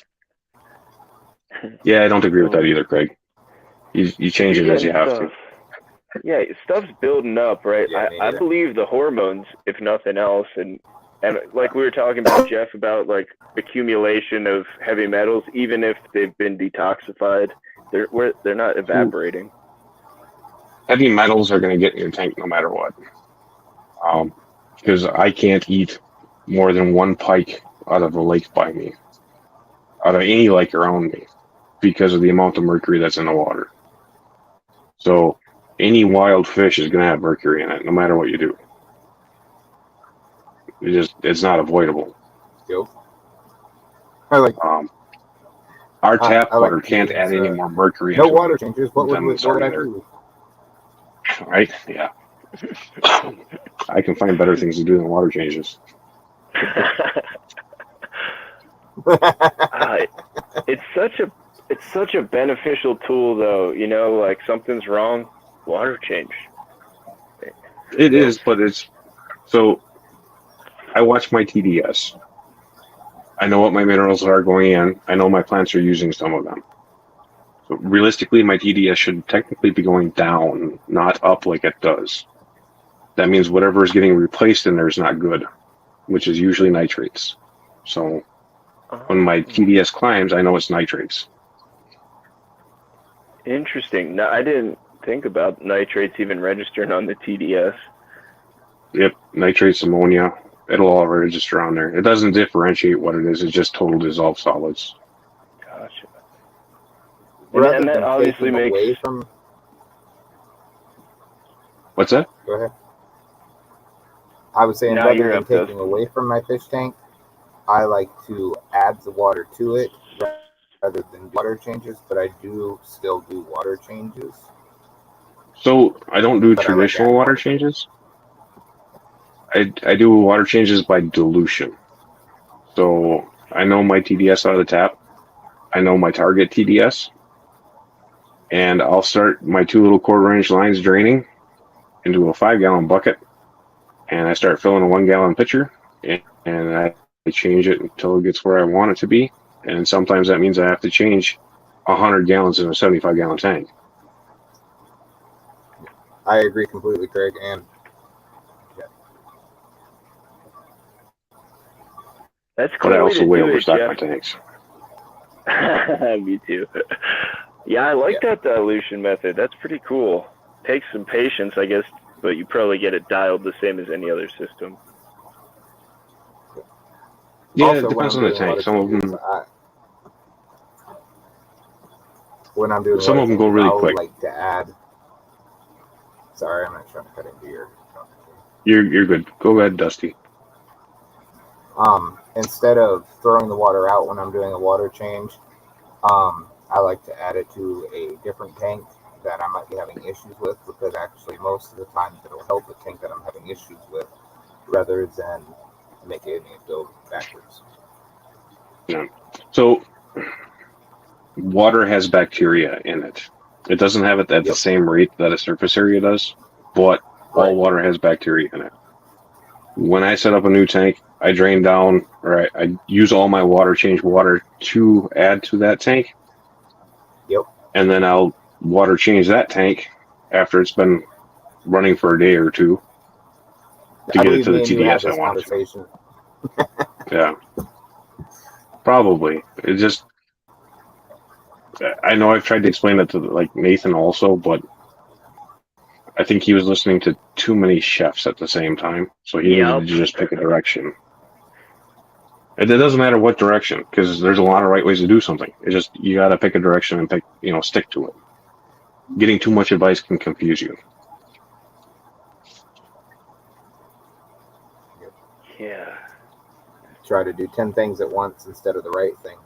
E: Yeah, I don't agree with that either, Craig. You change it as you have to.
B: Yeah, stuff's building up, right? Yeah, I believe the hormones, if nothing else, and like we were talking about, Jeff, about like accumulation of heavy metals, even if they've been detoxified, they're not evaporating.
E: Heavy metals are going to get in your tank no matter what. Because I can't eat more than one pike out of a lake by me, out of any lake around me, because of the amount of mercury that's in the water. So any wild fish is going to have mercury in it, no matter what you do. It's not avoidable.
A: Yep. I like.
E: Our tap water can't add any more mercury.
A: No water changes. What would I do?
E: Right? Yeah. I can find better things to do than water changes.
B: It's such a beneficial tool, though. You know, like something's wrong, water change.
E: It is, but it's so. I watch my TDS. I know what my minerals are going in. I know my plants are using some of them. So realistically, my TDS should technically be going down, not up like it does. That means whatever is getting replaced in there is not good, which is usually nitrates. So when my TDS climbs, I know it's nitrates.
B: Interesting. No, I didn't think about nitrates even registering on the TDS.
E: Yep, nitrates, ammonia, it'll all register on there. It doesn't differentiate what it is. It's just total dissolved solids.
B: Gotcha.
A: Rather
B: And that
A: than
B: obviously
A: taking
B: makes.
A: away from.
E: What's that?
A: Go ahead. I was saying,
B: No,
A: rather
B: you're
A: than
B: up, Dustin.
A: taking away from my fish tank, I like to add the water to it rather than water changes, but I do still do water changes.
E: So I don't do
A: But I like
E: traditional
A: adding
E: water
A: water.
E: changes. I do water changes by dilution. So I know my TDS out of the tap. I know my target TDS. And I'll start my 2 little quarter-inch lines draining into a 5-gallon bucket. And I start filling a 1-gallon pitcher. And I change it until it gets where I want it to be. And sometimes that means I have to change 100 gallons in a 75-gallon tank.
A: I agree completely, Craig. And
B: That's a
E: But I
B: cool way
E: also
B: to
E: way
B: do it,
E: overstock
B: Jeff.
E: my tanks.
B: Me too. Yeah, I like that dilution method. That's pretty cool. Takes some patience, I guess, but you probably get it dialed the same as any other system.
E: Yeah,
A: also,
E: it depends on the tank. Some of them,
A: when I'm doing
E: some
A: water
E: of them go
A: changes,
E: really
A: I'll
E: quick.
A: like to add. Sorry, I'm not trying to cut into your.
E: You're good. Go ahead, Dusty.
A: Instead of throwing the water out when I'm doing a water change, I like to add it to a different tank that I might be having issues with, because actually most of the times it'll help the tank that I'm having issues with rather than making it go backwards.
E: Yeah. So water has bacteria in it. It doesn't have it at the same rate that a surface area does, but all water has bacteria in it. When I set up a new tank, I drain down, or I use all my water change water to add to that tank.
A: Yep.
E: And then I'll water change that tank after it's been running for a day or two to get it to the TDS I want it to. Yeah. Probably. It just, I know I've tried to explain it to like Nathan also, but I think he was listening to too many chefs at the same time, so he needed to just pick a direction. It doesn't matter what direction, because there's a lot of right ways to do something. It's just you got to pick a direction and stick to it. Getting too much advice can confuse you.
B: Yeah.
A: Try to do 10 things at once instead of the right thing.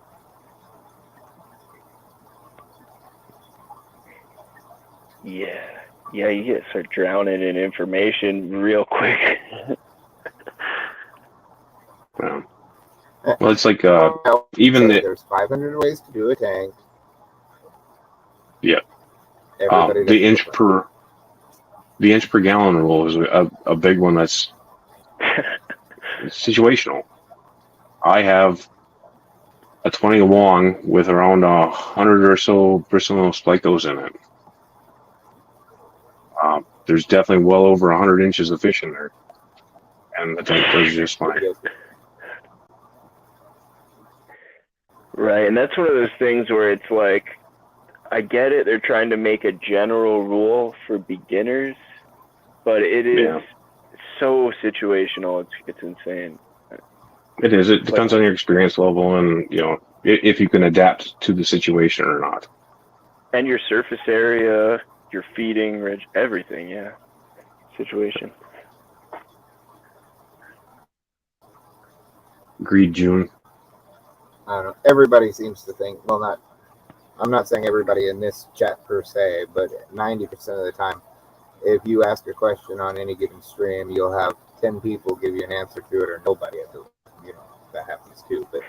B: Yeah. Yeah, you get start drowning in information real quick.
E: Well, it's like even
A: there's 500 ways to do a tank.
E: Yeah. The inch per gallon rule is a big one that's situational. I have a 20 long with around 100 or so bristle splicos in it. There's definitely well over 100 inches of fish in there, and the tank does just fine.
B: Right, and that's one of those things where it's like, I get it, they're trying to make a general rule for beginners, but it is so situational, it's insane.
E: It is. It depends on your experience level and, if you can adapt to the situation or not.
B: And your surface area, your feeding, everything, yeah. Situation.
E: Agreed, June.
A: I don't know. Everybody seems to think, I'm not saying everybody in this chat per se, but 90% of the time, if you ask a question on any given stream, you'll have 10 people give you an answer to it, or nobody. That happens too. But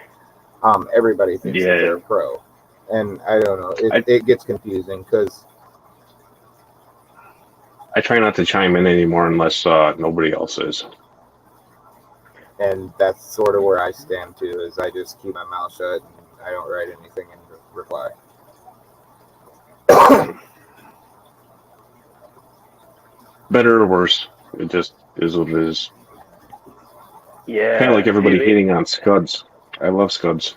A: everybody thinks that they're a pro, and I don't know. It gets confusing because
E: I try not to chime in anymore unless nobody else is.
A: and that's sort of where I stand too. Is I just keep my mouth shut and I don't write anything in reply.
E: Better or worse, it just is what it is.
B: Yeah.
E: Kind of like everybody hating on Scuds. I love Scuds.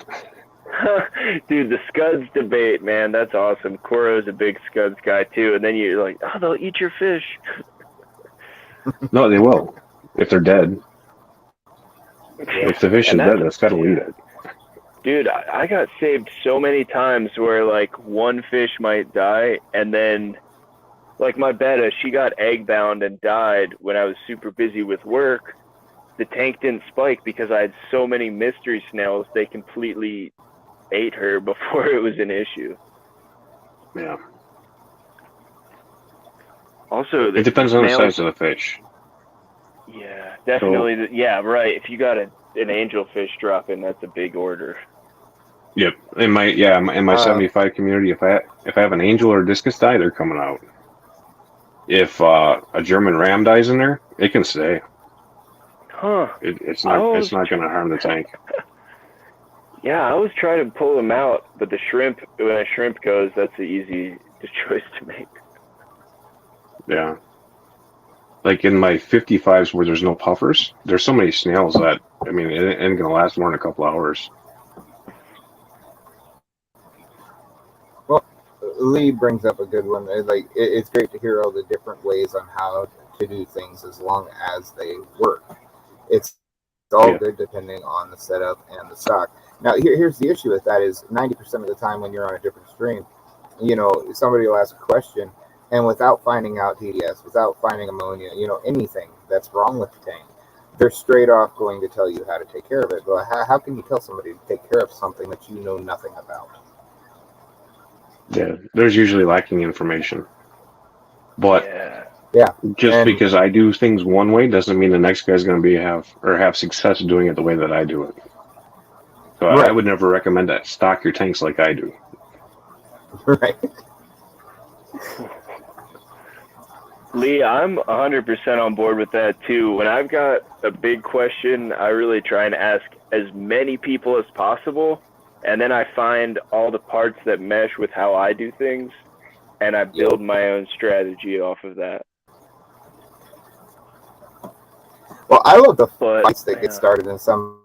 B: Dude, the Scuds debate, man, that's awesome. Koro's a big Scuds guy too, and then you're like, oh, they'll eat your fish.
E: No, they will. If they're dead. If the fish is dead, that's got to eat it.
B: Dude, I got saved so many times where, like, one fish might die, and then, like, my betta, she got egg-bound and died when I was super busy with work. The tank didn't spike because I had so many mystery snails, they completely ate her before it was an issue.
E: Yeah.
B: Also,
E: it depends on the size of the fish.
B: Yeah, definitely. So, yeah, right. If you got an angelfish dropping, that's a big order.
E: Yep. In my 75 community, if I have an angel or a discus die, they're coming out. If a German ram dies in there, it can stay.
B: Huh.
E: It's not going to harm the tank.
B: Yeah, I was trying to pull them out, but when a shrimp goes, that's the easy choice to make.
E: Yeah. Like in my 55s where there's no puffers, there's so many snails that, I mean, it ain't going to last more than a couple hours.
A: Well, Lee brings up a good one. Like, it's great to hear all the different ways on how to do things as long as they work. It's all good depending on the setup and the stock. Now, here's the issue with that is 90% of the time when you're on a different stream, somebody will ask a question, and without finding out TDS, without finding ammonia, anything that's wrong with the tank, they're straight off going to tell you how to take care of it. But how can you tell somebody to take care of something that you know nothing about?
E: Yeah, there's usually lacking information. But
A: yeah,
E: because I do things one way doesn't mean the next guy's going to have success doing it the way that I do it. So I would never recommend that stock your tanks like I do.
A: Right.
B: Lee, I'm 100% on board with that too. When I've got a big question, I really try and ask as many people as possible, and then I find all the parts that mesh with how I do things, and I build my own strategy off of that.
A: Well, I love the fights that get started in some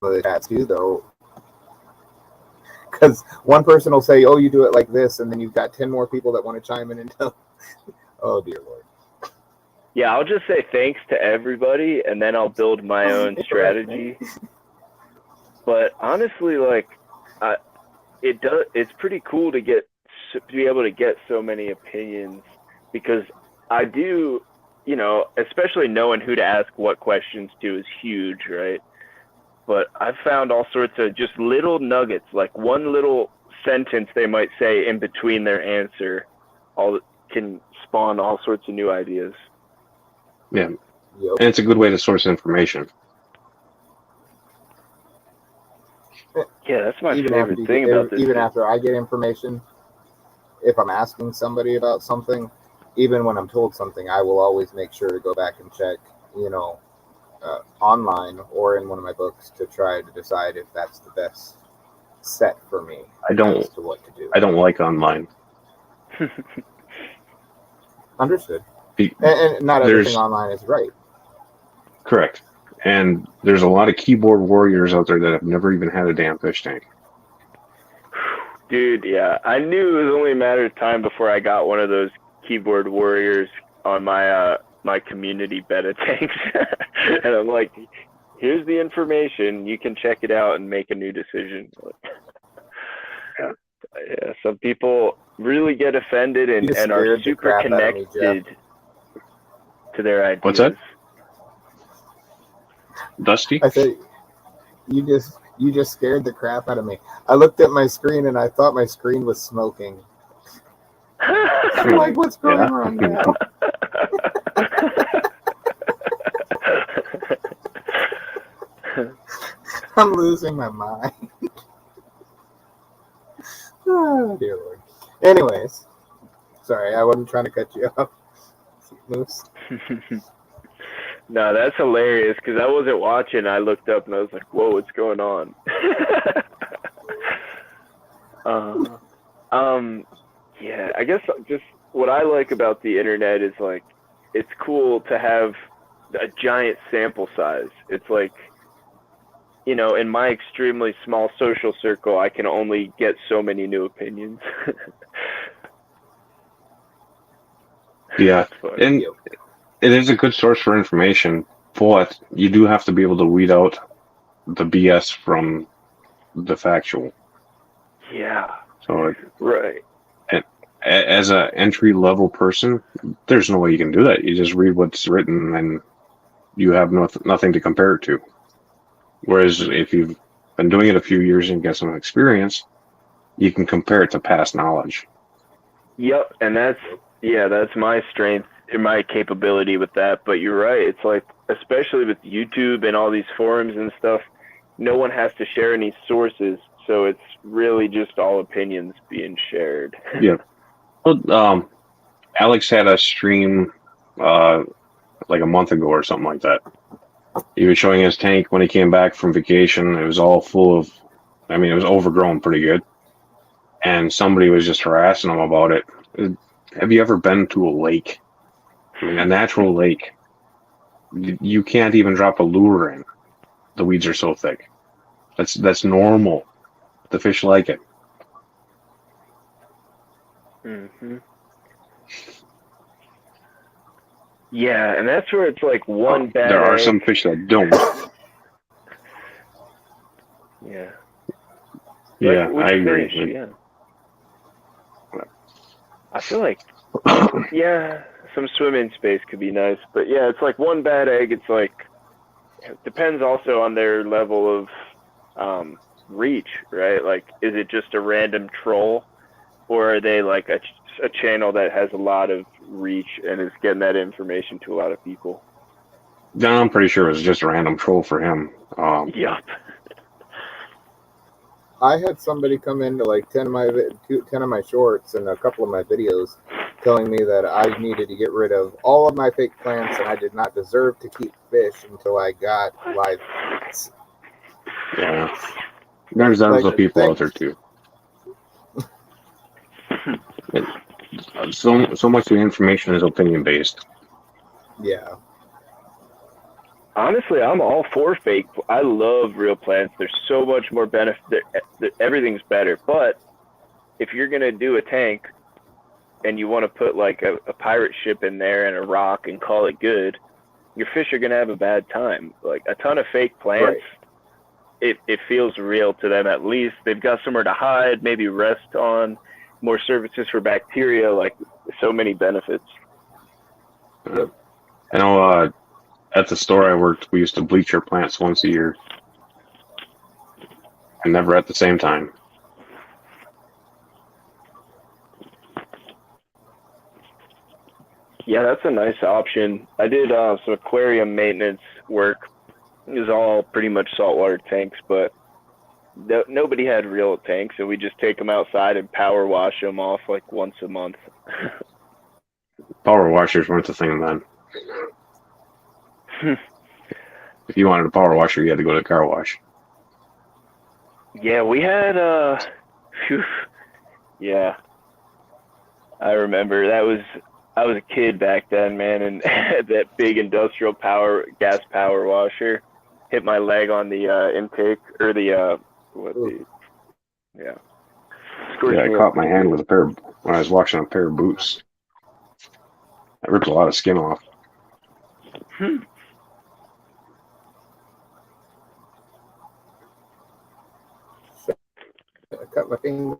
A: of the chats too, though. Because one person will say, oh, you do it like this, and then you've got 10 more people that want to chime in and tell. Oh, dear Lord.
B: Yeah, I'll just say thanks to everybody, and then I'll build my own strategy. But honestly, like, it's pretty cool to be able to get so many opinions, because I do, especially knowing who to ask what questions to is huge, right? But I've found all sorts of just little nuggets, like one little sentence they might say in between their answer, can spawn all sorts of new ideas.
E: Yeah. Yep. And it's a good way to source information.
B: Yeah, that's my favorite thing about this.
A: Even after I get information, if I'm asking somebody about something, even when I'm told something, I will always make sure to go back and check, online or in one of my books to try to decide if that's the best set for me.
E: I don't like online.
A: Understood. And not everything online is right.
E: Correct. And there's a lot of keyboard warriors out there that have never even had a damn fish tank.
B: Dude, yeah. I knew it was only a matter of time before I got one of those keyboard warriors on my my community beta tanks. And I'm like, here's the information. You can check it out and make a new decision. Yeah, some people really get offended and are super connected to their ideas.
E: What's that? Dusty?
A: I said, you just scared the crap out of me. I looked at my screen and I thought my screen was smoking. I'm like, what's going on now? I'm losing my mind. Oh, dear Lord. Anyways, sorry, I wasn't trying to cut you off. Moose.
B: No, that's hilarious because I wasn't watching. I looked up and I was like, "Whoa, what's going on?" Yeah, I guess just what I like about the internet is like it's cool to have a giant sample size. It's like, in my extremely small social circle, I can only get so many new opinions.
E: Yeah,
B: But,
E: and it is a good source for information, but you do have to be able to weed out the BS from the factual.
B: yeah,
E: So,
B: right.
E: as an entry level person, there's no way you can do that. You just read what's written, and you have nothing to compare it to. Whereas if you've been doing it a few years and get some experience, you can compare it to past knowledge.
B: Yep, and that's my strength and my capability with that. But you're right. It's like, especially with YouTube and all these forums and stuff, no one has to share any sources, so it's really just all opinions being shared.
E: Yeah. Well, Alex had a stream like a month ago or something like that. He was showing his tank when he came back from vacation. It was all full of, it was overgrown pretty good. And somebody was just harassing him about it. Have you ever been to a lake? A natural lake. You can't even drop a lure in. The weeds are so thick. That's normal. The fish like it.
B: Mm-hmm. Yeah, and that's where it's like one bad
E: There are
B: egg.
E: some fish that don't.
B: Yeah.
E: Yeah,
B: Like,
E: I agree.
B: fish, yeah. I feel like, yeah, some swimming space could be nice, but yeah, it's like one bad egg. It's like, it depends also on their level of reach, right? Like, is it just a random troll, or are they like a channel that has a lot of reach and is getting that information to a lot of people?
E: No, I'm pretty sure it was just a random troll for him.
B: Yup.
A: I had somebody come into like 10 of my shorts and a couple of my videos telling me that I needed to get rid of all of my fake plants and I did not deserve to keep fish until I got live plants.
E: Yeah. There's other people out there too. So much of the information is opinion based.
A: Yeah.
B: Honestly, I'm all for fake. I love real plants. There's so much more benefit. Everything's better. But if you're going to do a tank and you want to put like a pirate ship in there and a rock and call it good, your fish are going to have a bad time. Like a ton of fake plants, right. It feels real to them at least. They've got somewhere to hide, maybe rest on, more surfaces for bacteria, like so many benefits.
E: Yep. I know at the store I worked, we used to bleach our plants once a year. And never at the same time.
B: Yeah, that's a nice option. I did some aquarium maintenance work. It was all pretty much saltwater tanks, but nobody had real tanks, and we just take them outside and power wash them off like once a month.
E: Power washers weren't the thing then. If you wanted a power washer, you had to go to the car wash.
B: Yeah, we had yeah. I remember I was a kid back then, man, and that big industrial gas power washer hit my leg on the intake or
E: Yeah, I caught my hand with when I was washing a pair of boots. That ripped a lot of skin off.
A: I cut my finger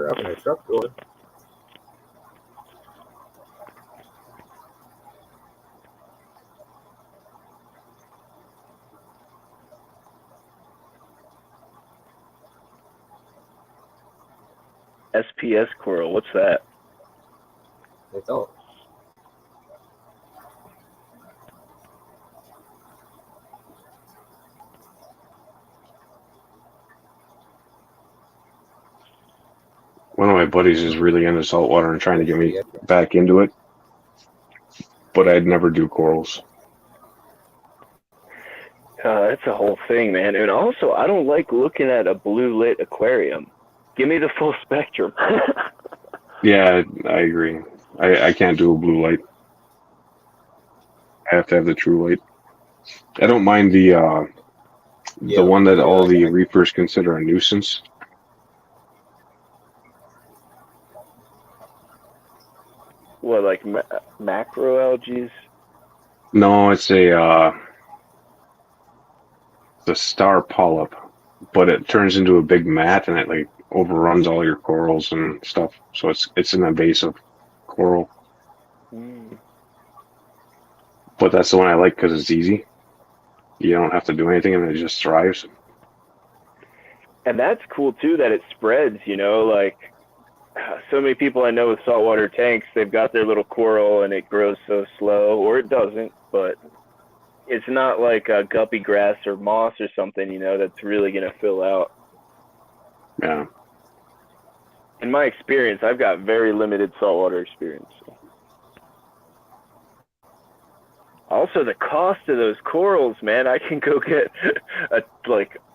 A: up in a truck door.
B: SPS coral, what's that?
A: It's all.
E: One of my buddies is really into saltwater and trying to get me back into it, but I'd never do corals.
B: That's a whole thing, man. And also, I don't like looking at a blue lit aquarium. Give me the full spectrum.
E: Yeah, I agree. I can't do a blue light. I have to have the true light. I don't mind the one that all the reefers consider a nuisance.
B: What, like macroalgae?
E: No, it's the star polyp, but it turns into a big mat and it like overruns all your corals and stuff. So it's an invasive coral.
B: Mm.
E: But that's the one I like because it's easy. You don't have to do anything and it just thrives.
B: And that's cool too that it spreads, you know, like so many people I know with saltwater tanks, they've got their little coral and it grows so slow, or it doesn't, but it's not like a guppy grass or moss or something, you know, that's really going to fill out.
E: Yeah.
B: In my experience, I've got very limited saltwater experience. Also, the cost of those corals, man, I can go get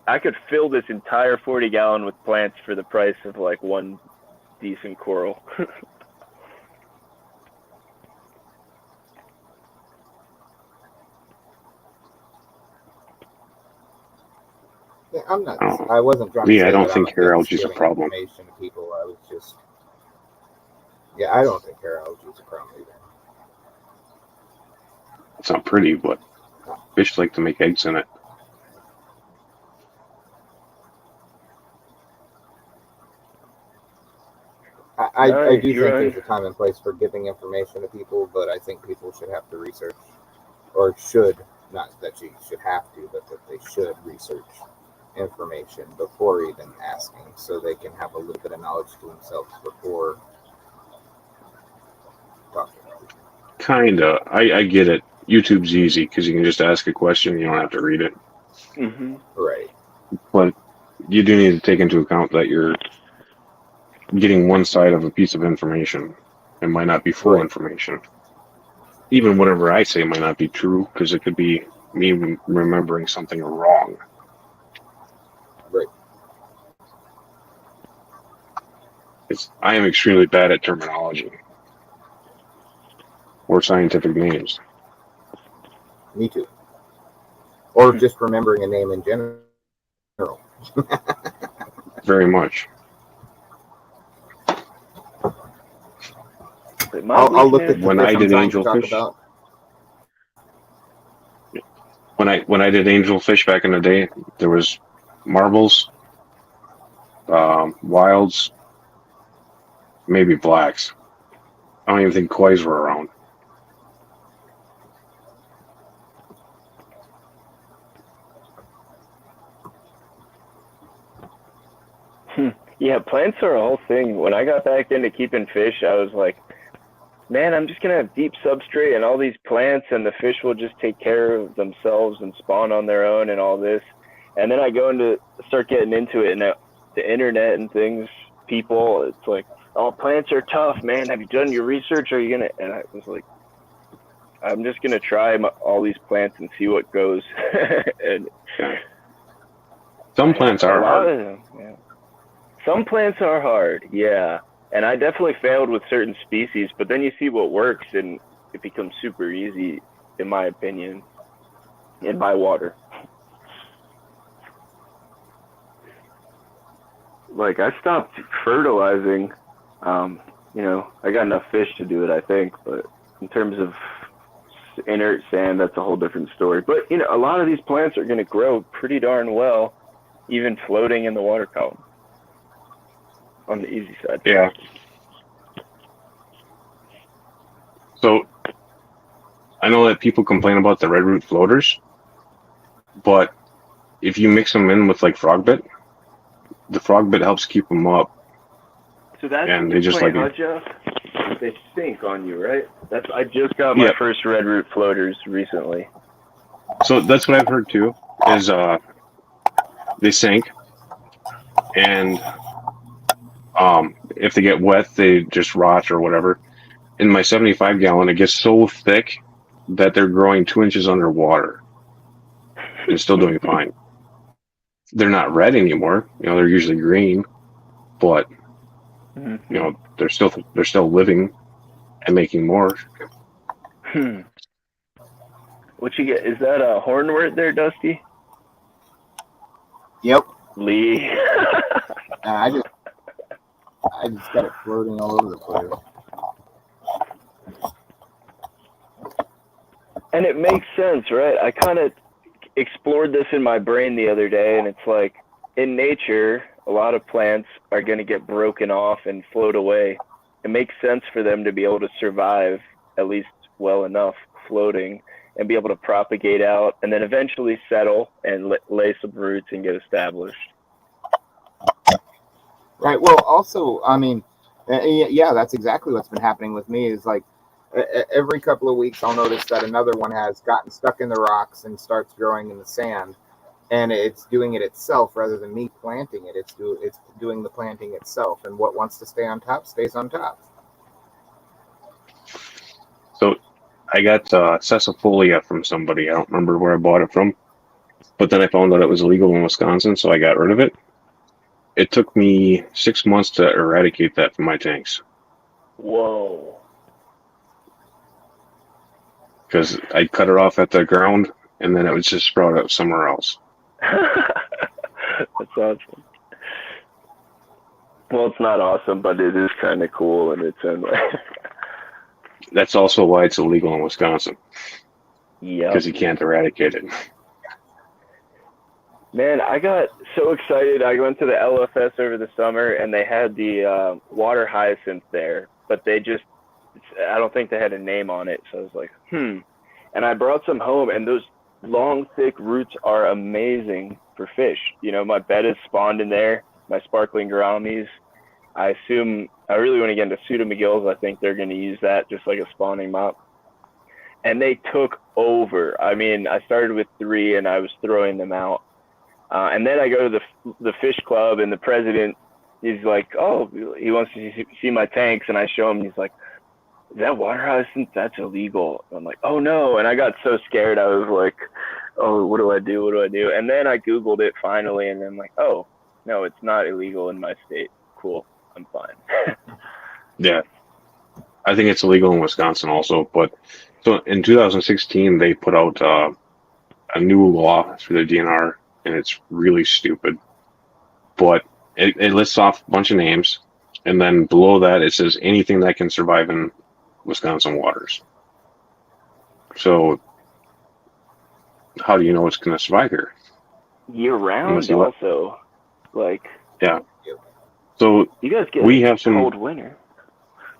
B: I could fill this entire 40-gallon with plants for the price of like one decent coral.
A: Yeah, I'm not.
E: Oh.
A: I wasn't trying to
E: Yeah,
A: say
E: I don't
A: that
E: think
A: I'm
E: hair
A: against
E: algae is a
A: giving
E: problem.
A: information to people. I was just. Yeah, I don't think hair algae is a problem either.
E: It's not pretty, but fish like to make eggs in it.
A: I do think
B: you're
A: there's a time and place for giving information to people, but I think people should have to research, or should, not that you should have to, but that they should research information before even asking, so they can have a little bit of knowledge to themselves before talking.
E: Kinda. I get it. YouTube's easy because you can just ask a question and you don't have to read it.
B: Mm-hmm.
A: Right.
E: But you do need to take into account that you're getting one side of a piece of information. It might not be full information. Even whatever I say might not be true because it could be me remembering something wrong.
A: Right.
E: I am extremely bad at terminology or scientific names.
A: Me too. Or just remembering a name in general.
E: Very much.
A: I'll look at
E: when I did angelfish. When I did angelfish back in the day, there was marbles, wilds, maybe blacks. I don't even think koi's were around.
B: Yeah, plants are a whole thing. When I got back into keeping fish, I was like, man, I'm just going to have deep substrate and all these plants, and the fish will just take care of themselves and spawn on their own and all this. And then I start getting into it, and the internet and things, people, it's like, oh, plants are tough, man. Have you done your research? Are you going to? And I was like, I'm just going to try all these plants and see what goes. And
E: some plants are hard.
B: Yeah. Some plants are hard, yeah. And I definitely failed with certain species, but then you see what works, and it becomes super easy, in my opinion, in my water. Like, I stopped fertilizing. You know, I got enough fish to do it, I think, but in terms of inert sand, that's a whole different story. But, you know, a lot of these plants are going to grow pretty darn well, even floating in the water column. On the easy side.
E: Yeah. So I know that people complain about the red root floaters, but if you mix them in with like frog bit, the frog bit helps keep them up.
B: So that's
E: and they just like
B: Jeff? They sink on you, right? I just got my first red root floaters recently.
E: So that's what I've heard too. Is they sink, and if they get wet, they just rot or whatever. In my 75 gallon, it gets so thick that they're growing 2 inches underwater and still doing fine. They're not red anymore. They're usually green, but they're still living and making more.
B: What you get? Is that a hornwort there, Dusty?
A: Yep.
B: Lee.
A: I just got it floating all over the place.
B: And it makes sense, right? I kind of explored this in my brain the other day, and it's like, in nature, a lot of plants are going to get broken off and float away. It makes sense for them to be able to survive, at least well enough, floating, and be able to propagate out, and then eventually settle and lay some roots and get established.
A: Right. Well, also, I mean, yeah, that's exactly what's been happening with me. Is like every couple of weeks, I'll notice that another one has gotten stuck in the rocks and starts growing in the sand, and it's doing it itself rather than me planting it. It's doing the planting itself, and what wants to stay on top stays on top.
E: So I got cessifolia from somebody. I don't remember where I bought it from, but then I found out it was illegal in Wisconsin, so I got rid of it. It took me 6 months to eradicate that from my tanks.
B: Whoa.
E: Because I cut it off at the ground, and then it would just sprout up somewhere else.
B: That's awesome. Well, it's not awesome, but it is kind of cool in its own way.
E: That's also why it's illegal in Wisconsin.
B: Yeah.
E: Because you can't eradicate it.
B: Man, I got so excited. I went to the LFS over the summer, and they had the water hyacinth there, but I don't think they had a name on it, so I was like, And I brought some home, and those long, thick roots are amazing for fish. My bed is spawned in there, my sparkling gouramis. I really want to get into pseudomcgills. I think they're going to use that just like a spawning mop. And they took over. I mean, I started with 3, and I was throwing them out. And then I go to the fish club, and the president, he's like, oh, he wants to see my tanks, and I show him. He's like, is that water hyacinth? That's illegal. I'm like, oh no. And I got so scared. I was like, oh, what do I do? And then I Googled it finally, and I'm like, oh, no, it's not illegal in my state. Cool. I'm fine.
E: Yeah. I think it's illegal in Wisconsin also. But so in 2016, they put out a new law through the DNR, and it's really stupid. But it lists off a bunch of names, and then below that, it says anything that can survive in Wisconsin waters. So how do you know it's going to survive here?
B: Year round also.
E: Yeah. So
B: you guys get
E: we have some
B: cold winter.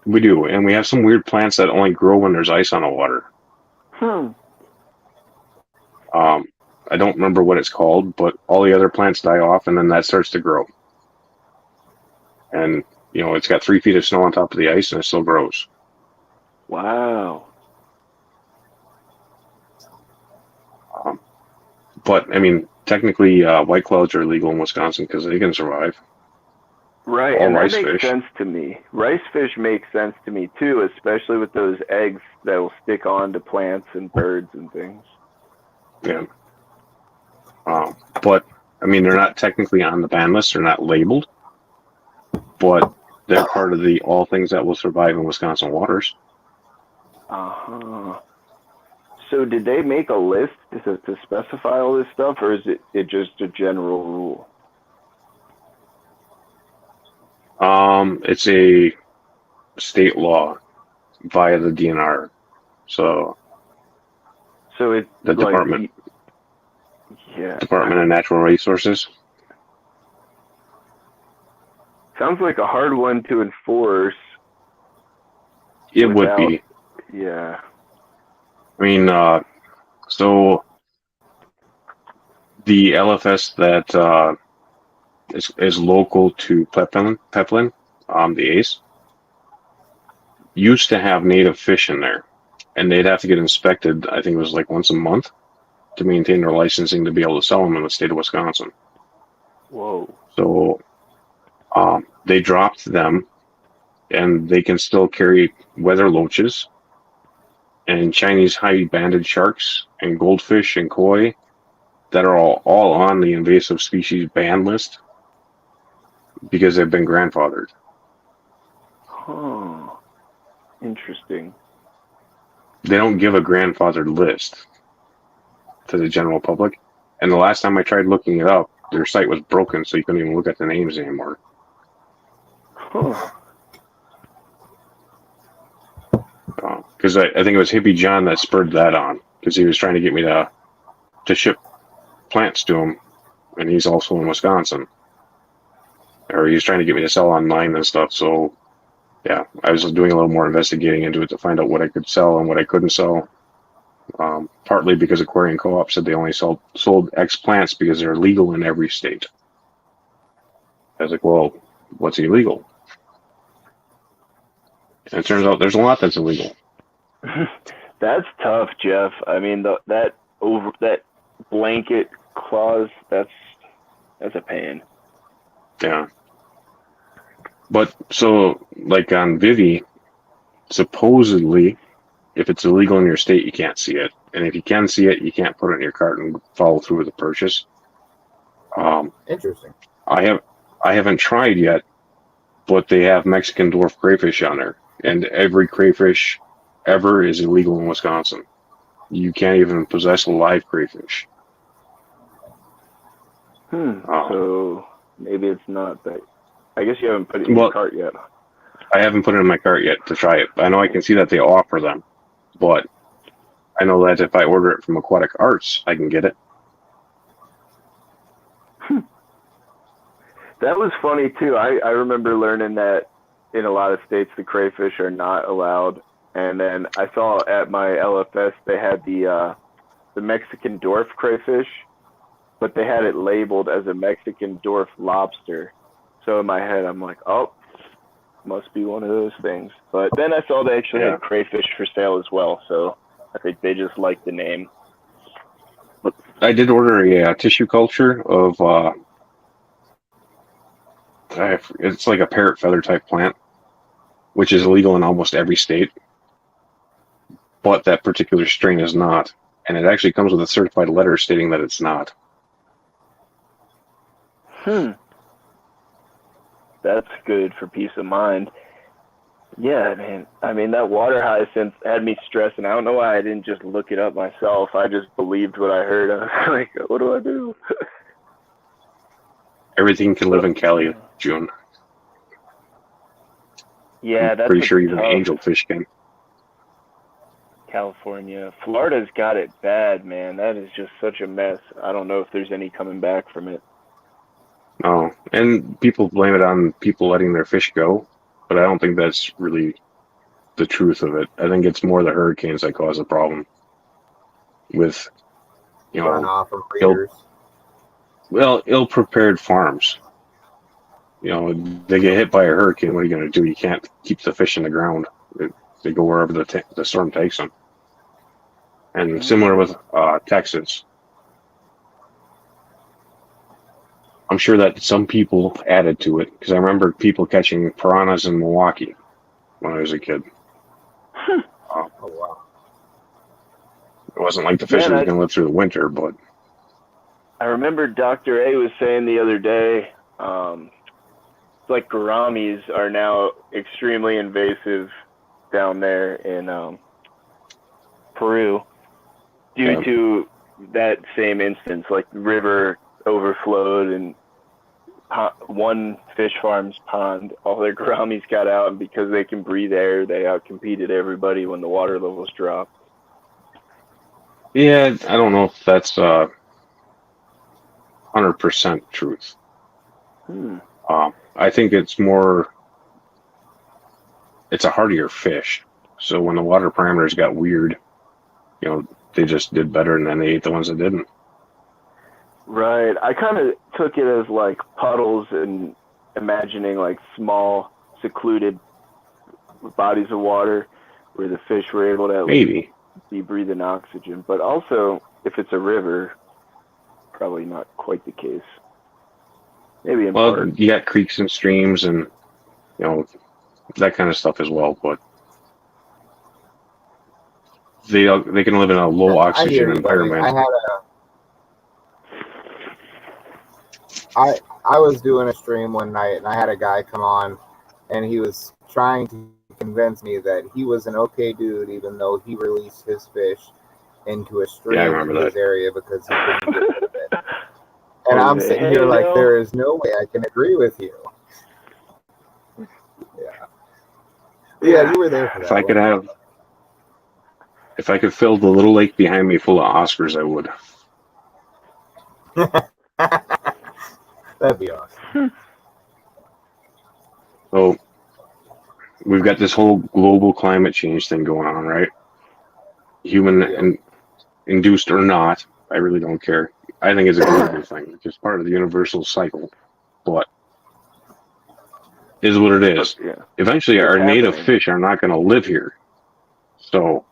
E: We do, and we have some weird plants that only grow when there's ice on the water. I don't remember what it's called, but all the other plants die off, and then that starts to grow. And it's got 3 feet of snow on top of the ice, and it still grows.
B: Wow.
E: But I mean, technically, white clouds are illegal in Wisconsin because they can survive.
B: Right,
E: All
B: and
E: rice
B: that makes
E: fish.
B: sense to me. Rice fish makes sense to me too, especially with those eggs that will stick on to plants and birds and things.
E: Yeah. But I mean, they're not technically on the ban list. They're not labeled, but they're part of the all things that will survive in Wisconsin waters.
B: So did they make a list to specify all this stuff, or is it just a general rule?
E: It's a state law via the DNR. So
B: it's
E: the Department of Natural Resources.
B: Sounds like a hard one to enforce.
E: It would be.
B: Yeah.
E: I mean, so the LFS that is local to Peplin, the ACE, used to have native fish in there, and they'd have to get inspected. I think it was like once a month to maintain their licensing to be able to sell them in the state of Wisconsin.
B: Whoa.
E: So they dropped them, and they can still carry weather loaches and Chinese high-banded sharks and goldfish and koi that are all on the invasive species ban list because they've been grandfathered.
B: Huh. Interesting.
E: They don't give a grandfathered list to the general public. And the last time I tried looking it up, their site was broken, so you couldn't even look at the names anymore.
B: Huh.
E: Because I think it was Hippie John that spurred that on, because he was trying to get me to ship plants to him, and he's also in Wisconsin. Or he's trying to get me to sell online and stuff, so yeah, I was doing a little more investigating into it to find out what I could sell and what I couldn't sell. Partly because Aquarium Co-op said they only sold X plants because they're legal in every state. I was like, well, what's illegal? And it turns out there's a lot that's illegal.
B: That's tough, Jeff. I mean, that blanket clause, that's a pain.
E: Yeah. But so, like on Vivi, supposedly, if it's illegal in your state, you can't see it. And if you can see it, you can't put it in your cart and follow through with the purchase.
A: Interesting.
E: I haven't tried yet, but they have Mexican dwarf crayfish on there. And every crayfish ever is illegal in Wisconsin. You can't even possess a live crayfish.
B: So maybe it's not that. I guess you haven't put it in your cart yet.
E: I haven't put it in my cart yet to try it. I know I can see that they offer them, but I know that if I order it from Aquatic Arts, I can get it.
B: That was funny too. I remember learning that in a lot of states the crayfish are not allowed. And then I saw at my LFS they had the Mexican dwarf crayfish, but they had it labeled as a Mexican dwarf lobster. So in my head I'm like, oh, must be one of those things. But then I saw they actually had crayfish for sale as well. So I think they just like the name.
E: I did order a tissue culture of it's like a parrot feather type plant, which is illegal in almost every state, but that particular strain is not, and it actually comes with a certified letter stating that it's not.
B: That's good for peace of mind. Yeah, man. I mean, that water hyacinth had me stressing. I don't know why I didn't just look it up myself. I just believed what I heard. I was like, what do I do?
E: Everything can live in Cali, June.
B: Yeah, that's
E: pretty sure even angelfish can.
B: California. Florida's got it bad, man. That is just such a mess. I don't know if there's any coming back from it.
E: No, and people blame it on people letting their fish go, but I don't think that's really the truth of it. I think it's more the hurricanes that cause the problem with,
A: Runoff from breeders.
E: ill-prepared farms. They get hit by a hurricane. What are you going to do? You can't keep the fish in the ground. They go wherever the storm takes them. And similar with Texas. I'm sure that some people added to it, because I remember people catching piranhas in Milwaukee when I was a kid.
A: Oh, wow.
E: It wasn't like the fish was going to live through the winter, but...
B: I remember Dr. A was saying the other day, it's like gouramis are now extremely invasive down there in Peru due to that same instance, like the river overflowed and one fish farm's pond, all their gouramis got out, and because they can breathe air, they outcompeted everybody when the water levels dropped.
E: Yeah, I don't know if that's 100% truth. I think it's a hardier fish. So when the water parameters got weird, they just did better, and then they ate the ones that didn't.
B: Right. I kind of took it as like puddles and imagining like small, secluded bodies of water where the fish were able to
E: maybe
B: be breathing oxygen. But also, if it's a river, probably not quite the case. Maybe in part.
E: You got creeks and streams, and that kind of stuff as well. But they can live in a low
A: I hear
E: oxygen
A: you, buddy.
E: environment.
A: I was doing a stream one night and I had a guy come on and he was trying to convince me that he was an okay dude even though he released his fish into a stream in his area because he couldn't get rid of it. And I'm sitting here like, there is no way I can agree with you. Yeah, you were there for that.
E: If I could fill the little lake behind me full of Oscars, I would.
A: That'd be awesome.
E: So we've got this whole global climate change thing going on, right? Human induced or not, I really don't care. I think it's a global thing. It's just part of the universal cycle. But is what it is.
B: Yeah.
E: Eventually, our native fish are not going to live here. So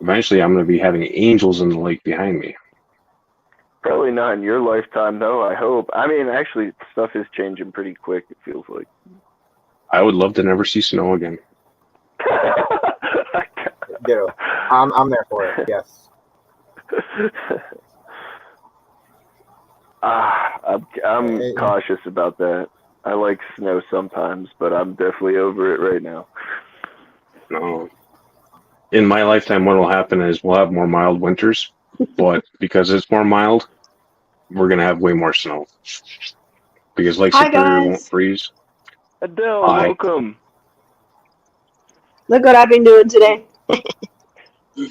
E: eventually, I'm going to be having angels in the lake behind me.
B: Probably not in your lifetime, though, I hope. I mean, actually, stuff is changing pretty quick, it feels like.
E: I would love to never see snow again.
A: Ditto. I'm there for it, yes.
B: I'm cautious about that. I like snow sometimes, but I'm definitely over it right now.
E: No. In my lifetime, what will happen is we'll have more mild winters, but because it's more mild, we're going to have way more snow. Because Lake Superior won't freeze.
B: Adele, welcome.
G: Look what I've been doing today.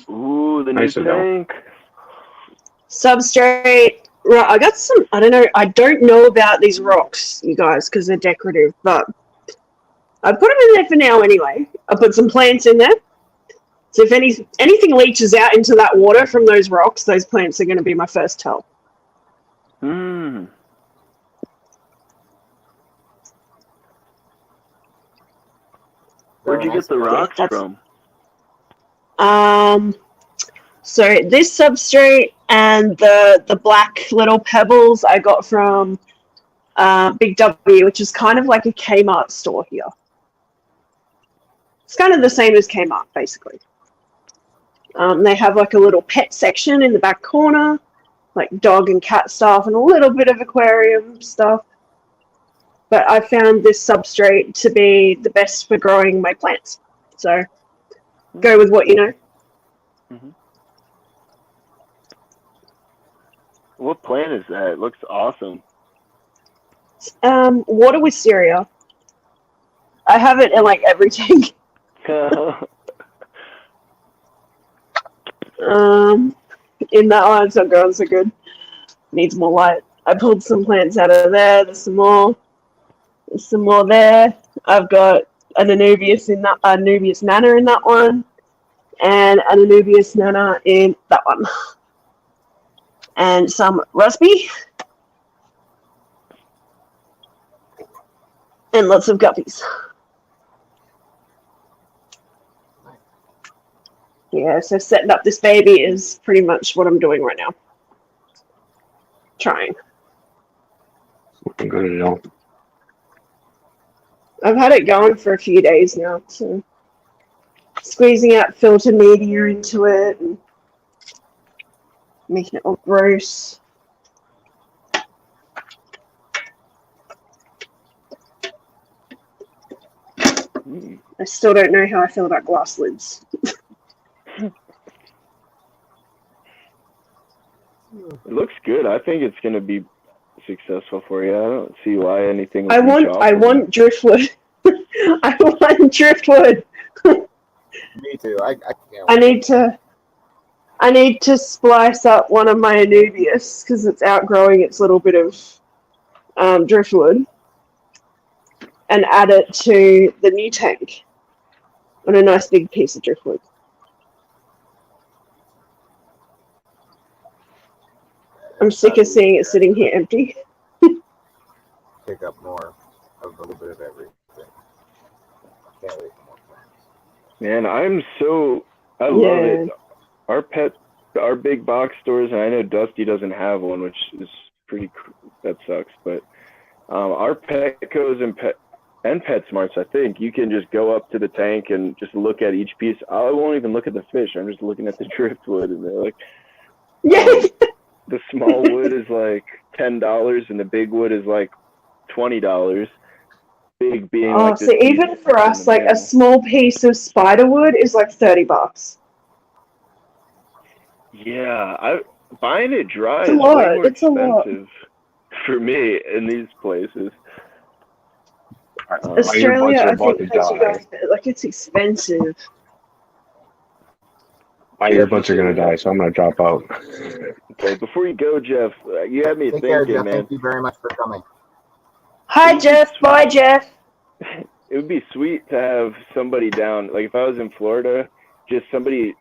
B: Ooh, the new tank.
G: Substrate. Right, I got some, I don't know about these rocks, you guys, because they're decorative, but I put them in there for now anyway. I put some plants in there. So if anything leaches out into that water from those rocks, those plants are going to be my first tell.
B: Hmm. Where'd you get the rocks from?
G: So this substrate and the black little pebbles I got from Big W, which is kind of like a Kmart store here. It's kind of the same as Kmart, basically. They have like a little pet section in the back corner, like dog and cat stuff and a little bit of aquarium stuff. But I found this substrate to be the best for growing my plants. So go with what you know.
B: Mm-hmm. What plant is that? It looks awesome.
G: Water wisteria. I have it in like every tank. In that one, it's not going so good. Needs more light. I pulled some plants out of there. There's some more. There's some more there. I've got an Anubias nana in that one, and an Anubias nana in that one, and some Rusby, and lots of guppies. Yeah, so setting up this baby is pretty much what I'm doing right now. Trying.
E: Looking good at all.
G: I've had it going for a few days now, so squeezing out filter media into it and making it all gross. I still don't know how I feel about glass lids.
B: It looks good. I think it's going to be successful for you. I don't see why anything would
G: I want driftwood. I want driftwood.
A: Me too. I can't.
G: I need to splice up one of my Anubias because it's outgrowing its little bit of driftwood and add it to the new tank on a nice big piece of driftwood. I'm sick of seeing it sitting here empty.
A: Pick up more of a little bit of everything. Can't wait for more plants.
B: Man, I love it. Our big box stores, and I know Dusty doesn't have one, which is that sucks, but our Petcos and PetSmarts, I think, you can just go up to the tank and just look at each piece. I won't even look at the fish. I'm just looking at the driftwood, and they're like, the small wood is like $10, and the big wood is like $20. Big being like
G: so even for us, like a small piece of spider wood is like $30.
B: Yeah, buying it dry
G: It's a
B: is
G: lot.
B: way more
G: It's a lot.
B: expensive for me in these places.
G: Australia, I
E: about
G: think,
E: to
G: has you
E: die.
G: guys, like, it's expensive.
E: My earbuds are gonna die, so I'm gonna drop out.
B: Okay, before you go, Jeff, you had me
A: Take care,
B: thinking,
A: Jeff.
B: man.
A: Thank you very much for coming.
G: Hi, Jeff. Bye, Jeff.
B: It would be sweet to have somebody down. Like if I was in Florida, just somebody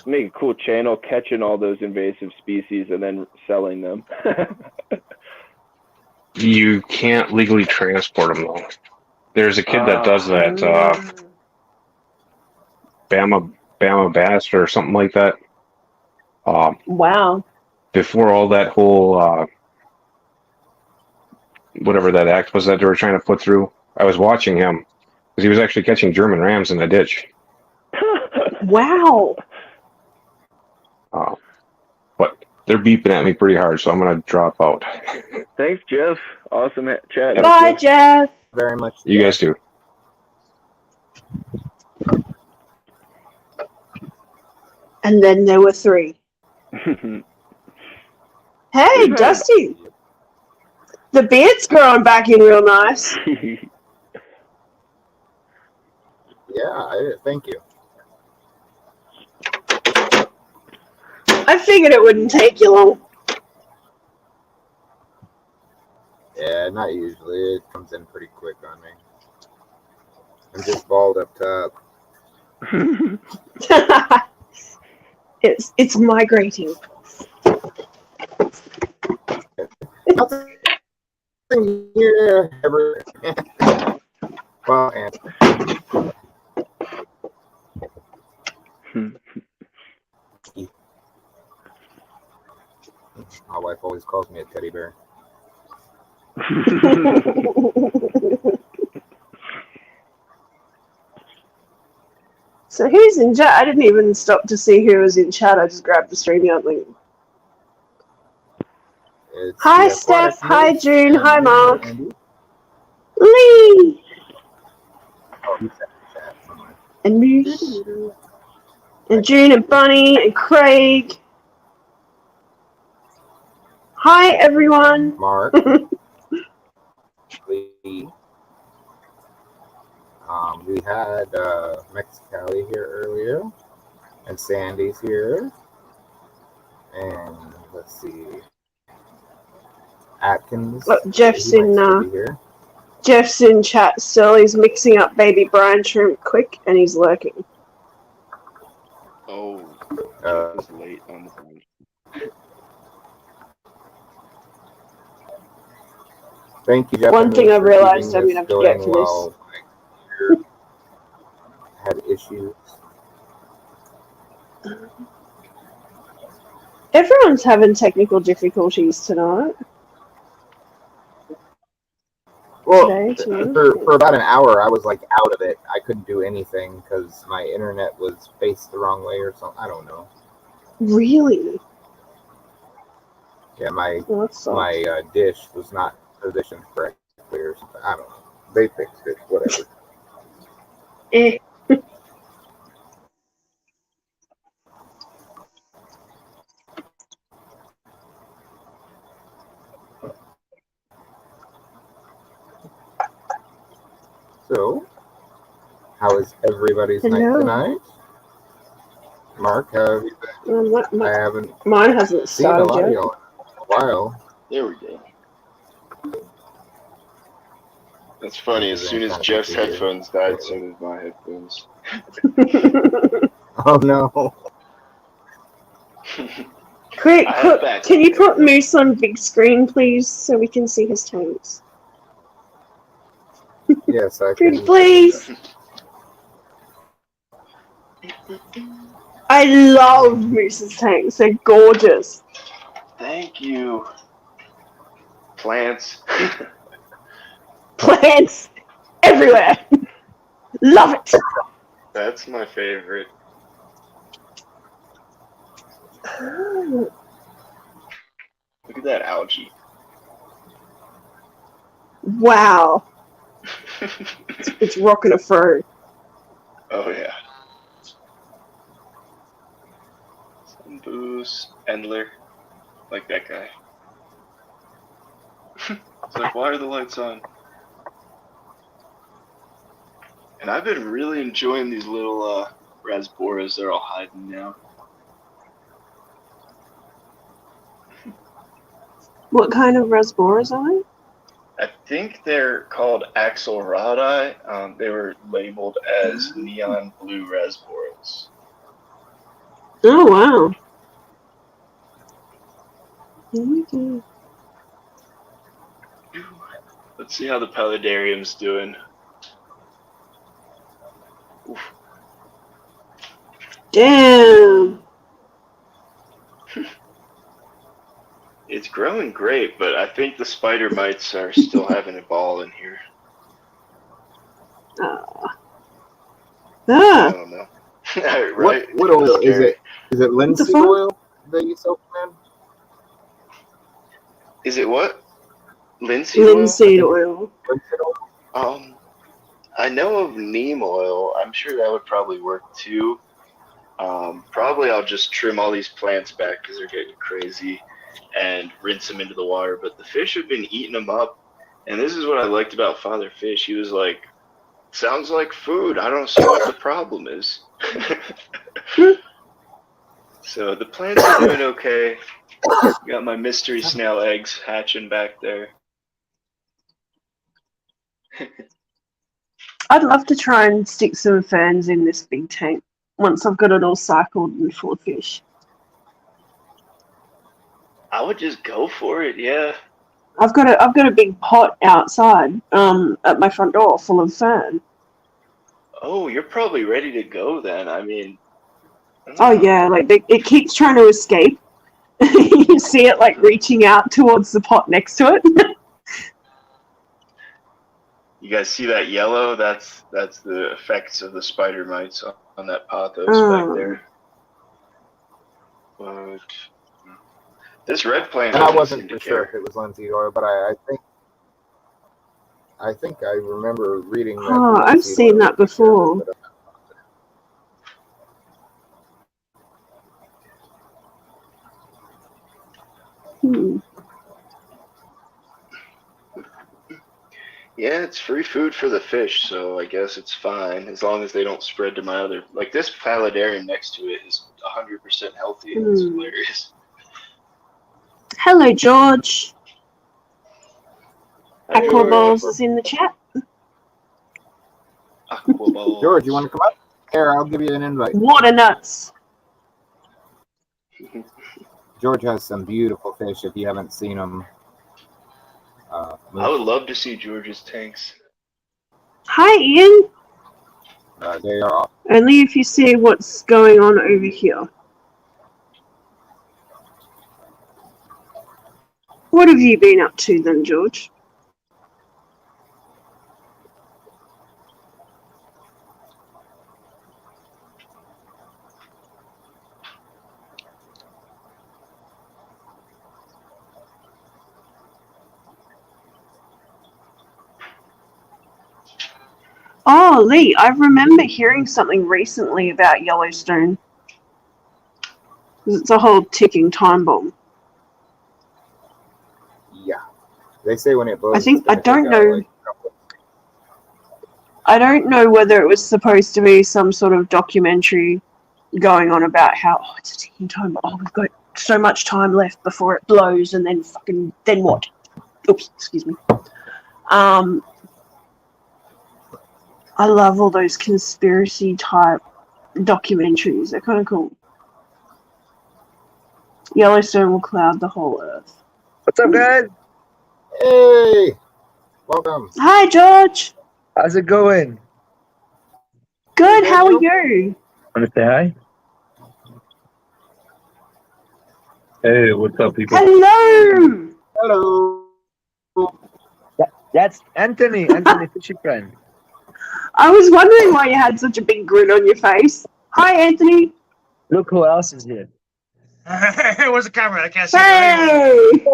B: make a cool channel catching all those invasive species and then selling them.
E: You can't legally transport them though. There's a kid that does that. Bama Bass or something like that.
G: Wow.
E: Before all that whole whatever that act was that they were trying to put through, I was watching him because he was actually catching German rams in the ditch.
G: Wow.
E: But they're beeping at me pretty hard, so I'm gonna drop out.
B: Thanks, Jeff. Awesome chat.
G: Bye, Jeff.
A: Very much.
E: You guys too.
G: And then there were 3. Hey, Dusty. The beard's growing back in real nice.
A: Yeah, thank you.
G: I figured it wouldn't take you long.
A: Yeah, not usually. It comes in pretty quick on me. I'm just bald up top.
G: It's migrating.
A: Nothing here ever. Well, and my wife always calls me a teddy bear.
G: So who's in chat? I didn't even stop to see who was in chat. I just grabbed the StreamYard link. Hi, Steph. Hi, June. Hi, Mark. Lee. And Moose. And June and Bunny and Craig. Hi, everyone.
A: Mark. We had Mexicali here earlier, and Sandy's here, and let's see, Atkins.
G: Look, Jeff's in chat still. He's mixing up baby brine shrimp quick, and he's lurking.
B: Oh, it's late on the phone.
A: Thank you, Jeff.
G: One thing I've realized I'm going to have to get for this.
A: Had issues.
G: Everyone's having technical difficulties tonight.
A: Well, for about an hour, I was like out of it. I couldn't do anything because my internet was faced the wrong way or something. I don't know.
G: Really?
A: Yeah, my dish was not positioned correctly or something. I don't know. They fixed it. Whatever. So, how is everybody's night tonight? Mark, how have you been? I haven't
G: mine hasn't
A: seen a lot of
G: yet.
A: y'all in a while.
H: There we go. That's funny. As soon as Jeff's headphones died, so did my headphones.
A: Oh no.
G: Quick, can you put Moose on big screen, please, so we can see his tanks?
A: Yes, I
G: Pretty
A: can.
G: Please. I love Moose's tanks. They're gorgeous.
H: Thank you. Plants.
G: Plants. everywhere. Love it.
H: That's my favorite. Look at that algae.
G: Wow. It's rocking a fro.
H: Oh yeah. Some boost, Endler, like that guy. It's like, why are the lights on? And I've been really enjoying these little rasboras. They're all hiding now.
G: What kind of rasboras are they?
H: I think they're called axelrodi. They were labeled as neon blue rasboras.
G: Oh, wow. Okay.
H: Let's see how the paludarium's doing. Oof.
G: Damn.
H: It's growing great, but I think the spider mites are still having a ball in here. I
G: Ah.
H: don't know. Right?
A: What oil is
H: Scary.
A: it? Is it linseed
G: fuck?
A: oil that you soak them in?
H: Is it what? Linseed oil?
G: Linseed oil.
A: Linseed oil?
H: I know of neem oil. I'm sure that would probably work too. Probably I'll just trim all these plants back because they're getting crazy and rinse them into the water. But the fish have been eating them up. And this is what I liked about Father Fish. He was like, sounds like food. I don't see what the problem is. So the plants are doing okay. Got my mystery snail eggs hatching back there.
G: I'd love to try and stick some ferns in this big tank once I've got it all cycled and full of fish.
H: I would just go for it, yeah.
G: I've got a big pot outside at my front door full of fern.
H: Oh, you're probably ready to go then. I mean,
G: Oh yeah, like it keeps trying to escape. You see it like reaching out towards the pot next to it.
H: you guys see that yellow? That's the effects of the spider mites on that pothos back there. But this red plant.
A: And I wasn't for sure if it was linseed oil, but I think I remember reading that.
G: Oh, I've seen that before.
H: Yeah, it's free food for the fish, so I guess it's fine as long as they don't spread to my other. Like this paludarium next to it is 100% healthy. And it's hilarious.
G: Hello, George. Aquaballs is in the chat.
H: Aquaballs.
A: George, you want to come up? Here, I'll give you an invite.
G: Water nuts.
A: George has some beautiful fish if you haven't seen them.
H: I would love to see George's tanks.
G: Hi, Ian.
A: They are off.
G: Only if you see what's going on over here. What have you been up to then, George? Oh, Lee, I remember hearing something recently about Yellowstone. It's a whole ticking time bomb.
A: Yeah. They say when it blows.
G: I don't know whether it was supposed to be some sort of documentary going on about how it's a ticking time bomb. Oh, we've got so much time left before it blows, and then then what? Oops, excuse me. I love all those conspiracy type documentaries. They're kind of cool. Yellowstone will cloud the whole earth.
I: What's up, guys?
A: Hey, welcome.
G: Hi, George.
I: How's it going?
G: Good. How are you?
I: Want to say hi? Hey, what's up, people?
G: Hello.
A: Hello.
I: That's Anthony. Anthony, fishy friend.
G: I was wondering why you had such a big grin on your face. Hi, Anthony.
I: Look who else is here.
J: Where's the camera? I can't see it.
G: Hey!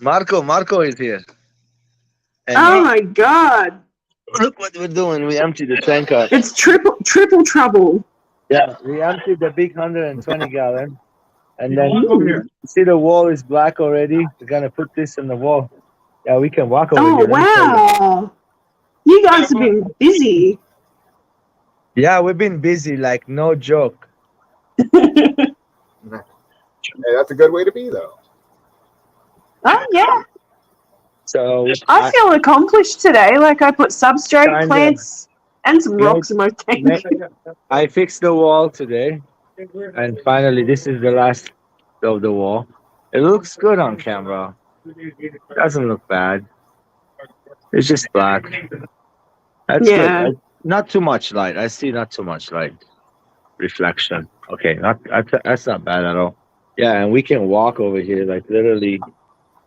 I: Marco is here. And
G: Oh my God!
I: look what we're doing. We emptied the tank out.
G: It's triple trouble.
I: Yeah, we emptied the big 120 gallon. And then
J: Walk over here.
I: you see the wall is black already. We're gonna put this in the wall. Yeah, we can walk over
G: Oh
I: here. Let me show you.
G: wow! You guys have been busy.
I: Yeah, we've been busy, like no joke.
A: Hey, that's a good way to be, though.
G: Oh yeah.
I: So
G: I feel accomplished today. Like I put substrate,
I: Kinda.
G: plants, and some rocks in my tank.
I: I fixed the wall today, and finally, this is the last of the wall. It looks good on camera. Doesn't look bad. It's just black. That's
G: Yeah.
I: good. Not too much light. I see not too much light. Reflection. Okay, that's not bad at all. Yeah, and we can walk over here. Like literally,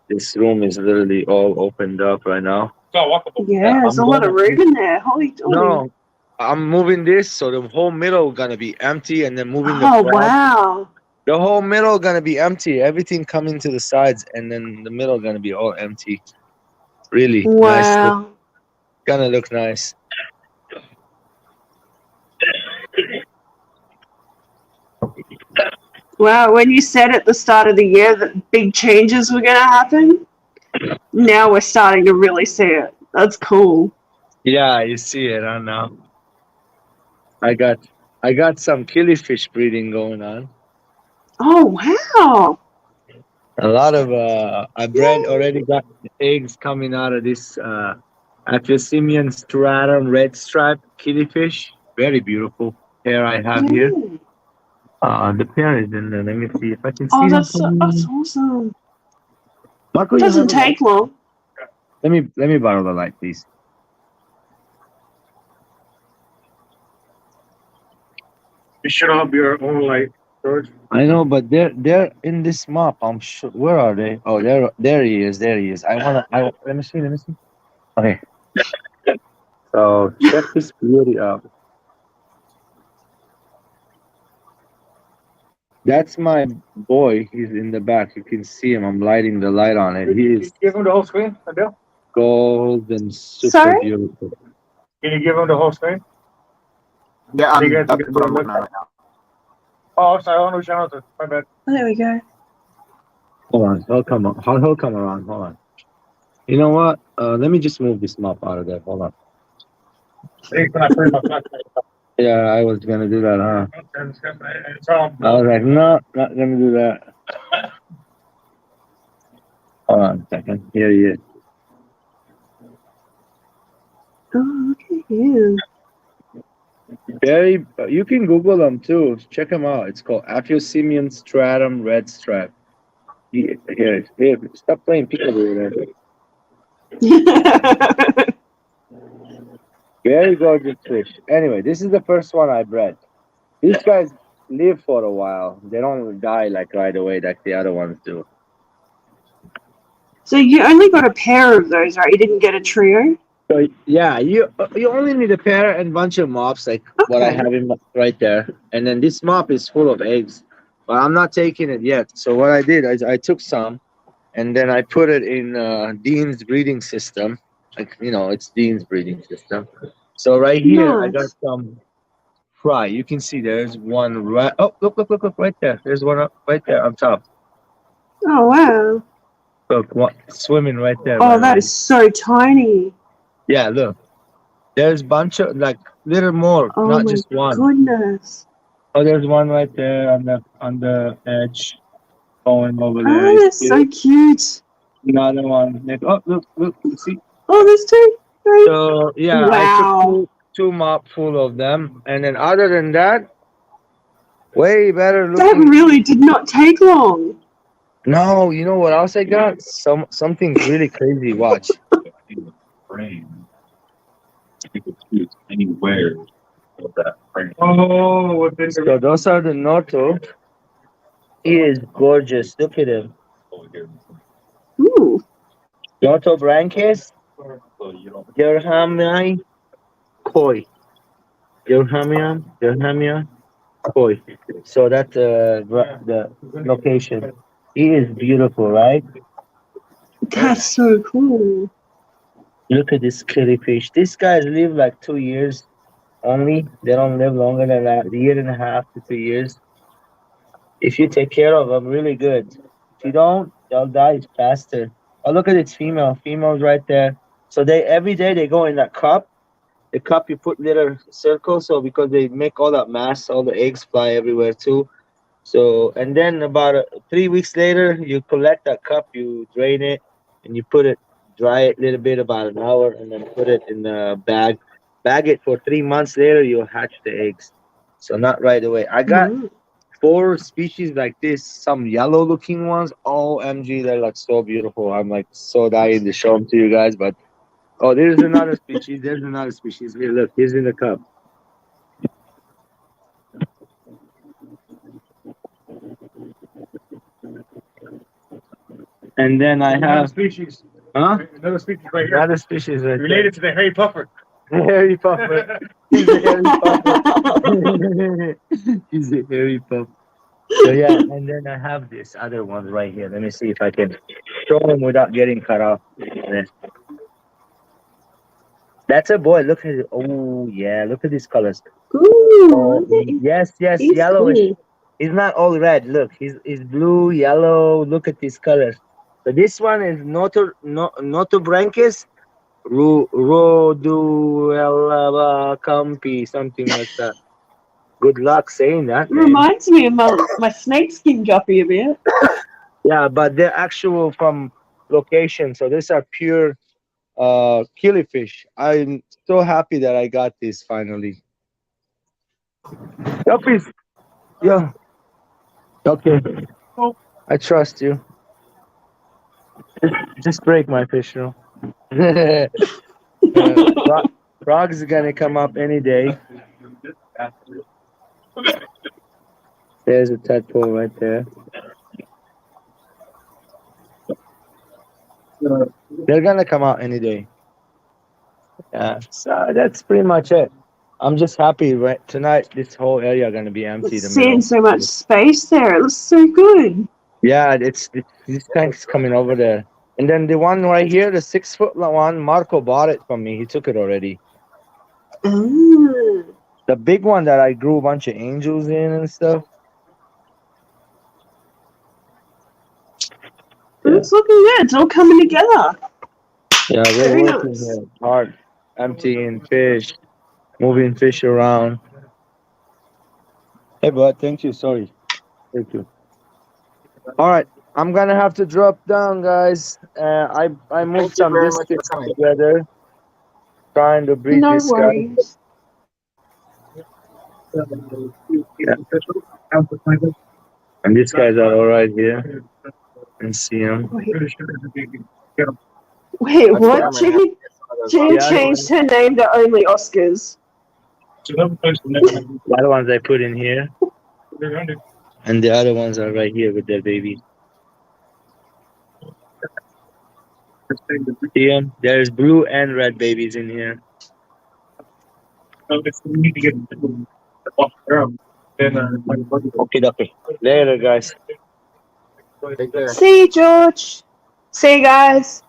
I: this room is literally all opened up right now.
J: It's all walkable.
G: Yeah, there's a lot of room in there. Holy dolly.
I: No, I'm moving this, so the whole middle gonna be empty, and then moving the
G: Oh
I: front.
G: wow.
I: The whole middle gonna be empty. Everything coming to the sides, and then the middle gonna be all empty. Really nice.
G: Wow.
I: Gonna look nice.
G: Wow, when you said at the start of the year that big changes were going to happen, now we're starting to really see it. That's cool.
I: Yeah, you see it. I know. I got some killifish breeding going on.
G: Oh, wow.
I: A lot of I bred already got eggs coming out of this Aquatic stratum red stripe killifish. Very beautiful pair I have here. The pair is in there. Let me see if I can see.
G: Oh,
I: them
G: that's
I: from here.
G: awesome.
I: Marco,
G: It
I: you
G: doesn't
I: have a light?
G: take long.
I: Let me borrow the light, please.
J: You should have your own light, George.
I: I know, but they're in this map. I'm sure. Where are they? Oh, there he is. There he is. Let me see. Okay. So check this beauty out. That's my boy. He's in the back. You can see him. I'm lighting the light on it. He is
J: Give him the whole screen, Adele?
G: Sorry?
I: golden, super beautiful.
J: Can you give him the whole screen?
A: Yeah,
J: You guys
A: that's
J: can
A: what I'm
J: do
A: looking at right now.
J: Oh, sorry, I don't know which channel it is. My bad.
G: Oh, there we go.
I: Hold on. He'll come around. Hold on. You know what? Let me just move this map out of there. Hold on. Yeah, I was gonna do that, huh? I was like, no, not gonna do that. Hold on a second. Here he is.
G: Oh, look at him.
I: Very. You can Google them too. Check them out. It's called Aquatic stratum red stripe. Here. Stop playing peekaboo there. Very gorgeous fish. Anyway, this is the first one I bred. These guys live for a while. They don't die like right away like the other ones do.
G: So you only got a pair of those, right? You didn't get a trio?
I: So yeah, you only need a pair and bunch of mops like what I have in right there. And then this mop is full of eggs. But I'm not taking it yet. So what I did is I took some and then I put it in Dean's breeding system. Like, it's Dean's breeding system. So right here, I got some fry. You can see there's one right. Oh, look, right there. There's one right there on top.
G: Oh, wow.
I: Look, one swimming right there.
G: Oh, that is so tiny.
I: Yeah, look. There's a bunch of, like, little more,
G: Oh,
I: not
G: my
I: just one.
G: goodness.
I: Oh, there's one right there on the edge, going over there.
G: Oh, that's so cute.
I: Another one. Oh, look, see.
G: Oh, there's two. Three.
I: So yeah, I
G: Wow.
I: took two mop full of them, and then other than that, way better
G: That
I: looking.
G: really did not take long.
I: No, you know what else I got? Something really crazy. Watch.
J: Anywhere. Oh, what this?
I: So those are the Noto. He is gorgeous. Look at him.
G: Ooh.
I: Noto Branches. Gerhamia koi. Gerhamia koi. So that's the location. He is beautiful, right?
G: That's so cool.
I: Look at this killifish. These guys live like 2 years only. They don't live longer than that. A year and a half to 2 years. If you take care of them really good. If you don't, they'll die faster. Oh, look at its female. Female's right there. So they every day they go in that cup. The cup you put little circles, so because they make all that mass, all the eggs fly everywhere too. So and then about 3 weeks later, you collect that cup, you drain it, and you put it, dry it a little bit, about an hour, and then put it in the bag. Bag it for 3 months later, you'll hatch the eggs. So not right away. I got
G: Mm.
I: 4 species like this, some yellow looking ones. OMG, they're like so beautiful. I'm like so dying to show them to you guys, but oh, there's another species. There's another species. Here, look, he's in the cup. And then I
J: Another
I: have,
J: species.
I: huh?
J: Another species right here.
I: Another species right
J: Related to the hairy puffer.
I: there. Hairy puffer. He's a hairy puffer. He's a hairy puffer. So yeah, and then I have this other one right here. Let me see if I can show him without getting cut off. That's a boy. Look at it. Oh yeah, look at these colors.
G: Ooh,
I: Oh, yes,
G: he's
I: yellowish.
G: cool.
I: He's not all red. Look, he's blue, yellow. Look at these colors. So this one is Notobranchus roduelacampi, something like that. Good luck saying that name.
G: Reminds me of my snakeskin guppy a bit.
I: Yeah, but they're actual from location. So these are pure killifish. I'm so happy that I got this finally. Guppies. Yeah. Okay. I trust you. Just break my fish, you know. Frog's gonna come up any day. There's a tadpole right there. They're gonna come out any day. Yeah, so that's pretty much it. I'm just happy right tonight. This whole area gonna be empty. The
G: Seeing
I: middle.
G: so much space there. It looks so good.
I: Yeah, it's these tanks coming over there. And then the one right here, the 6 foot one, Marco bought it from me. He took it already.
G: Ooh.
I: The big one that I grew a bunch of angels in and stuff.
G: It's looking good. It's all coming together.
I: Yeah, we're
G: Very
I: working
G: nice.
I: here hard, emptying fish, moving fish around. Hey, bud, thank you. Sorry. Thank you. All right, I'm gonna have to drop down, guys. I moved some
A: very much for
I: biscuits
A: coming.
I: together, trying to breed
G: No
I: this guy.
G: worries.
I: Yeah. And these guys are all right here. And see them.
G: Wait, what? Jane changed her name to only Oscars.
I: The other ones I put in here, and the other ones are right here with their babies. See 'em? There's blue and red babies in here. Okay. Later, guys.
A: Take care.
G: See you, George. See you guys.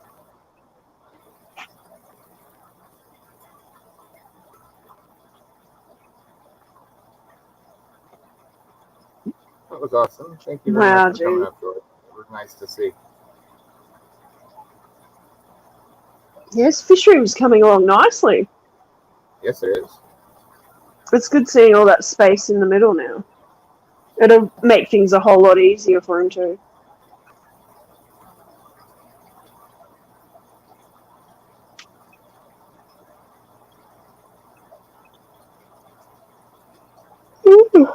A: That was awesome. Thank you very
G: Wow,
A: much for coming
G: dude.
A: up, George. It was nice to see.
G: Yes, fish room's coming along nicely.
A: Yes, it is.
G: It's good seeing all that space in the middle now. It'll make things a whole lot easier for him too. Ooh.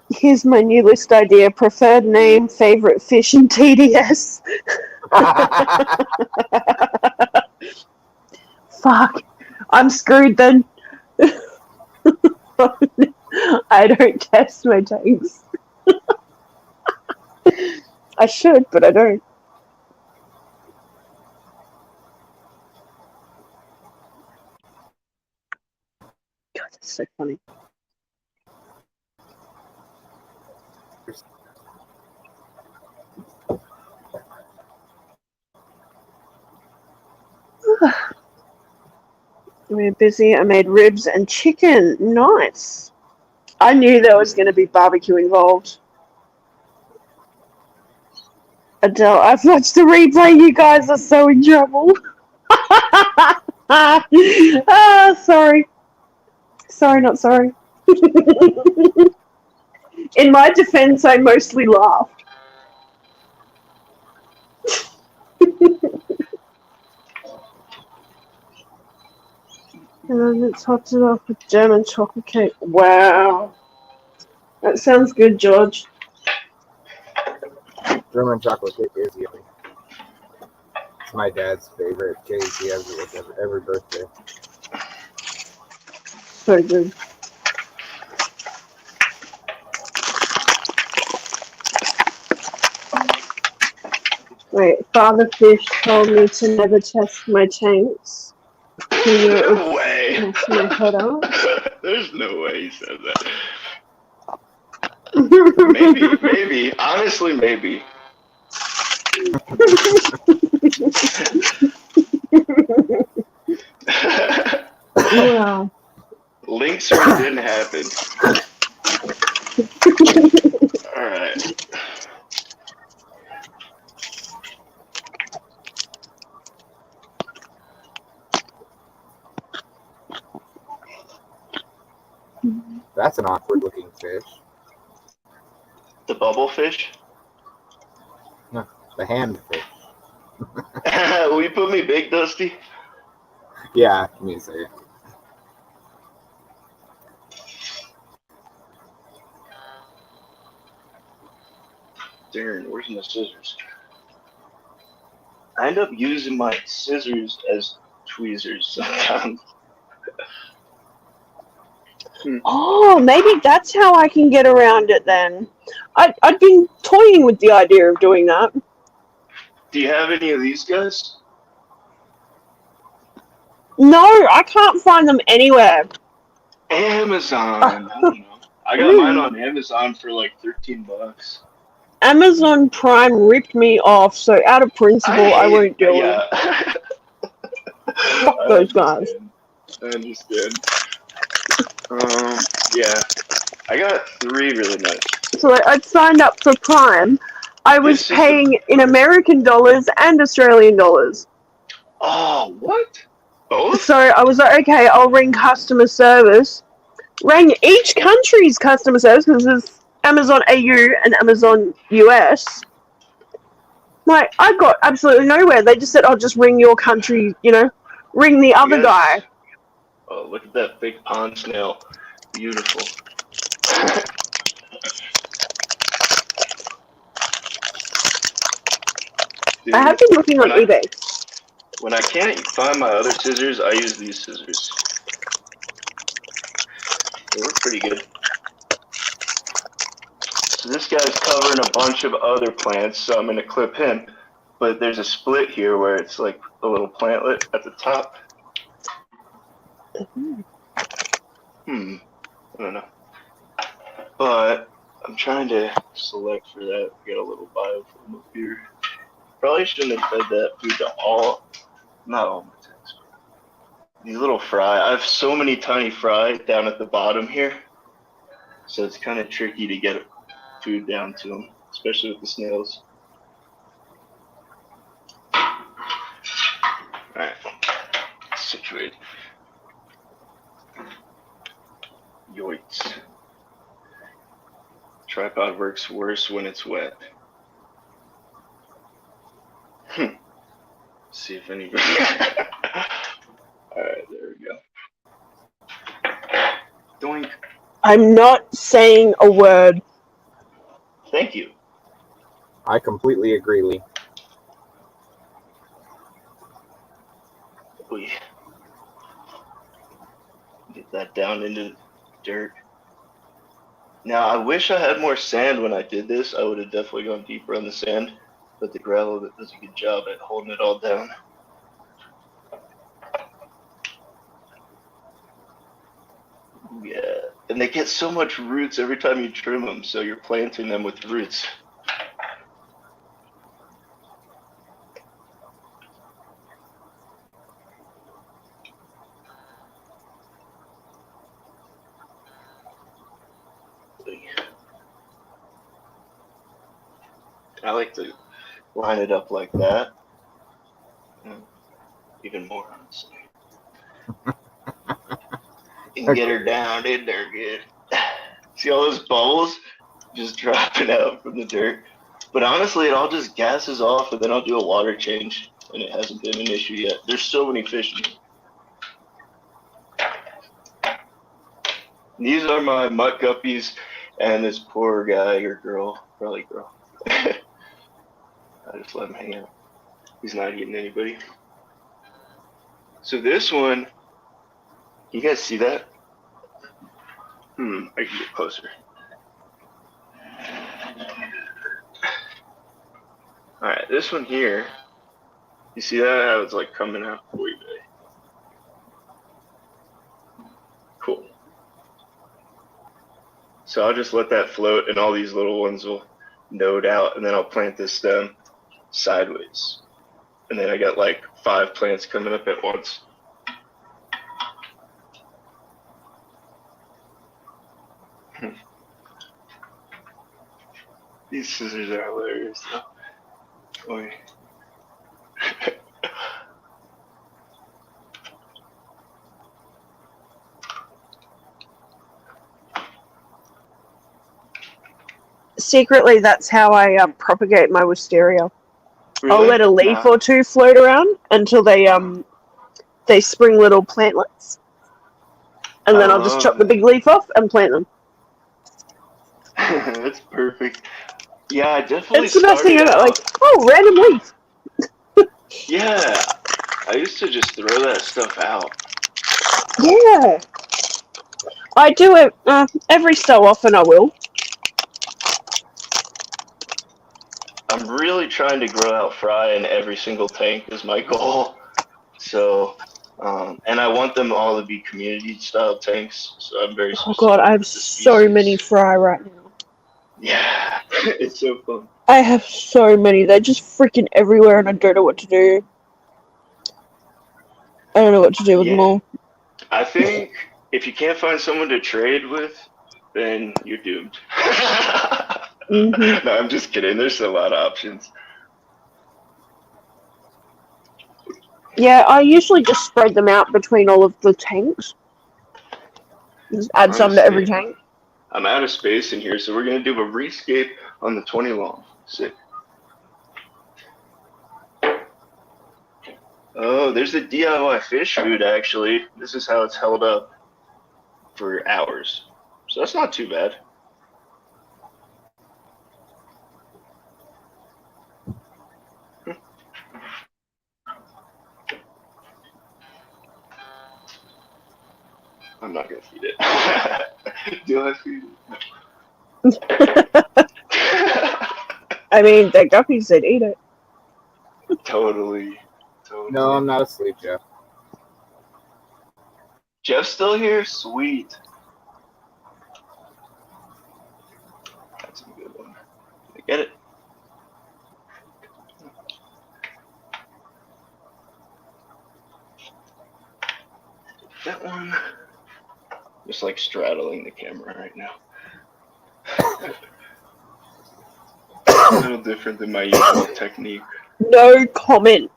G: Here's my new list idea. Preferred name, favorite fish, and TDS. Fuck. I'm screwed then. I don't test my tanks. I should, but I don't. so funny. We're busy. I made ribs and chicken. Nice. I knew there was going to be barbecue involved. Adele, I've watched the replay. You guys are so in trouble. Sorry. Sorry, not sorry. In my defense, I mostly laughed. And then it's topped it off with German chocolate cake. Wow. That sounds good, George.
A: German chocolate cake is yummy. It's my dad's favorite cake. He has it with every birthday.
G: So good. Wait, Father Fish told me to never test my tanks.
H: No way.
G: Mess my head up.
H: There's no way he said that. Maybe. Honestly, maybe.
G: Wow.
H: Link search didn't happen. Alright.
A: That's an awkward looking fish.
H: The bubble fish?
A: No, the hand fish.
H: Will you put me big, Dusty?
A: Yeah, give me a second.
H: Darn, where's my scissors? I end up using my scissors as tweezers sometimes.
G: Oh, maybe that's how I can get around it then. I'd been toying with the idea of doing that.
H: Do you have any of these guys?
G: No, I can't find them anywhere.
H: Amazon. I don't know. I got mine on Amazon for like $13.
G: Amazon Prime ripped me off, so out of principle, I won't do it. Fuck those guys.
H: I understand. Yeah. I got 3 really nice.
G: So I'd signed up for Prime. I was paying in American dollars and Australian dollars.
H: Oh, what? Both?
G: So I was like, okay, I'll ring customer service. Rang each country's customer service because there's Amazon AU and Amazon US. Like, I got absolutely nowhere. They just said, "I'll just ring your country, ring the other guy."
H: Oh, look at that big pond snail. Beautiful. Dude,
G: I have been looking on eBay.
H: When I can't find my other scissors, I use these scissors. They work pretty good. So this guy's covering a bunch of other plants, so I'm going to clip him. But there's a split here where it's like a little plantlet at the top. I don't know. But I'm trying to select for that. We got a little biofilm up here. Probably shouldn't have fed that food to not all my tanks. These little fry. I have so many tiny fry down at the bottom here. So it's kind of tricky to get food down to them, especially with the snails. Alright, situated. Yoinks. Tripod works worse when it's wet. See if anybody. Alright, there we go. Doink.
G: I'm not saying a word.
H: Thank you.
A: I completely agree, Lee.
H: Get that down into the dirt. Now, I wish I had more sand when I did this. I would have definitely gone deeper on the sand, but the gravel does a good job at holding it all down. Yeah, and they get so much roots every time you trim them, so you're planting them with roots. I like to line it up like that. Even more, honestly. You can get her down in there good. See all those bubbles just dropping out from the dirt? But honestly, it all just gases off, and then I'll do a water change, and it hasn't been an issue yet. There's so many fish in here. These are my mutt guppies, and this poor guy or girl, probably girl. I just let him hang out. He's not eating anybody. So this one, you guys see that? I can get closer. Alright, this one here, you see that? How it's like coming out way big. Cool. So I'll just let that float, and all these little ones will node out, and then I'll plant this stem sideways. And then I got like 5 plants coming up at once. These scissors are hilarious though. Boy.
G: Secretly, that's how I propagate my wisteria.
H: Really?
G: I'll let a leaf or two float around until they spring little plantlets, and then I'll just chop the big leaf off and plant them.
H: That's perfect. Yeah, I definitely.
G: It's the best thing ever. Like, oh, random leaf.
H: Yeah, I used to just throw that stuff out.
G: Yeah, I do it every so often. I will.
H: I'm really trying to grow out fry in every single tank is my goal. So, and I want them all to be community style tanks. So I'm very specific.
G: Oh god, I have so many fry right now.
H: Yeah, it's so fun.
G: I have so many. They're just freaking everywhere, and I don't know what to do. I don't know what to do with them all.
H: I think if you can't find someone to trade with, then you're doomed. No, I'm just kidding. There's a lot of options.
G: Yeah, I usually just spread them out between all of the tanks. Just add some to every tank.
H: I'm out of space in here, so we're going to do a rescape on the 20 long. Sick. Oh, there's the DIY fish food, actually. This is how it's held up for hours. So that's not too bad. I'm not going to feed it. Do I feed it?
G: I mean, the guppies did eat it.
H: Totally.
A: No, I'm not asleep, Jeff.
H: Jeff's still here? Sweet. That's a good one. I get it. That one. Just like straddling the camera right now. A little different than my usual technique.
G: No comment.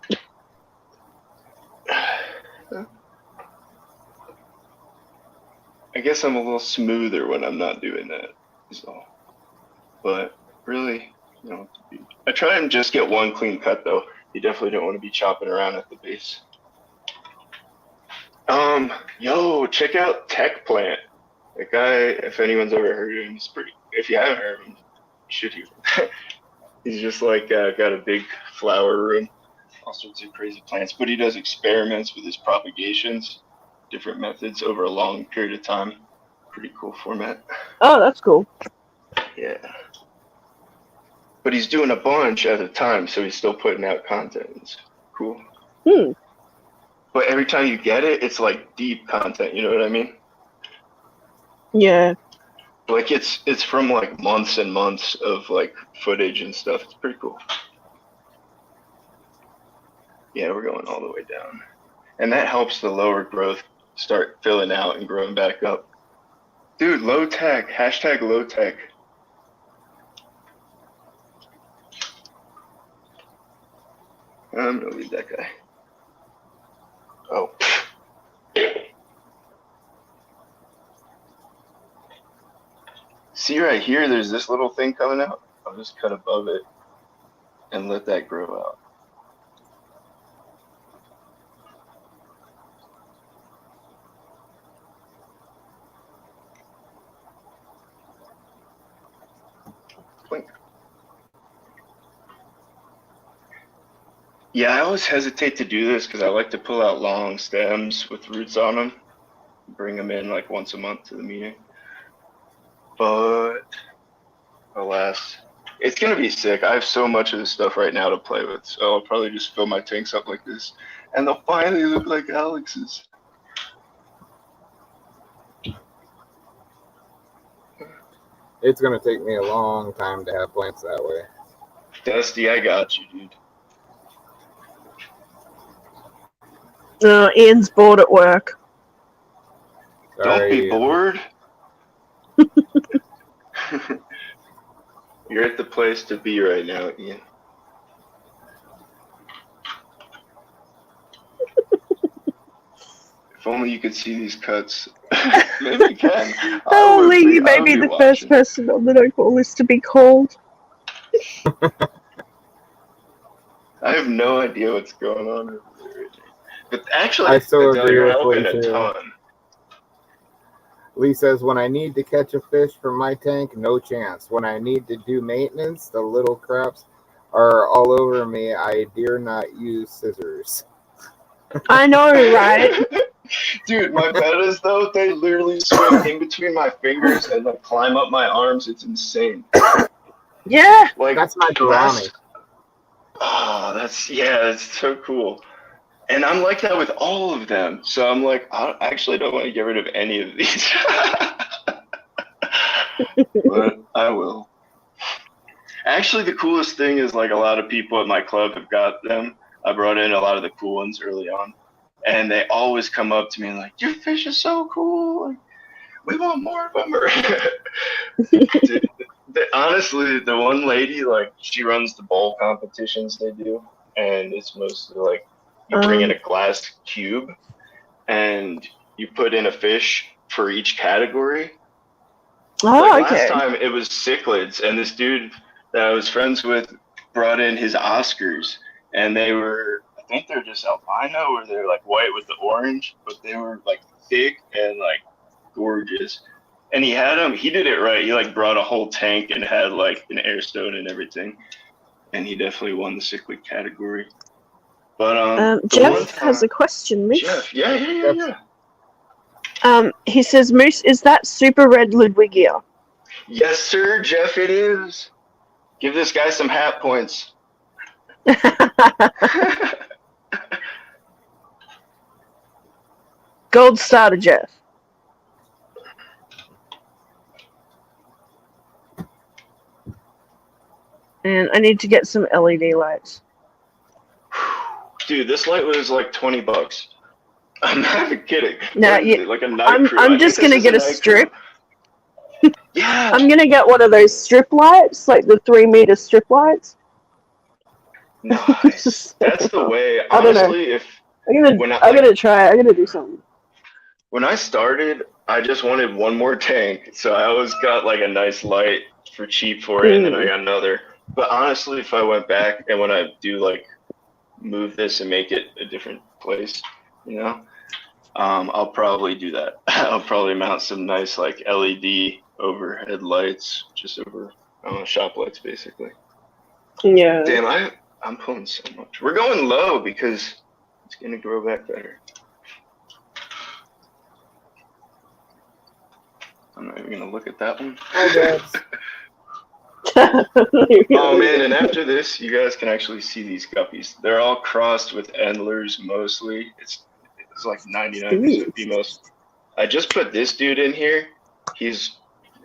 H: I guess I'm a little smoother when I'm not doing that, is all. But really, you know, I try and just get one clean cut though. You definitely don't want to be chopping around at the base. Yo, check out Tech Plant. That guy, if anyone's ever heard of him, he's pretty. If you haven't heard of him, you should hear him. He's just like got a big flower room, all sorts of crazy plants. But he does experiments with his propagations, different methods over a long period of time. Pretty cool format.
G: Oh, that's cool.
H: Yeah. But he's doing a bunch at a time, so he's still putting out content. It's cool. But every time you get it, it's like deep content, you know what I mean?
G: Yeah.
H: Like it's from like months and months of like footage and stuff. It's pretty cool. Yeah, we're going all the way down. And that helps the lower growth start filling out and growing back up. Dude, low tech, hashtag low tech. I'm gonna leave that guy. Oh. See right here, there's this little thing coming out. I'll just cut above it and let that grow out. Blink. Yeah, I always hesitate to do this because I like to pull out long stems with roots on them, bring them in like once a month to the meeting. But alas, it's gonna be sick. I have so much of this stuff right now to play with, so I'll probably just fill my tanks up like this, and they'll finally look like Alex's.
A: It's gonna take me a long time to have plants that way.
H: Dusty, I got you, dude.
G: Ian's bored at work.
H: Don't be
A: Sorry,
H: bored. You're at the place to be right now, Ian. If only you could see these cuts. Maybe you can.
G: Holy, you may be the first person on the notebook list to be called.
H: I have no idea what's going on over there. But actually,
A: I so
H: Adele,
A: agree
H: you're
A: with
H: helping
A: Lee
H: a
A: too.
H: ton.
A: Lee says, when I need to catch a fish from my tank, no chance. When I need to do maintenance, the little craps are all over me. I dare not use scissors.
G: I know, right?
H: Dude, my bettas, though, they literally swim in between my fingers and like climb up my arms. It's insane.
G: Yeah.
H: Like
A: That's my gourami.
H: Oh, that's so cool. And I'm like that with all of them. So I'm like, I actually don't want to get rid of any of these. But I will. Actually, the coolest thing is like a lot of people at my club have got them. I brought in a lot of the cool ones early on. And they always come up to me and like, your fish is so cool. Like, we want more of them. Dude, honestly, the one lady, like, she runs the bowl competitions they do. And it's mostly like, you bring in a glass cube and you put in a fish for each category.
G: Oh,
H: like
G: okay.
H: last time it was cichlids, and this dude that I was friends with brought in his Oscars, and they were, I think they're just albino, or they're like white with the orange, but they were like thick and like gorgeous. And he did it right. He like brought a whole tank and had like an air stone and everything. And he definitely won the cichlid category. But
G: Jeff has a question, Moose.
H: Jeff, yeah.
G: He says, Moose, is that super red Ludwigia?
H: Yes, sir, Jeff, it is. Give this guy some hat points.
G: Gold star to Jeff. And I need to get some LED lights.
H: Dude, this light was like $20. I'm not even kidding.
G: No,
H: like a night crew.
G: I'm just gonna get a strip.
H: Yeah.
G: I'm gonna get one of those strip lights, like the 3-meter strip lights.
H: Nice. That's the way.
G: I don't know.
H: Honestly,
G: I'm gonna try. I'm gonna do something.
H: When I started, I just wanted one more tank, so I always got like a nice light for cheap for it, and then I got another. But honestly, if I went back and when I do like move this and make it a different place, you know, I'll probably do that. I'll probably mount some nice like LED overhead lights, just over shop lights basically.
G: Yeah.
H: Damn, I'm pulling so much. We're going low because it's gonna grow back better. I'm not even gonna look at that one. Oh man, and after this, you guys can actually see these guppies. They're all crossed with endlers mostly. It's like 99% females. I just put this dude in here He's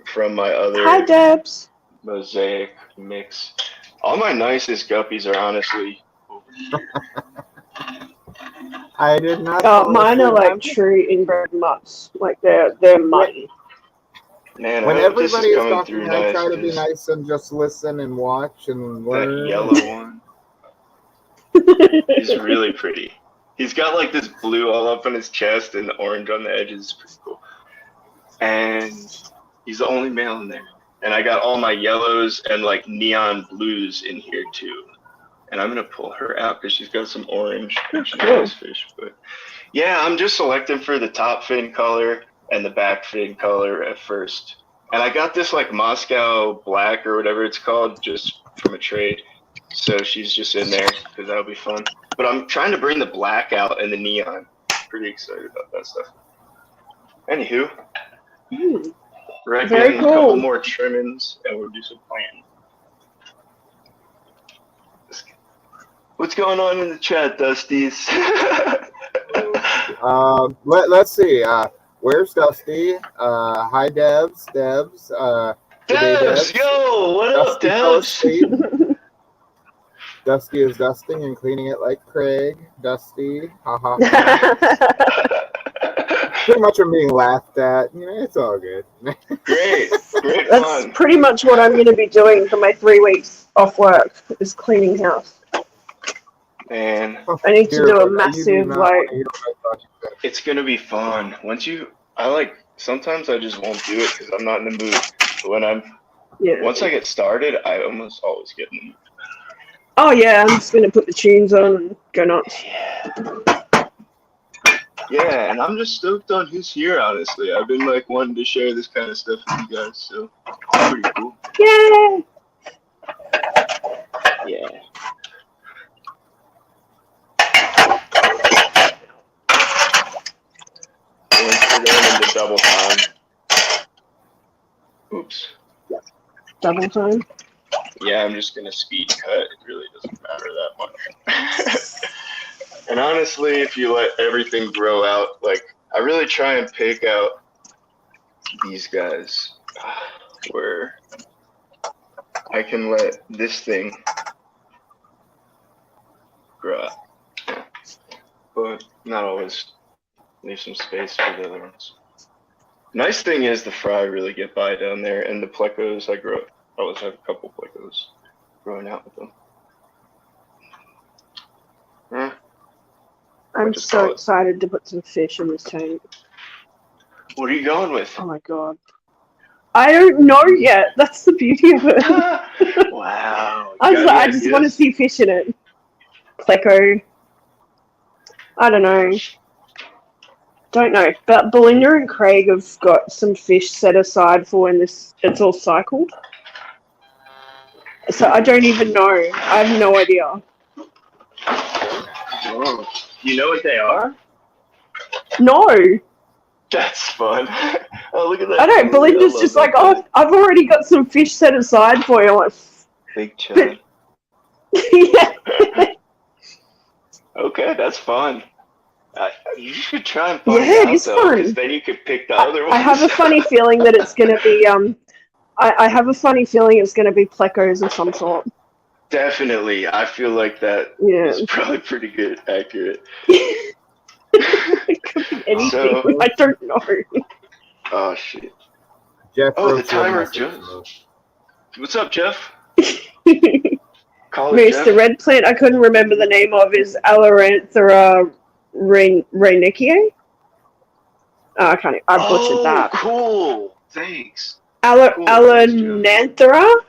H: from my other
G: Hi, Debs.
H: mosaic mix. All my nicest guppies are honestly over here.
A: I did not.
G: Mine are like true inbred mutts. Like they're mutty.
H: Man, I
A: When
H: hope this
A: everybody
H: is
A: is
H: coming
A: talking,
H: through
A: I
H: nice.
A: try to be
H: 'cause
A: nice and just listen and watch and
H: that
A: learn.
H: yellow one is really pretty. He's got like this blue all up on his chest and the orange on the edges. It's pretty cool. And he's the only male in there. And I got all my yellows and like neon blues in here too. And I'm gonna pull her out because she's got some orange. She's a nice fish, but yeah, I'm just selecting for the top fin color and the back fin color at first. And I got this like Moscow black or whatever it's called just from a trade. So she's just in there because that'll be fun. But I'm trying to bring the black out and the neon. Pretty excited about that stuff. Anywho, reckon
G: Very
H: a couple
G: cool.
H: more trimmings and we'll do some planting. What's going on in the chat, Dusties?
A: Let's see. Where's Dusty? Hi, Debs. Debs. Good day,
H: Debs, yo, what up,
A: Dusty fell
H: Debs?
A: asleep. Dusty is dusting and cleaning it like Craig. Dusty. Ha ha ha. Pretty much I'm being laughed at. You know, it's all good.
H: Great
G: That's
H: fun.
G: pretty much what I'm going to be doing for my 3 weeks off work, is cleaning house.
H: Man,
G: I need to do a massive, like...
H: it's gonna be fun. Sometimes I just won't do it because I'm not in the mood. But once I get started, I almost always get in the mood.
G: Oh yeah, I'm just going to put the tunes on and go nuts.
H: Yeah, and I'm just stoked on who's here, honestly. I've been like wanting to share this kind of stuff with you guys, so it's pretty cool.
G: Yay!
H: Yeah. We're going into double time. Oops.
G: Double time?
H: Yeah, I'm just gonna speed cut. It really doesn't matter that much. And honestly, if you let everything grow out, like I really try and pick out these guys where I can let this thing grow out. Yeah. But not always. Leave some space for the other ones. Nice thing is the fry really get by down there, and the plecos I always have a couple plecos growing out with them.
G: I'm so excited to put some fish in this tank.
H: What are you going with?
G: Oh my god. I don't know yet. That's the beauty of it.
H: Wow.
G: I just want to see fish in it. Pleco. I don't know. Don't know. But Belinda and Craig have got some fish set aside for when it's all cycled. So I don't even know. I have no idea.
H: Oh, you know what they are?
G: No.
H: That's fun. Oh, look at that.
G: I don't. Belinda's just like, oh, I've already got some fish set aside for you. I'm like,
H: big chili.
G: yeah.
H: Okay, that's fun. You should try and find
G: it
H: out,
G: is
H: though,
G: fun.
H: because then you could pick the other ones.
G: I have a funny feeling that it's going to be I have a funny feeling it's going to be plecos of some sort.
H: Definitely, I feel like that is probably pretty good, accurate.
G: It could be anything.
H: So,
G: I don't know.
H: Oh shit!
A: Jeff
H: the timer just. What's up, Jeff? Call it
G: Moose,
H: Jeff.
G: the red plant I couldn't remember the name of is Alaranthera Reynickiae. Oh, I can't. I butchered that.
H: Cool. Thanks.
G: Alananthera?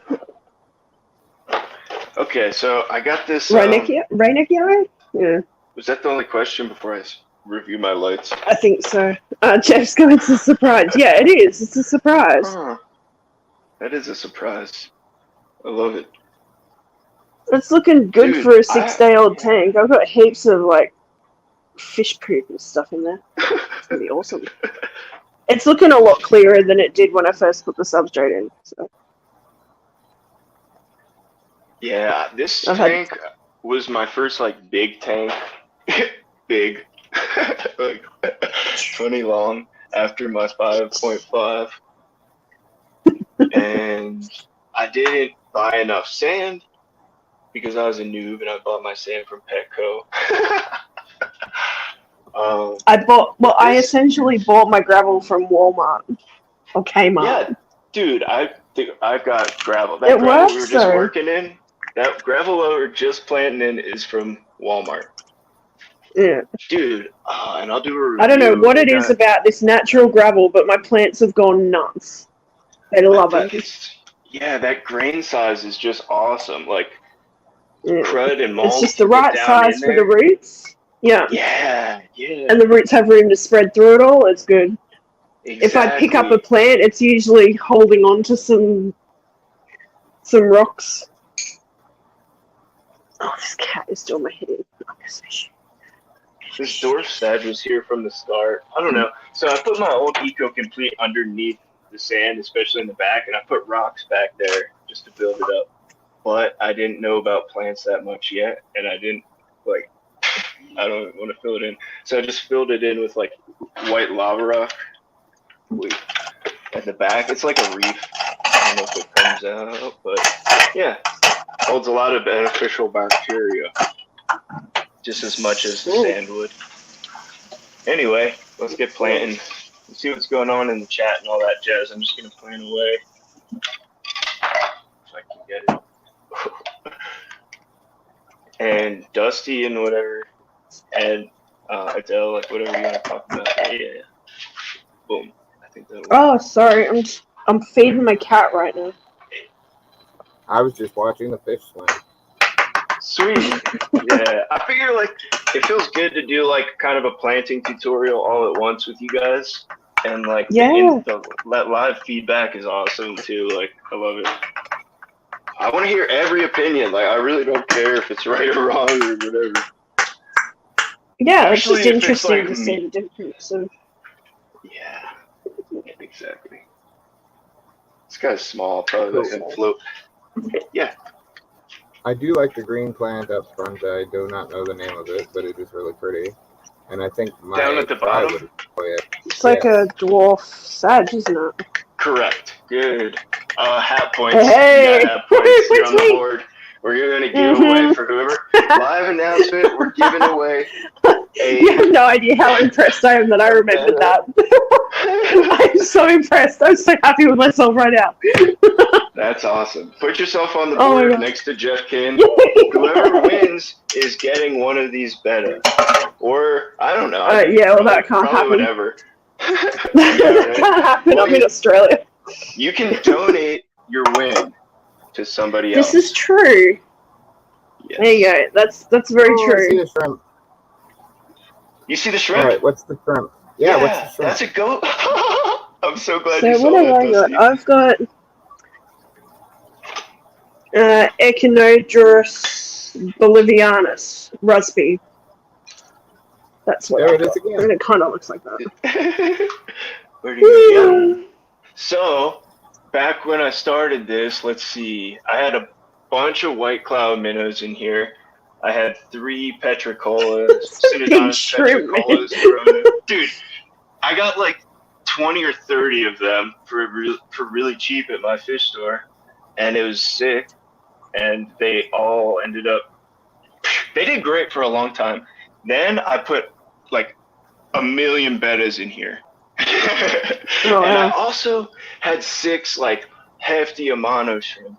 H: Okay, so I got this.
G: Reynickiae? Yeah.
H: Was that the only question before I review my lights?
G: I think so. Jeff's going to surprise. Yeah, it is. It's a surprise.
H: Huh. That is a surprise. I love it.
G: It's looking good for a 6-day-old tank. I've got heaps of like fish poop and stuff in there. It's gonna be awesome. It's looking a lot clearer than it did when I first put the substrate in. So.
H: Yeah, this tank was my first like big tank. Big. Like 20 long after my 5.5.
B: and I didn't buy enough sand because I was a noob and I bought my sand from Petco.
G: I essentially bought my gravel from Walmart or Kmart.
B: Yeah, dude, I've got gravel. That
G: It
B: gravel
G: works,
B: we were just
G: though.
B: working in, that gravel we were just planting in is from Walmart.
G: Yeah.
B: Dude, and I'll do a review.
G: I don't know what it is about this natural gravel, but my plants have gone nuts. They love it.
B: Yeah, that grain size is just awesome. Like,
G: Yeah.
B: crud and mulch.
G: It's just the right size for the roots. Yeah.
B: Yeah.
G: And the roots have room to spread through it all. It's good.
B: Exactly.
G: If I pick up a plant, it's usually holding on to some rocks. Oh, this cat is doing my head in.
B: This dwarf sedge was here from the start. I don't know. So I put my old Eco Complete underneath the sand, especially in the back, and I put rocks back there just to build it up. But I didn't know about plants that much yet, and I didn't, I don't want to fill it in. So I just filled it in with, white lava rock. At the back, it's like a reef. I don't know if it comes out, but yeah, holds a lot of beneficial bacteria, just as much as the sand would. Anyway, let's get planting. Let's see what's going on in the chat and all that jazz. I'm just gonna plant away if I can get it. And Dusty and whatever, and Adele, whatever you want to talk about. Yeah. Boom.
G: Oh, sorry. I'm feeding my cat right now.
A: I was just watching the fish swim.
B: Sweet. Yeah. I figure it feels good to do kind of a planting tutorial all at once with you guys. And the live feedback is awesome too. I love it. I want to hear every opinion. I really don't care if it's right or wrong or whatever.
G: Yeah, it's just interesting to see the difference.
B: Yeah. Exactly. This guy's small, probably let him float. Yeah.
A: I do like the green plant up front. I do not know the name of it, but it is really pretty. And I think
B: down at the bottom.
G: It's like a dwarf sedge, isn't it?
B: Correct. Good. Hat points.
G: Hey!
B: You got hat points. You're on the board. We're going to give away for whoever. Live announcement. We're giving away.
G: You have no idea how impressed I am that I remembered that. I'm so impressed. I'm so happy with myself right now.
B: That's awesome. Put yourself on the board next to Jeff Kin. Whoever wins is getting one of these beta. Or, I don't know.
G: That can't happen.
B: Whatever.
G: That can't happen. I'm in Australia.
B: You can donate your win to somebody else.
G: This is true. Yes. There you go. That's very true.
B: You see the shrimp?
A: All right, what's the shrimp? Yeah, what's the shrimp?
B: That's a goat. I'm so glad
G: so
B: you saw
G: what
B: that.
G: Have I got? I've got Echinodrus bolivianus, Rusby. That's what
A: there it is again.
G: And it kind of looks like that.
B: Where do you go? Yeah. So, back when I started this, let's see, I had a bunch of white cloud minnows in here. I had 3 petricolas, Synodontis petricolas grown in. Dude, I got 20 or 30 of them for really cheap at my fish store, and it was sick. And they all ended up. They did great for a long time. Then I put 1 million bettas in here, and I also had 6 hefty Amano shrimp,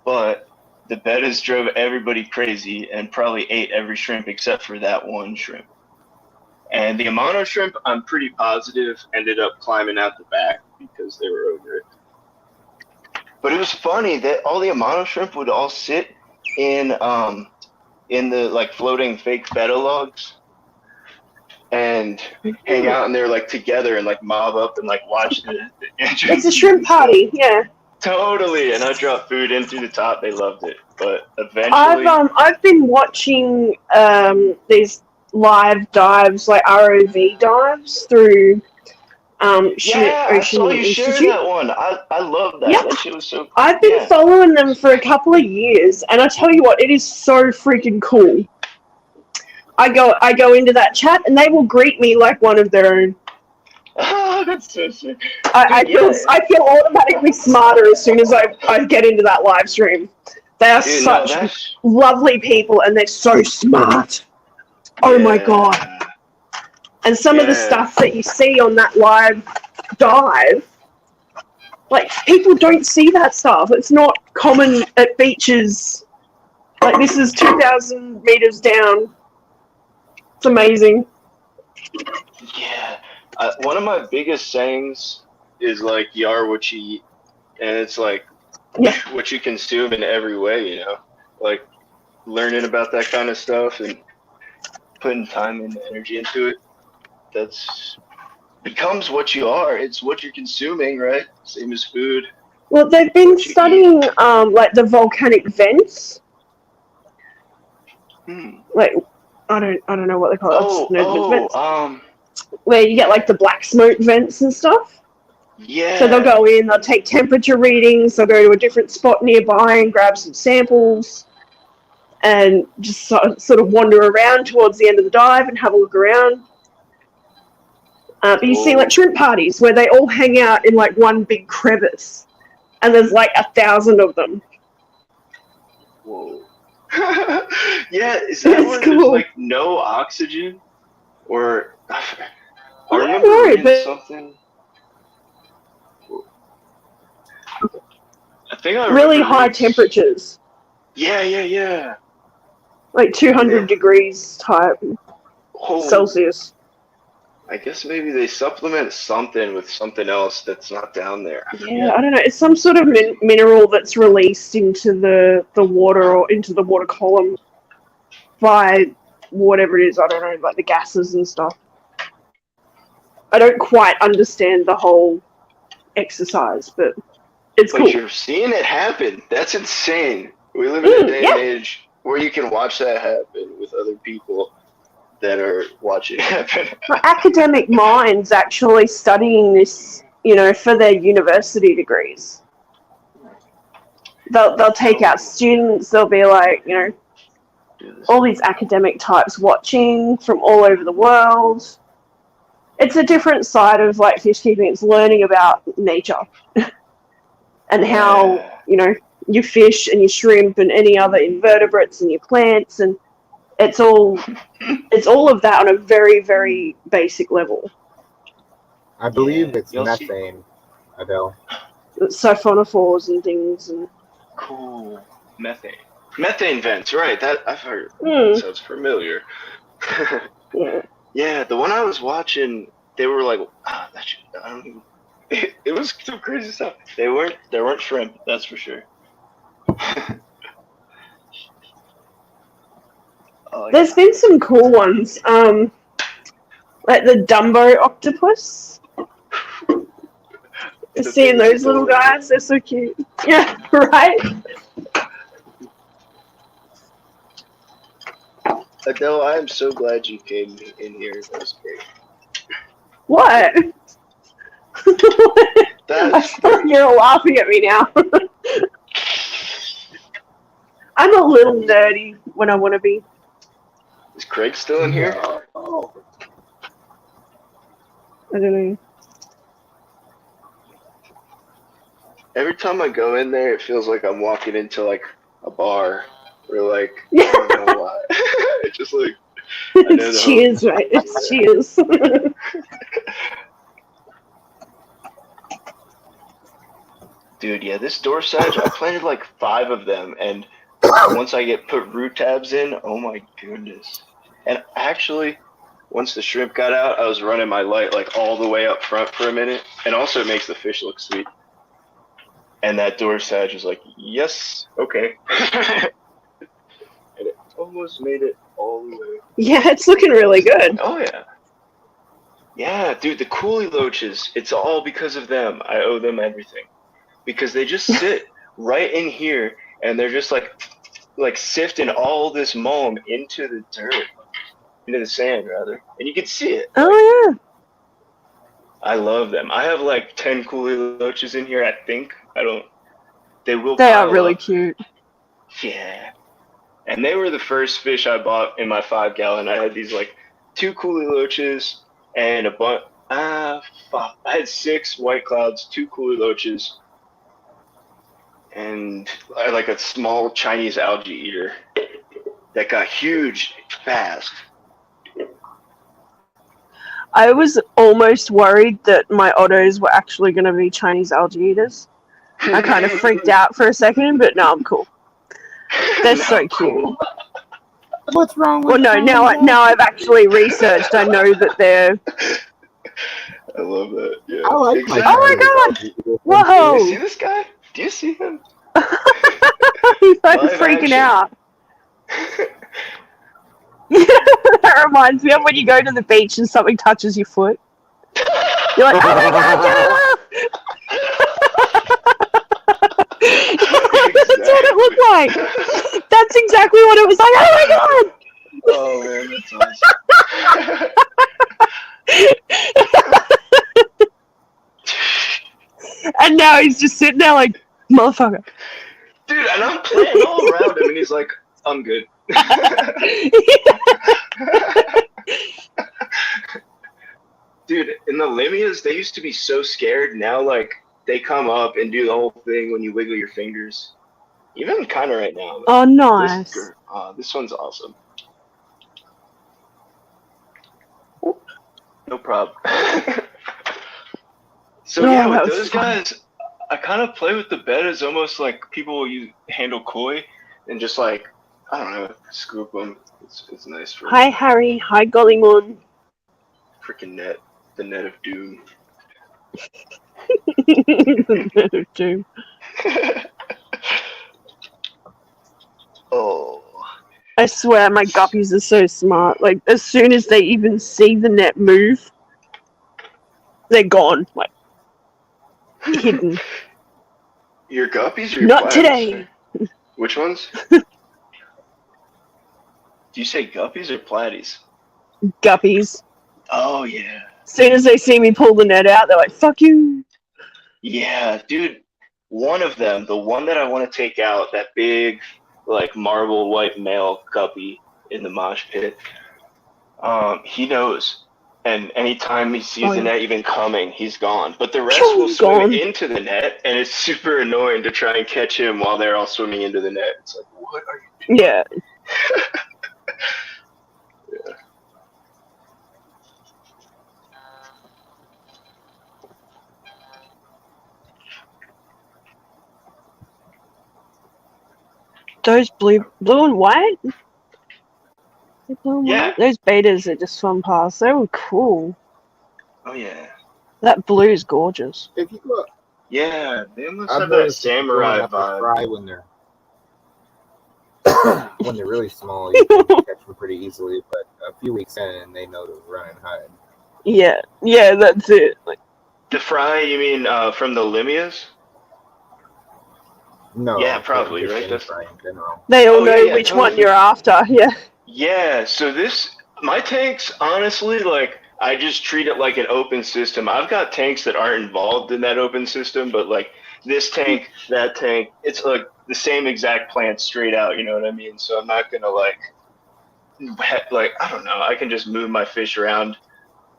B: but the bettas drove everybody crazy and probably ate every shrimp except for that one shrimp. And the Amano shrimp, I'm pretty positive, ended up climbing out the back because they were over it. But it was funny that all the Amano shrimp would all sit in the floating fake betta logs and hang out in there together and mob up and watch the entrance.
G: It's a shrimp party, yeah.
B: Totally, and I dropped food in through the top. They loved it, but eventually,
G: I've been watching these live dives, ROV dives through Ocean
B: I saw you
G: Institute.
B: share that one. I love that.
G: Yep.
B: That shit was so.
G: I've been following them for a couple of years, and I tell you what, it is so freaking cool. I go into that chat, and they will greet me like one of their own.
H: That's so sick.
G: I
H: Dude,
G: feel
H: yeah.
G: I feel automatically smarter as soon as I get into that live stream. They are
H: Dude, no,
G: such
H: that's
G: lovely people, and they're so smart. Oh my god! And some of the stuff that you see on that live dive, like people don't see that stuff. It's not common at beaches. Like this is 2,000 meters down. It's amazing.
H: Yeah. One of my biggest sayings is like, "You are what you eat," and it's like what you consume in every way. You know, like learning about that kind of stuff and putting time and energy into it. That's becomes what you are. It's what you're consuming, right? Same as food.
G: Well, they've been studying like the volcanic vents. Like I don't know what they call it. Where you get like the black smoke vents and stuff.
H: Yeah.
G: So they'll go in, they'll take temperature readings, they'll go to a different spot nearby and grab some samples, and just sort of wander around towards the end of the dive and have a look around. But you see like shrimp parties where they all hang out in like one big crevice, and there's like 1,000 of them.
H: Whoa. Yeah, is that where there's like no oxygen? Or I remember reading something. I think I
G: really high temperatures.
H: Yeah.
G: Like 200 degrees type Celsius.
H: I guess maybe they supplement something with something else that's not down there.
G: Yeah, I don't know. It's some sort of mineral that's released into the water or into the water column by whatever it is. I don't know, like the gases and stuff. I don't quite understand the whole exercise, but it's cool.
H: But you're seeing it happen. That's insane. We live in a day and age where you can watch that happen with other people that are watching it happen.
G: Academic minds actually studying this, you know, for their university degrees. They'll take out students. They'll be like, you know, all these academic types watching from all over the world. It's a different side of like fish keeping. It's learning about nature and how, you know, your fish and your shrimp and any other invertebrates and your plants, and it's all of that on a very, very basic level.
A: I believe it's methane, Adele.
G: Siphonophores and things and
H: cool methane vents, right? That I've heard. Sounds familiar. Yeah, the one I was watching, they were like, I don't even. It was some crazy stuff. They weren't shrimp, that's for sure.
G: There's been some cool ones, like the Dumbo octopus. Seeing those little guys, they're so cute. Yeah, right?
H: Adele, I am so glad you came in here. That was great.
G: What? I feel like you're laughing at me now. I'm a little nerdy when I want to be.
H: Is Craig still in here?
G: I don't know.
H: Every time I go in there, it feels like I'm walking into like a bar. Or like, I don't know why. It's just like,
G: it's cheers, right? It's cheers.
H: Dude, yeah, this door sage, I planted like 5 of them, and once I put root tabs in, oh my goodness. And actually, once the shrimp got out, I was running my light like all the way up front for a minute, and also it makes the fish look sweet. And that door sage was like, yes, okay. And it almost made it all the way.
G: Yeah, it's looking really good.
H: Oh, yeah. Yeah, dude, the coolie loaches, it's all because of them. I owe them everything. Because they just sit right in here, and they're just like sifting all this mulm into the dirt, into the sand, rather. And you can see it.
G: Oh, yeah.
H: I love them. I have like 10 coolie loaches in here, I think. They will
G: They are
H: pile
G: really
H: up.
G: cute.
H: Yeah. And they were the first fish I bought in my 5-gallon. I had these like 2 coolie loaches and
B: Fuck. I had 6 white clouds, 2 coolie loaches, and I had like a small Chinese algae eater that got huge fast.
G: I was almost worried that my ottos were actually going to be Chinese algae eaters. I kind of freaked out for a second, but no, I'm cool. They're so cute.
A: What's wrong with?
G: Well, no, now I've actually researched. I know that they're.
B: I love that. Yeah.
A: I like
B: exactly.
G: Oh my god!
B: Do
G: Whoa!
B: you see this guy? Do you see him?
G: He's like
B: Live
G: freaking
B: action.
G: out. That reminds me of when you go to the beach and something touches your foot. You're like, oh my god, Jonah! That's what it looked like. That's exactly what it was like. Oh my god!
B: Oh man, that's awesome.
G: And now he's just sitting there like, motherfucker.
B: Dude, and I'm playing all around him, and he's like, I'm good. Dude, in the Limias, they used to be so scared. Now, like, they come up and do the whole thing when you wiggle your fingers. Even kind of right now.
G: Oh, nice.
B: This one's awesome. No problem. So
G: Oh,
B: yeah,
G: that
B: with
G: was
B: those
G: fun.
B: guys, I kind of play with the bed as almost like people handle koi and just like, I don't know, scoop them. It's nice for
G: Hi, Harry. Hi, Gollymon.
B: freaking net, the net of doom.
G: Doom.
B: Oh.
G: I swear my guppies are so smart. Like, as soon as they even see the net move, they're gone. Like, hidden.
B: Your guppies or your
G: Not
B: platypus?
G: today.
B: Which ones? Do you say guppies or platies?
G: Guppies.
B: Oh, yeah.
G: As soon as they see me pull the net out, they're like, fuck you.
B: Yeah, dude. One of them, the one that I want to take out, that big, like, marble white male guppy in the mosh pit, he knows. And anytime he sees the net even coming, he's gone. But the rest will swim into the net, and it's super annoying to try and catch him while they're all swimming into the net. It's like, what are you doing?
G: Yeah.
B: Yeah.
G: Those blue and white? Blue and
B: Yeah.
G: white? Those betas that just swum past, they were cool.
B: Oh, yeah.
G: That blue's gorgeous.
A: If you go,
B: Yeah, they almost
A: I've
B: have that
A: noticed if you go
B: samurai
A: up to
B: vibe.
A: fry when they're when they're really small, you can catch them pretty easily. But a few weeks in, they know to run and hide.
G: Yeah, that's it. Like,
B: The fry, you mean from the Limias?
A: No,
B: Yeah, probably,
A: just
B: right?
A: any fry in general.
G: they all
B: Oh,
G: know
B: yeah,
G: which
B: totally.
G: one you're after. Yeah.
B: Yeah, so my tanks, honestly, like, I just treat it like an open system. I've got tanks that aren't involved in that open system, but, like, this tank, that tank, it's, like, the same exact plant straight out, you know what I mean? So I'm not going to, like, I don't know, I can just move my fish around.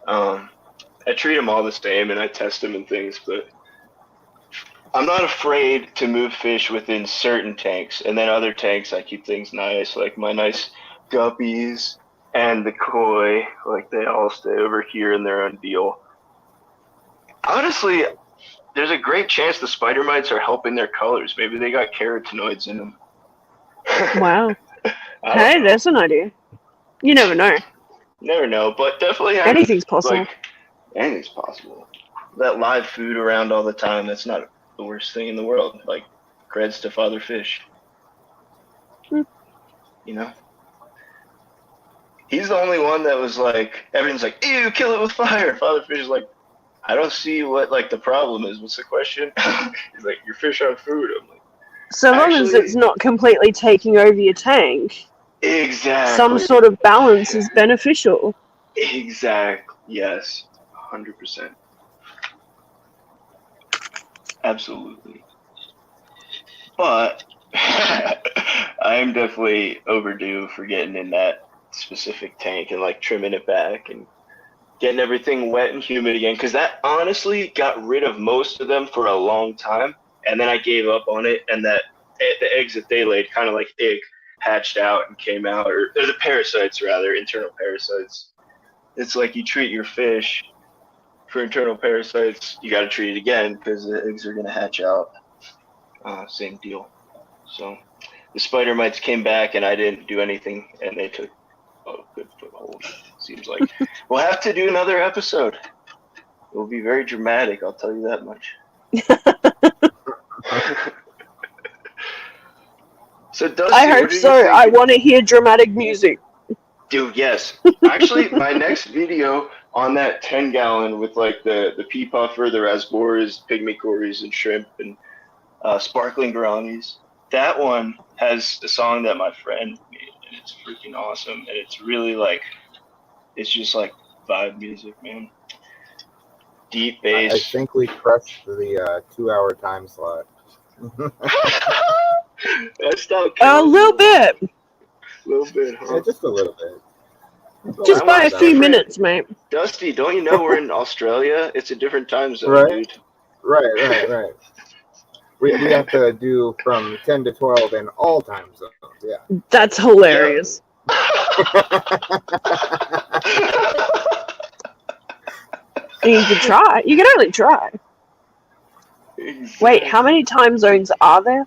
B: I treat them all the same, and I test them and things, but I'm not afraid to move fish within certain tanks, and then other tanks I keep things nice, like my nice guppies and the koi, like they all stay over here in their own deal. Honestly, there's a great chance the spider mites are helping their colors. Maybe they got carotenoids in them.
G: Wow.
B: I don't
G: Hey,
B: know.
G: there's an idea. You never know.
B: Never know, but definitely have,
G: Anything's possible.
B: Like, anything's possible. That live food around all the time, that's not the worst thing in the world. Like, creds to Father Fish. You know? He's the only one that was like, everyone's like, ew, kill it with fire. Father Fish is like, I don't see what, like, the problem is. What's the question? He's like, your fish are food. I'm like,
G: So long as it's not completely taking over your tank,
B: exactly.
G: some sort of balance is beneficial.
B: Exactly. Yes. 100%. Absolutely. But I am definitely overdue for getting in that specific tank and like trimming it back and
H: getting everything wet and humid again, because that honestly got rid of most of them for a long time, and then I gave up on it, and the eggs that they laid, kind of like egg, hatched out and came out, or the parasites rather, internal parasites. It's like you treat your fish for internal parasites, you got to treat it again because the eggs are going to hatch out. Same deal. So the spider mites came back, and I didn't do anything, and they took a good foothold. Seems like we'll have to do another episode. It will be very dramatic, I'll tell you that much. So Dusty,
G: I hope so. I want to hear dramatic music.
H: Dude, yes. Actually, my next video on that 10-gallon with like the pea puffer, the raspberries, pygmy cories, and shrimp, and sparkling brownies. That one has a song that my friend made, and it's freaking awesome. And it's really like, it's just like vibe music, man. Deep bass.
A: I think we crushed the 2-hour time slot.
H: That's not
G: A little bit.
H: A little bit, huh?
A: Yeah, just a little bit.
G: Just by a few minutes, mate.
H: Dusty, don't you know we're in Australia? It's a different time zone,
A: Right.
H: dude.
A: Right. We have to do from 10 to 12 in all time zones. Yeah.
G: That's hilarious. You can try. You can only try. Wait, how many time zones are there?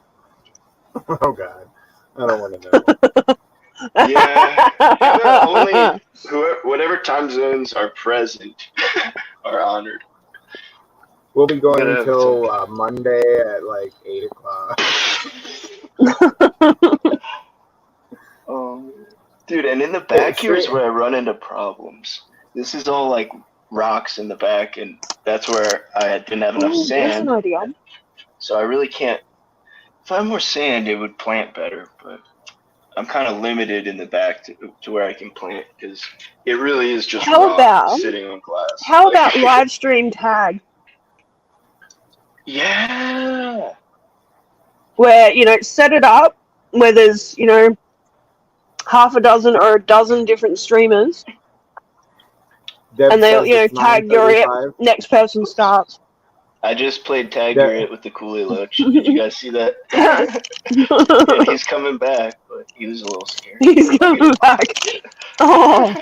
A: Oh God, I don't want to know.
H: Yeah, only whatever time zones are present are honored.
A: We'll be going until Monday at like 8 o'clock.
H: Dude, and in the back here's where I run into problems. This is all like rocks in the back, and that's where I didn't have enough sand.
G: That's an idea.
H: So I really can't. If I had more sand, it would plant better, but I'm kind of limited in the back to where I can plant because it really is just rock sitting on glass.
G: How about live stream tag?
H: Yeah.
G: Where, set it up where there's, half a dozen or a dozen different streamers.
A: Deb
G: and they'll,
A: says it's
G: tag your
A: 9:35.
G: next person starts.
H: I just played tag your it with the Kool-Aid Lurch. Did you guys see that? Yeah, he's coming back, but he was a little scared.
G: He's coming back. Oh.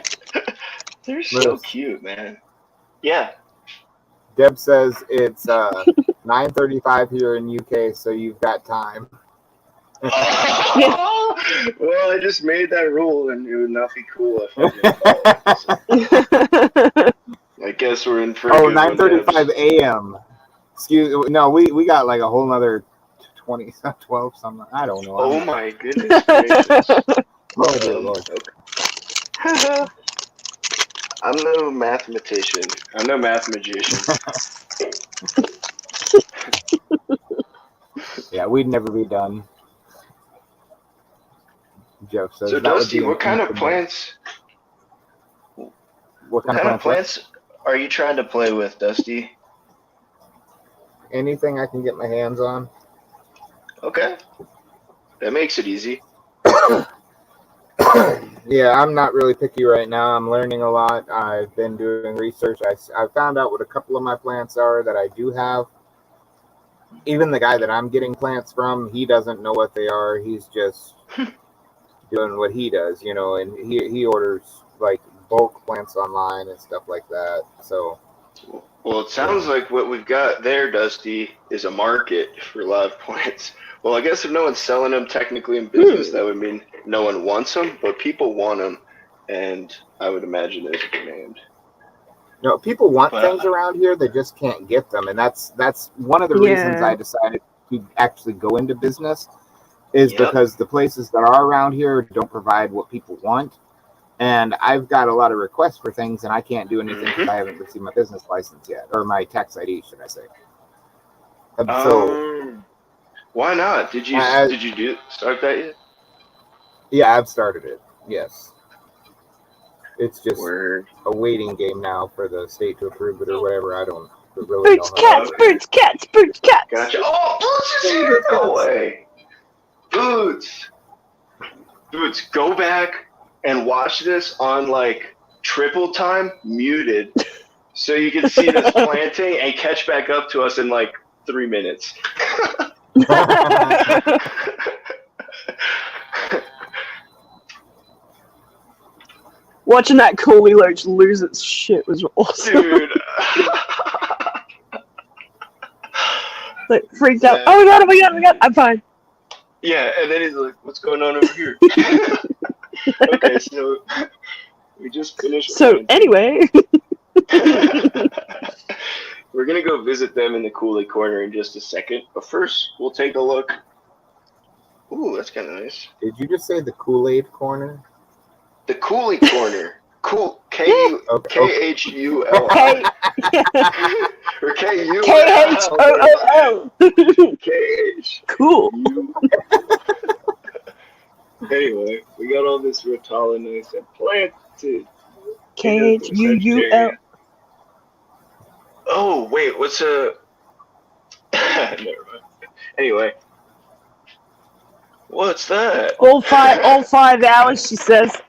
H: They're so cute, man. Yeah.
A: Deb says it's 9:35 here in UK, so you've got time.
H: Well, I just made that rule, and it would not be cool if I didn't. I guess we're in for
A: 9:35 a.m. Excuse no, we got like a whole nother 12 something. I don't know.
H: Oh my goodness gracious.
A: Oh dear Lord.
H: Okay. I'm no mathematician. I'm no math magician.
A: Yeah, we'd never be done. Jeff says.
H: So Dusty, what kind of plants?
A: What kind of
H: plants are you trying to play with, Dusty?
A: Anything I can get my hands on.
H: Okay. That makes it easy.
A: Yeah, I'm not really picky right now. I'm learning a lot. I've been doing research. I found out what a couple of my plants are that I do have. Even the guy that I'm getting plants from, he doesn't know what they are. He's just doing what he does, and he orders like bulk plants online and stuff like that. So,
H: well, it sounds like what we've got there, Dusty, is a market for live plants. Well, I guess if no one's selling them technically in business, that would mean no one wants them, but people want them, and I would imagine there's a demand.
A: No, people want things around here, they just can't get them, and that's one of the reasons I decided to actually go into business, is because the places that are around here don't provide what people want. And I've got a lot of requests for things, and I can't do anything because I haven't received my business license yet, or my tax ID, should I say? So,
H: why not? Did you start that yet?
A: Yeah, I've started it. Yes, it's just a waiting game now for the state to approve it or whatever. I don't really know.
G: Boots, cats.
H: Gotcha. Oh, Boots is here! No way. Boots, go back and watch this on like triple time muted, so you can see this planting and catch back up to us in like 3 minutes.
G: Watching that Cooley Loach lose its shit was awesome.
H: Dude.
G: Like, freaked out. Oh my god, I'm fine.
H: Yeah, and then he's like, what's going on over here? Okay, so we just finished.
G: So, anyway.
H: We're going to go visit them in the Kool-Aid corner in just a second. But first, we'll take a look. Ooh, that's kind of nice.
A: Did you just say the Kool-Aid corner?
H: The Kool-Aid corner. Cool. K-H-U-L. Or K-U-L.
G: K-H-O-O-L.
H: K-H.
G: Cool.
H: Anyway, we got all this Rotala nice and planted.
G: K-H-U-U-L.
H: Oh, wait, what's a... Never mind. Anyway. What's that?
G: All 5 hours, she says.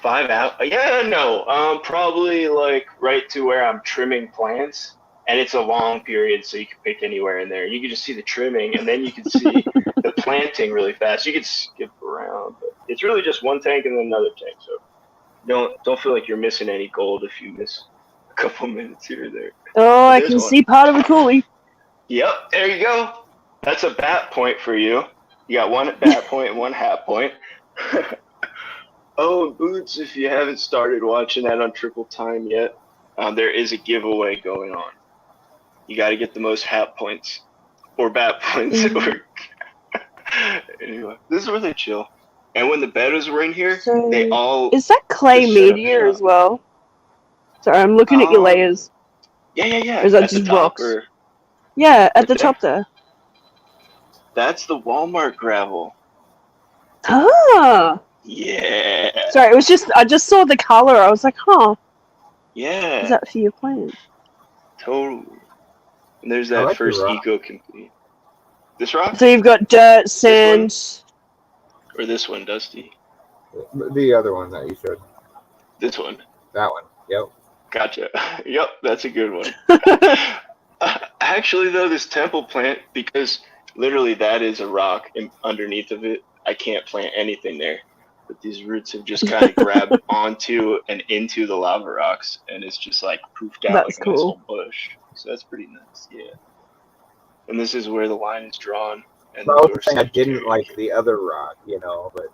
H: 5 hours? Yeah, no. Probably like right to where I'm trimming plants. And it's a long period, so you can pick anywhere in there. You can just see the trimming, and then you can see the planting really fast. You can skip around, but it's really just one tank and then another tank. So don't feel like you're missing any gold if you miss a couple minutes here or there.
G: Oh, I can see part of a Cooley.
H: Yep, there you go. That's a bat point for you. You got one bat point and one hat point. Oh, Boots, if you haven't started watching that on Triple Time yet, there is a giveaway going on. You got to get the most hat points or bat points. Anyway, this is where they chill. And when the betas were in here,
G: So,
H: they all...
G: is that clay
H: just set up
G: meteor
H: shop.
G: as well? Sorry, I'm looking at your layers.
H: Yeah.
G: Or is that
H: At the
G: just
H: top,
G: rocks?
H: or-
G: Yeah, at the
H: there.
G: top there.
H: That's the Walmart gravel.
G: Ah!
H: Yeah.
G: Sorry, I just saw the color. I was like, huh,
H: Yeah.
G: is that for your plant?
H: Totally. And there's
A: I
H: that
A: like your
H: first
A: rock.
H: eco complete. This rock?
G: So you've got dirt, sand.
H: Or this one, Dusty?
A: The other one that you showed.
H: This one.
A: That one. Yep.
H: Gotcha. Yep, that's a good one. Actually, though, this temple plant, because literally that is a rock, and underneath of it, I can't plant anything there. But these roots have just kind of grabbed onto and into the lava rocks, and it's just like poofed out
G: That's
H: like a nice
G: cool.
H: little bush. So that's pretty nice, yeah. And this is where the line is drawn. And
A: I
H: the
A: was
H: doors
A: saying I
H: are
A: didn't
H: carried.
A: like the other rock, but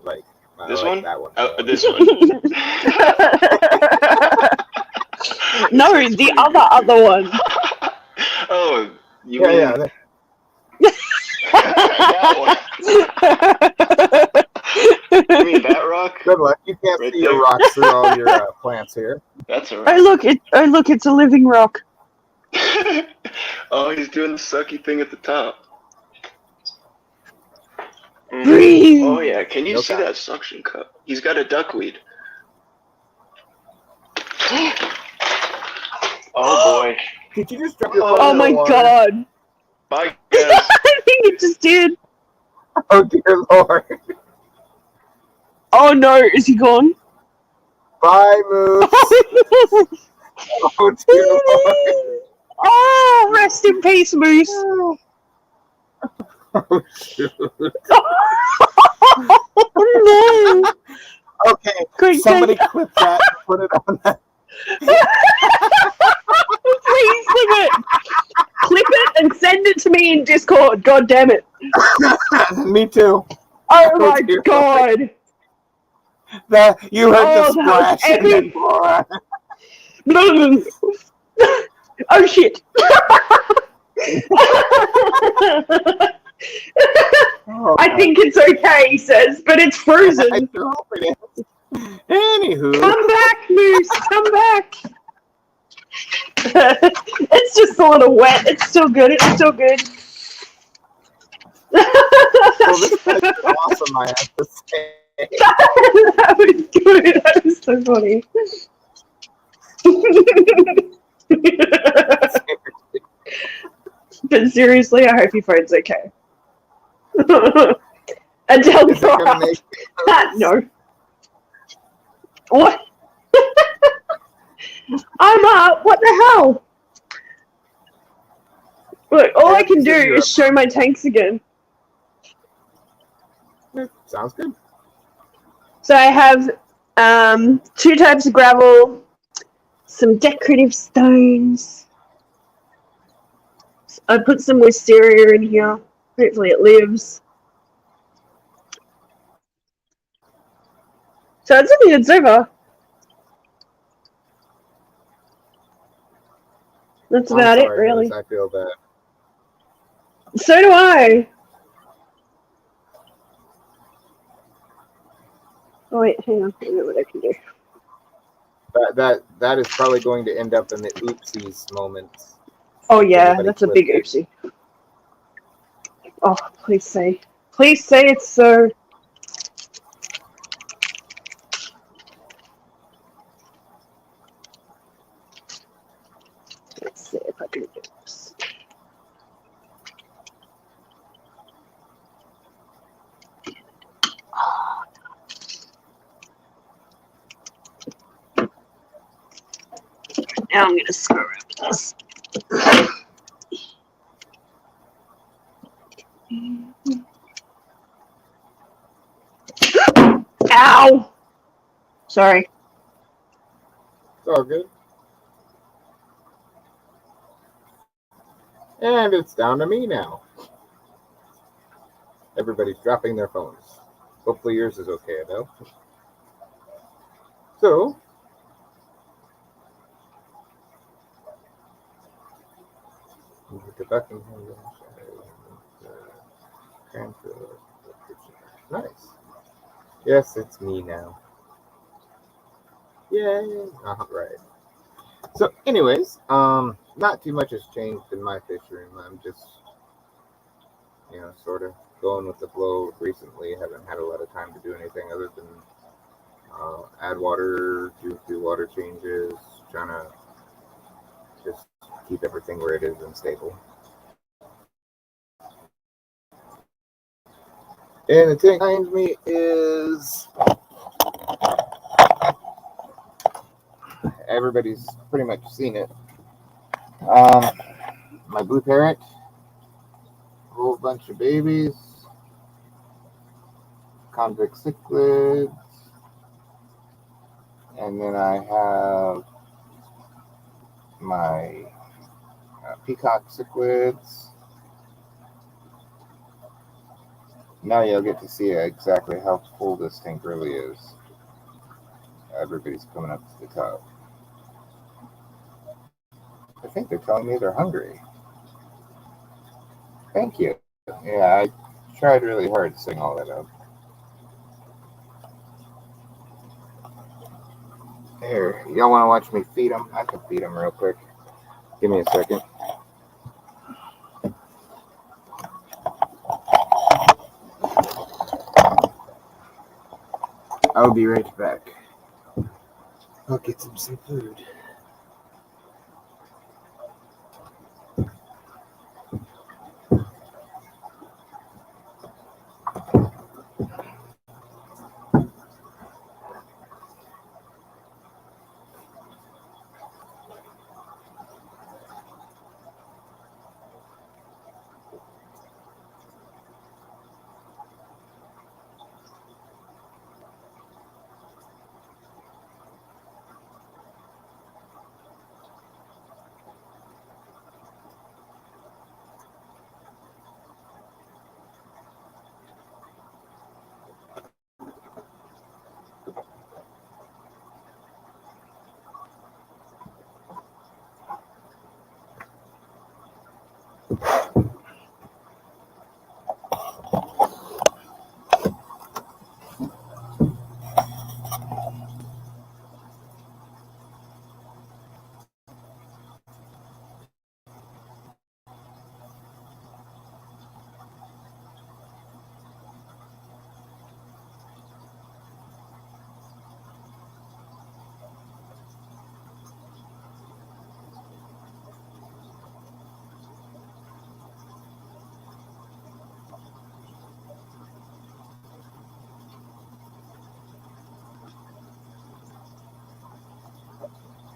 A: like I
H: This
A: like
H: one?
A: that one.
H: Oh,
A: more.
H: this one.
G: No,
H: This
G: the
H: one's
G: other one.
H: Oh, you
A: Yeah,
H: mean
A: yeah.
H: that one? You mean that rock?
A: Good luck. You can't
H: Right
A: see your
H: there.
A: rocks through all your plants here.
H: That's
G: Oh
H: alright.
G: look, it's a living rock.
H: Oh, he's doing the sucky thing at the top.
G: Breathe.
H: Oh yeah, can you see
A: Okay.
H: that suction cup? He's got a duckweed. Oh boy.
A: Did you just drop your
H: Oh,
G: Oh
A: phone in
G: my
A: the water?
G: god.
H: Bye guys.
G: I think it just did.
A: Oh dear Lord.
G: Oh no, is he gone?
A: Bye, Moose. Oh dear Lord.
G: Oh, rest in peace, Moose.
A: Oh shoot.
G: Oh no.
A: Okay,
G: Quick,
A: somebody clip that and put it on that.
G: Please clip it. Clip it and send it to me in Discord. God damn it.
A: Me too.
G: Oh my
A: dear
G: god.
A: You heard
G: Oh,
A: the
G: that was
A: splash and then
G: Oh shit.
A: Oh,
G: I think it's okay, he says, but it's
A: I
G: frozen.
A: sure hope it is. Anywho.
G: Come back, Moose. Come back. It's just a little wet. It's still good. It's still good.
A: Well, this is awesome, I have to say.
G: That was good. That was so funny. But seriously, I hope your phone's okay. Until
A: Is it gonna make
G: no. What? I'm up. What the hell? Look, all I can do is show my tanks again.
A: Sounds good.
G: So I have 2 types of gravel, some decorative stones. I put some wisteria in here. Hopefully it lives. So I think it's over. That's about it, really.
A: I feel bad.
G: So do I. Oh wait, hang on. I know what I can do.
A: That is probably going to end up in the oopsies moment.
G: Oh yeah, that's a big oopsie. Oh, please say it's so. Let's see if I can do this. Now I'm gonna screw up this. Ow! Sorry.
A: It's all good. And it's down to me now. Everybody's dropping their phones. Hopefully yours is okay, though. So, nice. Yes, it's me now. Yay! Right. So, anyways, not too much has changed in my fish room. I'm just, sort of going with the flow. Recently, haven't had a lot of time to do anything other than add water, do a few water changes, trying to just keep everything where it is and stable. And the thing behind me is everybody's pretty much seen it. My blue parrot, a whole bunch of babies, convict cichlids, and then I have my peacock cichlids. Now you'll get to see exactly how full this tank really is. Everybody's coming up to the top. I think they're telling me they're hungry. Thank you. Yeah, I tried really hard to sing all that up. Here, y'all want to watch me feed them? I can feed them real quick. Give me a second. I'll be right back. I'll get them some food.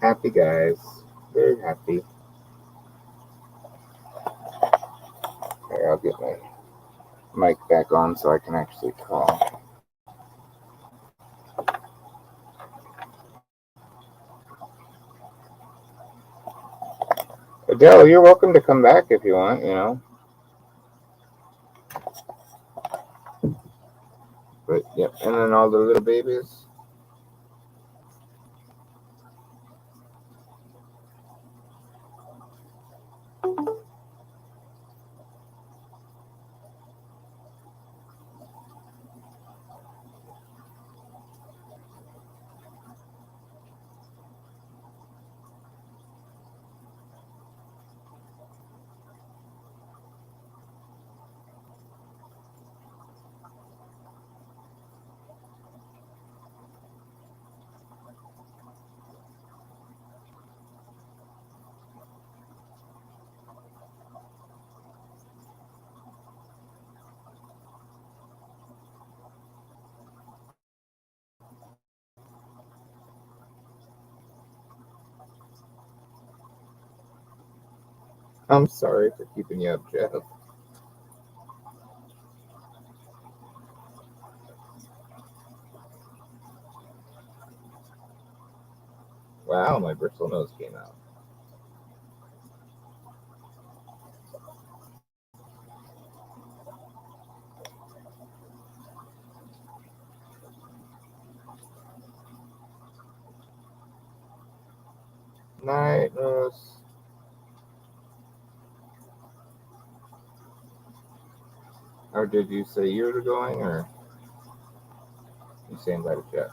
A: Happy guys. Very happy. Okay, I'll get my mic back on so I can actually talk. Adele, you're welcome to come back if you want, you know. But, yep, and then all the little babies. I'm sorry for keeping you up, Jeff. Wow, my bristle nose came out. Night, Rose. Or did you say you were going, or you saying by the chat?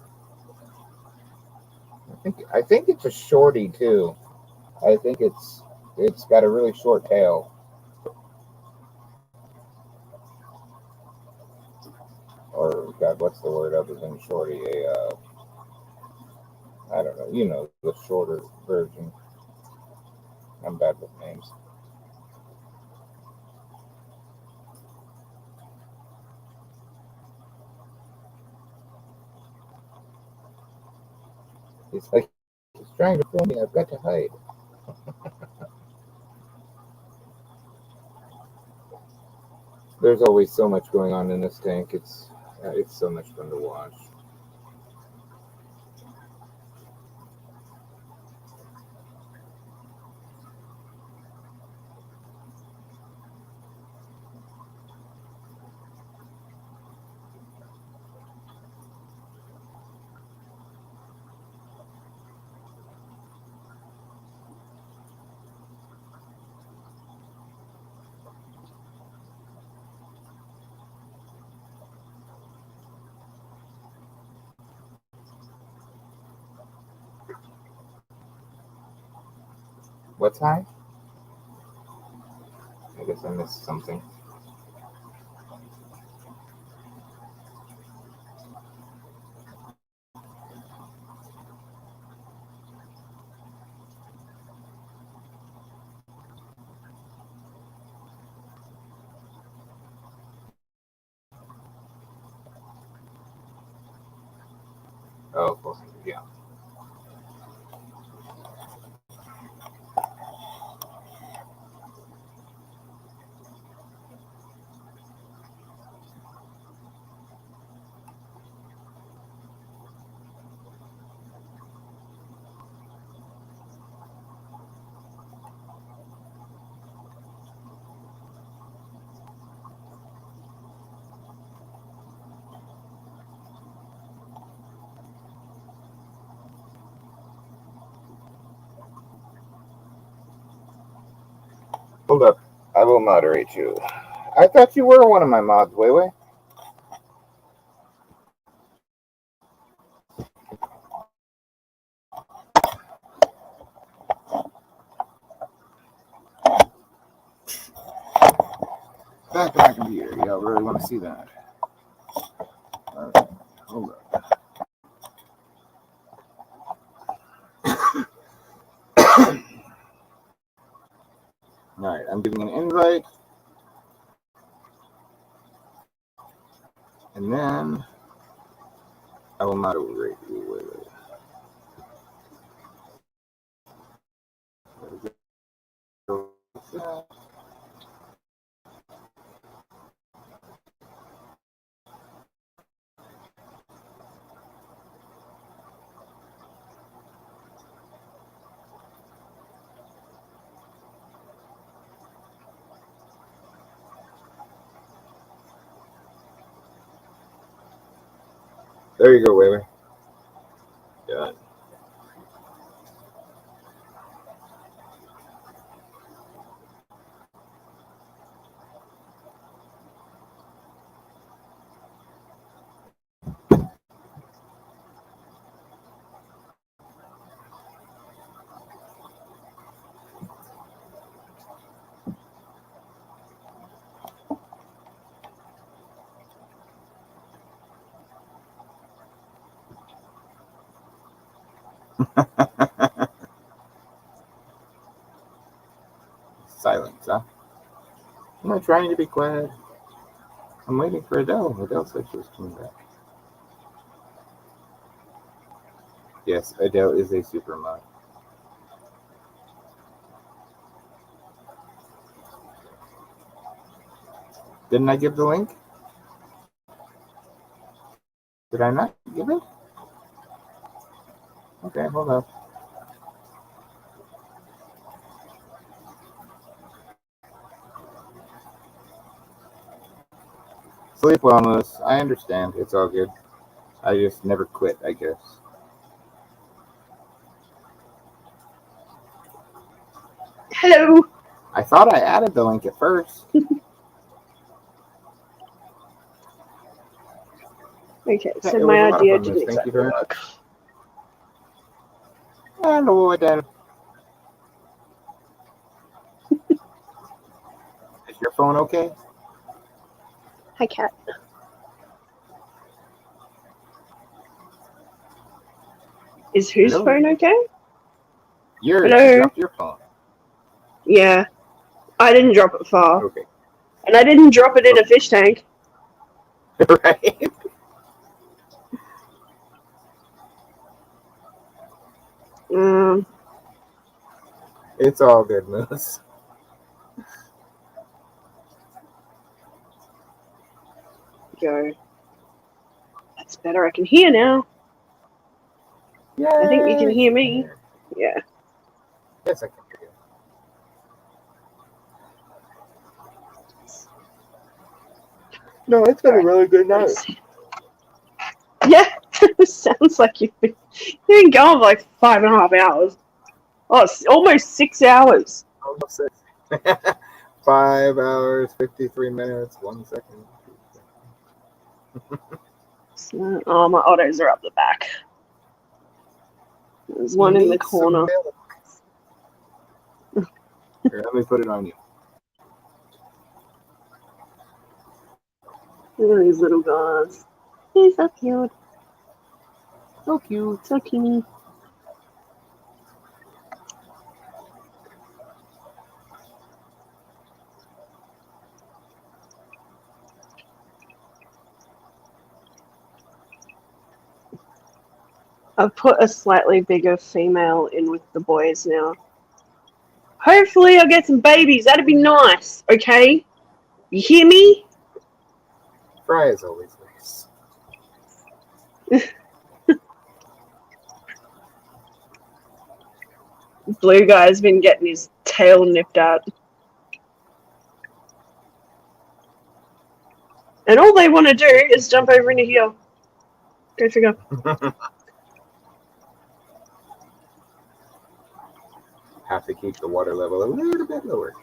A: I think it's a shorty too. I think it's got a really short tail. Or God, what's the word other than shorty? I don't know. You know, the shorter version. I'm bad with names. He's like, he's trying to fool me. I've got to hide. There's always so much going on in this tank. It's so much fun to watch. What's high? I guess I missed something. Oh, 400, yeah. Hold up. I will moderate you. I thought you were one of my mods, Weiwei. Back to my computer. Y'all really want to see that? Alright, hold up. Alright, I'm giving an invite. And then I will moderate you. Wait. There you go, Waver. Done. Silence, huh? I'm not trying to be quiet. I'm waiting for Adele. Adele said she was coming back. Yes, Adele is a super mod. Didn't I give the link? Did I not give it? Okay, hold on. Sleep wellness. I understand. It's all good. I just never quit, I guess.
G: Hello.
A: I thought I added the link at first.
G: Okay, so
A: It was
G: my
A: a lot of
G: idea
A: fun,
G: didn't
A: miss. Thank you
G: exactly
A: very much.
G: work.
A: Hello, Adele. Is your phone okay?
G: Hi, cat. Is whose
A: Hello?
G: phone okay?
A: Yours.
G: Hello?
A: You dropped your phone.
G: Yeah, I didn't drop it far.
A: Okay.
G: And I didn't drop it in a fish tank.
A: Right? It's all good, Moose.
G: Go. That's better. I can hear now.
A: Yay!
G: I think you can hear me. Yeah.
A: Yes, I can hear you. No, it's been a really good night.
G: Yeah, sounds like you've been going for like 5.5 hours. Oh, it's almost 6 hours.
A: Almost 6. 5 hours, 53 minutes, 1 second.
G: Oh, my autos are up the back. There's one in the corner.
A: Here, let me put it on you.
G: Look at these little guys. He's so cute.
A: So cute.
G: So cute. I've put a slightly bigger female in with the boys now. Hopefully I'll get some babies. That'd be nice, okay? You hear me?
A: Fry is always nice.
G: Blue guy's been getting his tail nipped out. And all they want to do is jump over into here. Go figure.
A: Have to keep the water level a little bit lower.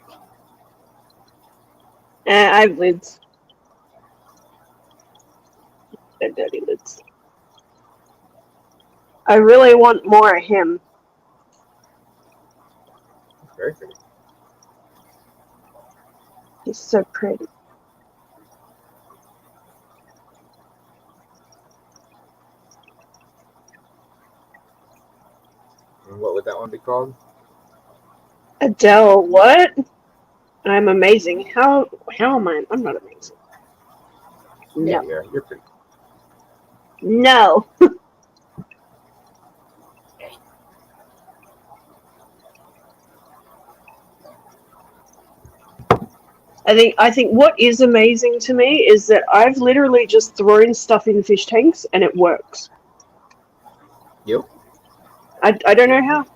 G: I have lids. They're dirty lids. I really want more of him.
A: Very pretty.
G: He's so pretty.
A: And what would that one be called?
G: Adele, what? I'm amazing. How am I? I'm not amazing.
A: Yeah,
G: No.
A: you're pretty.
G: No. I think what is amazing to me is that I've literally just thrown stuff in fish tanks and it works.
A: Yep.
G: I don't know how.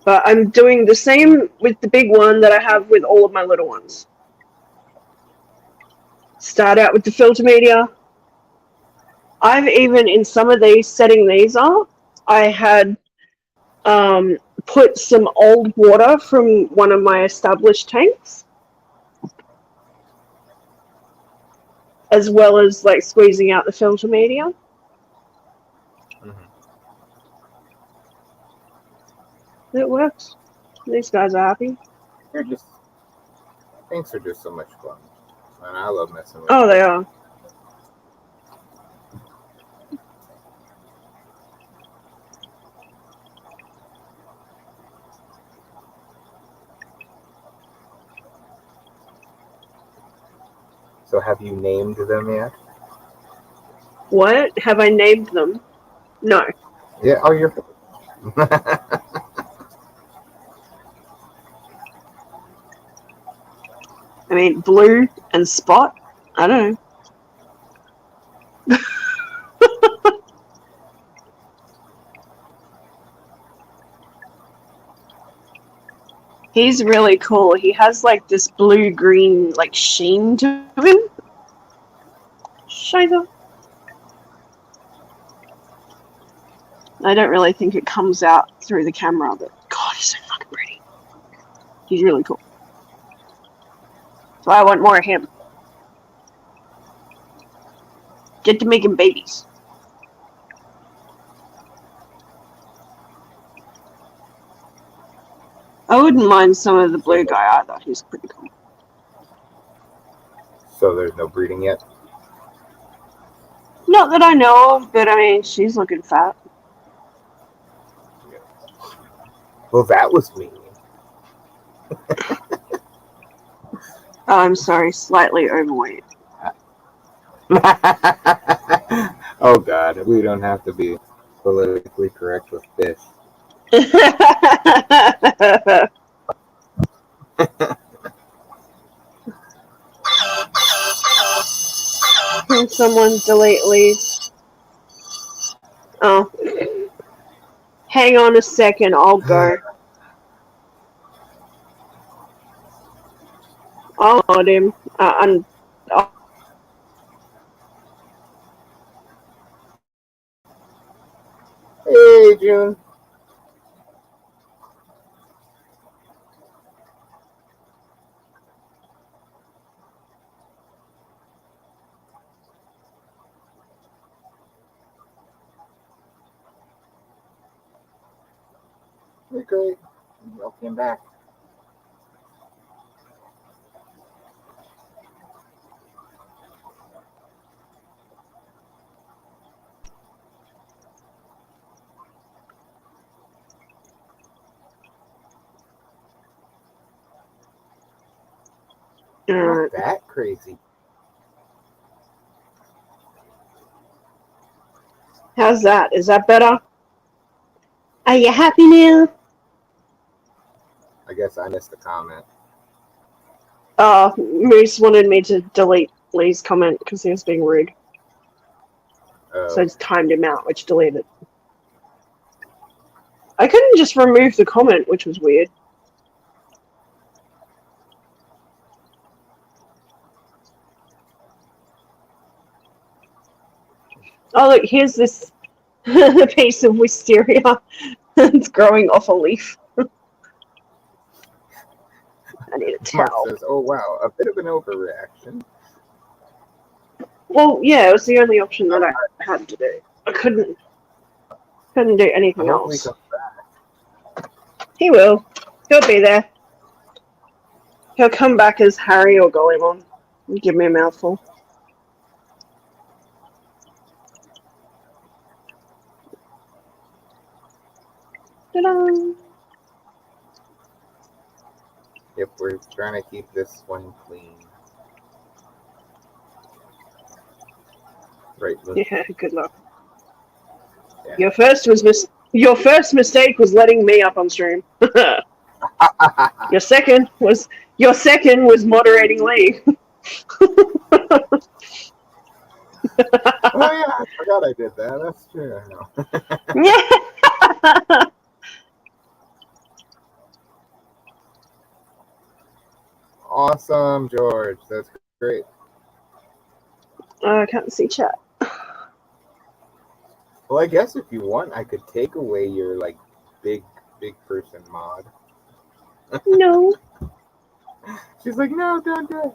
G: But I'm doing the same with the big one that I have with all of my little ones. Start out with the filter media, I've even, in some of these, setting these up, I had put some old water from one of my established tanks, as well as like squeezing out the filter media. It works. These guys are happy.
A: They're just tanks are just so much fun, and I love messing with.
G: Oh, they are.
A: So, have you named them yet?
G: What? Have I named them? No.
A: Yeah. Oh, you're.
G: I mean, Blue and Spot. I don't know. He's really cool. He has like this blue-green like sheen to him. Shiza. I don't really think it comes out through the camera, but God, he's so fucking pretty. He's really cool. So I want more of him. Get to making babies. I wouldn't mind some of the blue guy either. He's pretty cool.
A: So there's no breeding yet?
G: Not that I know of, but I mean, she's looking fat.
A: Well, that was me.
G: Oh, I'm sorry, slightly overweight.
A: Oh God, we don't have to be politically correct with this. Can someone delete leads? Oh. Hang on a second, I'll go. I'll load him. Hey, June. You're great. Welcome back. Not that crazy.
G: How's that? Is that better? Are you happy now?
A: I guess I missed the comment.
G: Moose wanted me to delete Lee's comment because he was being rude. So I just timed him out, which deleted. I couldn't just remove the comment, which was weird. Oh, look, here's this piece of wisteria that's growing off a leaf. I need a
A: Mark
G: towel.
A: says, "Oh wow, a bit of an overreaction."
G: Well, yeah, it was the only option that I had to do. I couldn't do anything else. He will. He'll be there. He'll come back as Harry or Gollymon and give me a mouthful. Ta-da!
A: Yep, we're trying to keep this one clean. Right.
G: Yeah, good luck. Yeah. Your first mistake was letting me up on stream. Your second was moderating Lee.
A: Oh yeah, I forgot I did that. That's true.
G: Yeah.
A: Awesome, George. That's great.
G: I can't see chat.
A: Well, I guess if you want, I could take away your like big person mod.
G: No.
A: She's like, no, don't do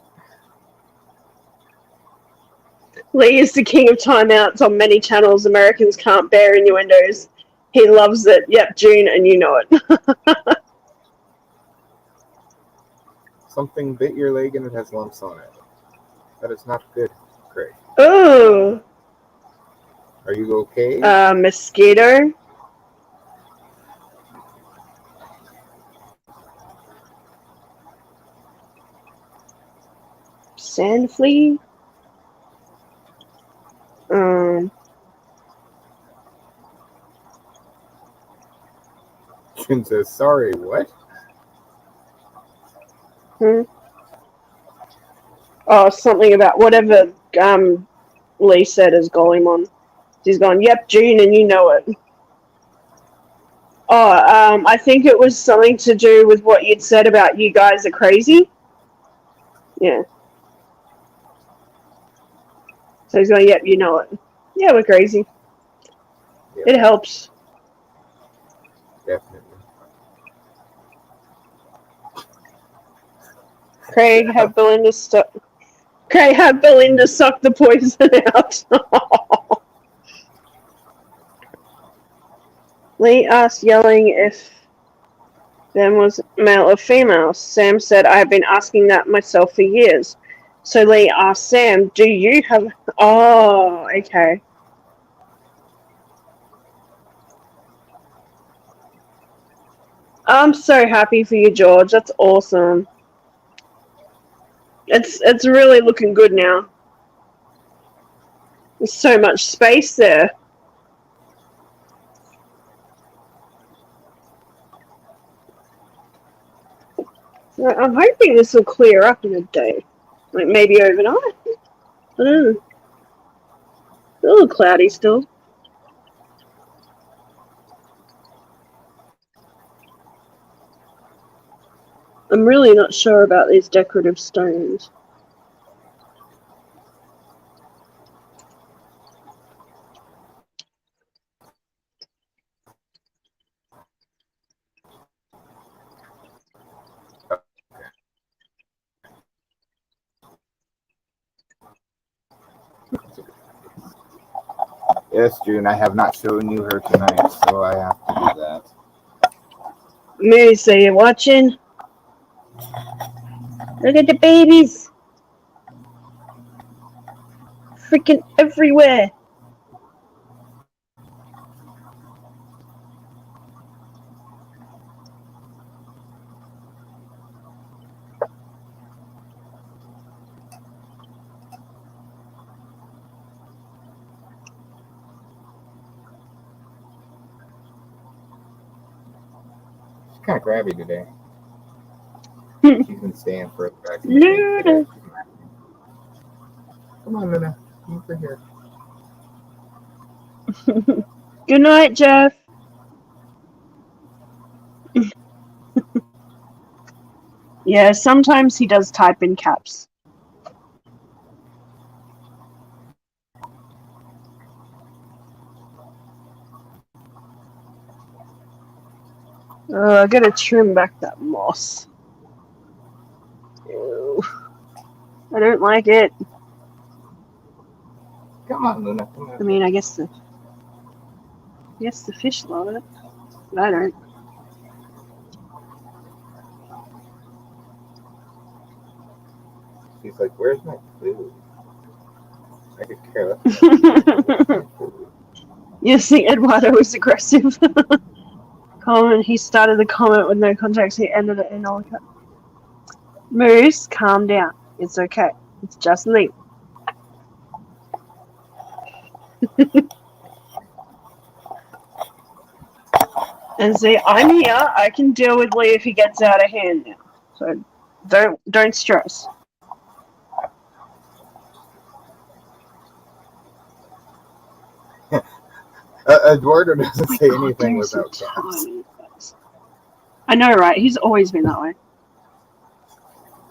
A: it.
G: Lee is the king of timeouts on many channels Americans can't bear innuendos. He loves it. Yep, June, and you know it.
A: Something bit your leg and it has lumps on it. That is not good, Craig.
G: Ooh.
A: Are you okay?
G: Mosquito. Sand flea.
A: June says, sorry, what?
G: Oh, something about whatever Lee said is Golemon. She's gone, yep, June, and you know it. Oh, I think it was something to do with what you'd said about you guys are crazy. Yeah. So he's going, yep, you know it. Yeah, we're crazy.
A: Yep.
G: It helps.
A: Definitely.
G: Craig had Belinda suck the poison out. Lee asked, yelling if Ben was male or female. Sam said, I have been asking that myself for years. So Lee asked Sam, do you have... Oh, okay. I'm so happy for you, George. That's awesome. It's really looking good now. There's so much space there. I'm hoping this will clear up in a day. Like maybe overnight. I don't know. It's a little cloudy still. I'm really not sure about these decorative stones.
A: Yes, June, I have not shown you her tonight, so I have to do that.
G: Mary, say you're watching. Look at the babies. Freaking everywhere.
A: She's kind of grabby today. She's been staying for a
G: Luna.
A: Come on, Luna. Come over here.
G: Good night, Jeff. Yeah, sometimes he does type in caps. I gotta trim back that moss. Ew. I don't like it.
A: Come on, Luna. Come on.
G: I mean, I guess the fish love it, but I don't.
A: She's like, where's my food? I could care less.
G: You think Eduardo was aggressive? Comment. He started the comment with no context. He ended it in all caps. Moose, calm down. It's okay. It's just Lee. And see, I'm here. I can deal with Lee if he gets out of hand now. So don't stress.
A: Eduardo doesn't say anything without caps.
G: I know, right? He's always been that way.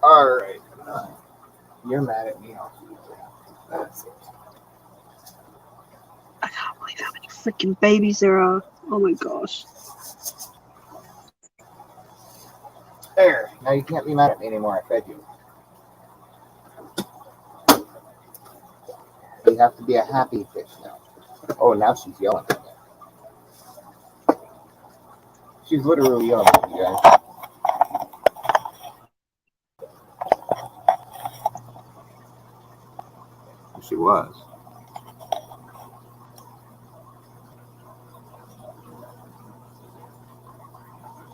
A: All right. You're mad at me. That's it.
G: I can't believe how many freaking babies there are. Oh my gosh.
A: There. Now you can't be mad at me anymore. I fed you. You have to be a happy fish now. Oh, now she's yelling at me. She's literally yelling at me, guys. She was.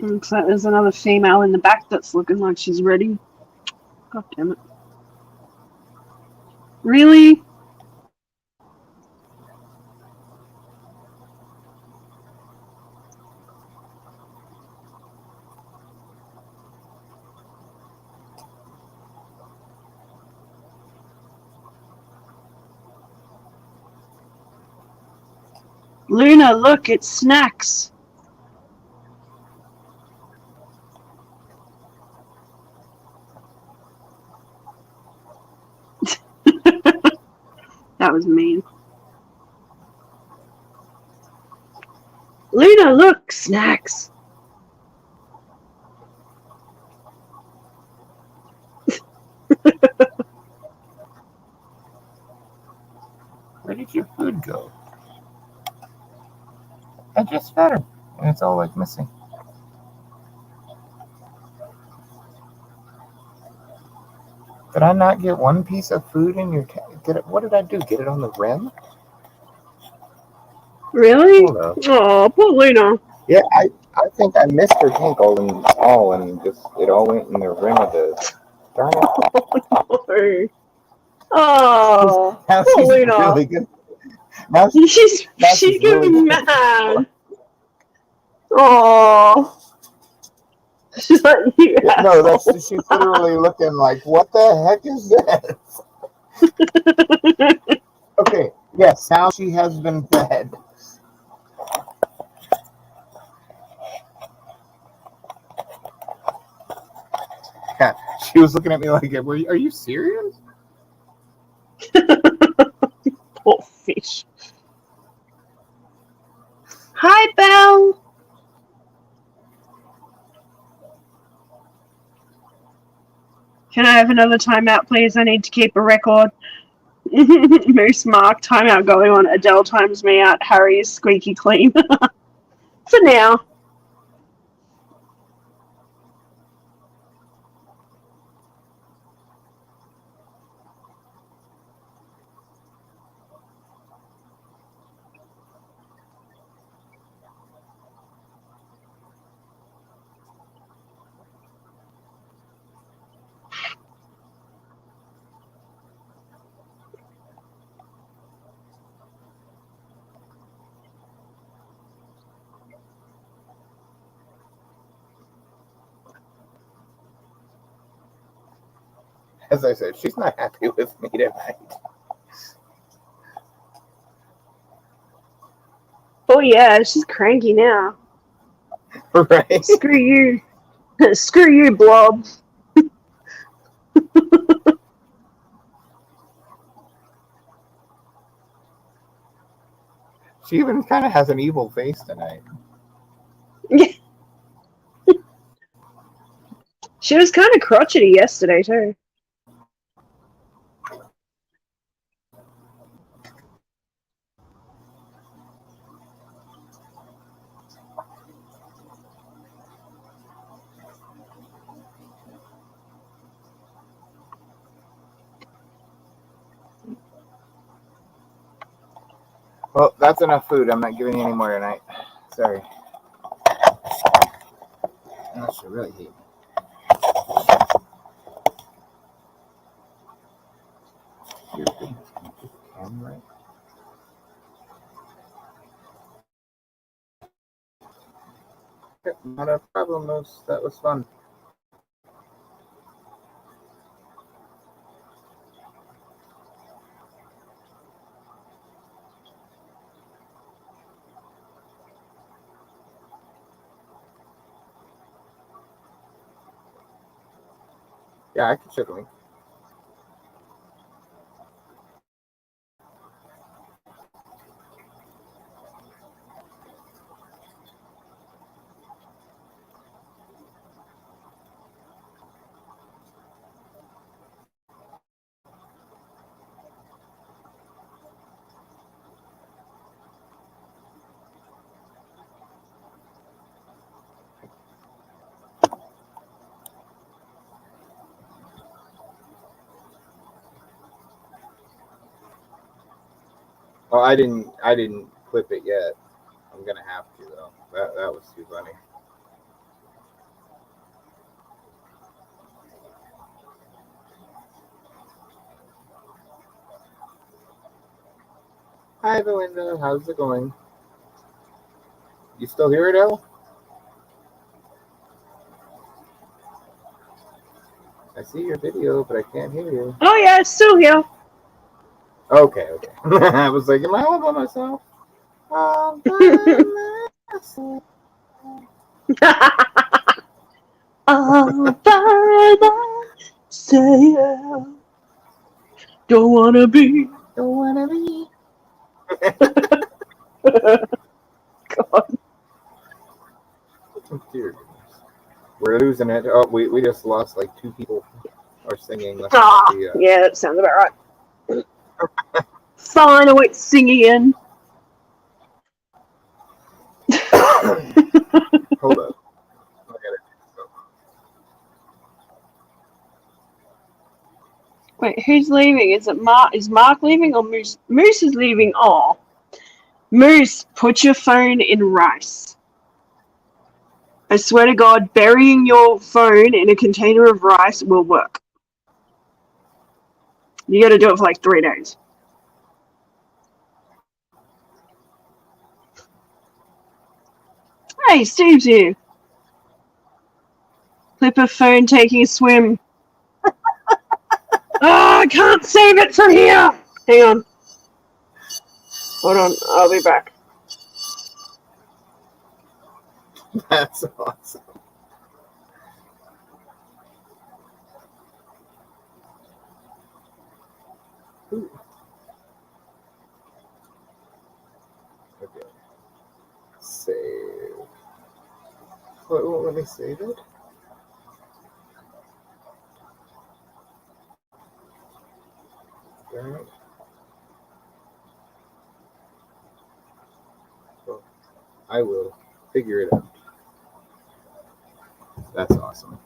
G: Looks like there's another female in the back that's looking like she's ready. God damn it. Really? Luna, look, it's snacks. That was mean. Luna, look, snacks.
A: Where did your food go? I just fed her. And it's all like missing. Did I not get one piece of food in your what did I do? Get it on the rim?
G: Really?
A: Hold up.
G: Oh, poor Luna.
A: Yeah, I think I missed her tank and just it all went in the rim of the darn it.
G: Oh,
A: Now
G: poor
A: she's
G: Luna.
A: really good. Now
G: she's
A: really
G: getting
A: good.
G: mad. Oh. She's like, you
A: Yeah, no,
G: asshole.
A: she's literally looking like, what the heck is this? Okay, yes, now she has been fed. Yeah, she was looking at me like, are you serious?
G: Poor fish. Hi, Belle. Can I have another timeout, please? I need to keep a record. Moose Mark, timeout going on. Adele times me out. Harry is squeaky clean. For now.
A: As I said, she's not happy with me tonight.
G: Oh, yeah, she's cranky now.
A: Right?
G: Screw you. Screw you, Blob.
A: She even kind of has an evil face tonight.
G: She was kind of crotchety yesterday, too.
A: Well, that's enough food. I'm not giving you any more tonight. Sorry. Unless you really hate me. You're good. Camera right? Okay, not a problem, Moose. That was fun. Yeah, I can show the link. Oh, I didn't clip it yet. I'm gonna have to though. That was too funny. Hi, Belinda. How's it going? You still hear it, El? I see your video, but I can't hear you.
G: Oh yeah, it's still here.
A: Okay. I was like, am I all by myself? All by myself.
G: All by myself. Don't wanna be.
A: Don't wanna be.
G: God.
A: Dear goodness. We're losing it. Oh, we just lost like 2 people are singing. Let's
G: Ah,
A: see,
G: yeah, that sounds about right. Fine, I won't sing again.
A: Hold up. I gotta do something.
G: Wait, who's leaving? Is it Mark? Is Mark leaving or Moose? Moose is leaving. Oh, Moose, put your phone in rice. I swear to God, burying your phone in a container of rice will work. You gotta do it for like 3 days. Hey, Steve's here. Clip of phone taking a swim. I can't save it from here! Hang on. Hold on, I'll be back.
A: That's awesome. Ooh. Okay. Save. What won't let me save it? Alright. Well, I will figure it out. That's awesome.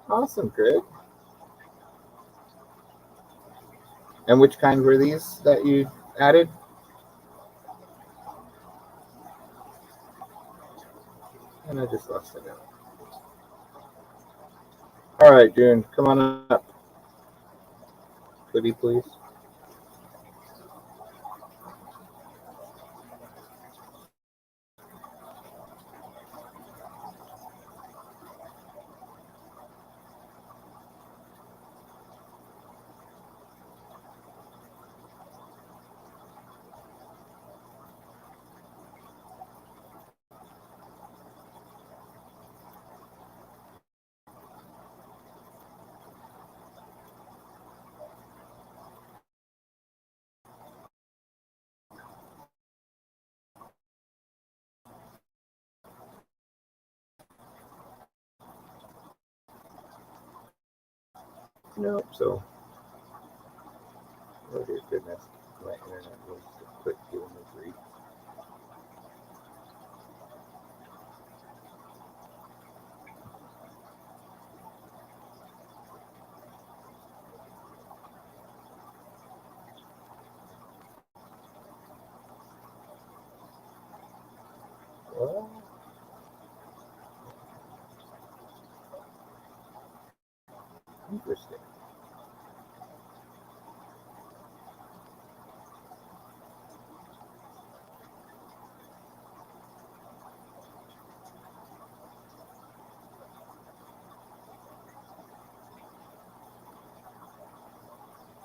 A: Awesome, Greg. And which kind were these that you added? And I just lost it out. All right, June, come on up. Could you please? Nope. So, oh dear goodness, my internet was quit doing the read. Well, interesting.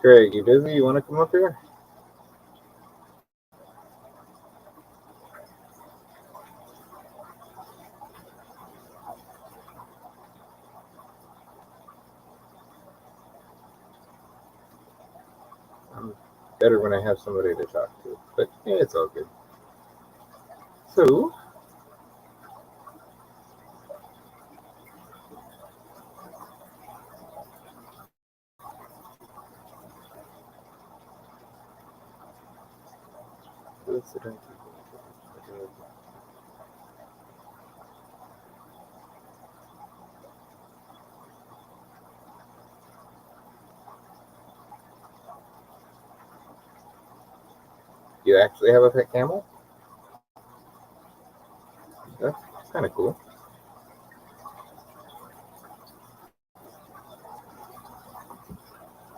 A: Greg, you busy? You want to come up here? I'm better when I have somebody to talk to, but yeah, it's all good. So, let's sit down. you actually have a pet camel? That's kind of cool.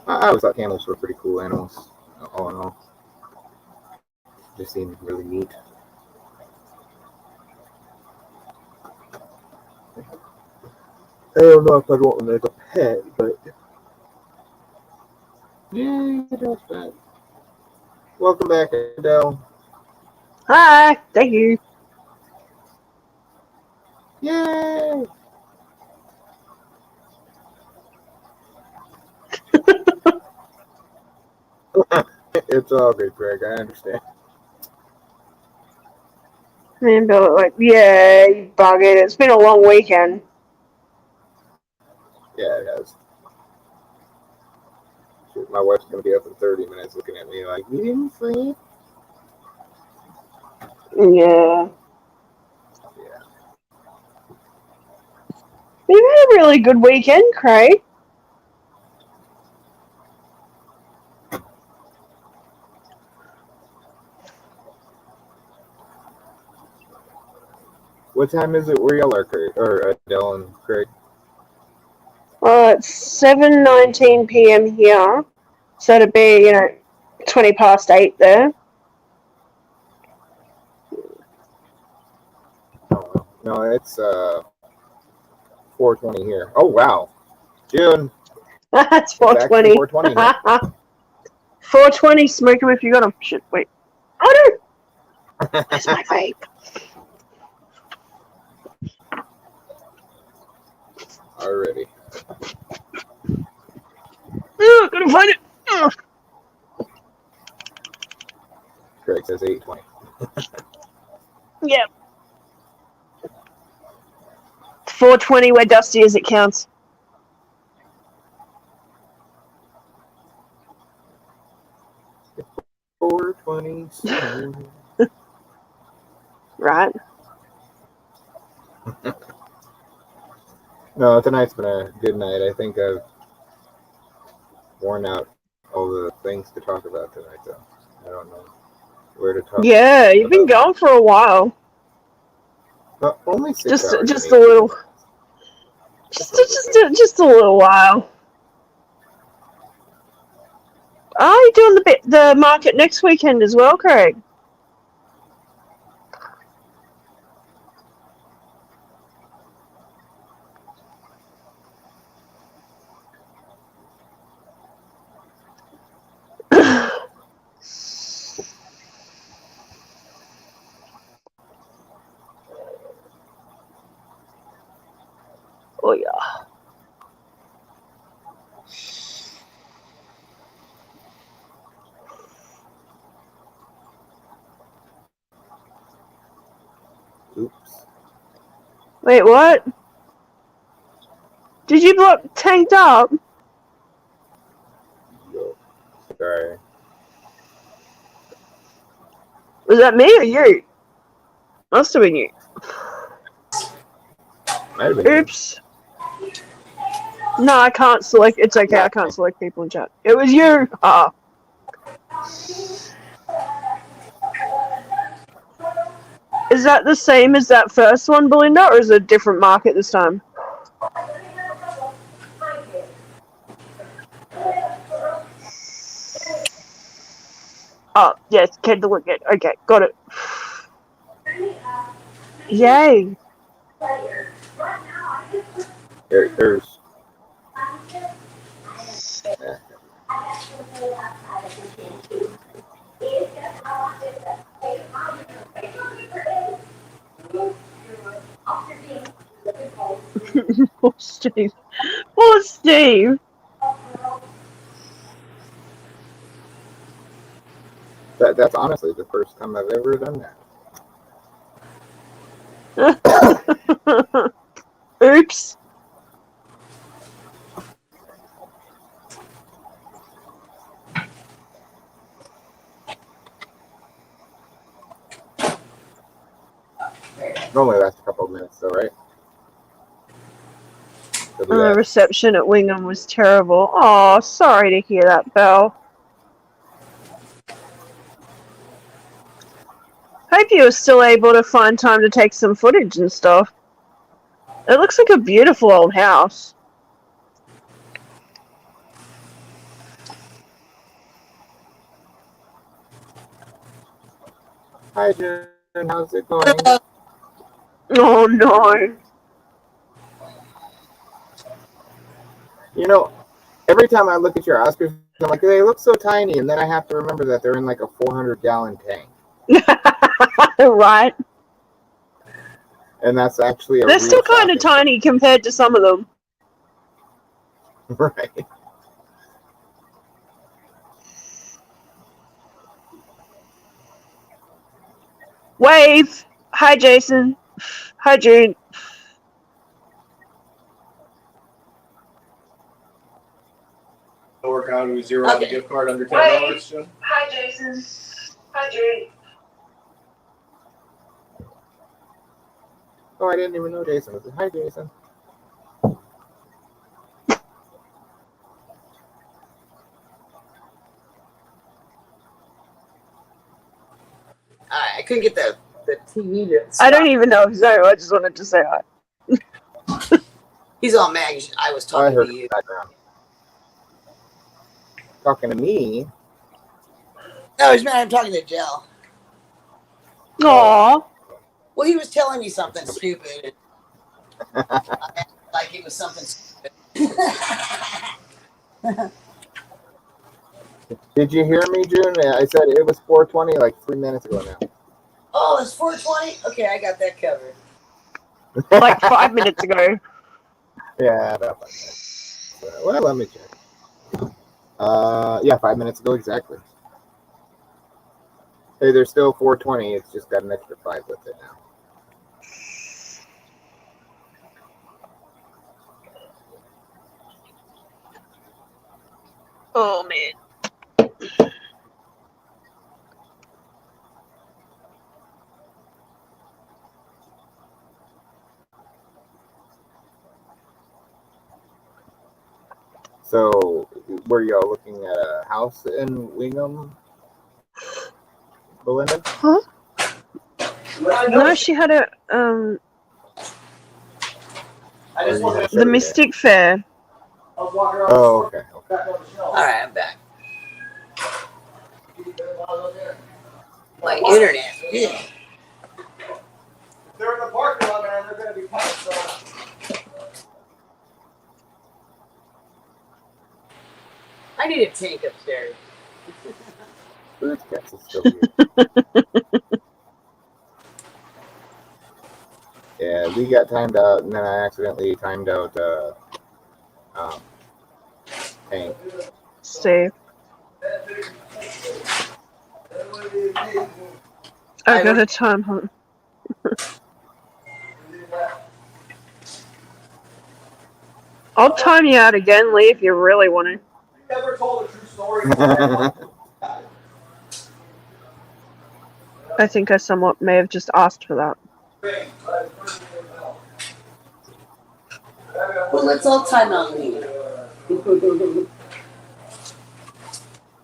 A: I always thought camels were pretty cool animals. All in all, just seemed really neat. I don't know if I'd want them as a pet, but yeah, that's bad. Welcome back, Adele.
G: Hi, thank you.
A: Yay! It's all good, Greg. I understand.
G: And Bill like, yeah, you buggered. It's been a long weekend.
A: Yeah, it has. Shoot, my wife's gonna be up in 30 minutes looking at me like, you didn't sleep?
G: Yeah.
A: Yeah.
G: We've had a really good weekend, Craig.
A: What time is it where y'all are, Craig? Or Adele and Craig?
G: It's 7:19 p.m. here, so it'd be 20 past 8 there.
A: Oh, no, it's 4:20 here. Oh wow, June.
G: That's
A: It's actually 4:20 here.
G: 4:20. Smoke them if you got them. Shit, wait. Oh no! Where's my vape?
A: Already.
G: Couldn't find it. Ugh.
A: Craig says 8:20.
G: Yep. 4:20 where Dusty is, it counts. Right.
A: No, tonight's been a good night. I think I've worn out all the things to talk about tonight, though. I don't know where to talk.
G: Yeah, you've been going for a while.
A: Only 6 hours.
G: Just a little. Just a little while. Are you doing the market next weekend as well, Craig? Oh yeah.
A: Oops.
G: Wait, what? Did you block tanked up?
A: Yo. Sorry.
G: Was that me or you? Must have been you.
A: Might have been.
G: Oops. No, I can't select. It's okay. I can't select people in chat. It was you. Is that the same as that first one, Belinda, or is it a different market this time? Oh, yes, Kendall again. Okay, got it. Yay.
A: There's.
G: Poor Steve. Poor Steve.
A: That's honestly the first time I've ever done
G: that. Oops.
A: Normally lasts a couple of minutes, though, right?
G: Reception at Wingham was terrible. Oh, sorry to hear that, Belle. Hope you were still able to find time to take some footage and stuff. It looks like a beautiful old house.
A: Hi, June. How's it going?
G: Oh no.
A: You know, every time I look at your Oscars, I'm like, they look so tiny, and then I have to remember that they're in like a 400-gallon tank.
G: Right.
A: And that's actually a
G: They're
A: real
G: still kind of
A: shopping
G: tiny compared to some of them.
A: Right.
G: Wave. Hi, Jason. Hi, June.
K: Work out, we zero out a gift card under $10. Jim?
G: Hi, Jason. Hi, June.
A: Oh, I didn't even know Jason was. Hi, Jason.
L: I couldn't get the TV to
G: stop. I don't even know his name. I just wanted to say hi.
L: He's all mad. I was talking to you.
A: Talking to me?
L: No, he's mad. I'm talking to Jill.
G: Aww.
L: Well, he was telling me something stupid. Like it was something stupid.
A: Did you hear me, June? I said it was 4:20 like 3 minutes ago now.
L: Oh, it's 4:20? Okay, I got that covered.
G: Like 5 minutes ago.
A: Yeah, about 5 minutes. Well, let me check. Yeah, 5 minutes ago exactly. Hey, there's still 4:20. It's just got an extra 5 with it now.
G: Oh, man.
A: So, were y'all looking at a house in Wingham, Belinda?
G: Huh? No, she had a the Mystic Fair.
A: Oh, okay.
L: All right, I'm back. My internet. Yeah.
K: They're in the parking lot, man. They're going to be packed. So.
L: I need a tank upstairs.
A: This cat's still here. Yeah, we got timed out, and then I accidentally timed out Hank.
G: Steve. I got a time hunt. I'll time you out again, Lee, if you really want to.
K: Never told a true story.
G: I think I somewhat may have just asked for that.
L: Well, let's all time out Lee. Do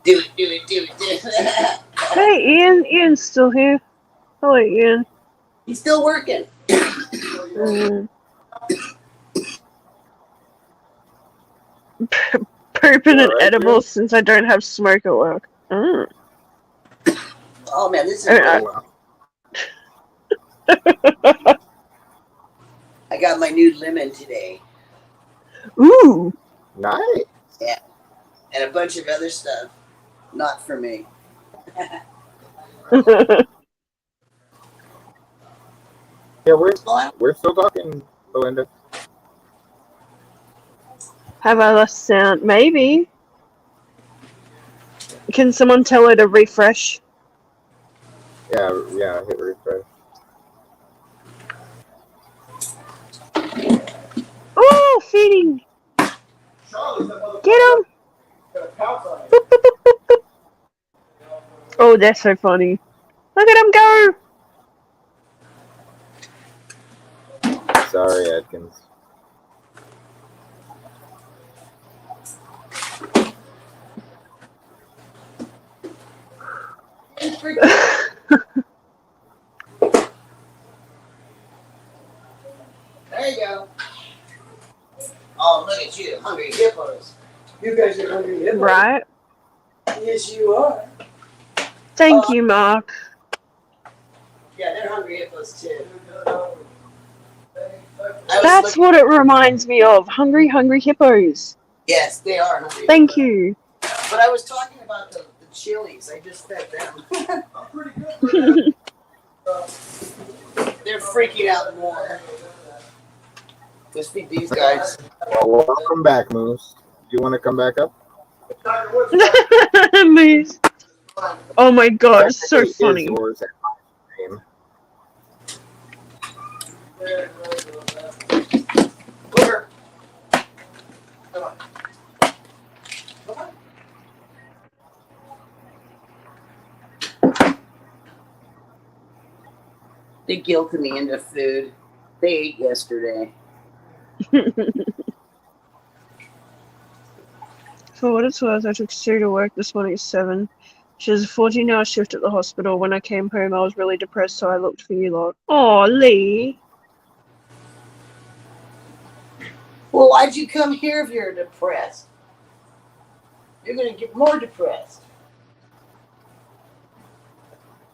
L: it.
G: Hey, Ian's still here. Hello, Ian.
L: He's still working.
G: Pooping an edible since I don't have smoke at work.
L: Oh man, this is I got my new lemon today.
G: Ooh.
A: Nice.
L: Yeah. And a bunch of other stuff. Not for me.
A: Yeah, we're still talking, Belinda.
G: Have I lost sound? Maybe. Can someone tell her to refresh?
A: Yeah, hit refresh.
G: Oh, feeding! Get him! Boop, boop, boop, boop, boop. Oh, that's so funny. Look at him go!
A: Sorry, Adkins.
L: at you, hungry hippos. You guys are hungry hippos.
G: Right?
L: Yes, you are.
G: Thank you, Mark.
L: Yeah, they're hungry hippos too.
G: That's what it reminds me of. Hungry, hungry hippos.
L: Yes, they are hungry
G: Thank
L: hippos.
G: you.
L: But I was talking about the chilies. I just fed them. I'm pretty good for that. They're freaking out more. Let's feed these guys.
A: Well, welcome back, Moose. Do you want to come back up?
G: Moose. Oh my god, so funny.
A: Yours at my name.
L: Over. Come on. Come on. They guilted me into food. They ate yesterday.
G: For what it's worth, I took Sue to work this morning at 7. She has a 14-hour shift at the hospital. When I came home, I was really depressed, so I looked for you lot. Aw, Lee.
L: Well, why'd you come here if you're depressed? You're going to get more depressed.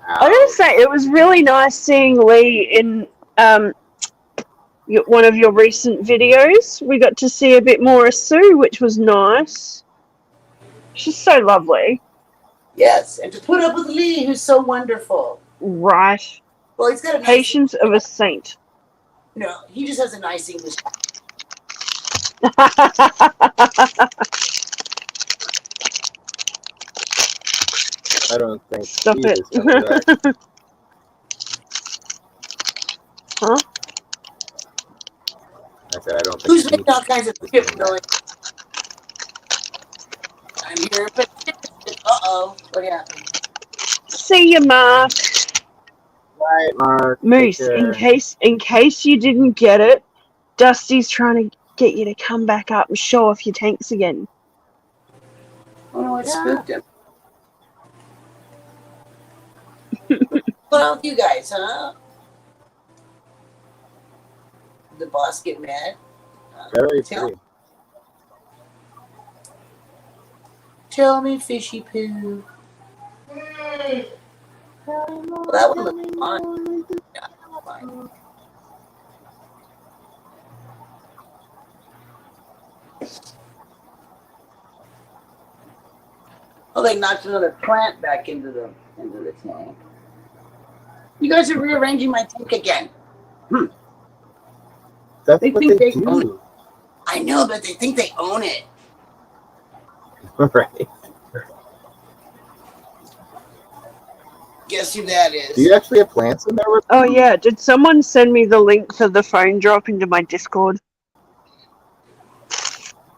G: I gotta say, it was really nice seeing Lee in one of your recent videos. We got to see a bit more of Sue, which was nice. She's so lovely.
L: Yes, and to put up with Lee, who's so wonderful.
G: Right.
L: Well, he's got a nice
G: Patience of a saint.
L: No, he just has a nice English.
A: I don't think.
G: Stop
A: Jesus,
G: it. Huh?
A: I said I don't think.
L: Who's making all kinds of shit noise? I'm here, but uh-oh, what happened?
G: See you, Mark.
A: Right, Mark.
G: Moose, in case you didn't get it, Dusty's trying to get you to come back up and show off your tanks again.
L: Oh no, it spooked him. What else you guys, huh? Did the boss get mad?
A: Very true.
L: Tell me, fishy poo. Well, that one looked fine. Yeah, fine. Oh, they knocked another plant back into the tank. You guys are rearranging my tank again.
A: That's
L: they
A: what
L: think
A: they
L: they own it.
A: do.
L: I know, but they think they own it.
A: Right.
L: Guess who that is?
A: Do you actually have plants in there?
G: Oh yeah, did someone send me the link for the phone drop into my Discord?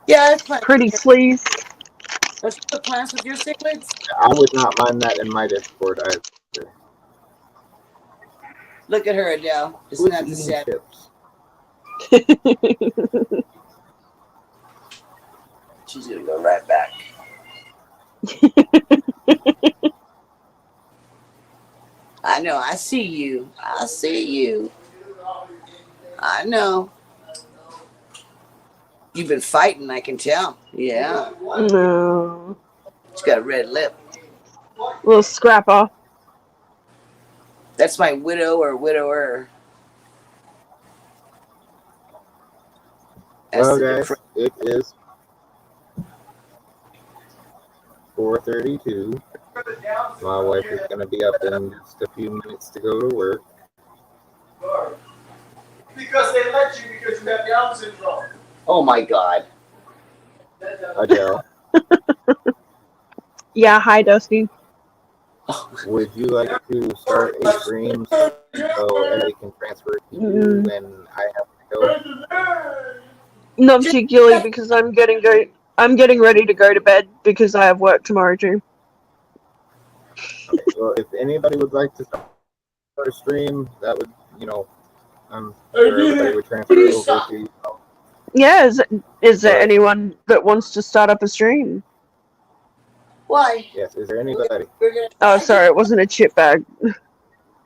L: Yeah, it's plants.
G: Pretty please.
L: Let's put plants with your cichlids.
A: I would not mind that in my Discord either.
L: Look at her, Adele. Isn't that the set? She's gonna go right back. I know. I see you. I see you. I know. You've been fighting, I can tell. Yeah.
G: No.
L: She's got a red lip.
G: Little scrapper.
L: That's my widow or widower. That's
A: Well,
L: the
A: guys,
L: difference.
A: it is 4:32. My wife is going to be up in just a few minutes to go to work.
K: Because they let you because you have Down syndrome.
L: Oh my God.
A: Adele,
G: Yeah, hi Dusty.
A: would you like to start a stream so everybody can transfer to you when I have to go?
G: Not particularly because I'm getting ready to go to bed because I have work tomorrow too.
A: Okay, well, if anybody would like to start a stream, that would, I'm sure everybody would transfer over to you.
G: Yeah, is there anyone that wants to start up a stream?
L: Why?
A: Yes, is there anybody?
G: Oh, sorry, it wasn't a chip bag.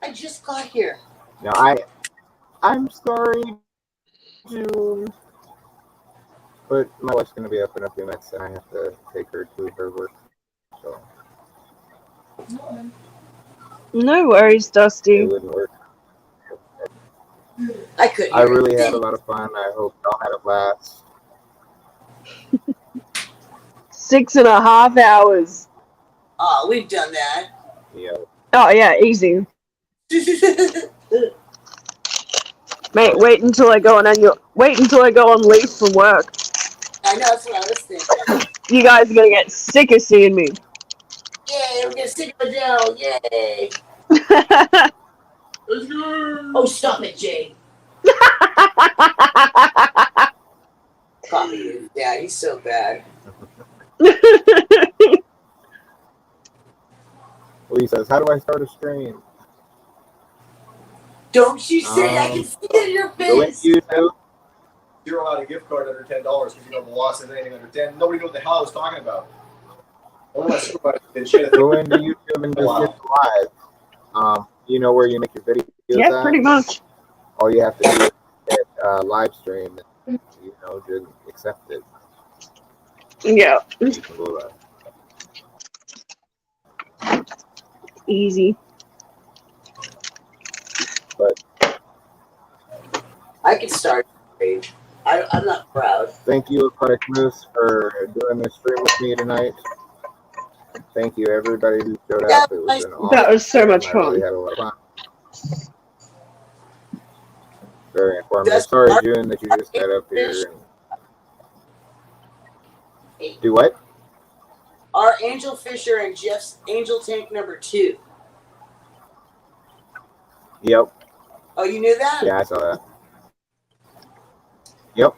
L: I just got here.
A: No, I'm sorry, June. But my wife's going to be up in a few minutes, and I have to take her to her work. So
G: No worries,
A: it
G: Dusty.
A: wouldn't work.
L: I couldn't.
A: I really had a lot of fun. I hope y'all had a blast.
G: 6.5 hours.
L: Oh, we've done that.
A: Yeah.
G: Oh yeah, easy. Mate, wait until I go on leave from work.
L: I know, that's what I was thinking.
G: You guys are gonna get sick of seeing me.
L: Yay, we're gonna stick with Adele. Yay. Oh, stop it, Jay. Copy you. Yeah, he's so bad.
A: Lee says, "How do I start a stream?"
L: Don't you say I can see it in your
A: Go into
L: face.
A: YouTube.
K: Zero out a gift card under $10 because you know the law says anything under 10. Nobody knew what the hell I was talking about. One of my supervisors did shit.
A: Go into YouTube and just hit live. You know where you make your videos
G: Yeah,
A: at?
G: pretty much.
A: All you have to do is hit live stream and, just accept it.
G: Yeah.
A: You can go live.
G: Easy.
A: But
L: I can start. I'm not proud.
A: thank you, Aquatic Moose, for doing this stream with me tonight. Thank you, everybody who showed up. It was an awesome
G: That was so much
A: stream. I really
G: fun.
A: had a lot of fun. Very informative. Sorry, June, that you just got up here and do what?
L: Our Angel Fisher and Jeff's Angel Tank number 2.
A: Yep.
L: Oh, you knew that?
A: Yeah, I saw that. Yep.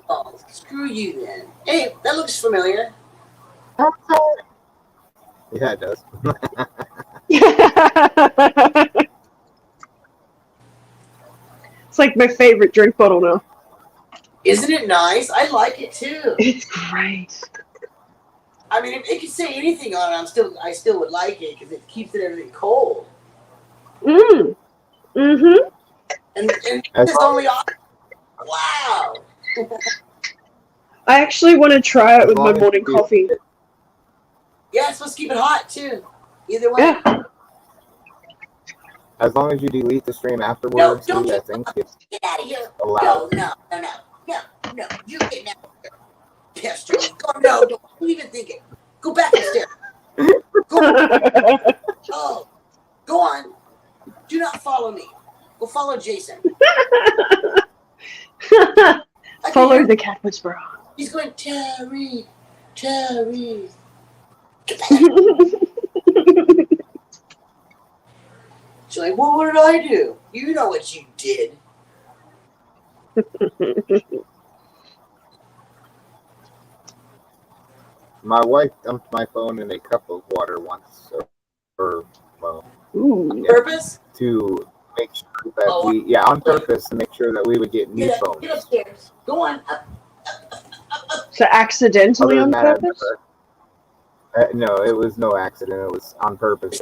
L: Well, screw you then. Hey, that looks familiar.
A: Yeah, it does.
G: It's like my favorite drink bottle now.
L: Isn't it nice? I like it too.
G: It's great.
L: I mean, if it could say anything on it, I still would like it because it keeps everything cold.
G: Mm. Mm-hmm.
L: And it's only on. Wow.
G: I actually want to try it with my morning coffee.
L: Yeah, it's supposed to keep it hot too. Either way.
G: Yeah.
A: As long as you delete the stream afterwards,
L: No,
A: I think it's
L: Get out of here.
A: allowed.
L: No. You get out of here. Pester me. Go, no, don't even think it. Go back upstairs. Oh, go on. Do not follow me. Go follow Jason.
G: Follow the cat whisperer.
L: He's going, Terry. Get back. She's like, well, what did I do? You know what you did.
A: My wife dumped my phone in a cup of water once,
L: Purpose?
A: to make sure that on purpose to make sure that we would get new phones.
L: Get upstairs. Go on. Up.
G: So accidentally
A: Other
G: on
A: than that,
G: purpose?
A: no, it was no accident. It was on purpose.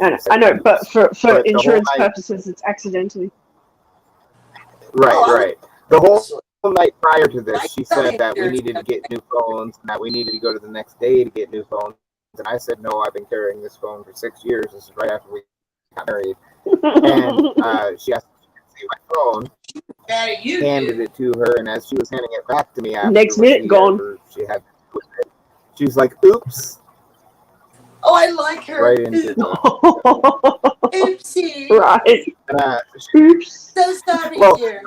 G: I know, but for
A: But the
G: insurance
A: whole night-
G: purposes, it's accidentally.
A: Right. The whole night prior to this, she said that we needed to get new phones and that we needed to go to the next day to get new phones. And I said, no, I've been carrying this phone for 6 years. This is right after we got married. And she asked me to see my phone, handed it to her, and as she was handing it back to me,
G: Next minute, gone.
A: She's like, oops.
L: Oh, I like her.
A: Right into the
L: Oopsie.
G: Right.
L: Oops. So sorry, dear.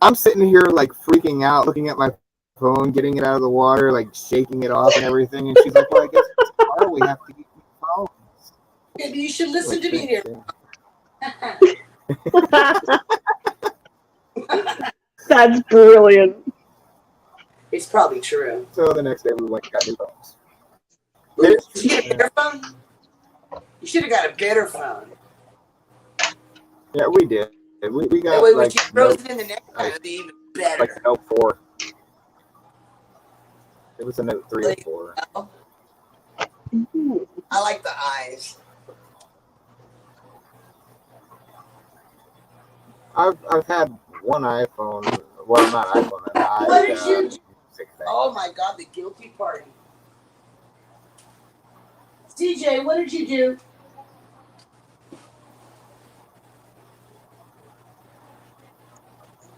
A: I'm sitting here like freaking out, looking at my phone, getting it out of the water, like shaking it off and everything. And she's like, well, I guess it's tomorrow we have to get new phones.
L: Maybe you should listen to me, dear.
G: That's brilliant.
L: It's probably true.
A: So the next day we went and got new phones.
L: Did you get a better phone? You should have got a better phone.
A: Yeah, we did. We got
L: That way, when
A: like
L: you throws it in the next time, it'd be even better.
A: like a Note 4. It was a Note 3 or 4.
L: I like the eyes.
A: I've had one iPhone. Well, not iPhone, an side.
L: What did you do?
A: Music thing.
L: Oh my God, the guilty party. CJ, what did you do?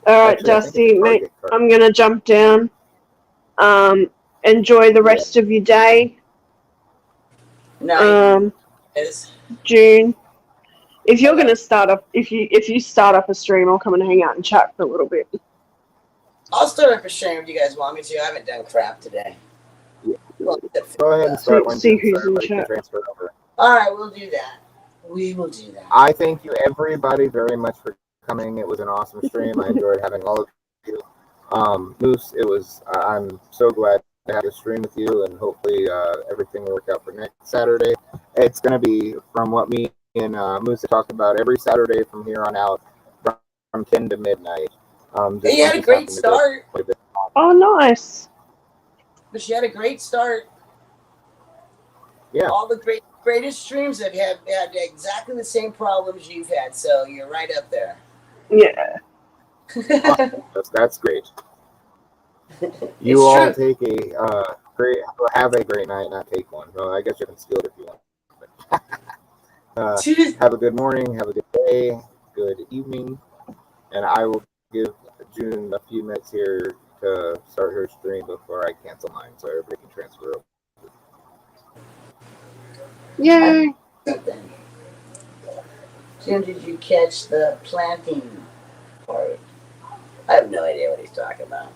G: All right,
A: Actually, I think
G: Dusty,
A: it's a
G: mate,
A: Target card.
G: I'm gonna jump down. Enjoy the rest of your day.
L: Night.
G: June. If you're gonna start up, if you start up a stream, I'll come and hang out and chat for a little bit.
L: I'll start up a stream if you guys want me to. I haven't done crap today.
A: Go ahead and start one,
G: See
A: June, so
G: who's in
A: everybody can
G: chat.
A: transfer over.
L: All right, we'll do that. We will do that.
A: I thank you, everybody, very much for coming. It was an awesome stream. I enjoyed having all of you. Moose, it was. I'm so glad to have a stream with you, and hopefully everything will work out for next Saturday. It's going to be, from what me and Moose have talked about, every Saturday from here on out, from 10 to midnight.
L: Hey, you had a great start.
G: Oh, nice.
L: But you had a great start.
A: Yeah.
L: All the greatest streams have had exactly the same problems you've had, so you're right up there.
G: Yeah.
A: That's great. You all take a have a great night, not take one. Well, I guess you can steal it if you want. Have a good morning, have a good day, good evening, and I will give June a few minutes here to start her stream before I cancel mine, so everybody can transfer over.
G: Yay!
L: Jim, did you catch the planting part? I have no idea what he's talking about.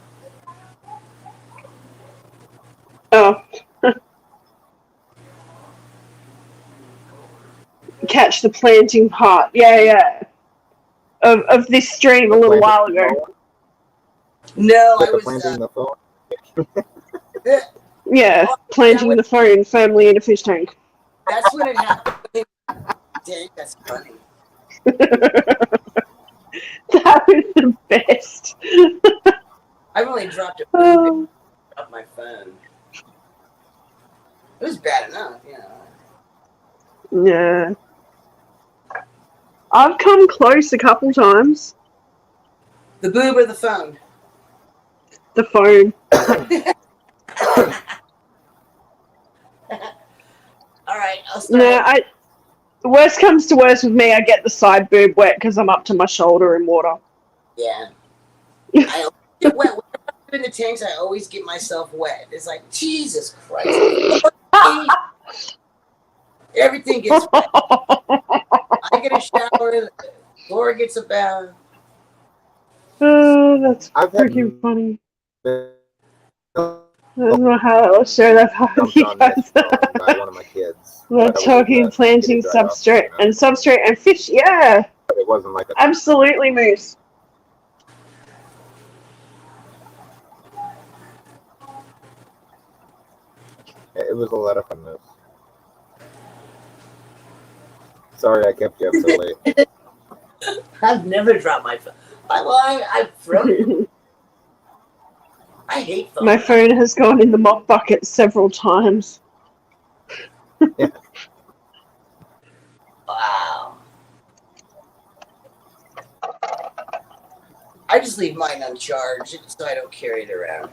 G: Oh. Catch the planting part. Yeah. Of this stream a little while ago.
L: No, I was
A: planting the phone.
G: Yeah, planting the phone firmly in a fish tank.
L: That's when it happened. Dang, that's funny.
G: That was the best.
L: I've only dropped it off my phone. It was bad enough, you know.
G: Yeah. I've come close a couple times.
L: The boob or the phone?
G: The phone.
L: All right, I'll start.
G: No, worst comes to worst with me, I get the side boob wet because I'm up to my shoulder in water.
L: Yeah. I always get wet. Whenever I'm in the tanks, I always get myself wet. It's like, Jesus Christ. Everything gets wet. I get a shower, the floor gets a bath.
G: Oh, that's freaking funny. I don't know how I'll share that part with you guys.
A: By one of my kids.
G: We're talking planting substrate and fish. Yeah.
A: But it wasn't like
G: Absolutely, Moose.
A: It was a lot of fun, Moose. Sorry I kept you up so late.
L: I've never dropped my phone. I've thrown I hate phones.
G: My phone has gone in the mop bucket several times.
A: Yeah.
L: Wow. I just leave mine uncharged so I don't carry it around.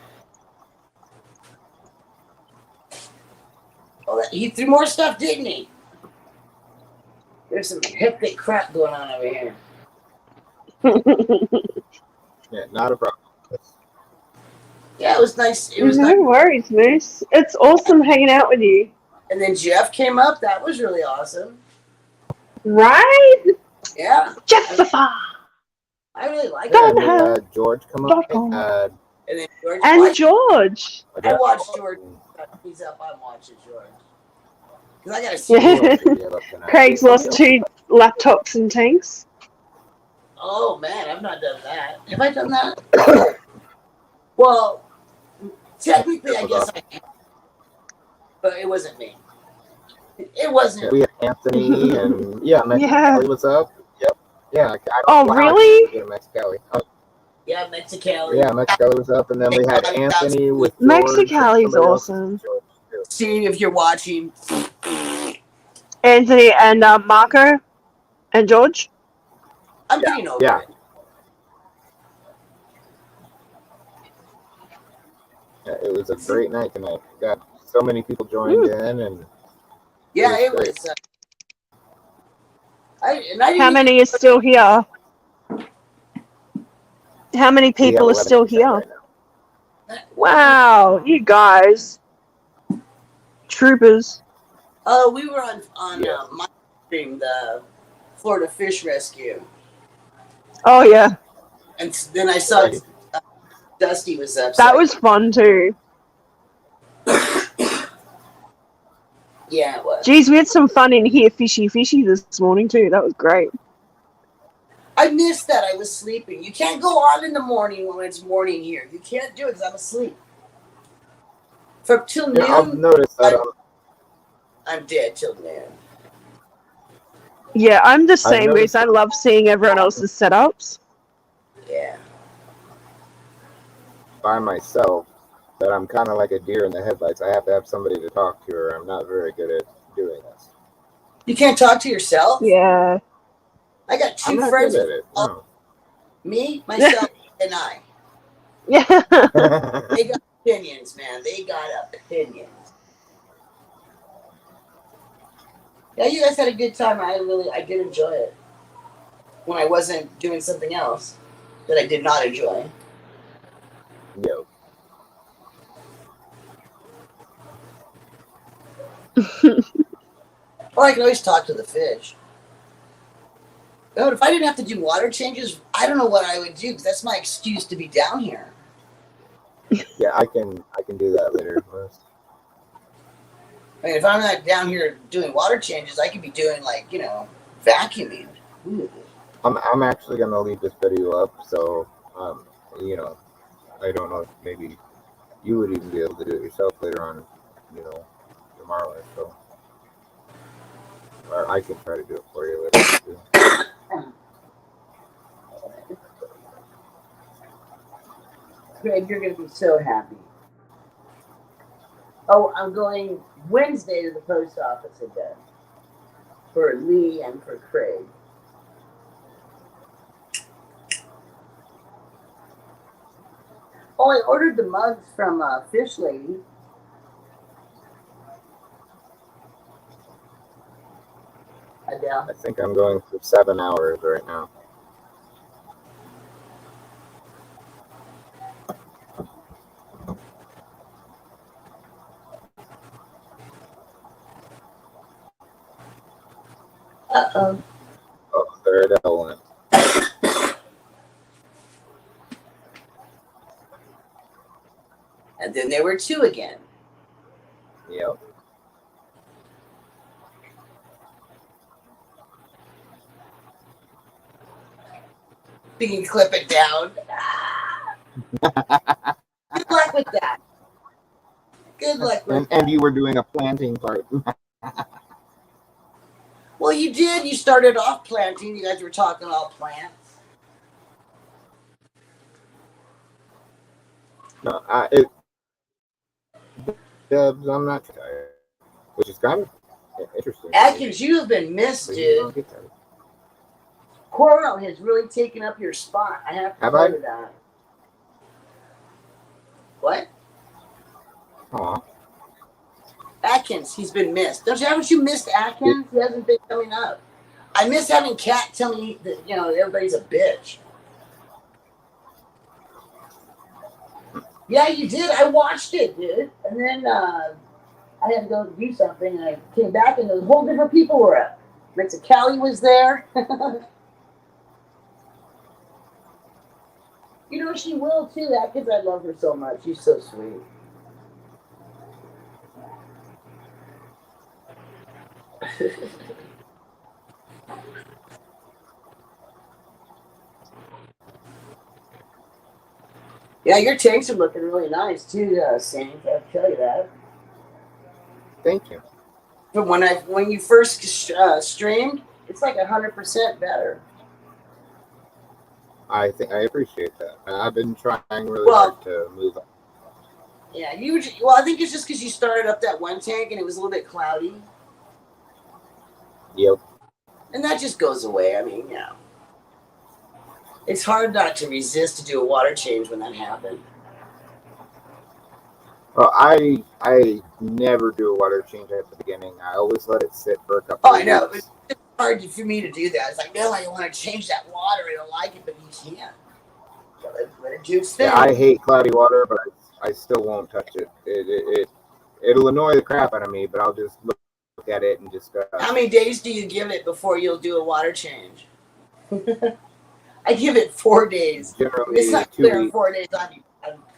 L: Oh, he threw more stuff, didn't he? There's some hectic crap going on over here.
A: Yeah, not a problem.
L: Yeah, it was nice. It was
G: no
L: nice.
G: worries, Moose. It's awesome hanging out with you.
L: And then Jeff came up. That was really awesome.
G: Right?
L: Yeah.
G: Jessica.
L: I really like
A: And
L: it.
A: George come up.
L: And then George.
G: And George.
L: I watched George. He's up. I'm watching George. Because I got to see.
G: Craig's lost 2 laptops and tanks.
L: Oh, man. I've not done that. Have I done that? Well, technically, I guess I have. But it wasn't me. It wasn't.
A: We had Anthony and Mexicali was up. Yep. Yeah.
G: Really?
A: Mexicali.
L: Yeah, Mexicali.
A: Yeah, Mexicali was up, and then we had Anthony with George.
G: Mexicali's awesome.
L: See if you're watching.
G: Anthony and Marco and George.
L: I'm getting over it.
A: Yeah, it was a great night tonight. Got so many people joined in, and
L: Yeah, it
A: great.
L: was. I didn't
G: How many is still here? How many
A: We have
G: people are
A: 11
G: still here?
A: right now.
G: Wow, you guys, troopers.
L: Oh, we were on
A: Yes.
L: my stream, the Florida Fish Rescue,
G: Oh yeah,
L: and then I saw
A: Right.
L: Dusty was up.
G: that was fun too.
L: Yeah, it was.
G: Geez, we had some fun in here, fishy this morning too. That was great.
L: I missed that. I was sleeping. You can't go on in the morning when it's morning here. You can't do it because I'm asleep. From till noon.
A: I've noticed that.
L: I'm dead till noon.
G: Yeah, I'm the same,
A: noticed
G: Reese. I love seeing everyone else's setups.
L: Yeah.
A: By myself, that I'm kind of like a deer in the headlights. I have to have somebody to talk to, or I'm not very good at doing this.
L: You can't talk to yourself?
G: Yeah.
L: I got
A: I'm
L: two
A: not
L: friends.
A: good at it. No.
L: Me, myself, and I.
G: Yeah.
L: They got opinions, man. They got opinions. Yeah, you guys had a good time. I did enjoy it. When I wasn't doing something else that I did not enjoy.
A: Yo.
L: Or I can always talk to the fish. But if I didn't have to do water changes, I don't know what I would do because that's my excuse to be down here.
A: Yeah, I can do that later.
L: I mean, if I'm not down here doing water changes, I could be doing vacuuming. Ooh.
A: I'm actually gonna leave this video up, so I don't know if maybe you would even be able to do it yourself later on, tomorrow or so. Or I can try to do it for you later too.
L: Greg, you're going to be so happy. Oh, I'm going Wednesday to the post office again. For Lee and for Craig. Oh, I ordered the mugs from Fish Lady. Adele.
A: I think I'm going for 7 hours right now.
L: Uh-oh.
A: Oh, third element.
L: And then there were two again.
A: Yep.
L: You can clip it down. Good luck with that. Good luck with
A: and you were doing a planting part.
L: Well, you did. You started off planting. You guys were talking all plants.
A: No, I'm not tired, which is kind of interesting.
L: Atkins, you have been missed, dude. Coral has really taken up your spot. I have to tell you that. What?
A: Aw.
L: Atkins, he's been missed. Haven't you missed Atkins? He hasn't been coming up. I miss having Kat tell me that, everybody's a bitch. Yeah, you did. I watched it, dude. And then I had to go do something, and I came back, and a whole different people were up. Mr. Callie was there. She will, too. Atkins, I love her so much. She's so sweet. Yeah, your tanks are looking really nice too, Saints. I'll tell you that.
A: Thank you.
L: But when you first streamed, it's like 100% better.
A: I appreciate that. I've been trying really hard to move up.
L: Yeah, I think it's just because you started up that one tank and it was a little bit cloudy.
A: Yep.
L: And that just goes away. I mean, it's hard not to resist to do a water change when that happened.
A: Well, I never do a water change at the beginning. I always let it sit for a couple
L: Oh,
A: of
L: I know.
A: weeks.
L: It's hard for me to do that. It's like, no, I want to change that water. I don't like it, but you can't. So let it do its thing.
A: Yeah, I hate cloudy water, but I still won't touch it. It'll annoy the crap out of me, but I'll just look at it and just go.
L: How many days do you give it before you'll do a water change? I give it 4 days.
A: Generally,
L: If it's not
A: 2
L: clear in
A: weeks.
L: 4 days, I'm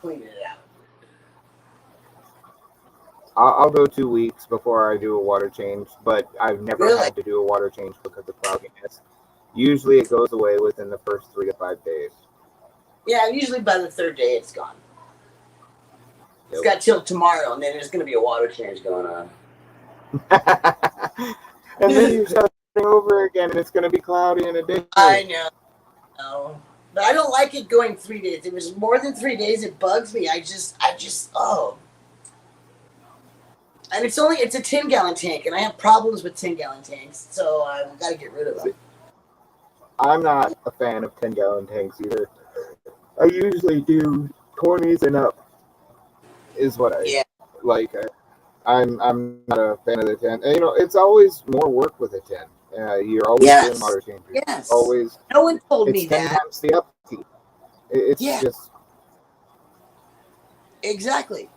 L: cleaning it out.
A: I'll go 2 weeks before I do a water change, but I've never
L: Really?
A: had to do a water change because of cloudiness. Usually, it goes away within the first 3 to 5 days.
L: Yeah, usually by the 3rd day, it's gone. It's
A: Yep.
L: got till tomorrow, and then there's going to be a water change going on.
A: And then you're starting over again, and it's going to be cloudy in a day.
L: I know. But I don't like it going 3 days. If it was more than 3 days, it bugs me. I just, And it's a 10-gallon tank, and I have problems with 10-gallon tanks, so I've got to get rid of them.
A: I'm not a fan of 10-gallon tanks either. I usually do 20s and up is what I like. I'm not a fan of the 10. And, it's always more work with a 10. You're always doing water changes.
L: Yes.
A: Always.
L: No one told me
A: It's 10
L: that.
A: times the upkeep. It's just.
L: Exactly.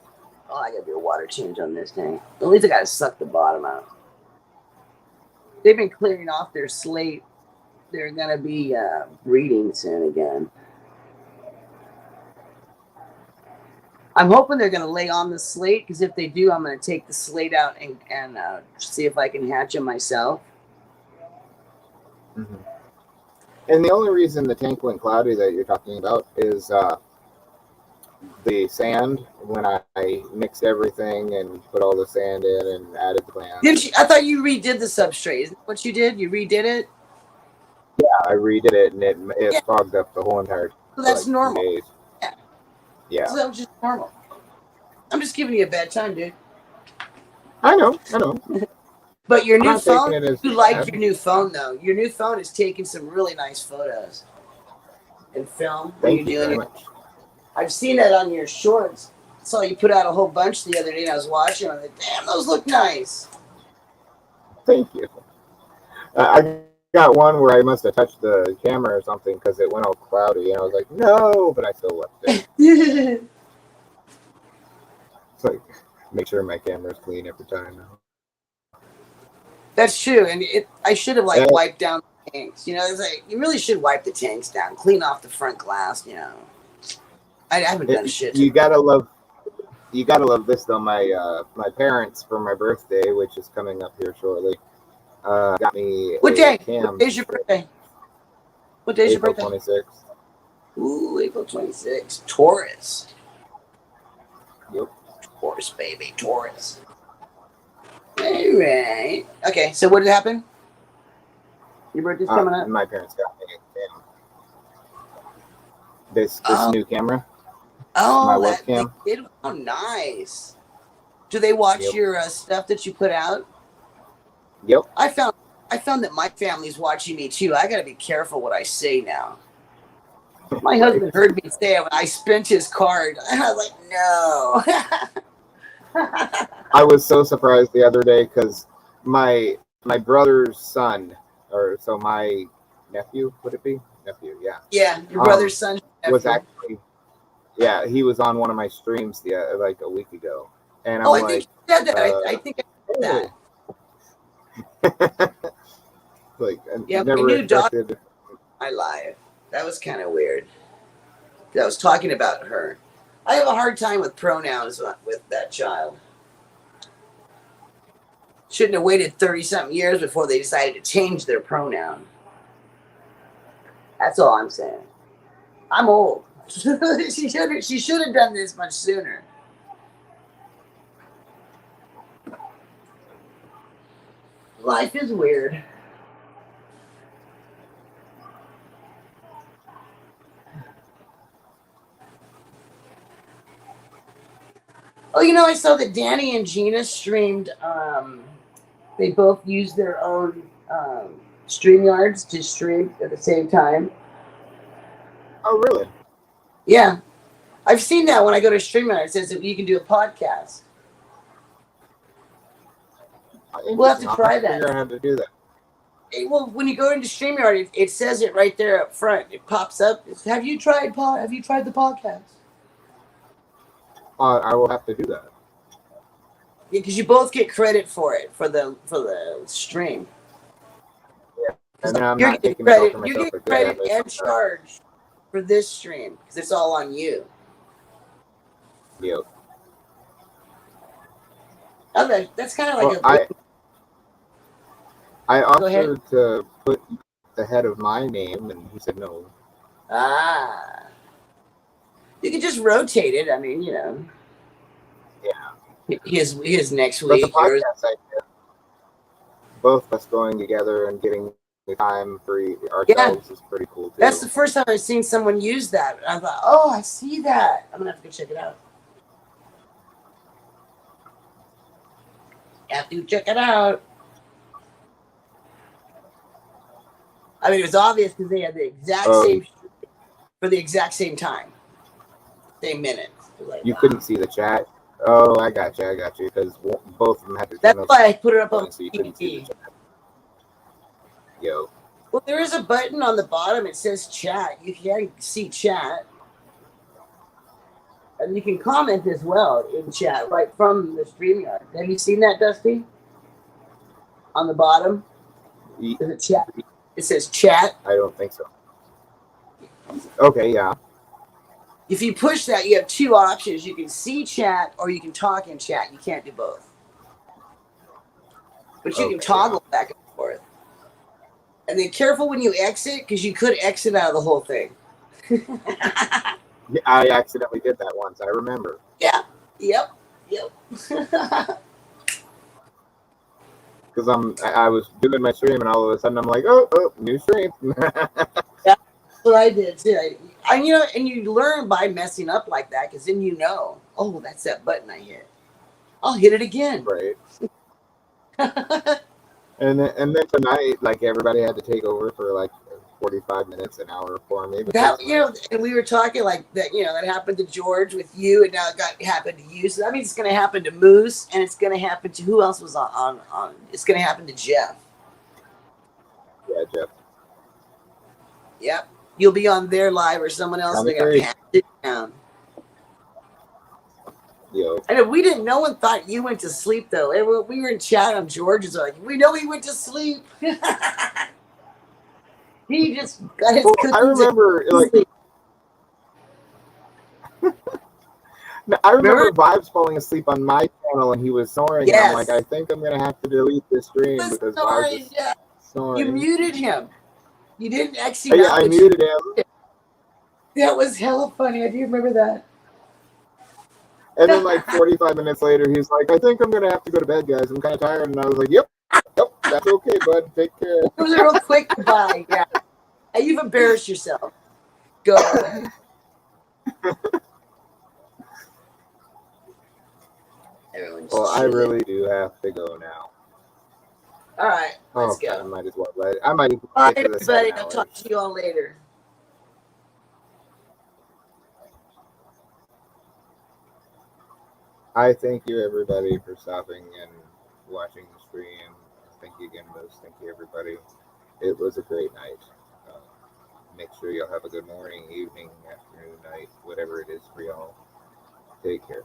L: Oh, I got to do a water change on this thing. At least I got to suck the bottom out. They've been clearing off their slate. They're going to be breeding soon again. I'm hoping they're going to lay on the slate, because if they do, I'm going to take the slate out and see if I can hatch them myself.
A: Mm-hmm. And the only reason the tank went cloudy that you're talking about is the sand. When I mixed everything and put all the sand in and added the plants.
L: Didn't you? I thought you redid the substrate. Isn't that what you did? You redid it?
A: Yeah, I redid it, and it fogged up the whole entire.
L: Well, that's normal.
A: 2 days. Yeah.
L: So that was just normal. I'm just giving you a bad time, dude.
A: I know.
L: But your new
A: I'm not taking
L: phone,
A: it as
L: you like
A: bad.
L: your new phone, though. Your new phone is taking some really nice photos and film.
A: Thank you very much.
L: I've seen that on your shorts. So you put out a whole bunch the other day, and I was watching. I was like, damn, those look nice.
A: Thank you. I got one where I must have touched the camera or something because it went all cloudy, and I was like, no, but I still left it. It's like, make sure my camera's clean every time now.
L: That's true, and I should have wiped down the tanks. It's like you really should wipe the tanks down, clean off the front glass. I haven't done shit.
A: You gotta love this though. My parents, for my birthday, which is coming up here shortly, got me.
L: What day?
A: Cam.
L: What day's your birthday? What day's your birthday?
A: April 26th.
L: Ooh, April 26th. Taurus.
A: Yep.
L: Taurus, baby, Taurus. All right. Okay, so what did happen? Your birthday's coming up?
A: My parents got me a cam. This new camera.
L: Oh,
A: my
L: that
A: webcam.
L: they did. Oh, nice. Do they watch your stuff that you put out?
A: Yep.
L: I found that my family's watching me too. I got to be careful what I say now. My husband heard me say it when I spent his card. And I was like, no.
A: I was so surprised the other day because my brother's son, my nephew, would it be? Nephew, yeah.
L: Yeah, your brother's son
A: was actually, he was on one of my streams like a week ago. And I'm
L: I think you said that. I think I said that.
A: Like,
L: yeah,
A: never
L: my new daughter,
A: expected.
L: my life. That was kind of weird. I was talking about her. I have a hard time with pronouns with that child. Shouldn't have waited 30-something years before they decided to change their pronoun. That's all I'm saying. I'm old. She should have done this much sooner. Life is weird. Oh, I saw that Danny and Gina streamed. They both used their own StreamYards to stream at the same time.
A: Oh, really?
L: Yeah. I've seen that when I go to StreamYard. It says that you can do a podcast. We'll have to try that.
A: Figure out how to do that.
L: Well, when you go into StreamYard, it says it right there up front. It pops up. Have you tried the podcast?
A: I will have to do that.
L: Yeah, because you both get credit for it for the stream.
A: Yeah, and then I'm
L: You're
A: not
L: getting
A: taking it
L: credit.
A: for
L: You're
A: myself.
L: getting credit and charge for this stream because it's all on you.
A: Yep.
L: Oh, that's kind of like
A: well, I offered to put the head of my name, and he said no.
L: Ah. You can just rotate it. I mean, you know.
A: Yeah.
L: His next
A: But
L: week.
A: the podcast idea, both of us going together and getting the time for ourselves is pretty cool too.
L: That's the first time I've seen someone use that. I thought, oh, I see that. I'm gonna have to go check it out. Have to check it out. I mean, it was obvious because they had the exact same for the exact same time, same minute. Like,
A: you couldn't see the chat. Oh, I got you, because both of them had to.
L: That's why I put it up on
A: so you couldn't see the chat. Yo.
L: Well, there is a button on the bottom. It says chat. You can see chat. And you can comment as well in chat right from the StreamYard. Have you seen that, Dusty? On the bottom? Is it chat? It says chat.
A: I don't think so. Okay, yeah.
L: If you push that, you have two options. You can see chat or you can talk in chat. You can't do both. But you can toggle back and forth. And then careful when you exit, because you could exit out of the whole thing.
A: Yeah, I accidentally did that once. I remember.
L: Yeah. Yep.
A: Because I was doing my stream, and all of a sudden I'm like, oh, new stream.
L: That's what I did too. And you learn by messing up like that, because then you know, oh, that's that button I hit. I'll hit it again.
A: Right. and then tonight, like, everybody had to take over for like 45 minutes, an hour for me.
L: That, and we were talking like that. That happened to George with you, and now it happened to you. So that means it's going to happen to Moose, and it's going to happen to who else was on. It's going to happen to Jeff.
A: Yeah, Jeff.
L: Yep, you'll be on their live or someone else. They're going to pass it down.
A: Yo.
L: I know we didn't. No one thought you went to sleep though. We were in chat on George's. Like, we know he went to sleep. He just got his cookies.
A: I remember, I remember Vibes falling asleep on my channel, and he was snoring.
L: Yes.
A: And I'm like, I think I'm gonna have to delete this stream because Vibes is snoring.
L: You muted him. You didn't actually.
A: Yeah, I muted him.
L: That was hella funny. I do remember that.
A: And then, like 45 minutes later, he's like, I think I'm gonna have to go to bed, guys. I'm kind of tired. And I was like, Yep, that's okay, bud. Take care.
L: It was a real quick goodbye. Yeah. Hey, you've embarrassed yourself. Go.
A: Well, I really do have to go now.
L: All right, let's go.
A: God, I might as well. I might.
L: Bye, everybody. I'll talk to you all later.
A: I thank you, everybody, for stopping and watching the stream. Thank you again, Moose. Thank you, everybody. It was a great night. Make sure y'all have a good morning, evening, afternoon, night, whatever it is for y'all. Take care.